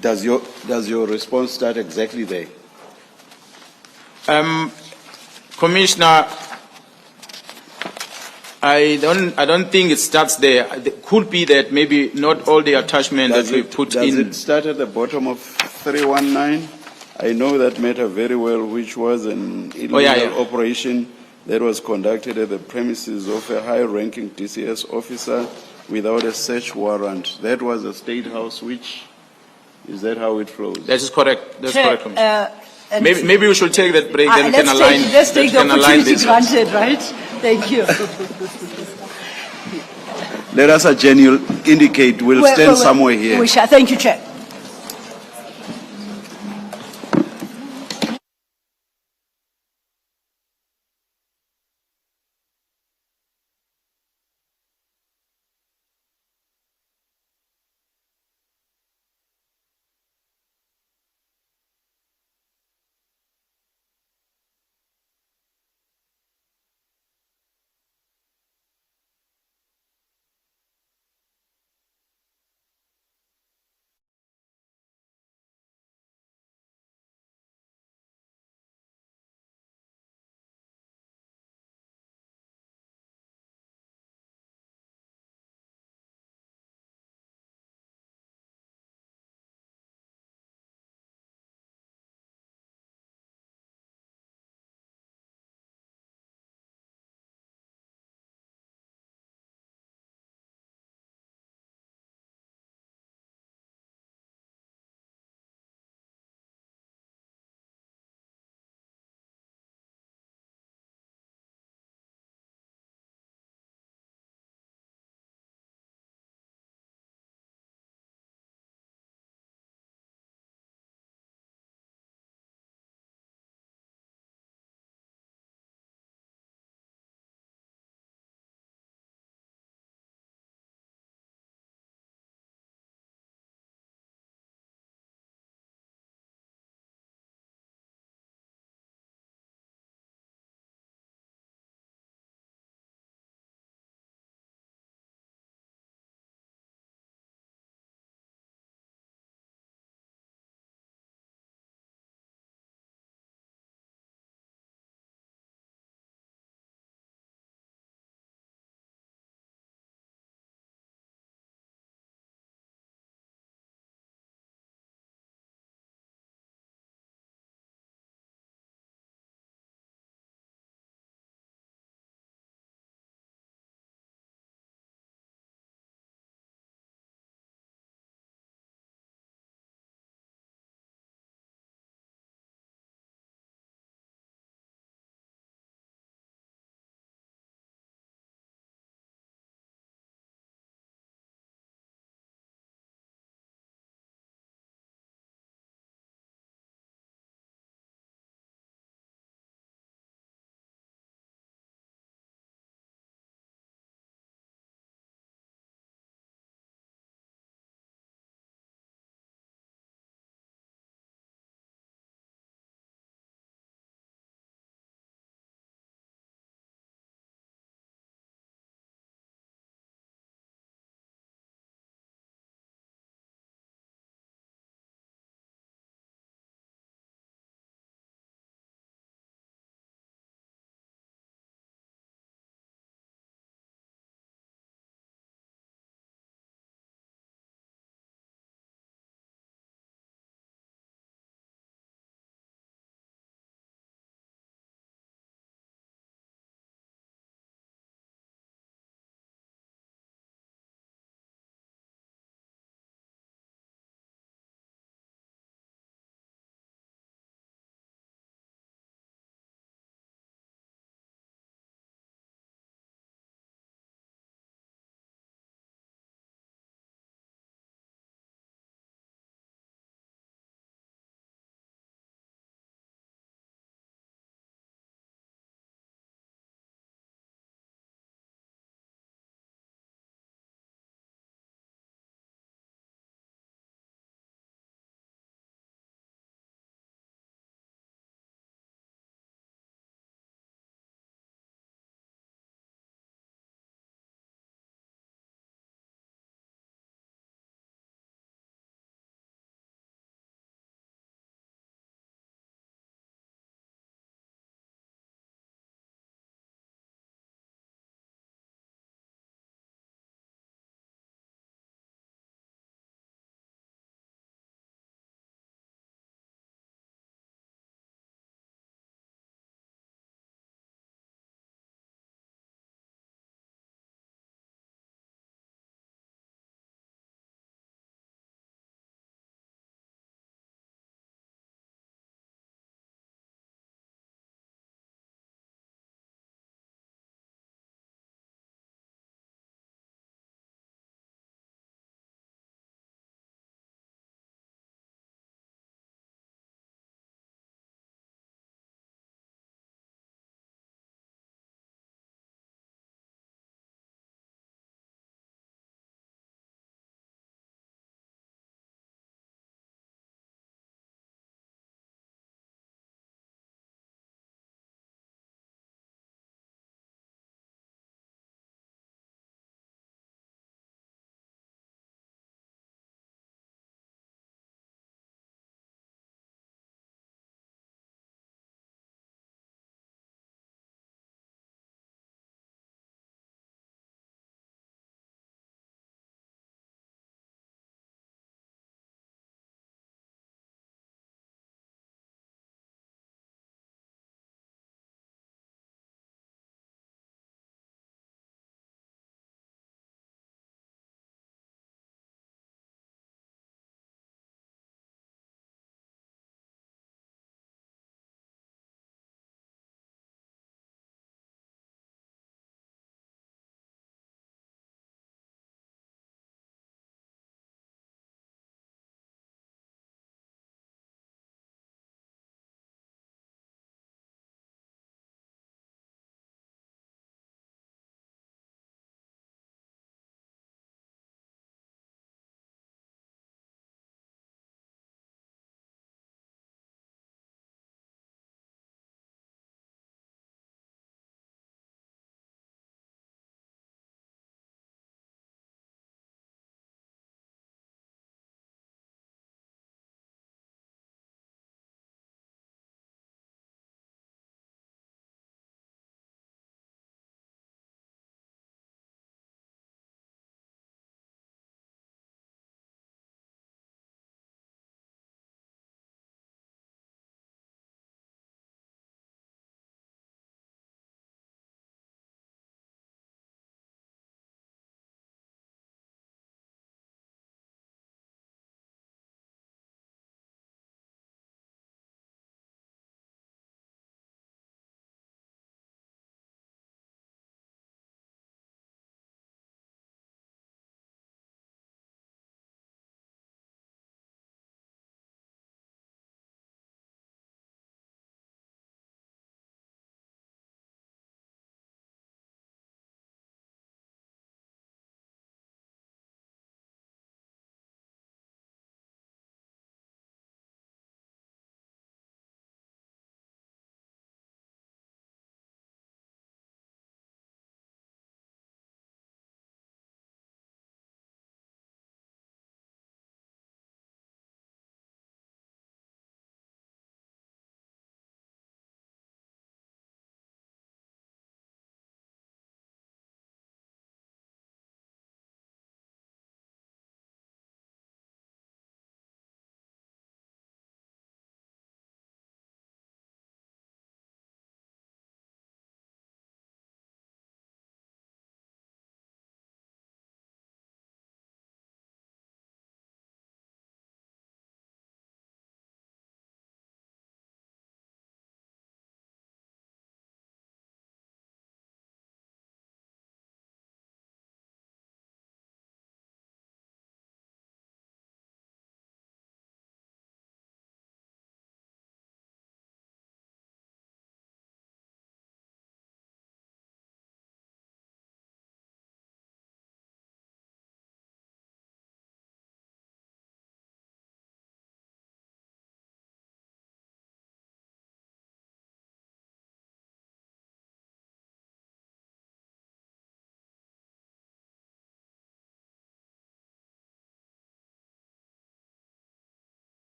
Does your response start exactly there? Commissioner, I don't think it starts there. It could be that maybe not all the attachment that we put Does in. it start at the bottom of 319? I know that matter very well, which was an illegal yeah. operation that was conducted at the premises of a high-ranking DCS officer without a search warrant. That was a State House, which, is that how it flows? That is correct. That's Chair, correct, Commissioner. and- Maybe we should take that break, then we can align. Let's take the then we can align opportunity this. granted, right? Thank you. Let us indicate we'll stand somewhere here. We shall. Thank you, Chair.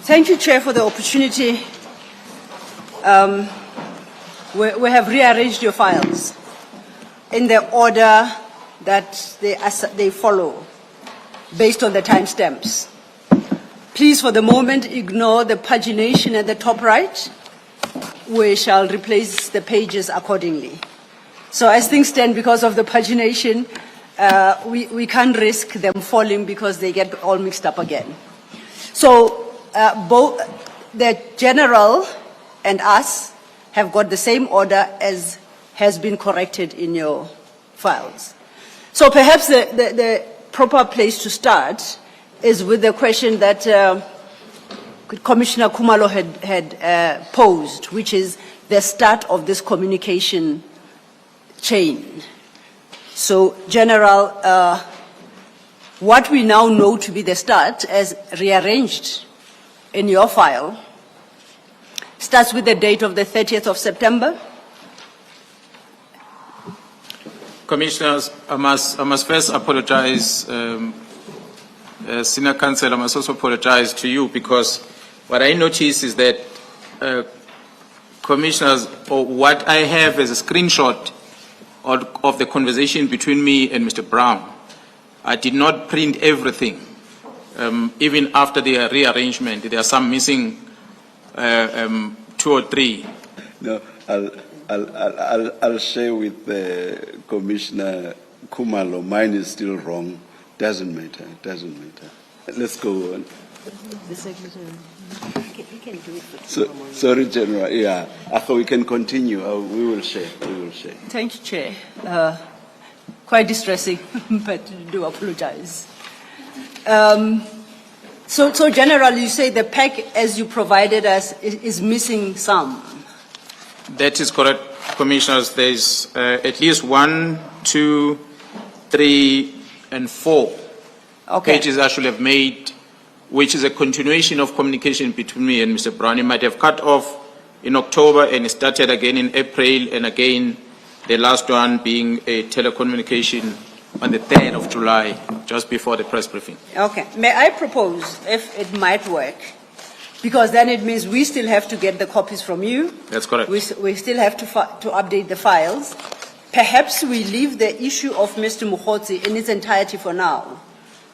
Thank you, Chair, for the opportunity. We have rearranged your files in the order that they follow, based on the timestamps. Please, for the moment, ignore the pagination at the top right. We shall replace the pages accordingly. So as things stand, because of the pagination, we can't risk them falling because they get all mixed up again. So both the General and us have got the same order as has been corrected in your files. So perhaps the proper place to start is with the question that Commissioner Khumalo had posed, which is the start of this communication chain. So, General, what we now know to be the start, as rearranged in your file, starts with the date of the 30th of September. Commissioners, I must first apologize, Senior Counsel, I must also apologize to you, because what I noticed is that, Commissioners, or what I have as a screenshot of the conversation between me and Mr. Brown, I did not print everything. Even after the rearrangement, there are some missing 2 or 3. No, I'll share with Commissioner Khumalo. Mine is still wrong. Doesn't matter. Doesn't matter. Let's go on. The Secretary. You can do it for So, sorry, General. Yeah, after we can continue. We will share. We will share. Thank you, Chair. Quite distressing, but I do apologize. So, General, you say the pack as you provided us is missing some. That is correct, Commissioners. There is at least 1, 2, 3, and 4 pages I should have made, which is a continuation of communication between me and Mr. Brown. It might have cut off in October and started again in April, and again the last one being a telecommunication on the 3rd of July, just before the press briefing. Okay. May I propose, if it might work, because then it means we still have to get the copies from you. That's correct. We still have to update the files. Perhaps we leave the issue of Mr. Mukhozi in its entirety for now,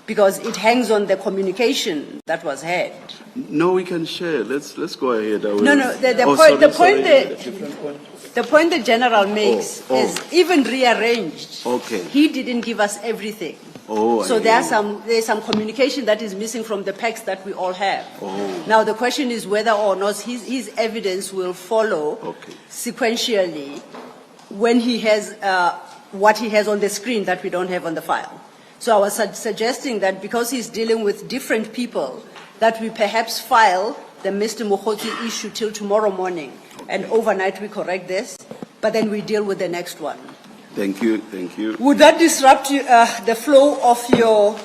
because it hangs on the communication that was had. No, we can share. Let's go ahead. No. The point the General makes is even rearranged. Okay. He didn't give us everything. So there's some communication that is missing from the packs that we all have. Now the question is whether or not his evidence will follow sequentially when he has what he has on the screen that we don't have on the file. So I was suggesting that because he's dealing with different people, that we perhaps file the Mr. Mukhozi issue till tomorrow morning, and overnight we correct this, but then we deal with the next one. Thank you. Thank you. Would that disrupt the flow of your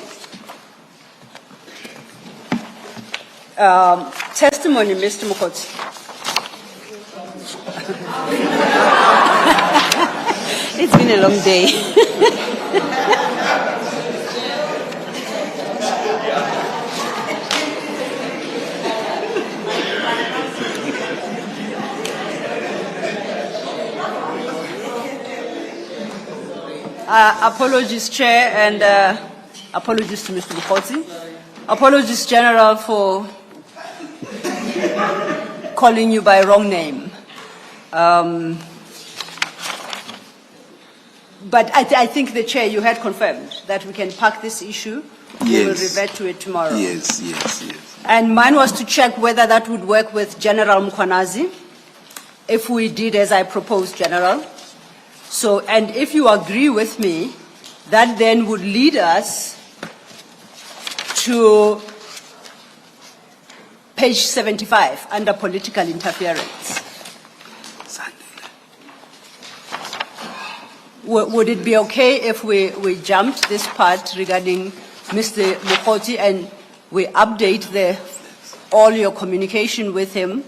testimony, Mr. Mukhozi? It's been a long day. Apologies, Chair, and apologies to Mr. Mukhozi. Apologies, General, for calling you by wrong name. But I think the Chair, you had confirmed that we can park this issue. Yes. We will revert to it tomorrow. Yes. And mine was to check whether that would work with General Mkhwanazi, if we did as I proposed, General. So, and if you agree with me, that then would lead us to page 75 under political interference. Would it be okay if we jumped this part regarding Mr. Mukhozi and we update all your communication with him?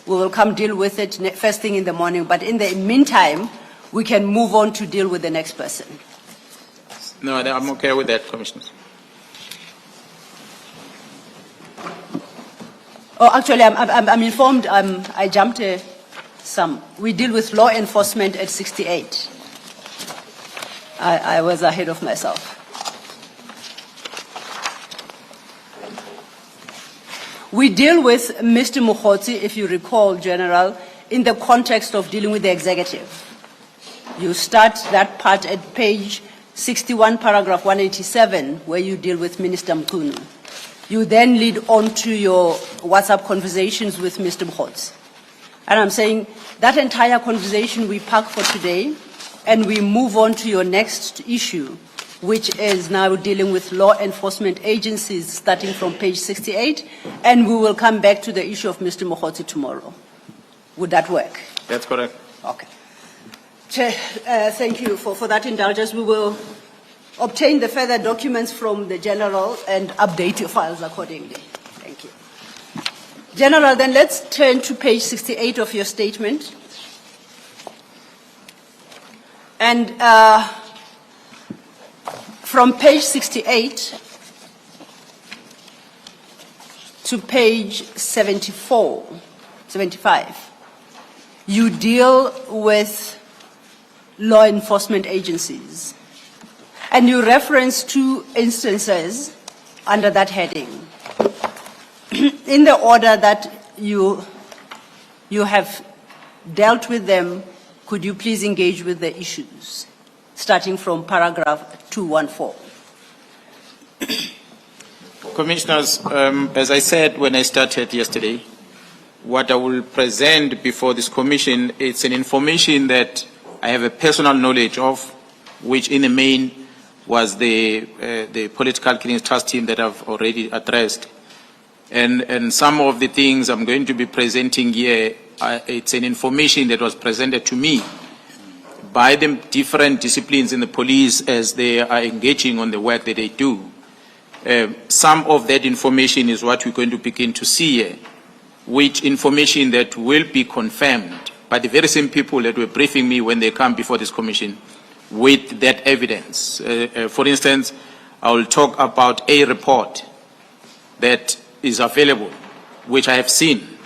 We will come deal with it first thing in the morning, but in the meantime, we can move on to deal with the next person. No, I'm okay with that, Commissioners. Oh, actually, I'm informed, I jumped some. We deal with law enforcement at 68. I was ahead of myself. We deal with Mr. Mukhosi, if you recall, General, in the context of dealing with the executive. You start that part at page 61, paragraph 187, where you deal with Minister Mkunu. You then lead on to your WhatsApp conversations with Mr. Mukhosi. And I'm saying that entire conversation we park for today, and we move on to your next issue, which is now dealing with law enforcement agencies, starting from page 68, and we will come back to the issue of Mr. Mukhosi tomorrow. Would that work? That's correct. Okay. Chair, thank you for that indulgence. We will obtain the further documents from the General and update your files accordingly. Thank you. General, then let's turn to page 68 of your statement. And from page 68 to page 75, you deal with law enforcement agencies. And you reference two instances under that heading. In the order that you have dealt with them, could you please engage with the issues, starting from paragraph 214? Commissioners, as I said when I started yesterday, what I will present before this commission, it's an information that I have a personal knowledge of, which in the main was the political killings trust team that I've already addressed. And some of the things I'm going to be presenting here, it's an information that was presented to me by the different disciplines in the police as they are engaging on the work that they do. Some of that information is what we're going to begin to see here, which information that will be confirmed by the very same people that were briefing me when they come before this commission with that evidence. For instance, I will talk about a report that is available, which I have seen,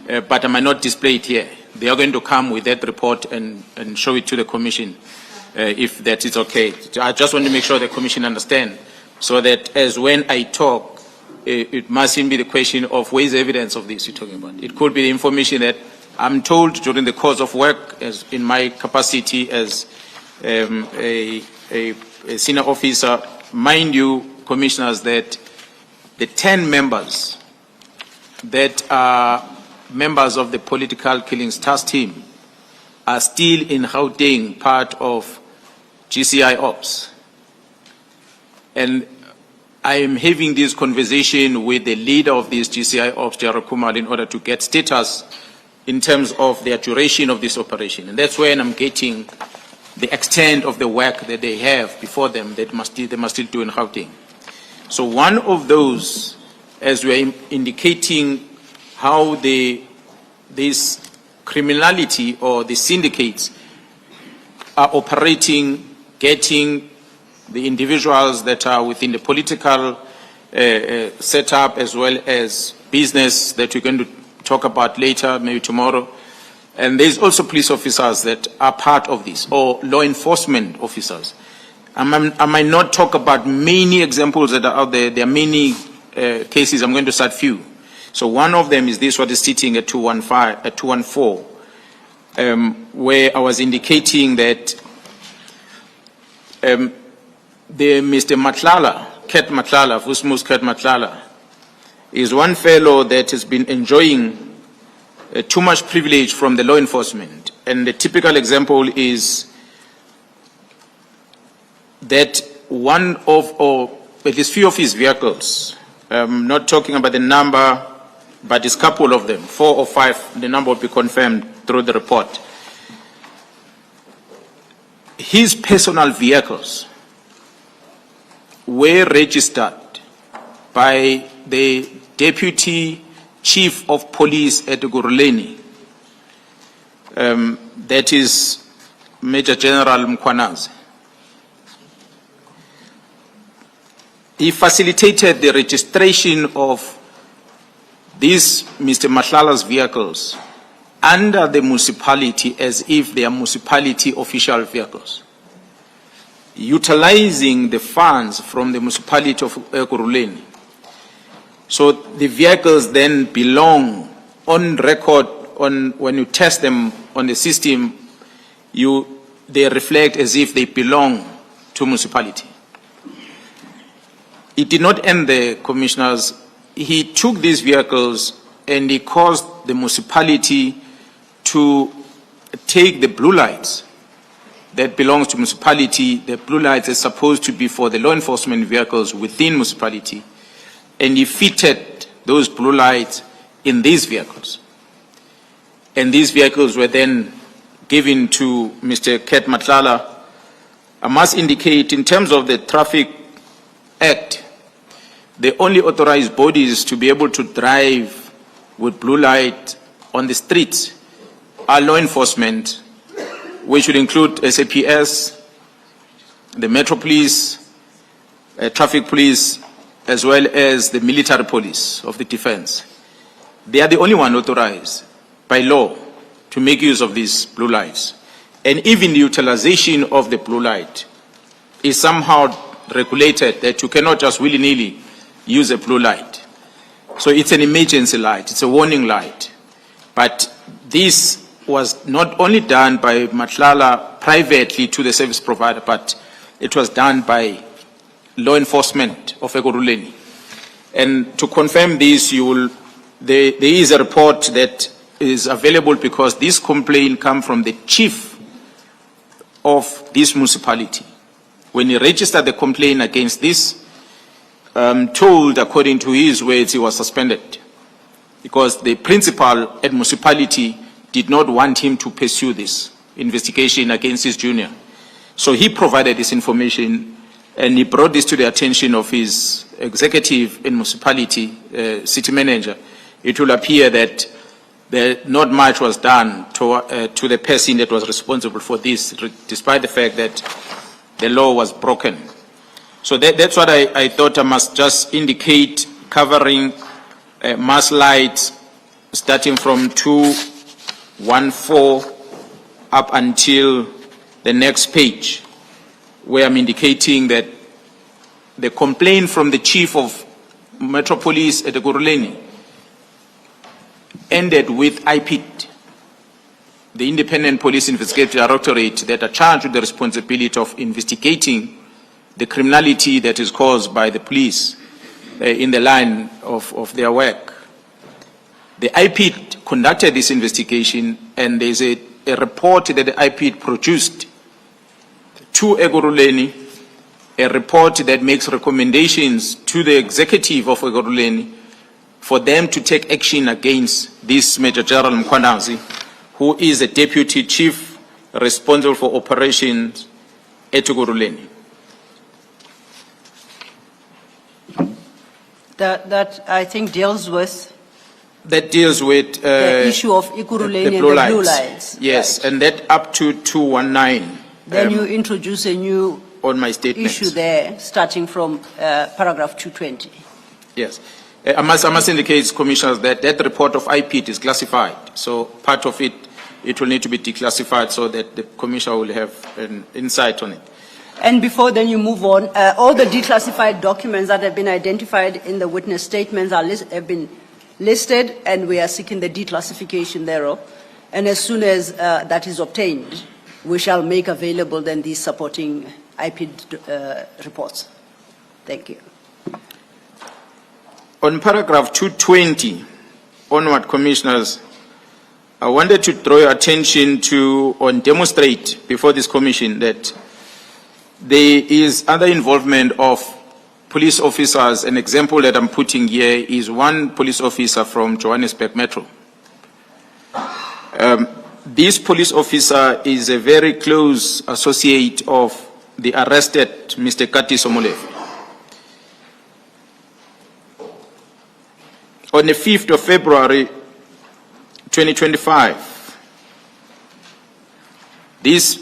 but I might not display it here. They are going to come with that report and show it to the commission, if that is okay. I just want to make sure the commission understand, so that as when I talk, it mustn't be the question of where is the evidence of this you're talking about. It could be the information that I'm told during the course of work, as in my capacity as a senior officer. Mind you, commissioners, that the 10 members that are members of the political killings task team are still in Gauteng, part of GCI Ops. And I am having this conversation with the leader of this GCI Ops, Jaro Kumar, in order to get status in terms of the duration of this operation. And that's when I'm getting the extent of the work that they have before them that they must still do in Gauteng. So one of those, as we are indicating how this criminality or the syndicates are operating, getting the individuals that are within the political setup as well as business that we're going to talk about later, maybe tomorrow. And there's also police officers that are part of this, or law enforcement officers. I might not talk about many examples that are out there. There are many cases. I'm going to cite few. So one of them is this, what is sitting at 214, where I was indicating that the Mr. Matlala, Ket Matlala, Vusmus Ket Matlala, is one fellow that has been enjoying too much privilege from the law enforcement. And the typical example is that one of, or at least few of his vehicles, not talking about the number, but it's a couple of them, 4 or 5, the number will be confirmed through the report. His personal vehicles were registered by the Deputy Chief of Police at Guruleni, that is Major General Mkwanazi. He facilitated the registration of these Mr. Matlala's vehicles under the municipality as if they are municipality official vehicles, utilizing the funds from the municipality of Ekurhuleni. So the vehicles then belong on record, when you test them on the system, they reflect as if they belong to municipality. It did not end there, commissioners. He took these vehicles and he caused the municipality to take the blue lights that belongs to municipality. The blue lights are supposed to be for the law enforcement vehicles within municipality, and he fitted those blue lights in these vehicles. And these vehicles were then given to Mr. Ket Matlala. I must indicate, in terms of the Traffic Act, the only authorized bodies to be able to drive with blue light on the streets are law enforcement, which would include SAPS, the Metro Police, Traffic Police, as well as the military police of the defense. They are the only one authorized by law to make use of these blue lights. And even the utilization of the blue light is somehow regulated, that you cannot just willy-nilly use a blue light. So it's an emergency light, it's a warning light. But this was not only done by Matlala privately to the service provider, but it was done by law enforcement of Ekurhuleni. And to confirm this, there is a report that is available, because this complaint comes from the chief of this municipality. When he registered the complaint against this, told, according to his words, he was suspended because the principal at municipality did not want him to pursue this investigation against his junior. So he provided this information, and he brought this to the attention of his executive in municipality, city manager. It will appear that not much was done to the person that was responsible for this, despite the fact that the law was broken. So that's what I thought I must just indicate, covering mass lights starting from 214 up until the next page, where I'm indicating that the complaint from the chief of Metropolis at Ekurhuleni ended with IPID, the Independent Police Investigative Directorate, that are charged with the responsibility of investigating the criminality that is caused by the police in the line of their work. The IPID conducted this investigation, and there's a report that the IPID produced to Ekurhuleni, a report that makes recommendations to the executive of Ekurhuleni for them to take action against this Major General Mkhwandazi, who is a deputy chief responsible for operations at Ekurhuleni. That I think deals with That deals with the issue of Ekurhuleni and the blue lights. Yes, Right. and that up to 219. Then you introduce a new on my statement. issue there, starting from paragraph 220. Yes. I must indicate, commissioners, that that report of IPID is classified. So part of it will need to be declassified so that the commissioner will have an insight on it. And before then you move on, all the declassified documents that have been identified in the witness statements have been listed, and we are seeking the declassification thereof. And as soon as that is obtained, we shall make available then these supporting IPID reports. Thank you. On paragraph 220, onward, commissioners, I wanted to draw your attention to, or demonstrate before this commission, that there is other involvement of police officers. An example that I'm putting here is one police officer from Johannesburg Metro. This police officer is a very close associate of the arrested Mr. Kati Somolefe. On the 5th of February 2025, this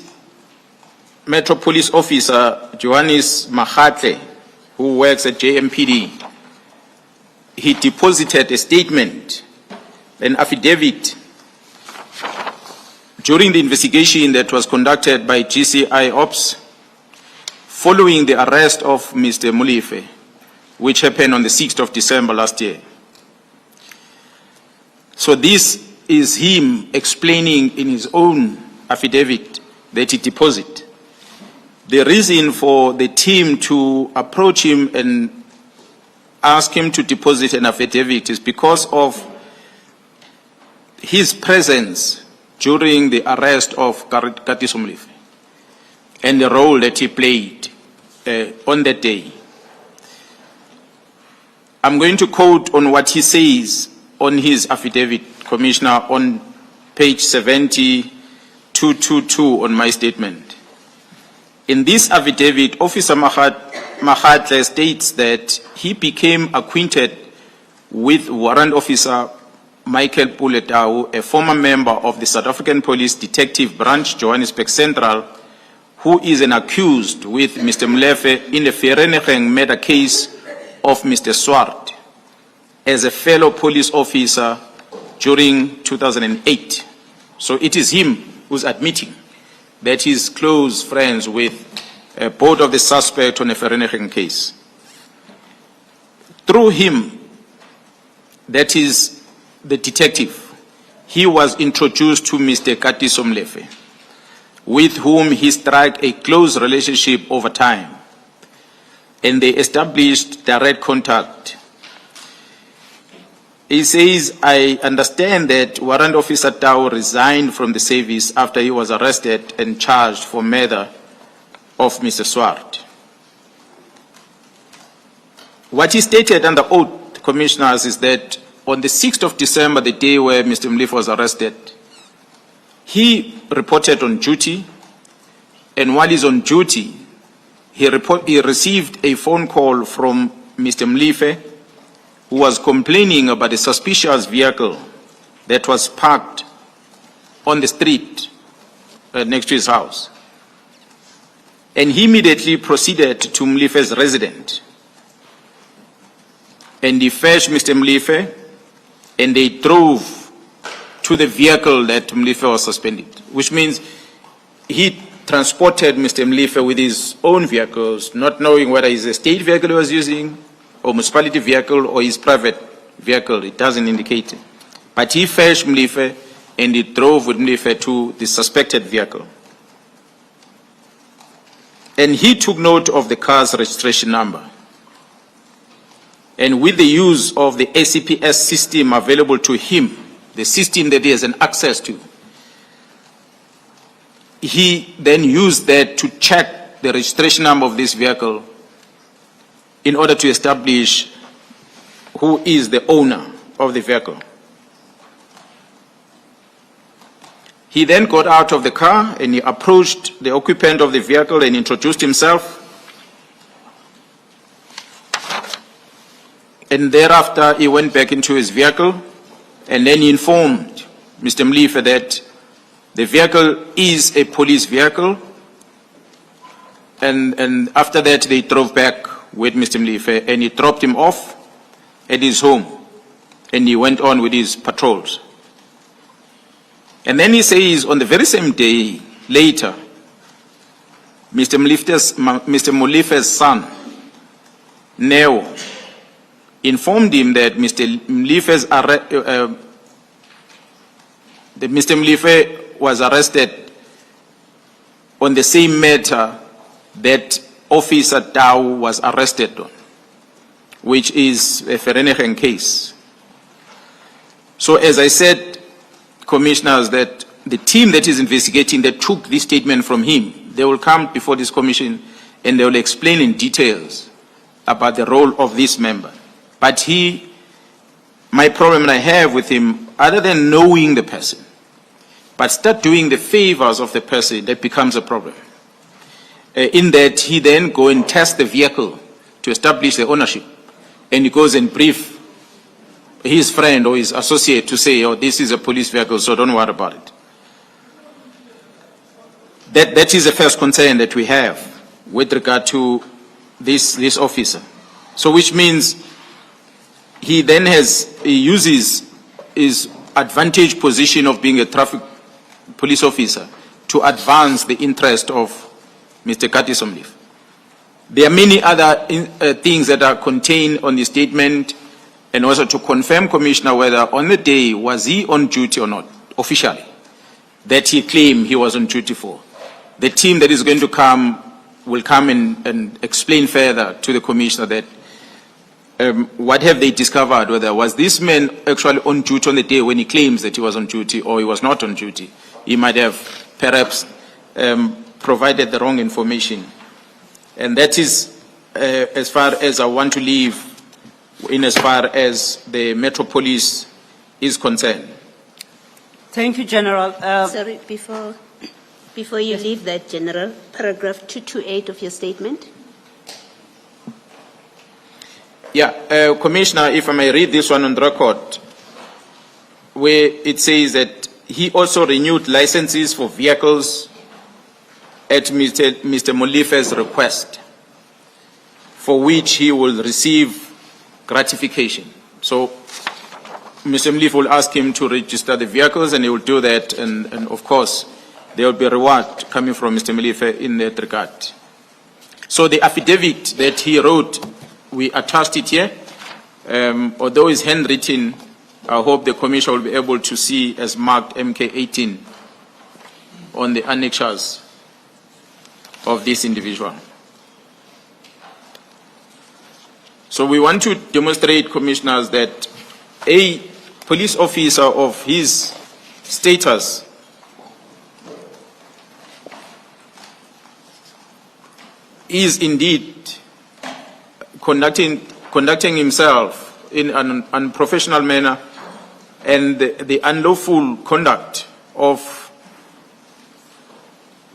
Metro Police Officer, Johannes Mahatle, who works at JMPD, he deposited a statement, an affidavit, during the investigation that was conducted by GCI Ops following the arrest of Mr. Molefe, which happened on the 6th of December last year. So this is him explaining in his own affidavit that he deposited. The reason for the team to approach him and ask him to deposit an affidavit is because of his presence during the arrest of Katiso Molefe and the role that he played on that day. I'm going to quote on what he says on his affidavit, Commissioner, on page 70-222 on my statement. In this affidavit, Officer Mahatle states that he became acquainted with Warrant Officer Michael Puletau, a former member of the South African Police Detective Branch, Johannesburg Central, who is an accused with Mr. Molefe in the Vereeniging murder case of Mr. Swart as a fellow police officer during 2008. So it is him who's admitting that he's close friends with both of the suspects on the Vereeniging case. Through him, that is the detective, he was introduced to Mr. Katiso Molefe, with whom he struck a close relationship over time, and they established direct contact. He says, I understand that Warrant Officer Tau resigned from the service after he was arrested and charged for murder of Mr. Swart. What he stated under oath, Commissioners, is that on the 6th of December, the day where Mr. Molefe was arrested, he reported on duty, and while he's on duty, he received a phone call from Mr. Molefe, who was complaining about a suspicious vehicle that was parked on the street next to his house. And he immediately proceeded to Molefe's residence. And he fetched Mr. Molefe, and they drove to the vehicle that Molefe was suspended, which means he transported Mr. Molefe with his own vehicles, not knowing whether it's a state vehicle he was using, or municipality vehicle, or his private vehicle. It doesn't indicate it. But he fetched Molefe, and he drove with Molefe to the suspected vehicle. And he took note of the car's registration number. And with the use of the ACPS system available to him, the system that he has an access to, he then used that to check the registration number of this vehicle in order to establish who is the owner of the vehicle. He then got out of the car and he approached the occupant of the vehicle and introduced himself. And thereafter, he went back into his vehicle, and then he informed Mr. Molefe that the vehicle is a police vehicle. And after that, they drove back with Mr. Molefe, and he dropped him off at his home, and he went on with his patrols. And then he says, on the very same day, later, Mr. Molefe's son, Neo, informed him that Mr. Molefe was arrested on the same matter that Officer Tau was arrested on, which is a Vereeniging case. So as I said, Commissioners, that the team that is investigating, that took this statement from him, they will come before this commission and they will explain in details about the role of this member. But my problem I have with him, other than knowing the person, but start doing the favors of the person, that becomes a problem. In that he then go and test the vehicle to establish the ownership, and he goes and brief his friend or his associate to say, oh, this is a police vehicle, so don't worry about it. That is the first concern that we have with regard to this officer. So which means he uses his advantage position of being a traffic police officer to advance the interest of Mr. Kati Somlief. There are many other things that are contained on the statement, and also to confirm, Commissioner, whether on the day was he on duty or not, officially, that he claimed he was on duty for. The team that is going to come will come and explain further to the Commissioner that what have they discovered, whether was this man actually on duty on the day when he claims that he was on duty or he was not on duty. He might have perhaps provided the wrong information. And that is as far as I want to leave in as far as the Metropolis is concerned. Thank you, General. Sorry, before you leave that, General, paragraph 228 of your statement. Yeah, Commissioner, if I may read this one on the record, where it says that he also renewed licenses for vehicles at Mr. Molife's request, for which he will receive gratification. So Mr. Molife will ask him to register the vehicles, and he will do that, and of course, there will be a reward coming from Mr. Molife in that regard. So the affidavit that he wrote, we attached it here. Although it's handwritten, I hope the Commissioner will be able to see as marked MK18 on the annexures of this individual. So we want to demonstrate, Commissioners, that a police officer of his status is indeed conducting himself in an unprofessional manner, and the unlawful conduct of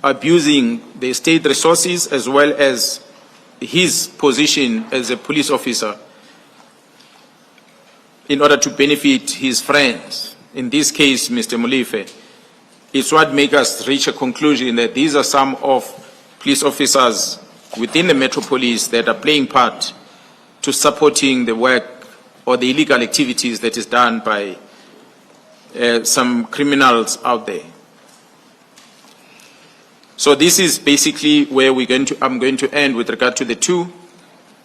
abusing the state resources as well as his position as a police officer in order to benefit his friends, in this case Mr. Molife, is what makes us reach a conclusion that these are some of police officers within the Metropolis that are playing part to supporting the work or the illegal activities that is done by some criminals out there. So this is basically where I'm going to end with regard to the two.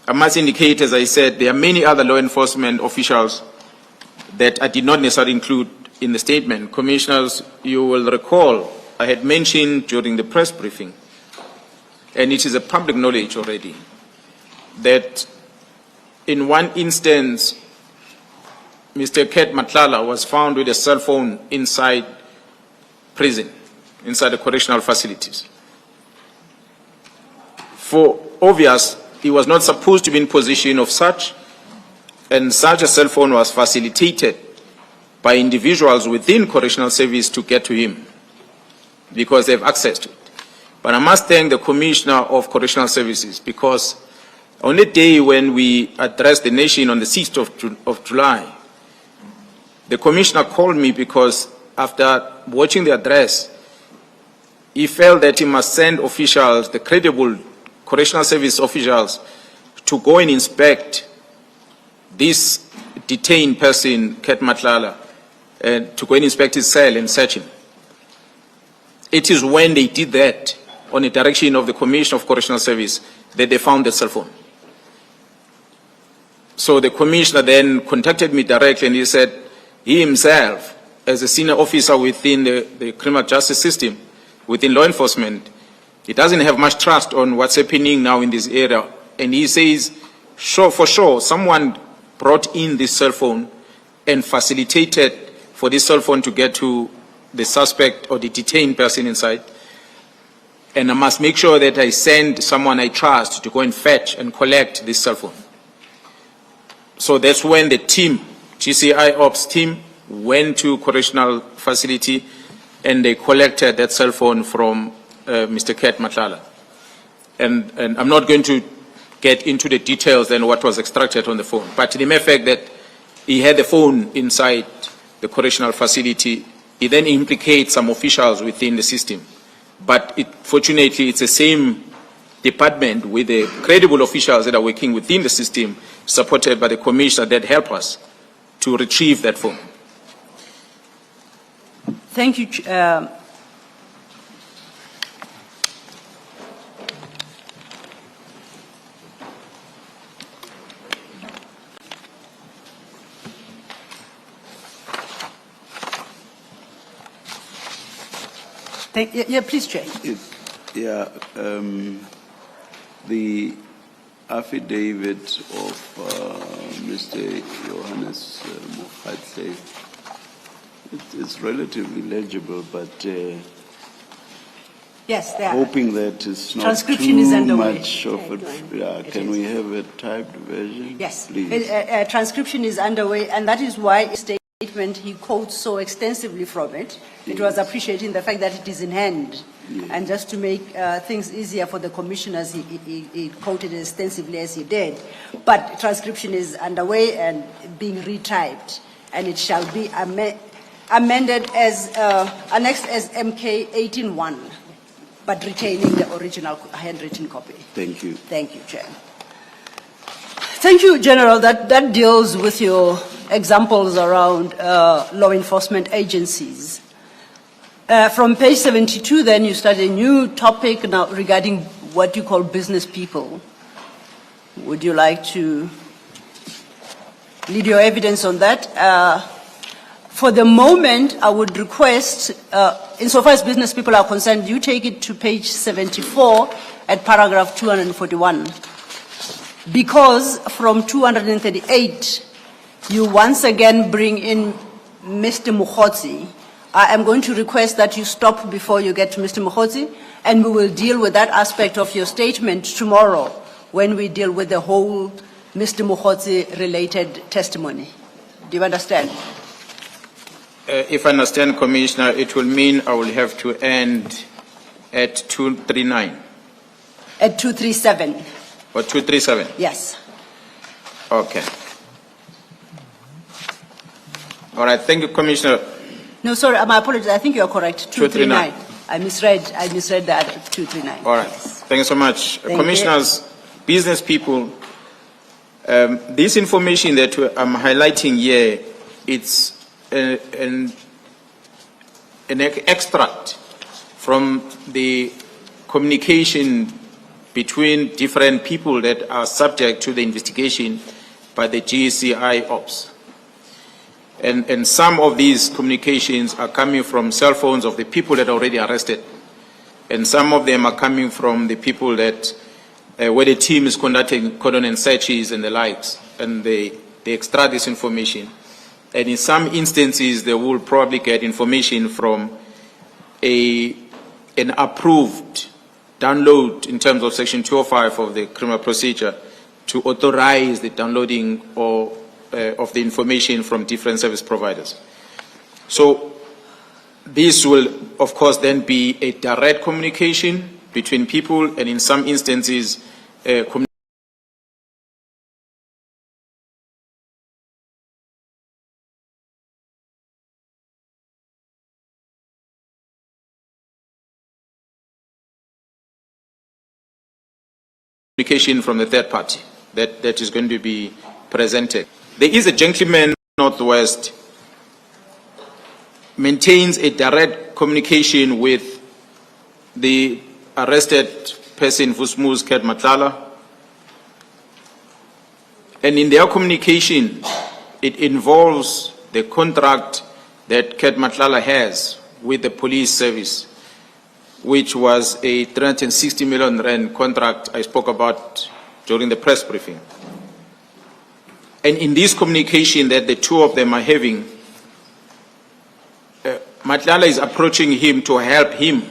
I must indicate, as I said, there are many other law enforcement officials that I did not necessarily include in the statement. Commissioners, you will recall I had mentioned during the press briefing, and it is a public knowledge already, that in one instance, Mr. Ket Matlala was found with a cell phone inside prison, inside the correctional facilities. For obvious, he was not supposed to be in possession of such, and such a cell phone was facilitated by individuals within correctional service to get to him because they have access to it. But I must thank the Commissioner of Correctional Services, because on the day when we addressed the nation on the 6th of July, the Commissioner called me because after watching the address, he felt that he must send officials, the credible correctional service officials, to go and inspect this detained person, Ket Matlala, and to go and inspect his cell and search him. It is when they did that, on the direction of the Commissioner of Correctional Service, that they found the cell phone. So the Commissioner then contacted me directly, and he said he himself, as a senior officer within the criminal justice system, within law enforcement, he doesn't have much trust on what's happening now in this area. And he says, sure, for sure, someone brought in this cell phone and facilitated for this cell phone to get to the suspect or the detained person inside. And I must make sure that I send someone I trust to go and fetch and collect this cell phone. So that's when the team, GCI Ops team, went to correctional facility and they collected that cell phone from Mr. Ket Matlala. And I'm not going to get into the details and what was extracted on the phone, but the mere fact that he had the phone inside the correctional facility, it then implicates some officials within the system. But fortunately, it's the same department with the credible officials that are working within the system, supported by the commissioner, that help us to retrieve that form. Thank you. Yeah, please, Chair. The affidavit of Mr. Johannes Mokhatle, it's relatively legible, but Yes, there. hoping that it's not Transcription too is underway. much of it. Yeah, can we have a typed version? Yes, please. transcription is underway, and that is why a statement he quotes so extensively from it. It was appreciating the fact that it is in hand. Yes. And just to make things easier for the commissioners, he quoted it extensively as he did. But transcription is underway and being retyped, and it shall be amended as annexed as MK 18.1, but retaining the original handwritten copy. Thank you. Thank you, Chair. Thank you, General. That deals with your examples around law enforcement agencies. From page 72, then, you start a new topic now regarding what you call business people. Would you like to lead your evidence on that? For the moment, I would request, insofar as business people are concerned, you take it to page 74 at paragraph 241. Because from 238, you once again bring in Mr. Mukhotsi. I am going to request that you stop before you get to Mr. Mukhotsi, and we will deal with that aspect of your statement tomorrow when we deal with the whole Mr. Mukhotsi-related testimony. Do you understand? If I understand, Commissioner, it will mean I will have to end at 239. At 237. Or 237? Yes. Okay. All right. Thank you, Commissioner. No, sorry, my apologies. I think you are correct. 239. I misread that. 239. All right. Yes. Thank you so much. Thank Commissioners, business people, this information that I'm highlighting here, it's an extract from the communication between different people that are subject to the investigation by the GCI Ops. And some of these communications are coming from cell phones of the people that are already arrested. And some of them are coming from the people that, where the team is conducting cordon and searches and the likes, and they extract this information. And in some instances, they will probably get information from an approved download in terms of Section 205 of the Criminal Procedure to authorize the downloading or of the information from different service providers. So this will, of course, then be a direct communication between people, and in some instances, communication from the third party that is going to be presented. There is a gentleman Northwest maintains a direct communication with the arrested person, Vusmus Ket Matlala, and in their communication, it involves the contract that Ket Matlala has with the police service, which was a 360 million rand contract I spoke about during the press briefing. And in this communication that the two of them are having, Matlala is approaching him to help him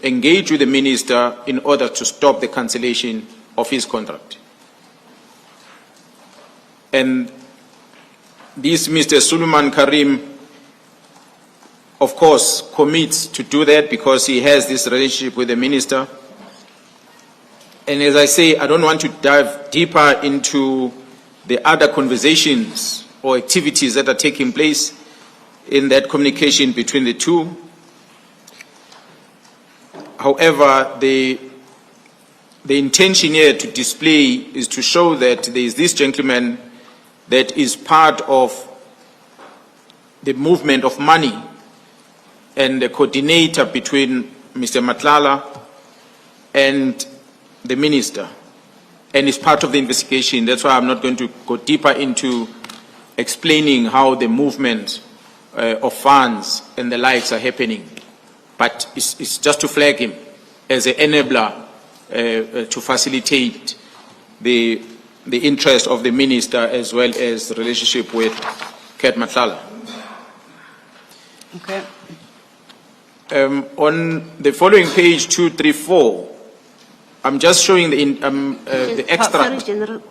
engage with the minister in order to stop the cancellation of his contract. And this Mr. Suleiman Karim, of course, commits to do that because he has this relationship with the minister. And as I say, I don't want to dive deeper into the other conversations or activities that are taking place in that communication between the two. However, the the intention here to display is to show that there is this gentleman that is part of the movement of money and the coordinator between Mr. Madlanga and the minister, and is part of the investigation. That's why I'm not going to go deeper into explaining how the movement of funds and the likes are happening. But it's just to flag him as an enabler to facilitate the interest of the minister as well as the relationship with Ket Madlanga. Okay. On the following page 234, I'm just showing the extract. Sorry,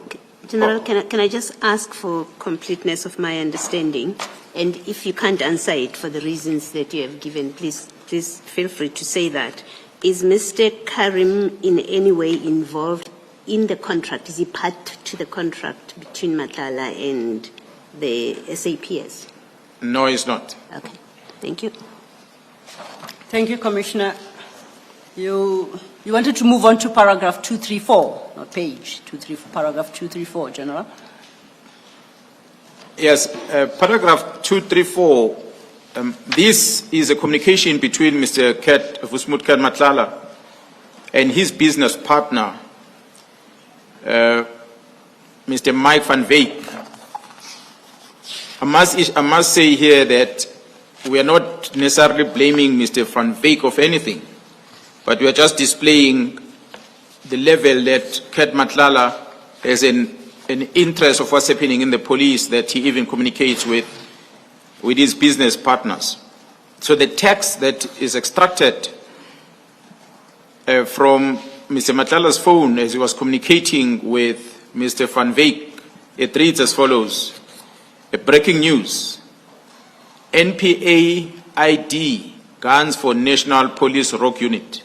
General, can I just ask for completeness of my understanding? And if you can't answer it for the reasons that you have given, please feel free to say that. Is Mr. Karim in any way involved in the contract? Is he part to the contract between Madlanga and the SAPS? No, it's not. Okay, thank you. Thank you, Commissioner. You wanted to move on to paragraph 234, not page 234, paragraph 234, General. Yes, paragraph 234, this is a communication between Mr. Vusmut Ket Madlanga and his business partner, Mr. Mike van Wyk. I must say here that we are not necessarily blaming Mr. van Wyk of anything, but we are just displaying the level that Ket Madlanga has an interest of what's happening in the police, that he even communicates with his business partners. So the text that is extracted from Mr. Madlanga's phone as he was communicating with Mr. van Wyk, it reads as follows: breaking news. NPA ID guns for National Police Rock Unit.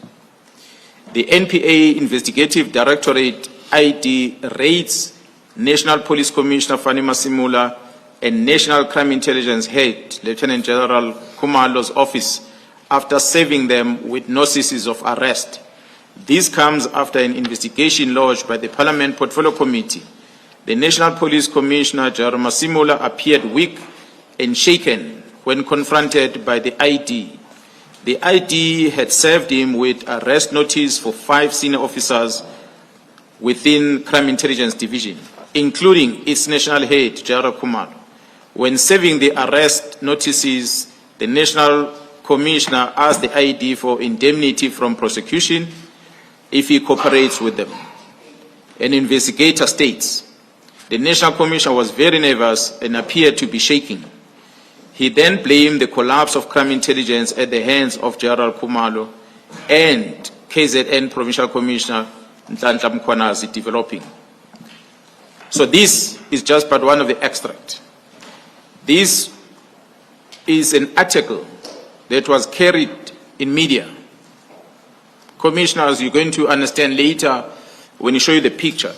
The NPA Investigative Directorate ID raids National Police Commissioner Fanny Masimula and National Crime Intelligence Head Lieutenant General Khumalo's office after serving them with notices of arrest. This comes after an investigation lodged by the Parliament Portfolio Committee. The National Police Commissioner General Masimula appeared weak and shaken when confronted by the ID. The ID had served him with arrest notice for 5 senior officers within Crime Intelligence Division, including its national head, General Khumalo. When serving the arrest notices, the National Commissioner asked the ID for indemnity from prosecution if he cooperates with them. An investigator states, the National Commissioner was very nervous and appeared to be shaking. He then blamed the collapse of crime intelligence at the hands of General Khumalo and KZN Provincial Commissioner Nhlanhla Mkhwanazi developing. So this is just part one of the extract. This is an article that was carried in media. Commissioners, you're going to understand later when you show you the picture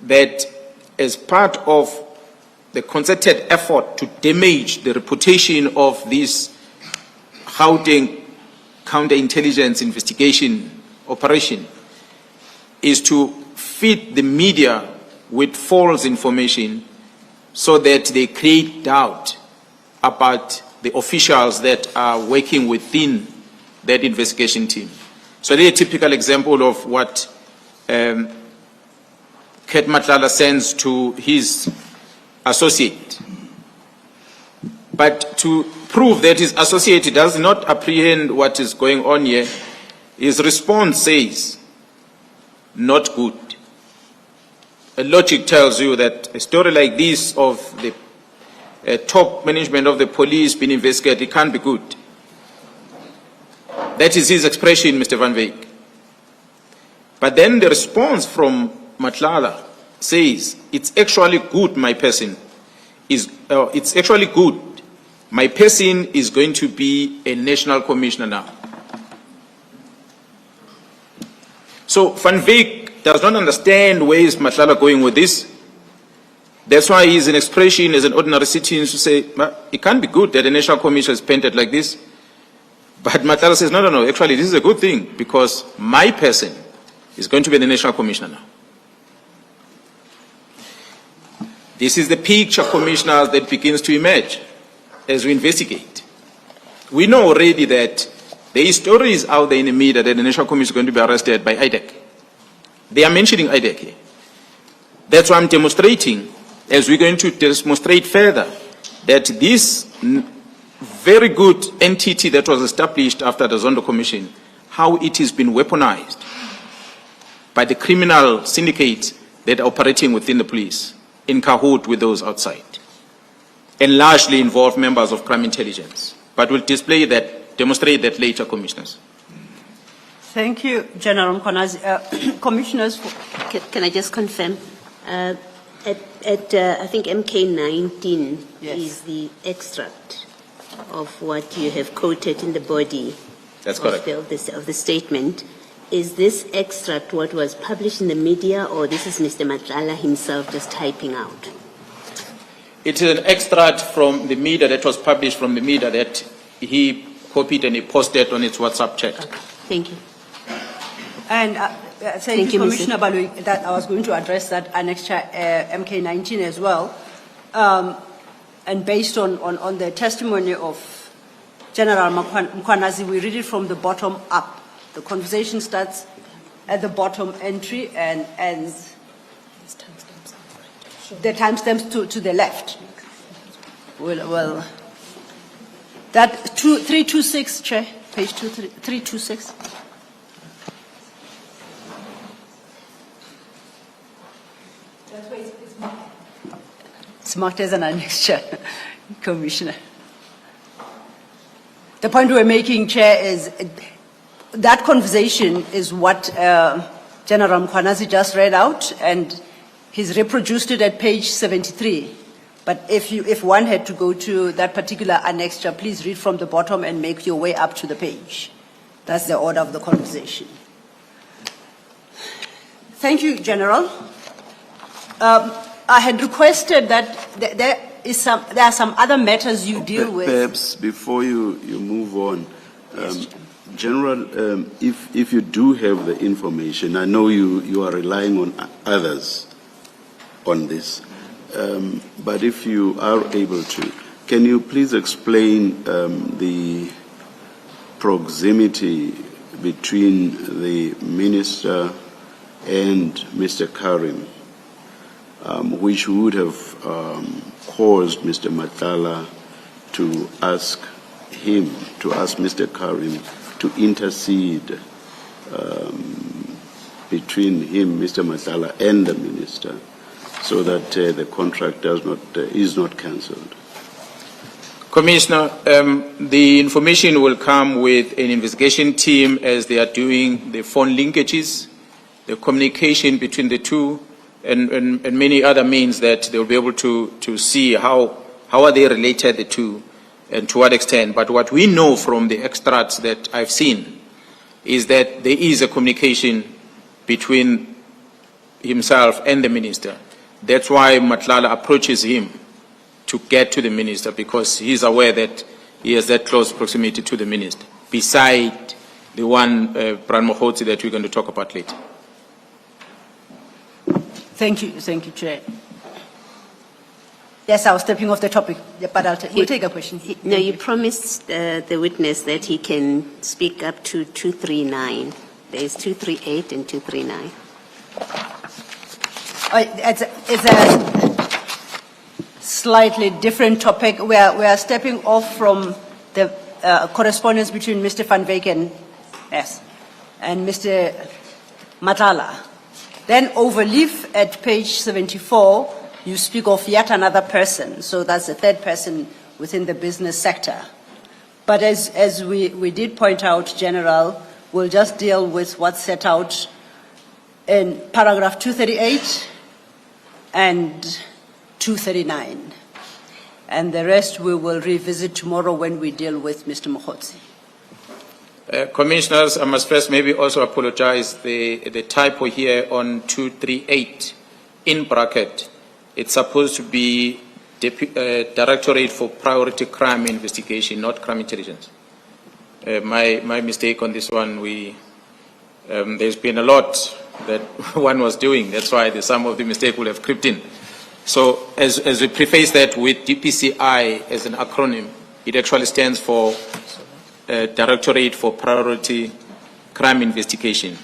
that as part of the concerted effort to damage the reputation of this Gauteng counterintelligence investigation operation is to feed the media with false information so that they create doubt about the officials that are working within that investigation team. So that's a typical example of what Ket Madlanga sends to his associate. But to prove that his associate does not apprehend what is going on here, his response says, not good. A logic tells you that a story like this of the top management of the police being investigated, it can't be good. That is his expression, Mr. van Wyk. But then the response from Madlanga says, it's actually good, my person. It's actually good. My person is going to be a national commissioner now. So Van Wyk does not understand where is Madlanga going with this. That's why he's an expression as an ordinary citizen to say, it can't be good that a national commissioner is painted like this. But Madlanga says, no, actually this is a good thing because my person It's going to be the National Commissioner now. This is the picture, commissioners, that begins to emerge as we investigate. We know already that there is stories out there in the media that the National Commission is going to be arrested by IDEC. They are mentioning IDEC here. That's why I'm demonstrating, as we're going to demonstrate further, that this very good entity that was established after the Zondo Commission, how it has been weaponized by the criminal syndicates that are operating within the police, in cahoot with those outside, and largely involve members of crime intelligence. But we'll demonstrate that later, commissioners. Thank you, General Mkhwanazi. Commissioners, Can I just confirm? I think MK19 Yes. is the extract of what you have quoted in the body That's correct. of the statement. Is this extract what was published in the media, or this is Mr. Madlanga himself just typing out? It is an extract from the media that was published from the media that he copied and he posted on his WhatsApp chat. Okay. Thank you. and thank you, you, Mr. Commissioner Balui, that I was going to address that annexure MK19 as well. And based on the testimony of General Mkhwanazi, we read it from the bottom up. The conversation starts at the bottom entry and ends the timestamps to the left. Well, that 326, Chair, page 326. It's marked as an annexure, Commissioner. The point we're making, Chair, is that conversation is what General Mkhwanazi just read out, and he's reproduced it at page 73. But if one had to go to that particular annexure, please read from the bottom and make your way up to the page. That's the order of the conversation. Thank you, General. I had requested that there are some other matters you deal with. Perhaps before you move on, General, if you do have the information, I know you are relying on others on this, but if you are able to, can you please explain the proximity between the Minister and Mr. Karim, which would have caused Mr. Madlanga to ask Mr. Karim to intercede between him, Mr. Madlanga, and the Minister, so that the contract is not cancelled. Commissioner, the information will come with an investigation team as they are doing the phone linkages, the communication between the two, and many other means that they will be able to see how are they related, the two, and to what extent. But what we know from the extracts that I've seen is that there is a communication between himself and the Minister. That's why Madlanga approaches him to get to the Minister, because he's aware that he has that close proximity to the Minister, beside the one, Bran Mohotsi, that we're going to talk about later. Thank you, Chair. Yes, I was stepping off the topic, but we'll take a question. No, you promised the witness that he can speak up to 239. There's 238 and 239. It's a slightly different topic. We are stepping off from the correspondence between Mr. Van Wyk and Mr. Madlanga. Then overleaf at page 74, you speak of yet another person. So that's the third person within the business sector. But as we did point out, General, we'll just deal with what's set out in paragraph 238 and 239. And the rest we will revisit tomorrow when we deal with Mr. Mohotsi. Commissioners, I must first maybe also apologize the typo here on 238 in bracket. It's supposed to be Directorate for Priority Crime Investigation, not Crime Intelligence. My mistake on this one. There's been a lot that one was doing. That's why some of the mistake will have crept in. So as we preface that with DPCI as an acronym, it actually stands for Directorate for Priority Crime Investigation.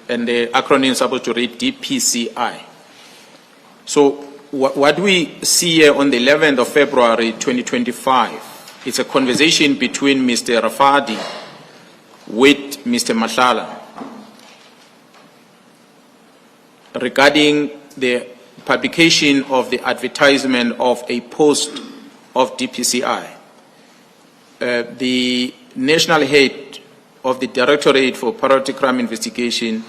And the acronym is supposed to read DPCI. So what we see here on the 11th of February 2025, it's a conversation between Mr. Rafadi with Mr. Madlanga regarding the publication of the advertisement of a post of DPCI. The national head of the Directorate for Priority Crime Investigation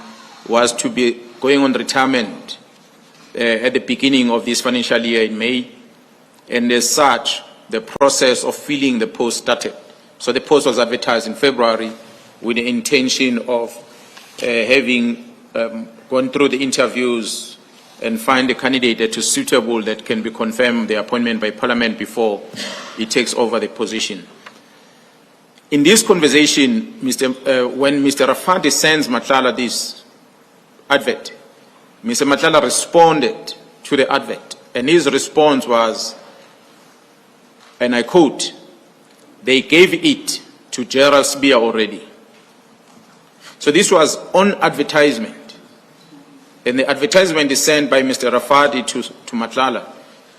was to be going on retirement at the beginning of this financial year in May, and as such, the process of filling the post started. So the post was advertised in February with the intention of having gone through the interviews and find a candidate that is suitable that can be confirmed the appointment by Parliament before he takes over the position. In this conversation, when Mr. Rafadi sends Madlanga this advert, Mr. Madlanga responded to the advert, and his response was, and I quote, "They gave it to Gerald Spear already." So this was on advertisement, and the advertisement is sent by Mr. Rafadi to Madlanga,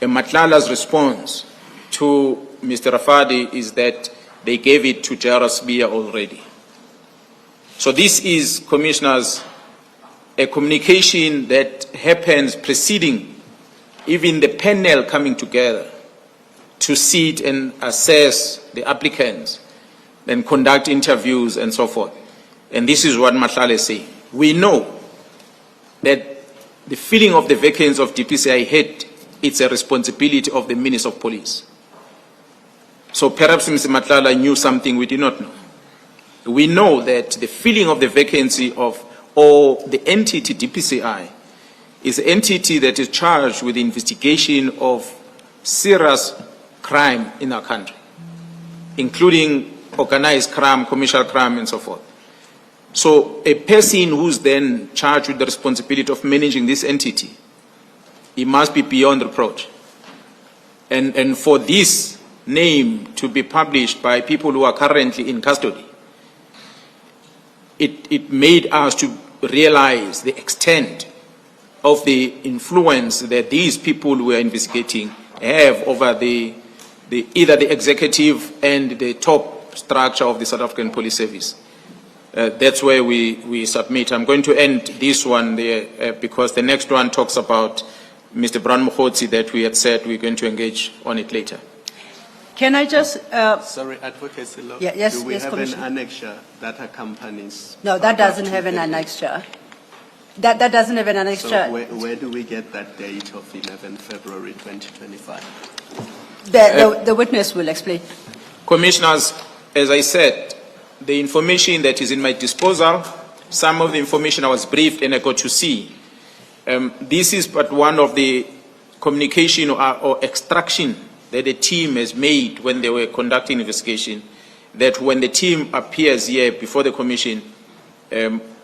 and Madlanga's response to Mr. Rafadi is that they gave it to Gerald Spear already. So this is, Commissioners, a communication that happens preceding even the panel coming together to sit and assess the applicants, then conduct interviews and so forth. And this is what Madlanga is saying. We know that the filling of the vacancies of DPCI head, it's a responsibility of the Minister of Police. So perhaps Mr. Madlanga knew something we did not know. We know that the filling of the vacancy of, or the entity DPCI is an entity that is charged with the investigation of serious crime in our country, including organized crime, commercial crime, and so forth. So a person who's then charged with the responsibility of managing this entity, he must be beyond reproach. And for this name to be published by people who are currently in custody, it made us to realize the extent of the influence that these people who are investigating have over either the executive and the top structure of the South African Police Service. That's where we submit. I'm going to end this one there because the next one talks about Mr. Brown Mokgotsi that we had said we're going to engage on it later. Can I just... Sorry, Advocate Silo. Yeah, yes, do we yes, have an Commissioner. annexure that accompanies? No, that doesn't have an annexure. That doesn't have an annexure. So where do we get that date of 11 February 2025? The witness will explain. Commissioners, as I said, the information that is in my disposal, some of the information I was briefed and I got to see. This is but one of the communication or extraction that the team has made when they were conducting investigation, that when the team appears here before the commission,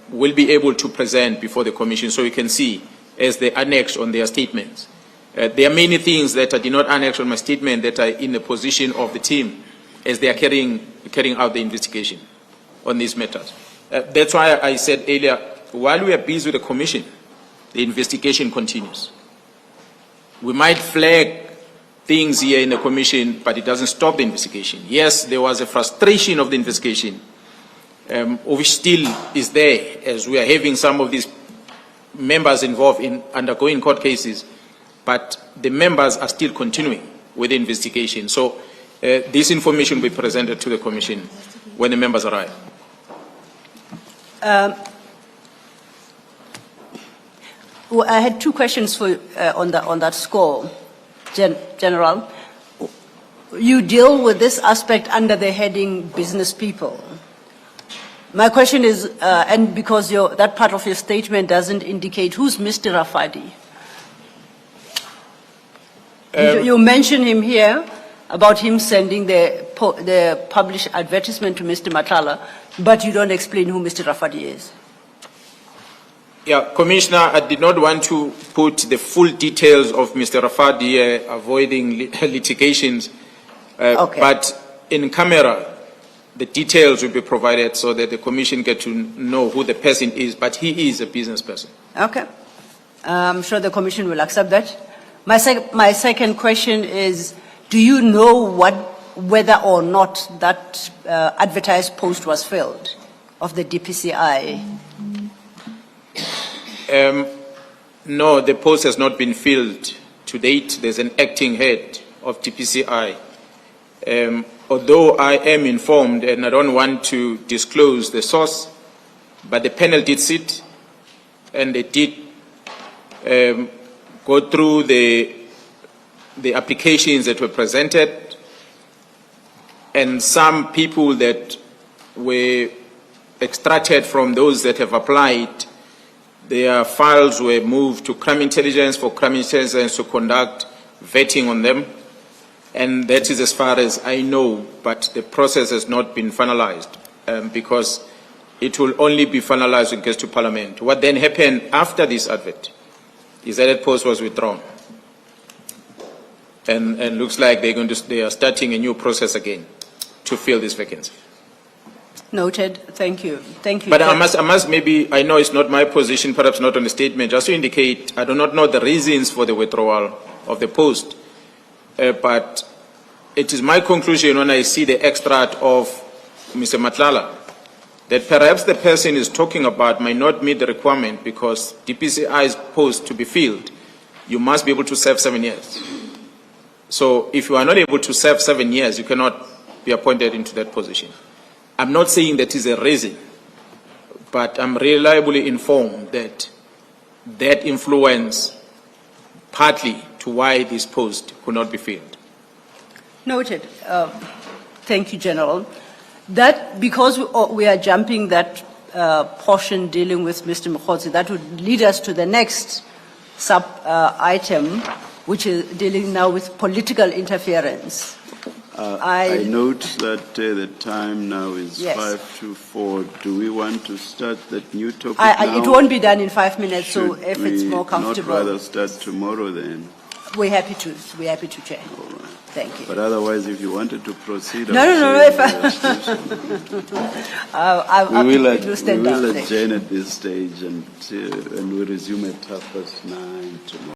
will be able to present before the commission so you can see as they annex on their statements. There are many things that I did not annex on my statement that are in the position of the team as they are carrying out the investigation on these matters. That's why I said earlier, while we are busy with the commission, the investigation continues. We might flag things here in the commission, but it doesn't stop the investigation. Yes, there was a frustration of the investigation, which still is there as we are having some of these members involved in undergoing court cases, but the members are still continuing with the investigation. So this information will be presented to the commission when the members arrive. Well, I had two questions for on that score, General. You deal with this aspect under the heading business people. My question is, and because that part of your statement doesn't indicate who's Mr. Rafadi. You mention him here about him sending the published advertisement to Mr. Madlanga, but you don't explain who Mr. Rafadi is. Yeah, Commissioner, I did not want to put the full details of Mr. Rafadi avoiding litigations, Okay. but in camera, the details will be provided so that the Commission get to know who the person is, but he is a business person. Okay. I'm sure the Commission will accept that. My second question is, do you know whether or not that advertised post was filled of the DPCI? No, the post has not been filled to date. There's an acting head of DPCI. Although I am informed, and I don't want to disclose the source, but the panel did sit and they did go through the applications that were presented, and some people that were extracted from those that have applied, their files were moved to crime intelligence for crime intelligence to conduct vetting on them. And that is as far as I know, but the process has not been finalized because it will only be finalized when it gets to Parliament. What then happened after this advert is that post was withdrawn. And looks like they are starting a new process again to fill this vacancy. Noted. Thank you. Thank you. But I must maybe, I know it's not my position, perhaps not on the statement, just to indicate I do not know the reasons for the withdrawal of the post. But it is my conclusion when I see the extract of Mr. Madlanga that perhaps the person is talking about might not meet the requirement because DPCI's post to be filled, you must be able to serve 7 years. So if you are not able to serve 7 years, you cannot be appointed into that position. I'm not saying that is a reason, but I'm reliably informed that that influence partly to why this post could not be filled. Noted. Thank you, General. That, because we are jumping that portion dealing with Mr. Mkhotsi, that would lead us to the next sub-item, which is dealing now with political interference. I note that the time now is Yes. 5 to 4. Do we want to start that new topic It now? won't be done in 5 minutes, so Should if it's more we comfortable, not rather start tomorrow then? we're happy to. We're happy to, Chair. Thank you. But otherwise, if you wanted to proceed, No, I would no, no, say if we will we'll stand down. Thank you. adjourn at this stage and we'll resume at 9:30 tomorrow.